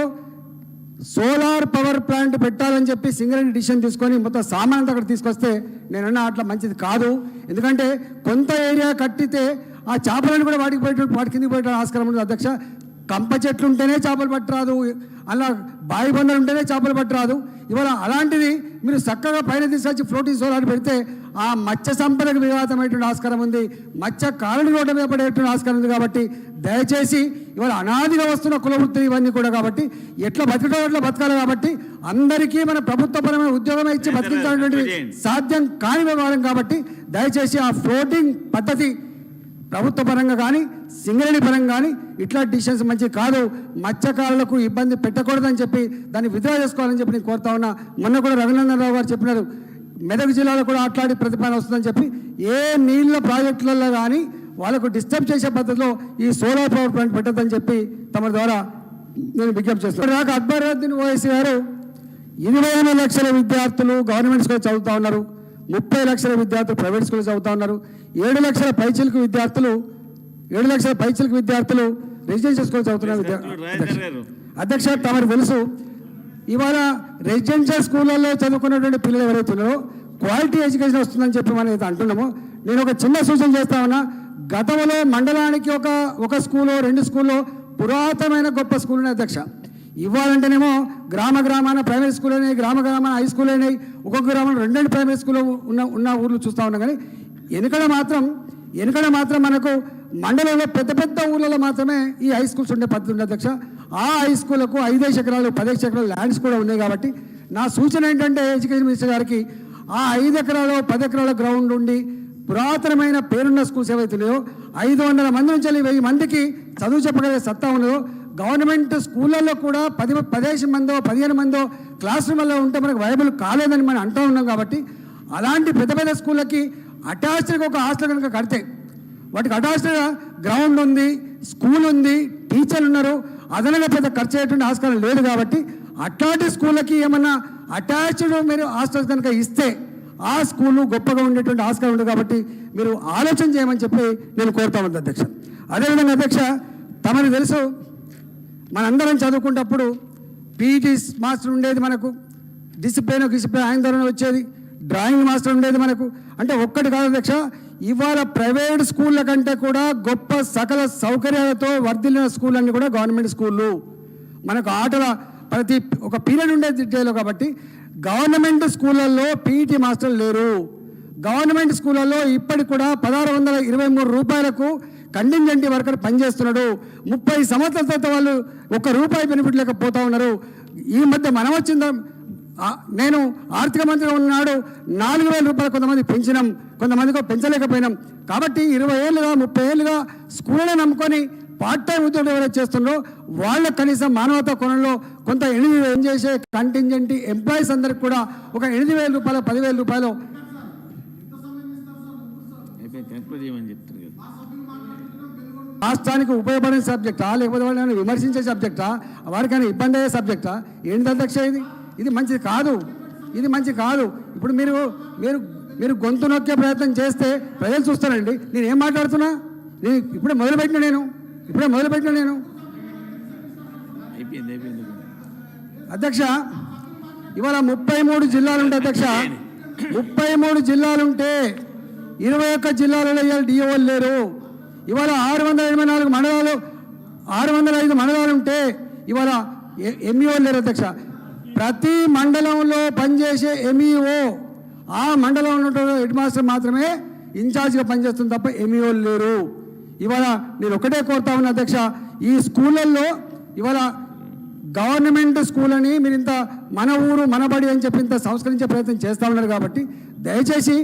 సోలార్ పవర్ ప్లాంట్ పెట్టాలని చెప్పి సింగరేణి డిసిషన్ తీసుకొని మొత్తం సామాన్ అక్కడ తీసుకొస్తే నేనన్నా అట్లా మంచిది కాదు. ఎందుకంటే కొంత ఏరియా కట్టితే ఆ చేపలను కూడా వాటి కిందికి పోయే ఆస్కారం ఉంటుంది అధ్యక్ష. కంప చెట్లు ఉంటేనే చేపలు పట్టరాదు, అలా బావి బందలు ఉంటేనే చేపలు పట్టరాదు. ఇవాళ అలాంటిది మీరు చక్కగా పైన తీసుకొచ్చి ఫ్లోటింగ్ సోలార్ పెడితే ఆ మత్స్య సంపదకు విఘాతమైనటువంటి ఆస్కారం ఉంది, మత్స్య కాలనీ రోడ్డు మీద పడేటువంటి ఆస్కారం ఉంది. కాబట్టి దయచేసి ఇవాళ అనాదిగా వస్తున్న కులవృత్తులు ఇవన్నీ కూడా కాబట్టి ఎట్లా బతకడం అట్లా బతకాలి. కాబట్టి అందరికీ మన ప్రభుత్వపరమైన ఉద్యోగమే ఇచ్చి బతికించాలనేటువంటి సాధ్యం కాని వ్యవహారం. కాబట్టి దయచేసి ఆ ఫ్లోటింగ్ పద్ధతి ప్రభుత్వ పరంగా కానీ సింగరేణి పరంగా కానీ ఇట్లా డిసిషన్స్ మంచిది కాదు. మత్స్యకారులకు ఇబ్బంది పెట్టకూడదని చెప్పి దాన్ని విత్డ్రా చేసుకోవాలని చెప్పి నేను కోరుతా ఉన్నా. మొన్న కూడా రఘునందనరావు గారు చెప్పినారు, మెదక్ జిల్లాలో కూడా అట్లాంటి ప్రతిపాదన వస్తుందని చెప్పి ఏ నీళ్ళ ప్రాజెక్టులలో కానీ వాళ్ళకు డిస్టర్బ్ చేసే పద్ధతిలో ఈ సోలార్ పవర్ ప్లాంట్ పెట్టద్దని చెప్పి తమ ద్వారా నేను విజ్ఞప్తి చేస్తున్నాను. నాకు అక్బరుద్దీన్ ఓవైసీ గారు 20 లక్షల విద్యార్థులు గవర్నమెంట్ స్కూల్ చదువుతూ ఉన్నారు, 30 లక్షల విద్యార్థులు ప్రైవేట్ స్కూల్ చదువుతూ ఉన్నారు, 7 లక్షల పైచిలకు విద్యార్థులు రెసిడెన్షియల్ స్కూల్ చదువుతున్న రాజేందర్ గారు. అధ్యక్ష తమకు తెలుసు ఇవాళ రెసిడెన్షియల్ స్కూళ్ళల్లో చదువుకున్నటువంటి పిల్లలు ఎవరైతే ఉన్నారో క్వాలిటీ ఎడ్యుకేషన్ వస్తుందని చెప్పి మనం అయితే అంటున్నామో నేను ఒక చిన్న సూచన చేస్తా ఉన్నా. గతంలో మండలానికి ఒక స్కూలో 2 స్కూల్లో పురాతనమైన గొప్ప స్కూల్ ఉన్నాయి అధ్యక్ష. ఇవ్వాలంటేనేమో గ్రామాన ప్రైమరీ స్కూల్ అయినాయి, గ్రామాన హై స్కూల్ అయినాయి, ఒక్కొక్క గ్రామంలో 2 ప్రైమరీ స్కూల్లో ఉన్న ఊర్లు చూస్తూ ఉన్నాం. కానీ వెనుకడ మాత్రం మనకు మండలంలో పెద్ద ఊర్లలో మాత్రమే ఈ హై స్కూల్స్ ఉండే పద్ధతి ఉంది అధ్యక్ష. ఆ హై స్కూళ్ళకు 5 ఎకరాలు 10 ఎకరాలు ల్యాండ్స్ కూడా ఉన్నాయి. కాబట్టి నా సూచన ఏంటంటే ఎడ్యుకేషన్ మినిస్టర్ గారికి ఆ 5 ఎకరాలు 10 ఎకరాల గ్రౌండ్ ఉండి పురాతనమైన పేరున్న స్కూల్స్ ఏవైతున్నాయో 500 మంది నుంచి 1000 మందికి చదువు చెప్పగలిగే సత్తా ఉన్నదో గవర్నమెంట్ స్కూళ్ళల్లో కూడా 15 మందో 15 మందో క్లాస్ రూమ్లో ఉంటే మనకు వైబుల్ కాలేదని మనం అంటూ ఉన్నాం. కాబట్టి అలాంటి పెద్ద స్కూళ్ళకి అటాచ్డ్గా ఒక హాస్టల్ కనుక కడితే వాటికి అటాచ్డ్గా గ్రౌండ్ ఉంది, స్కూల్ ఉంది, టీచర్లు ఉన్నారు, అదనంగా పెద్ద ఖర్చు అయ్యేటువంటి ఆస్కారం లేదు. కాబట్టి అట్లాంటి స్కూళ్ళకి ఏమన్నా అటాచ్డ్ మీరు హాస్టల్స్ కనుక ఇస్తే ఆ స్కూలు గొప్పగా ఉండేటువంటి ఆస్కారం ఉంది. కాబట్టి మీరు ఆలోచన చేయమని చెప్పి నేను కోరుతాను అధ్యక్ష. అదేవిధంగా అధ్యక్ష తమకు తెలుసు మనందరం చదువుకున్నప్పుడు పీఈటీ మాస్టర్ ఉండేది, మనకు డిసిప్లిన్ ఆయన ద్వారా వచ్చేది, డ్రాయింగ్ మాస్టర్ ఉండేది మనకు. అంటే ఒక్కటి కాదు అధ్యక్ష, ఇవాళ ప్రైవేట్ స్కూళ్ళ కంటే కూడా గొప్ప సకల సౌకర్యాలతో వర్ధిల్లిన స్కూల్ అన్నీ కూడా గవర్నమెంట్ స్కూళ్ళు. మనకు ఆటల ప్రతి ఒక పీరియడ్ ఉండేది డేలో. కాబట్టి గవర్నమెంట్ స్కూళ్ళల్లో పీఈటీ మాస్టర్లు లేరు. గవర్నమెంట్ స్కూళ్ళల్లో ఇప్పటికి కూడా 1623 రూపాయలకు కంటింజెంట్ వర్కర్ పనిచేస్తున్నాడు. 30 సంవత్సరాల తర్వాత వాళ్ళు ₹1 బెనిఫిట్ లేకపోతా ఉన్నారు. ఈ మధ్య మనం వచ్చిందా, నేను ఆర్థిక మంత్రిగా ఉన్నాడు 4000 రూపాయలు కొంతమంది పెంచినాం, కొంతమందికి పెంచలేకపోయినాం. కాబట్టి 20 ఏళ్ళుగా 30 ఏళ్ళుగా స్కూళ్ళని నమ్ముకొని పార్ట్ టైం ఉద్యోగం ఎవరైతే చేస్తుందో వాళ్ళకు కనీసం మానవతా కోణంలో కొంత 8,000 ఏం చేసే కంటింజెంట్ ఎంప్లాయీస్ అందరికి కూడా ఒక 8,000 రూపాయలు 10,000 రూపాయలు రాష్ట్రానికి ఉపయోగపడే సబ్జెక్టా లేకపోతే వాళ్ళని విమర్శించే సబ్జెక్టా, వారికైనా ఇబ్బంది అయ్యే సబ్జెక్టా? ఏంటి అధ్యక్ష ఇది మంచిది కాదు, ఇది మంచి కాదు. ఇప్పుడు మీరు గొంతు నొక్కే ప్రయత్నం చేస్తే ప్రజలు చూస్తారండి. నేను ఏం మాట్లాడుతున్నా, నేను ఇప్పుడే మొదలుపెట్టిన నేను అధ్యక్ష. ఇవాళ 33 జిల్లాలుంటే అధ్యక్ష, 33 జిల్లాలుంటే 21 జిల్లాలలో ఇవాళ డిఓలు లేరు. ఇవాళ 684 మండలాలు 605 మండలాలు ఉంటే ఇవాళ ఎంఈఓలు లేరు అధ్యక్ష. ప్రతి మండలంలో పనిచేసే ఎంఈఓ ఆ మండలంలో ఉన్న హెడ్ మాస్టర్ మాత్రమే ఇన్ఛార్జ్గా పనిచేస్తుంది తప్ప ఎంఈఓలు లేరు. ఇవాళ నేను ఒకటే కోరుతా ఉన్నా అధ్యక్ష, ఈ స్కూళ్ళల్లో ఇవాళ గవర్నమెంట్ స్కూల్ అని మీరు ఇంత మన ఊరు మనబడి అని చెప్పి ఇంత సంస్కరించే ప్రయత్నం చేస్తూ ఉన్నారు. కాబట్టి దయచేసి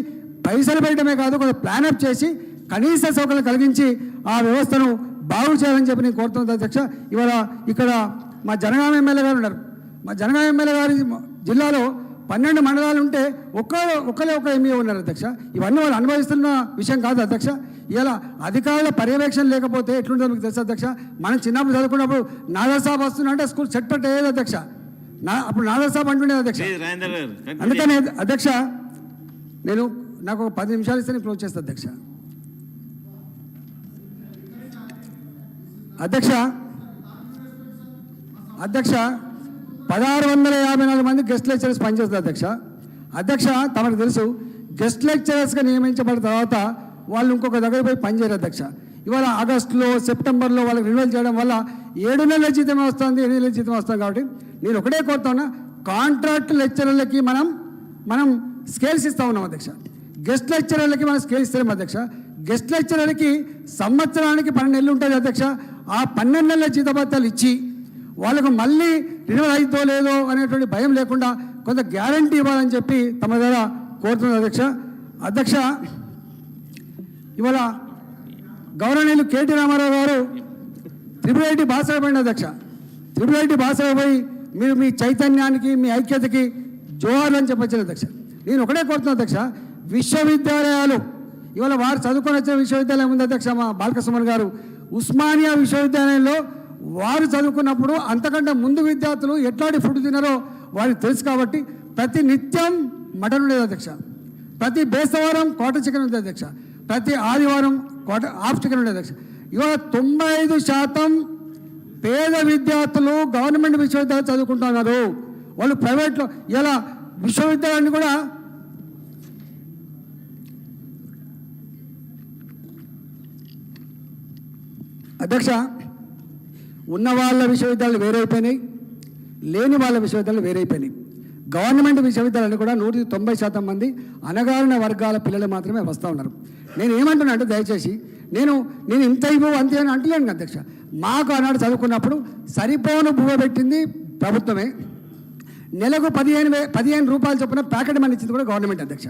పైసలు పెట్టడమే కాదు, కొంత ప్లానప్ చేసి కనీస సౌకర్యాలు కలిగించి ఆ వ్యవస్థను బాగు చేయాలని చెప్పి నేను కోరుతున్నాను అధ్యక్ష. ఇవాళ ఇక్కడ మా జనగామ ఎమ్మెల్యే గారు ఉన్నారు. మా జనగామ ఎమ్మెల్యే గారి జిల్లాలో 12 మండలాలు ఉంటే ఒక్కరే ఒక ఎంఈఓ ఉన్నారు అధ్యక్ష. ఇవన్నీ వాళ్ళు అనుభవిస్తున్న విషయం కాదు అధ్యక్ష. ఇలా అధికారుల పర్యవేక్షణ లేకపోతే ఎట్లుంటుందో మీకు తెలుసు అధ్యక్ష. మనం చిన్నప్పుడు చదువుకున్నప్పుడు నాదాసాబ్ వస్తున్నా అంటే స్కూల్ సెట్ అయ్యేది అధ్యక్ష. అప్పుడు నాదాసాబ్ అంటుండేది అధ్యక్ష. అందుకని అధ్యక్ష నాకు 10 నిమిషాలు ఇస్తే నేను క్లోజ్ చేస్తాను అధ్యక్ష. అధ్యక్ష 1654 మంది గెస్ట్ లెక్చరర్స్ పనిచేస్తారు అధ్యక్ష. తమకు తెలుసు గెస్ట్ లెక్చరర్స్గా నియమించబడిన తర్వాత వాళ్ళు ఇంకొక దగ్గర పోయి పనిచేయరు అధ్యక్ష. ఇవాళ ఆగస్టులో సెప్టెంబర్లో వాళ్ళకి రిన్యూవల్ చేయడం వల్ల 7 నెలల జీతం వస్తుంది, 8 నెలల జీతం వస్తుంది. కాబట్టి నేను ఒకటే కోరుతున్నా, కాంట్రాక్ట్ లెక్చరర్లకి మనం స్కేల్స్ ఇస్తా ఉన్నాం అధ్యక్ష. గెస్ట్ లెక్చరర్లకి మనం స్కేల్ ఇస్తాం అధ్యక్ష. గెస్ట్ లెక్చరర్కి సంవత్సరానికి 12 నెలలు ఉంటుంది అధ్యక్ష. ఆ 12 నెలల జీతభత్యాలు ఇచ్చి వాళ్ళకు మళ్ళీ రిన్యూవల్ అవుతో లేదో అనేటువంటి భయం లేకుండా కొంత గ్యారంటీ ఇవ్వాలని చెప్పి తమ ద్వారా కోరుతున్నారు అధ్యక్ష. ఇవాళ గౌరవనీయులు కేటీ రామారావు గారు త్రిపురైటీ భాష పోయిన అధ్యక్ష. త్రిపురైటీ భాష పోయి మీరు మీ చైతన్యానికి మీ ఐక్యతకి జోహార్లు అని చెప్పొచ్చారు అధ్యక్ష. నేను ఒకటే కోరుతున్నాను అధ్యక్ష, విశ్వవిద్యాలయాలు ఇవాళ వారు చదువుకొని వచ్చిన విశ్వవిద్యాలయం ఉంది అధ్యక్ష. మా బాలకృష్ణ గారు ఉస్మానియా విశ్వవిద్యాలయంలో వారు చదువుకున్నప్పుడు అంతకంటే ముందు విద్యార్థులు ఎట్లాంటి ఫుడ్ తినారో వారికి తెలుసు. కాబట్టి ప్రతి నిత్యం మటన్ ఉండేది అధ్యక్ష, ప్రతి బేస్తవారం క్వార్టర్ చికెన్ ఉండేది అధ్యక్ష, ప్రతి ఆదివారం హాఫ్ చికెన్ ఉండేది అధ్యక్ష. ఇవాళ 95% పేద విద్యార్థులు గవర్నమెంట్ విశ్వవిద్యాలయాలు చదువుకుంటున్నారు. వాళ్ళు ప్రైవేట్లో ఇలా విశ్వవిద్యాలయాన్ని కూడా అధ్యక్ష ఉన్న వాళ్ళ విశ్వవిద్యాలయాలు వేరైపోయినాయి, లేని వాళ్ళ విశ్వవిద్యాలయాలు వేరైపోయినాయి. గవర్నమెంట్ విశ్వవిద్యాలయాలు కూడా 190% మంది అణగారిన వర్గాల పిల్లలు మాత్రమే వస్తూ ఉన్నారు. నేను ఏమంటున్నా అంటే దయచేసి నేను ఇంత ఇవ్వు అంతే అని అంటలేను అధ్యక్ష. మాకు ఆనాడు చదువుకున్నప్పుడు సరిపోను భూమ పెట్టింది ప్రభుత్వమే. నెలకు 15 రూపాయలు చొప్పున ప్యాకెట్ మనీ ఇచ్చింది కూడా గవర్నమెంట్ అధ్యక్ష.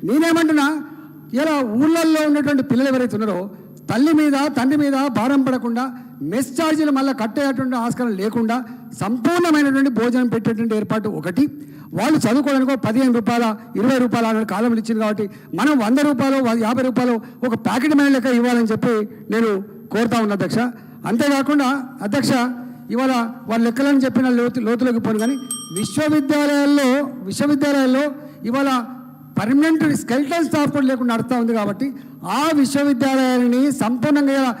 నేనేమంటున్నా ఇలా ఊళ్ళల్లో ఉన్నటువంటి పిల్లలు ఎవరైతే ఉన్నారో తల్లి మీద తండ్రి మీద భారం పడకుండా మెస్ ఛార్జీలు మళ్ళీ కట్టేటువంటి ఆస్కారం లేకుండా సంపూర్ణమైనటువంటి భోజనం పెట్టేటువంటి ఏర్పాటు ఒకటి. వాళ్ళు చదువుకోవడానికి 15 రూపాయల 20 రూపాయల అనే కాలంలో ఇచ్చింది కాబట్టి మనం 100 రూపాయలు 50 రూపాయలు ఒక ప్యాకెట్ మనీ లెక్క ఇవ్వాలని చెప్పి నేను కోరుతా ఉన్నా అధ్యక్ష. అంతేకాకుండా అధ్యక్ష ఇవాళ వాళ్ళ లెక్కలని చెప్పిన లోతులోకి పోను కానీ విశ్వవిద్యాలయాల్లో ఇవాళ పర్మనెంట్ స్కెల్టన్ స్టాఫ్ కూడా లేకుండా నడుస్తూ ఉంది కాబట్టి ఆ విశ్వవిద్యాలయాన్ని సంపూర్ణంగా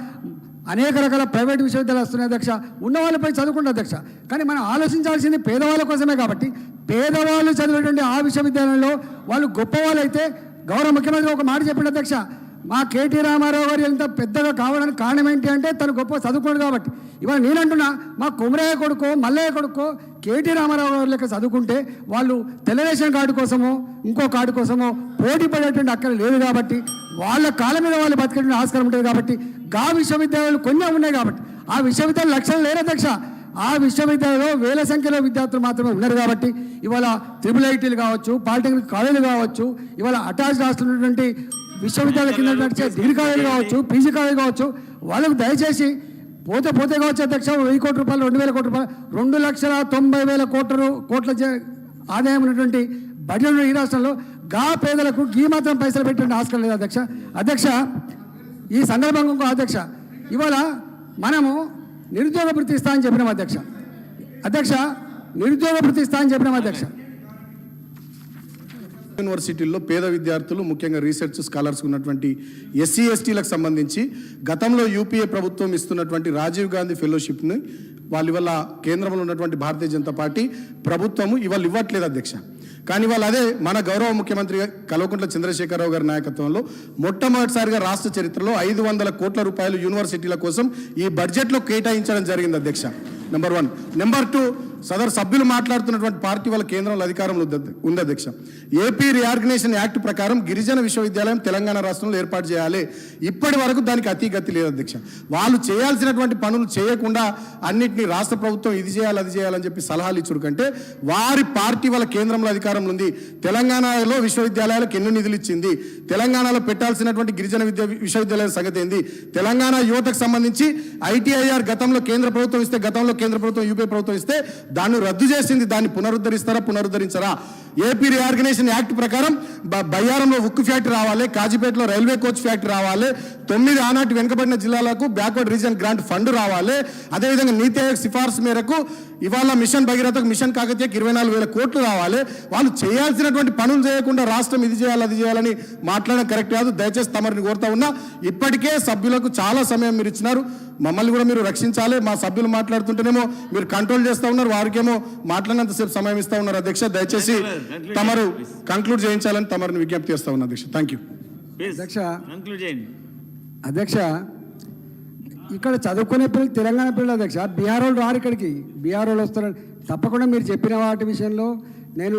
అనేక రకాల ప్రైవేట్ విశ్వవిద్యాలయాలు వస్తున్నాయి అధ్యక్ష. ఉన్న వాళ్ళపై చదువుకుంటారు అధ్యక్ష. కానీ మనం ఆలోచించాల్సింది పేదవాళ్ళ కోసమే కాబట్టి పేదవాళ్ళు చదివేటువంటి ఆ విశ్వవిద్యాలయంలో వాళ్ళు గొప్పవాళ్ళైతే గౌరవ ముఖ్యమంత్రి ఒక మాట చెప్పిన అధ్యక్ష, మా కేటీ రామారావు గారు ఎంత పెద్దగా కావడానికి కారణం ఏంటి అంటే తను గొప్ప చదువుకోడు కాబట్టి. ఇవాళ నేనంటున్నా మా కుమరయ్య కొడుకో మల్లయ్య కొడుకో కేటీ రామారావు గారి లెక్క చదువుకుంటే వాళ్ళు తెలుగుదేశం కార్డు కోసమో ఇంకో కార్డు కోసమో పోటీ పడేటువంటి అక్కడ లేదు కాబట్టి వాళ్ళ కాళ్ళ మీద వాళ్ళు బతికేటువంటి ఆస్కారం ఉంటుంది కాబట్టి గా విశ్వవిద్యాలయాలు కొన్ని ఉన్నాయి కాబట్టి ఆ విశ్వవిద్యాలయాలు లక్షలు లేరు అధ్యక్ష. ఆ విశ్వవిద్యాలయంలో వేల సంఖ్యలో విద్యార్థులు మాత్రమే ఉన్నారు కాబట్టి ఇవాళ ట్రిపుల్ ఐటీలు కావచ్చు, పాలిటెక్నిక్ కాలేజీలు కావచ్చు, ఇవాళ అటాచ్డ్ హాస్టల్ ఉన్నటువంటి విశ్వవిద్యాలయ కింద నడిచే డిగ్రీ కాలేజీలు కావచ్చు, పీజీ కాలేజీ కావచ్చు, వాళ్ళకు దయచేసి పోతే కావచ్చు అధ్యక్ష 1000 కోట్ల రూపాయలు 2000 కోట్ల రూపాయలు 2,90,000 కోట్ల ఆదాయం ఉన్నటువంటి బడ్జెట్ ఈ రాష్ట్రంలో గా పేదలకు గీ మాత్రం పైసలు పెట్టే ఆస్కారం లేదు అధ్యక్ష. ఈ సందర్భంగా ఇంకో అధ్యక్ష ఇవాళ మనము నిరుద్యోగ వృత్తి ఇస్తా అని చెప్పినాం అధ్యక్ష నిరుద్యోగ వృత్తి ఇస్తా అని చెప్పినాం అధ్యక్ష. యూనివర్సిటీల్లో పేద విద్యార్థులు ముఖ్యంగా రీసెర్చ్ స్కాలర్స్ ఉన్నటువంటి ఎస్సీ ఎస్టీలకు సంబంధించి గతంలో యూపీఏ ప్రభుత్వం ఇస్తున్నటువంటి రాజీవ్ గాంధీ ఫెలోషిప్ని వాళ్ళు ఇవాళ కేంద్రంలో ఉన్నటువంటి భారతీయ జనతా పార్టీ ప్రభుత్వము ఇవాళ ఇవ్వట్లేదు అధ్యక్ష. కానీ వాళ్ళు అదే మన గౌరవ ముఖ్యమంత్రి కల్వకుంట్ల చంద్రశేఖరరావు గారి నాయకత్వంలో మొట్టమొదటిసారిగా రాష్ట్ర చరిత్రలో 500 కోట్ల రూపాయలు యూనివర్సిటీల కోసం ఈ బడ్జెట్లో కేటాయించడం జరిగింది అధ్యక్ష. నెంబర్ 1. నెంబర్ 2, సదరు సభ్యులు మాట్లాడుతున్నటువంటి పార్టీ వాళ్ళ కేంద్రంలో అధికారంలో ఉంది అధ్యక్ష. ఏపీ రీఆర్గనైజేషన్ యాక్ట్ ప్రకారం గిరిజన విశ్వవిద్యాలయం తెలంగాణ రాష్ట్రంలో ఏర్పాటు చేయాలి. ఇప్పటి వరకు దానికి అతిగతి లేదు అధ్యక్ష. వాళ్ళు చేయాల్సినటువంటి పనులు చేయకుండా అన్నింటినీ రాష్ట్ర ప్రభుత్వం ఇది చేయాలి అది చేయాలని చెప్పి సలహాలు ఇచ్చుడు కంటే వారి పార్టీ వాళ్ళ కేంద్రంలో అధికారంలో ఉంది. తెలంగాణలో విశ్వవిద్యాలయాలకు ఎన్ని నిధులు ఇచ్చింది, తెలంగాణలో పెట్టాల్సినటువంటి గిరిజన విశ్వవిద్యాలయాల సంగతి ఏంది, తెలంగాణ యువతకు సంబంధించి ఐటీఐఆర్ గతంలో కేంద్ర ప్రభుత్వం ఇస్తే గతంలో కేంద్ర ప్రభుత్వం యూపీ ప్రభుత్వం ఇస్తే దాన్ని రద్దు చేసింది, దాన్ని పునరుద్ధరించరా? ఏపీ రీఆర్గనైజేషన్ యాక్ట్ ప్రకారం బయ్యారంలో ఉక్కు ఫ్యాక్టరీ రావాలి, కాజీపేటలో రైల్వే కోచ్ ఫ్యాక్టరీ రావాలి, 9 ఆనాటి వెనుకబడిన జిల్లాలకు బ్యాక్వర్డ్ రీజన్ గ్రాంట్ ఫండ్ రావాలి. అదేవిధంగా నీతి ఆయోగ్ సిఫార్సు మేరకు ఇవాళ మిషన్ భగీరథకు మిషన్ కాకతీయకు 24,000 కోట్లు రావాలి. వాళ్ళు చేయాల్సినటువంటి పనులు చేయకుండా రాష్ట్రం ఇది చేయాలి అది చేయాలని మాట్లాడడం కరెక్ట్ కాదు. దయచేసి తమరిని కోరుతా ఉన్నా, ఇప్పటికే సభ్యులకు చాలా సమయం మీరు ఇచ్చినారు, మమ్మల్ని కూడా మీరు రక్షించాలి. మా సభ్యులు మాట్లాడుతుంటేనేమో మీరు కంట్రోల్ చేస్తూ ఉన్నారు, వారికేమో మాట్లాడినంతసేపు సమయం ఇస్తూ ఉన్నారు అధ్యక్ష. దయచేసి తమరు కంక్లూడ్ చేయించాలని తమరిని విజ్ఞప్తి చేస్తా ఉన్నా అధ్యక్ష. థ్యాంక్ యూ అధ్యక్ష. ఇక్కడ చదువుకునే పిల్లలు తెలంగాణ పిల్లలు అధ్యక్ష, బీహార్ వాళ్ళు రారు ఇక్కడికి, బీహార్ వాళ్ళు వస్తారు. తప్పకుండా మీరు చెప్పిన వాటి విషయంలో నేను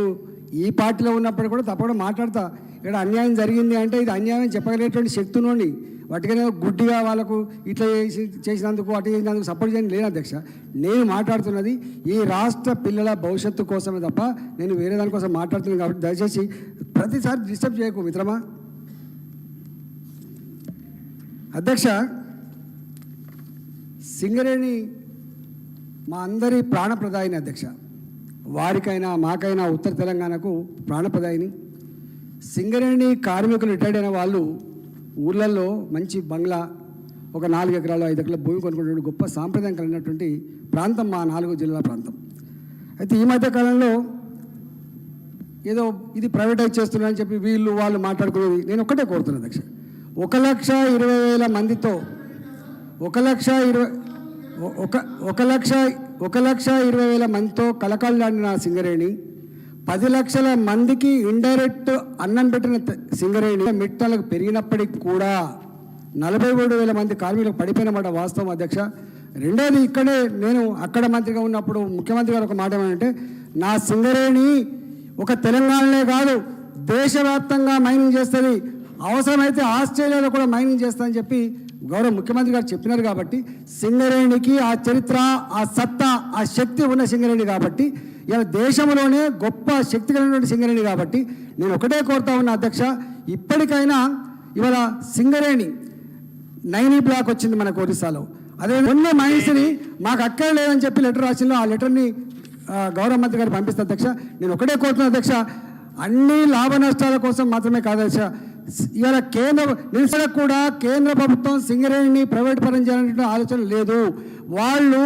ఈ పార్టీలో ఉన్నప్పుడు కూడా తప్పకుండా మాట్లాడతా. ఇక్కడ అన్యాయం జరిగింది అంటే ఇది అన్యాయం చెప్పగలిగేటువంటి శక్తి నుండి వాటికనే గుడ్డిగా వాళ్ళకు ఇట్లా చేసినందుకు అటు చేసినందుకు సపోర్ట్ చేయడం లేదు అధ్యక్ష. నేను మాట్లాడుతున్నది ఈ రాష్ట్ర పిల్లల భవిష్యత్తు కోసమే తప్ప నేను వేరే దానికోసం మాట్లాడుతున్నాను కాబట్టి దయచేసి ప్రతిసారి డిస్టర్బ్ చేయకు మిత్రమా. అధ్యక్ష, సింగరేణి మా అందరి ప్రాణప్రదాయిని అధ్యక్ష. వారికైనా మాకైనా ఉత్తర తెలంగాణకు ప్రాణప్రదాయిని. సింగరేణి కార్మికులు రిటైర్డ్ అయిన వాళ్ళు ఊళ్ళల్లో మంచి బంగ్లా, ఒక 4 ఎకరాలు 5 ఎకరాల భూమి కొనుక్కునే గొప్ప సాంప్రదాయం కలిగినటువంటి ప్రాంతం మా 4 జిల్లాల ప్రాంతం. అయితే ఈ మధ్య కాలంలో ఏదో ఇది ప్రైవేటైజ్ చేస్తున్నారని చెప్పి వీళ్ళు వాళ్ళు మాట్లాడుకునేది నేను ఒక్కటే కోరుతున్నాను అధ్యక్ష. 1,20,000 మందితో 1,20,000 మందితో కలకల్లాడిన సింగరేణి, 10 లక్షల మందికి ఇండైరెక్ట్ అన్నం పెట్టిన సింగరేణి మిట్టలకు పెరిగినప్పటికీ కూడా 43,000 మంది కార్మికులకు పడిపోయినమాట వాస్తవం అధ్యక్ష. రెండోది, ఇక్కడే నేను అక్కడ మంత్రిగా ఉన్నప్పుడు ముఖ్యమంత్రి గారు ఒక మాట ఏమంటే, నా సింగరేణి ఒక తెలంగాణలో కాదు దేశవ్యాప్తంగా మైనింగ్ చేస్తుంది, అవసరమైతే ఆస్ట్రేలియాలో కూడా మైనింగ్ చేస్తానని చెప్పి గౌరవ ముఖ్యమంత్రి గారు చెప్పినారు. కాబట్టి సింగరేణికి ఆ చరిత్ర, ఆ సత్తా, ఆ శక్తి ఉన్న సింగరేణి కాబట్టి, ఇలా దేశంలోనే గొప్ప శక్తి కలిగినటువంటి సింగరేణి కాబట్టి నేను ఒకటే కోరుతా ఉన్నా అధ్యక్ష, ఇప్పటికైనా ఇవాళ సింగరేణి 9 బ్లాక్ వచ్చింది మనకు ఒరిస్సాలో, అదే ఉన్న మైన్స్ని మాకు అక్కడ లేదని చెప్పి లెటర్ రాసిందో ఆ లెటర్ని గౌరవ మంత్రి గారు పంపిస్తే అధ్యక్ష, నేను ఒకటే కోరుతున్నా అధ్యక్ష, అన్ని లాభ నష్టాల కోసం మాత్రమే కాదు అధ్యక్ష, ఇవాళ నిరసనకు కూడా కేంద్ర ప్రభుత్వం సింగరేణిని ప్రైవేట్ పరం చేయాలనే ఆలోచన లేదు. వాళ్ళు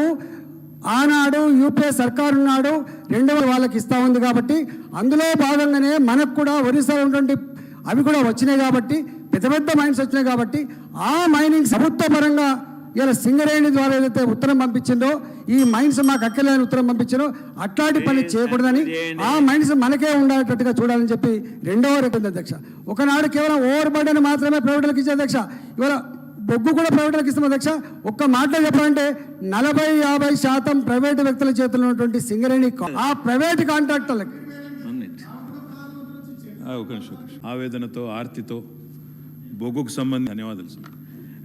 ఆనాడు యూపీఏ సర్కారు ఉన్నాడు, 2 వాళ్ళకి ఇస్తూ ఉంది కాబట్టి అందులో భాగంగానే మనకు కూడా ఒరిస్సాలో ఉన్నటువంటి అవి కూడా వచ్చినాయి కాబట్టి, పెద్ద పెద్ద మైన్స్ వచ్చినాయి కాబట్టి ఆ మైనింగ్ ప్రభుత్వ పరంగా ఇలా సింగరేణి ద్వారా ఏదైతే ఉత్తరం పంపించిందో, ఈ మైన్స్ మాకు అక్కర్లేని ఉత్తరం పంపించారో అట్లాంటి పని చేయకూడదని, ఆ మైన్స్ మనకే ఉండేటట్టుగా చూడాలని చెప్పి రెండవ రేటుంది అధ్యక్ష. ఒకనాడు కేవలం ఓవర్ బర్డెన్ మాత్రమే ప్రైవేట్లకు ఇచ్చే అధ్యక్ష, ఇవాళ బొగ్గు కూడా ప్రైవేట్లకు ఇస్తాం అధ్యక్ష. ఒక్క మాటలో చెప్పాలంటే 40-50% ప్రైవేటు వ్యక్తుల చేతుల్లో ఉన్నటువంటి సింగరేణి ఆ ప్రైవేట్ కాంట్రాక్టర్లకి ఆవేదనతో, ఆర్తితో బొగ్గుకు సంబంధించి ధన్యవాదాలు సార్.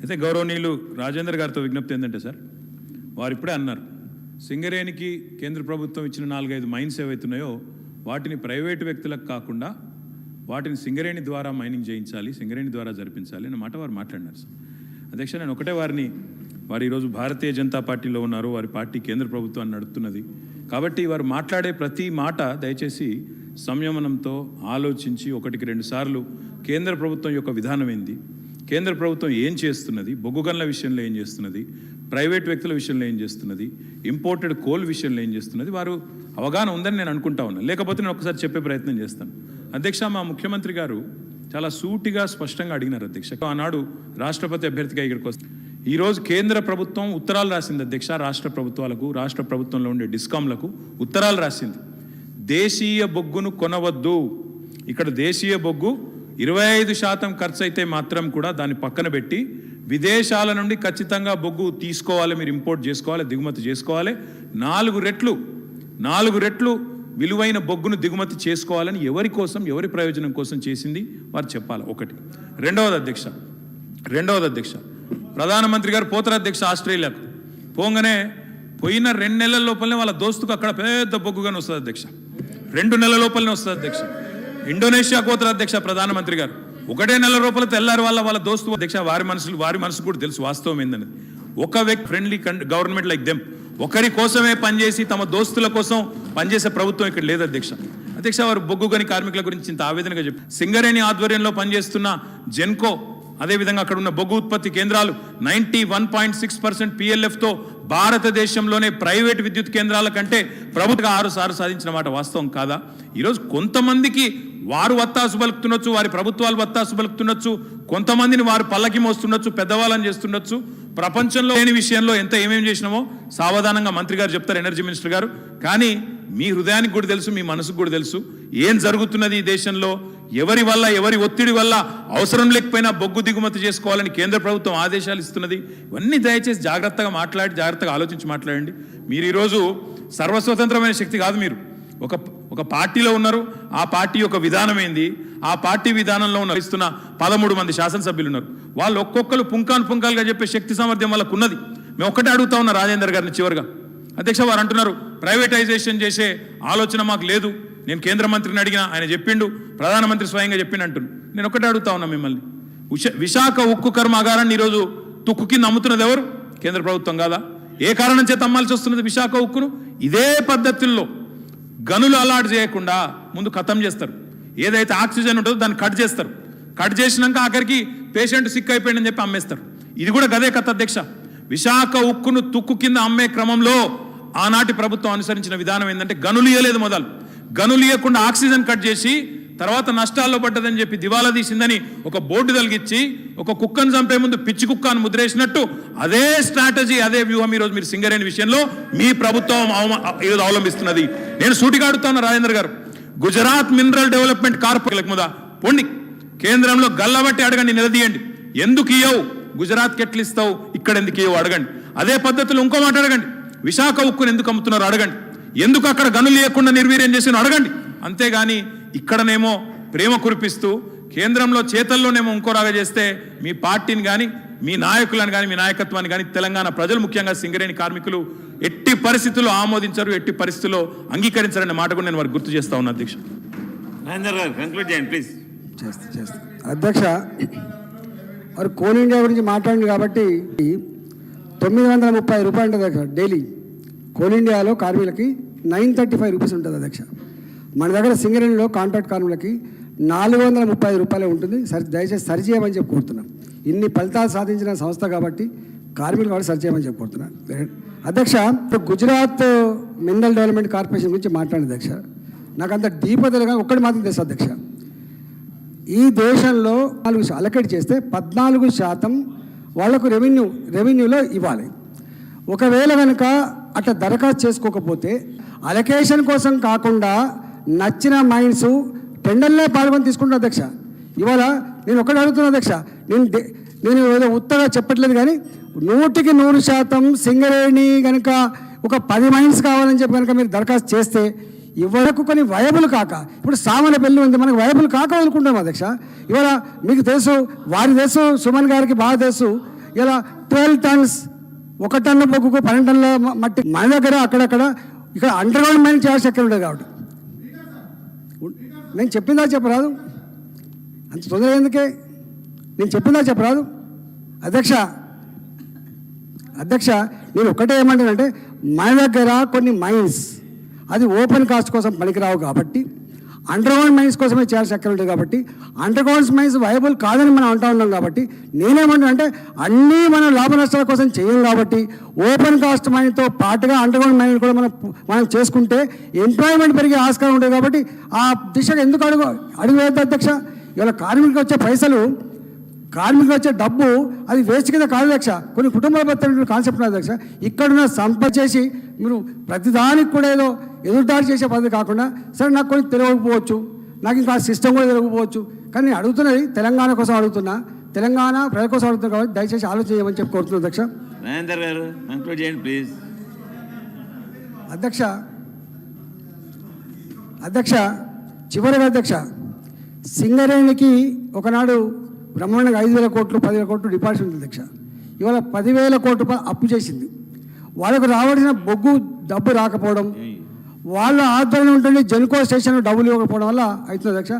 అయితే గౌరవనీయులు రాజేందర్ గారితో విజ్ఞప్తి ఏంటంటే సార్, వారు ఇప్పుడే అన్నారు, సింగరేణికి కేంద్ర ప్రభుత్వం ఇచ్చిన 4-5 మైన్స్ ఏవైతున్నాయో వాటిని ప్రైవేటు వ్యక్తులకు కాకుండా వాటిని సింగరేణి ద్వారా మైనింగ్ చేయించాలి, సింగరేణి ద్వారా జరిపించాలి అన్న మాట వారు మాట్లాడినారు సార్. అధ్యక్ష, నేను ఒకటే వారు ఈరోజు భారతీయ జనతా పార్టీలో ఉన్నారు, వారి పార్టీ కేంద్ర ప్రభుత్వాన్ని నడుపుతున్నది కాబట్టి వారు మాట్లాడే ప్రతి మాట దయచేసి సంయమనంతో ఆలోచించి 1-2 సార్లు కేంద్ర ప్రభుత్వం యొక్క విధానం ఏంది, కేంద్ర ప్రభుత్వం ఏం చేస్తున్నది, బొగ్గు గనుల విషయంలో ఏం చేస్తున్నది, ప్రైవేట్ వ్యక్తుల విషయంలో ఏం చేస్తున్నది, ఇంపోర్టెడ్ కోల్ విషయంలో ఏం చేస్తున్నది వారు అవగాహన ఉందని నేను అనుకుంటా ఉన్నాను. లేకపోతే నేను ఒకసారి చెప్పే ప్రయత్నం చేస్తాను. అధ్యక్ష, మా ముఖ్యమంత్రి గారు చాలా సూటిగా స్పష్టంగా అడిగినారు అధ్యక్ష. ఆనాడు రాష్ట్రపతి అభ్యర్థిగా ఇక్కడికి వస్తే ఈరోజు కేంద్ర ప్రభుత్వం ఉత్తరాలు రాసింది అధ్యక్ష, రాష్ట్ర ప్రభుత్వాలకు, రాష్ట్ర ప్రభుత్వంలో ఉండే డిస్కాంలకు ఉత్తరాలు రాసింది. దేశీయ బొగ్గును కొనవద్దు, ఇక్కడ దేశీయ బొగ్గు 25% ఖర్చు అయితే మాత్రం కూడా దాన్ని పక్కన పెట్టి విదేశాల నుండి ఖచ్చితంగా బొగ్గు తీసుకోవాలి, మీరు ఇంపోర్ట్ చేసుకోవాలి, దిగుమతి చేసుకోవాలి, 4 రెట్లు విలువైన బొగ్గును దిగుమతి చేసుకోవాలని ఎవరి కోసం, ఎవరి ప్రయోజనం కోసం చేసింది వారు చెప్పాలి. ఒకటి. రెండవది అధ్యక్ష, ప్రధానమంత్రి గారు పోతారు అధ్యక్ష ఆస్ట్రేలియాకు, పోగానే పోయిన 2 నెలల లోపలనే వాళ్ళ దోస్తుకు అక్కడ పెద్ద బొగ్గుగానే వస్తుంది అధ్యక్ష, 2 నెలల లోపలనే వస్తుంది అధ్యక్ష. ఇండోనేషియా పోతారు అధ్యక్ష ప్రధానమంత్రి గారు, 1 నెల లోపల తెల్లారి వాళ్ళ దోస్తు అధ్యక్ష, వారి మనసు కూడా తెలుసు వాస్తవం ఏందని. ఒక వ్యక్తి ఫ్రెండ్లీ గవర్నమెంట్ లైక్ దెమ్, ఒకరి కోసమే పనిచేసి తమ దోస్తుల కోసం పనిచేసే ప్రభుత్వం ఇక్కడ లేదు అధ్యక్ష. వారు బొగ్గు గని కార్మికుల గురించి ఇంత ఆవేదనగా చెప్పి సింగరేణి ఆధ్వర్యంలో పనిచేస్తున్న జెన్కో, అదేవిధంగా అక్కడ ఉన్న బొగ్గు ఉత్పత్తి కేంద్రాలు 91.6% PLFతో భారతదేశంలోనే ప్రైవేట్ విద్యుత్ కేంద్రాల కంటే ప్రభుత్వ 6 సాధించిన మాట వాస్తవం కాదా? ఈరోజు కొంతమందికి వారు వత్తాసు పలుకుతుండొచ్చు, వారి ప్రభుత్వాలు వత్తాసు పలుకుతుండొచ్చు, కొంతమందిని వారు పల్లకి మోస్తుండొచ్చు, పెద్దవాళ్ళని చేస్తుండొచ్చు. ప్రపంచంలో లేని విషయంలో ఏమేమి చేసినామో సావధానంగా మంత్రి గారు చెప్తారు, ఎనర్జీ మినిస్టర్ గారు. కానీ మీ హృదయానికి కూడా తెలుసు, మీ మనసుకు కూడా తెలుసు ఏం జరుగుతున్నది ఈ దేశంలో, ఎవరి వల్ల, ఎవరి ఒత్తిడి వల్ల అవసరం లేకపోయినా బొగ్గు దిగుమతి చేసుకోవాలని కేంద్ర ప్రభుత్వం ఆదేశాలు ఇస్తున్నది. ఇవన్నీ దయచేసి జాగ్రత్తగా ఆలోచించి మాట్లాడండి. మీరు ఈరోజు సర్వస్వతంత్రమైన శక్తి కాదు, మీరు ఒక పార్టీలో ఉన్నారు. ఆ పార్టీ యొక్క విధానం ఏంది, ఆ పార్టీ విధానంలో ఇస్తున్న 13 మంది శాసనసభ్యులు ఉన్నారు. వాళ్ళు ఒక్కొక్కరు పుంకాలుగా చెప్పే శక్తి సామర్థ్యం వాళ్ళకు ఉన్నది. మేము ఒక్కటే అడుగుతా ఉన్నా రాజేందర్ గారిని చివరిగా. అధ్యక్ష, వారు అంటున్నారు ప్రైవేటైజేషన్ చేసే ఆలోచన మాకు లేదు, నేను కేంద్ర మంత్రిని అడిగినా ఆయన చెప్పిండు, ప్రధానమంత్రి స్వయంగా చెప్పిండు అంటున్నాను. నేను ఒకటే అడుగుతా ఉన్నా మిమ్మల్ని, విశాఖ ఉక్కు కర్మాగారాన్ని ఈరోజు తుక్కు కింద అమ్ముతున్నది ఎవరు? కేంద్ర ప్రభుత్వం కాదా? ఏ కారణం చేత అమ్మాల్సి వస్తున్నది విశాఖ ఉక్కును? ఇదే పద్ధతుల్లో గనులు అలాట్ చేయకుండా ముందు ఖతం చేస్తారు. ఏదైతే ఆక్సిజన్ ఉంటుందో దాన్ని కట్ చేస్తారు. కట్ చేసినాక ఆఖరికి పేషెంట్ సిక్ అయిపోయిందని చెప్పి అమ్మేస్తారు. ఇది కూడా గదే కథ అధ్యక్ష. విశాఖ ఉక్కును తుక్కు కింద అమ్మే క్రమంలో ఆనాటి ప్రభుత్వం అనుసరించిన విధానం ఏంటంటే గనులు ఇయ్యలేదు, గనులు ఇవ్వకుండా ఆక్సిజన్ కట్ చేసి తర్వాత నష్టాల్లో పడ్డదని చెప్పి దివాలా తీసిందని ఒక బోర్డు తలిగించి ఒక కుక్కను చంపే ముందు పిచ్చి కుక్కను ముద్రేసినట్టు అదే స్ట్రాటజీ, అదే వ్యూహం ఈరోజు మీరు సింగరేణి విషయంలో మీ ప్రభుత్వం ఈరోజు అవలంబిస్తున్నది. నేను సూటిగా అడుగుతాను రాజేంద్ర గారు, గుజరాత్ మినరల్ డెవలప్మెంట్ కార్పొరేషన్ మీద పొండి, కేంద్రంలో గల్లబట్టి అడగండి, నిలదీయండి. ఎందుకు ఇయ్యవు? గుజరాత్కి ఎట్లు ఇస్తావు, ఇక్కడ ఎందుకు ఇవ్వవు అడగండి. అదే పద్ధతిలో ఇంకో మాట అడగండి, విశాఖ ఉక్కును ఎందుకు అమ్ముతున్నారో అడగండి, ఎందుకు అక్కడ గనులు లేకుండా నిర్వీర్యం చేసినో అడగండి. అంతేగాని ఇక్కడనేమో ప్రేమ కురిపిస్తూ కేంద్రంలో చేతల్లోనేమో ఇంకోలాగా చేస్తే మీ పార్టీని కానీ మీ నాయకులను కానీ మీ నాయకత్వాన్ని కానీ తెలంగాణ ప్రజలు ముఖ్యంగా సింగరేణి కార్మికులు ఎట్టి పరిస్థితుల్లో ఆమోదించరు, ఎట్టి పరిస్థితుల్లో అంగీకరించరనే మాట కూడా నేను వారికి గుర్తు చేస్తా ఉన్నా. అధ్యక్ష రాజేందర్ గారు కంక్లూడ్ చేయండి ప్లీజ్. చేస్తా అధ్యక్ష, మరి కోల్ ఇండియా గురించి మాట్లాడింది కాబట్టి 930 రూపాయలు ఉంటుంది అధ్యక్ష డైలీ. కోల్ ఇండియాలో కార్మికులకి 935 రూపీస్ ఉంటుంది అధ్యక్ష. మన దగ్గర సింగరేణిలో కాంట్రాక్ట్ కార్మికులకి 430 రూపాయలే ఉంటుంది. దయచేసి సరిచేయమని చెప్పి కోరుతున్నాం. ఇన్ని ఫలితాలు సాధించిన సంస్థ కాబట్టి కార్మికులు కాబట్టి సరిచేయమని చెప్పి కోరుతున్నాను అధ్యక్ష. గుజరాత్ మినరల్ డెవలప్మెంట్ కార్పొరేషన్ గురించి మాట్లాడింది అధ్యక్ష. నాకు అంత డీపదలుగా ఒక్కటి మాత్రం తెలుసు అధ్యక్ష, ఈ దేశంలో 4 అలకేట్ చేస్తే 14% వాళ్లకు రెవెన్యూలో ఇవ్వాలి. ఒకవేళ కనుక అట్లా దరఖాస్తు చేసుకోకపోతే అలొకేషన్ కోసం కాకుండా నచ్చిన మైన్స్ టెండర్లే పాల్గొని తీసుకుంటున్నా అధ్యక్ష. ఇవాళ నేను ఒకటి అడుగుతున్నా అధ్యక్ష, నేను ఏదో ఉత్తగా చెప్పట్లేదు కానీ 100% సింగరేణి కనుక ఒక 10 మైన్స్ కావాలని చెప్పి కనుక మీరు దరఖాస్తు చేస్తే ఇవరకు కొన్ని వయబుల్ కాక, ఇప్పుడు సామాన్య పెళ్ళి ఉంది, మనకు వయబుల్ కాక అనుకుంటాం అధ్యక్ష. ఇవాళ మీకు తెలుసు, వారి తెలుసు, సుమన్ గారికి బాగా తెలుసు, ఇలా 12 టన్స్ 1 టన్ను బొగ్గుకు 12 టన్నుల మట్టి మన దగ్గర అక్కడక్కడ ఇక్కడ అండర్ గ్రౌండ్ మైన్ చేయాల్సి ఎక్కడ ఉండదు కాబట్టి నేను చెప్పిందా చెప్పరాదు, అంత తొందర ఎందుకే, నేను చెప్పిందా చెప్పరాదు అధ్యక్ష. నేను ఒక్కటే ఏమంటానంటే మన దగ్గర కొన్ని మైన్స్ అది ఓపెన్ కాస్ట్ కోసం పనికిరావు కాబట్టి అండర్ గ్రౌండ్ మైన్స్ కోసమే చేయాల్సి ఎక్కడ ఉంటుంది కాబట్టి అండర్ గ్రౌండ్ మైన్స్ వయబుల్ కాదని మనం అంటూ ఉన్నాం కాబట్టి నేనేమంటానంటే అన్నీ మనం లాభ నష్టాల కోసం చేయం కాబట్టి ఓపెన్ కాస్ట్ మైన్తో పాటుగా అండర్ గ్రౌండ్ మైన్ కూడా మనం చేసుకుంటే ఎంప్లాయ్మెంట్ పెరిగే ఆస్కారం ఉంటుంది కాబట్టి ఆ దిశగా ఎందుకు అడుగు వేద్దాం అధ్యక్ష. ఇవాళ కార్మికులకు వచ్చే పైసలు, కార్మికులు వచ్చే డబ్బు అది వేస్ట్ కింద కాదు అధ్యక్ష, కొన్ని కుటుంబాల బతుకునే కాన్సెప్ట్ ఉంది అధ్యక్ష. ఇక్కడున్న సంపద చేసి మీరు ప్రతిదానికి కూడా ఏదో ఎదురుదాడి చేసే పద్ధతి కాకుండా, సరే నాకు కొన్ని తెలియకపోవచ్చు, నాకు ఇంకా సిస్టమ్ కూడా తెలియకపోవచ్చు, కానీ నేను అడుగుతున్నది తెలంగాణ కోసం అడుగుతున్నా, తెలంగాణ ప్రజల కోసం అడుగుతున్నా కాబట్టి దయచేసి ఆలోచన చేయమని చెప్పి కోరుతున్నాను అధ్యక్ష. రాజేందర్ గారు కంక్లూడ్ చేయండి ప్లీజ్. అధ్యక్ష చివరిగా అధ్యక్ష, సింగరేణికి ఒకనాడు బ్రహ్మాండంగా 5,000 కోట్లు 10,000 కోట్లు డిపాజిట్ ఉంది అధ్యక్ష. ఇవాళ 10,000 కోట్ల రూపాయలు అప్పు చేసింది. వాళ్ళకు రావాల్సిన బొగ్గు డబ్బు రాకపోవడం, వాళ్ళ ఆధ్వర్యంలో ఉంటుంది జెన్కో స్టేషన్ డబ్బులు ఇవ్వకపోవడం వల్ల అవుతుంది అధ్యక్ష.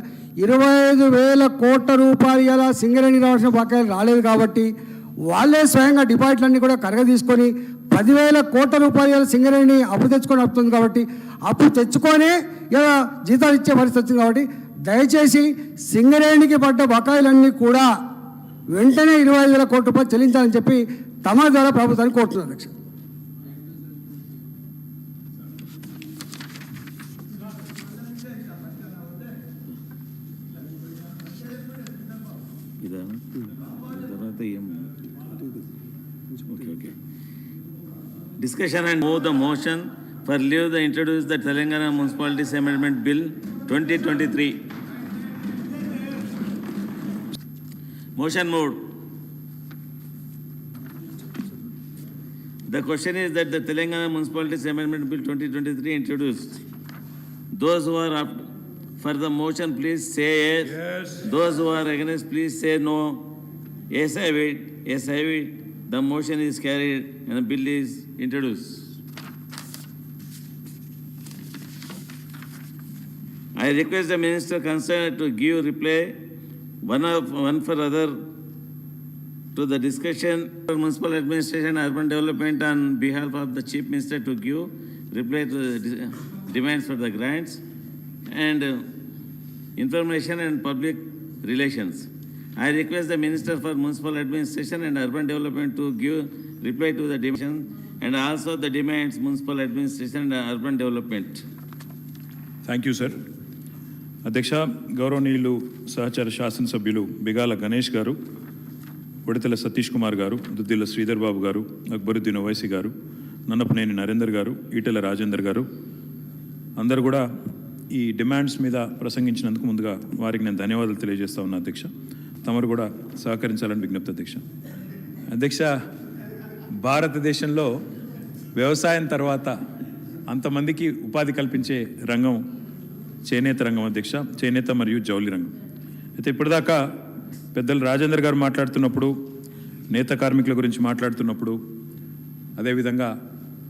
25,000 కోట్ల రూపాయలు ఇలా సింగరేణి రావాల్సిన బకాయిలు రాలేదు కాబట్టి వాళ్ళే స్వయంగా డిపాజిట్లన్నీ కూడా కరగ తీసుకొని 10,000 కోట్ల రూపాయలు సింగరేణి అప్పు తెచ్చుకొని వస్తుంది కాబట్టి అప్పు తెచ్చుకొనే ఇలా జీతాలు ఇచ్చే పరిస్థితి వచ్చింది కాబట్టి దయచేసి సింగరేణికి పడ్డ బకాయిలన్నీ కూడా వెంటనే 25,000 కోట్ల రూపాయలు చెల్లించాలని చెప్పి తమ ద్వారా ప్రభుత్వాన్ని కోరుతున్నారు అధ్యక్ష. Discussion and move the motion for leave the introduce the Telangana Municipalities Amendment Bill 2023. Motion moved. The question is that the Telangana Municipalities Amendment Bill 2023 introduced. Those who are up for the motion, please say yes. Yes. Those who are against, please say no. Yes, I have it. Yes, I have it. The motion is carried and the bill is introduced. I request the minister concerned to give reply one for other to the discussion for municipal administration and urban development on behalf of the chief minister to give reply to the demands for the grants and information and public relations. I request the minister for municipal administration and urban development to give reply to the demands and also the demands municipal administration and urban development. Thank you sir. అధ్యక్ష, గౌరవనీయులు సహచర శాసనసభ్యులు బిగాల గణేష్ గారు, ఉడతల సతీష్ కుమార్ గారు, దుద్దిల్ల శ్రీధర్ బాబు గారు, అక్బరుద్దీన్ ఓవైసీ గారు, నన్నపనేని నరేందర్ గారు, ఈటెల రాజేందర్ గారు అందరూ కూడా ఈ డిమాండ్స్ మీద ప్రసంగించినందుకు ముందుగా వారికి నేను ధన్యవాదాలు తెలియజేస్తా ఉన్నా అధ్యక్ష. తమరు కూడా సహకరించాలని విజ్ఞప్తి అధ్యక్ష. అధ్యక్ష, భారతదేశంలో వ్యవసాయం తర్వాత అంతమందికి ఉపాధి కల్పించే రంగం చేనేత రంగం అధ్యక్ష, చేనేత మరియు జౌళి రంగం. అయితే ఇప్పటిదాకా పెద్దలు రాజేందర్ గారు మాట్లాడుతున్నప్పుడు, నేత కార్మికుల గురించి మాట్లాడుతున్నప్పుడు, అదేవిధంగా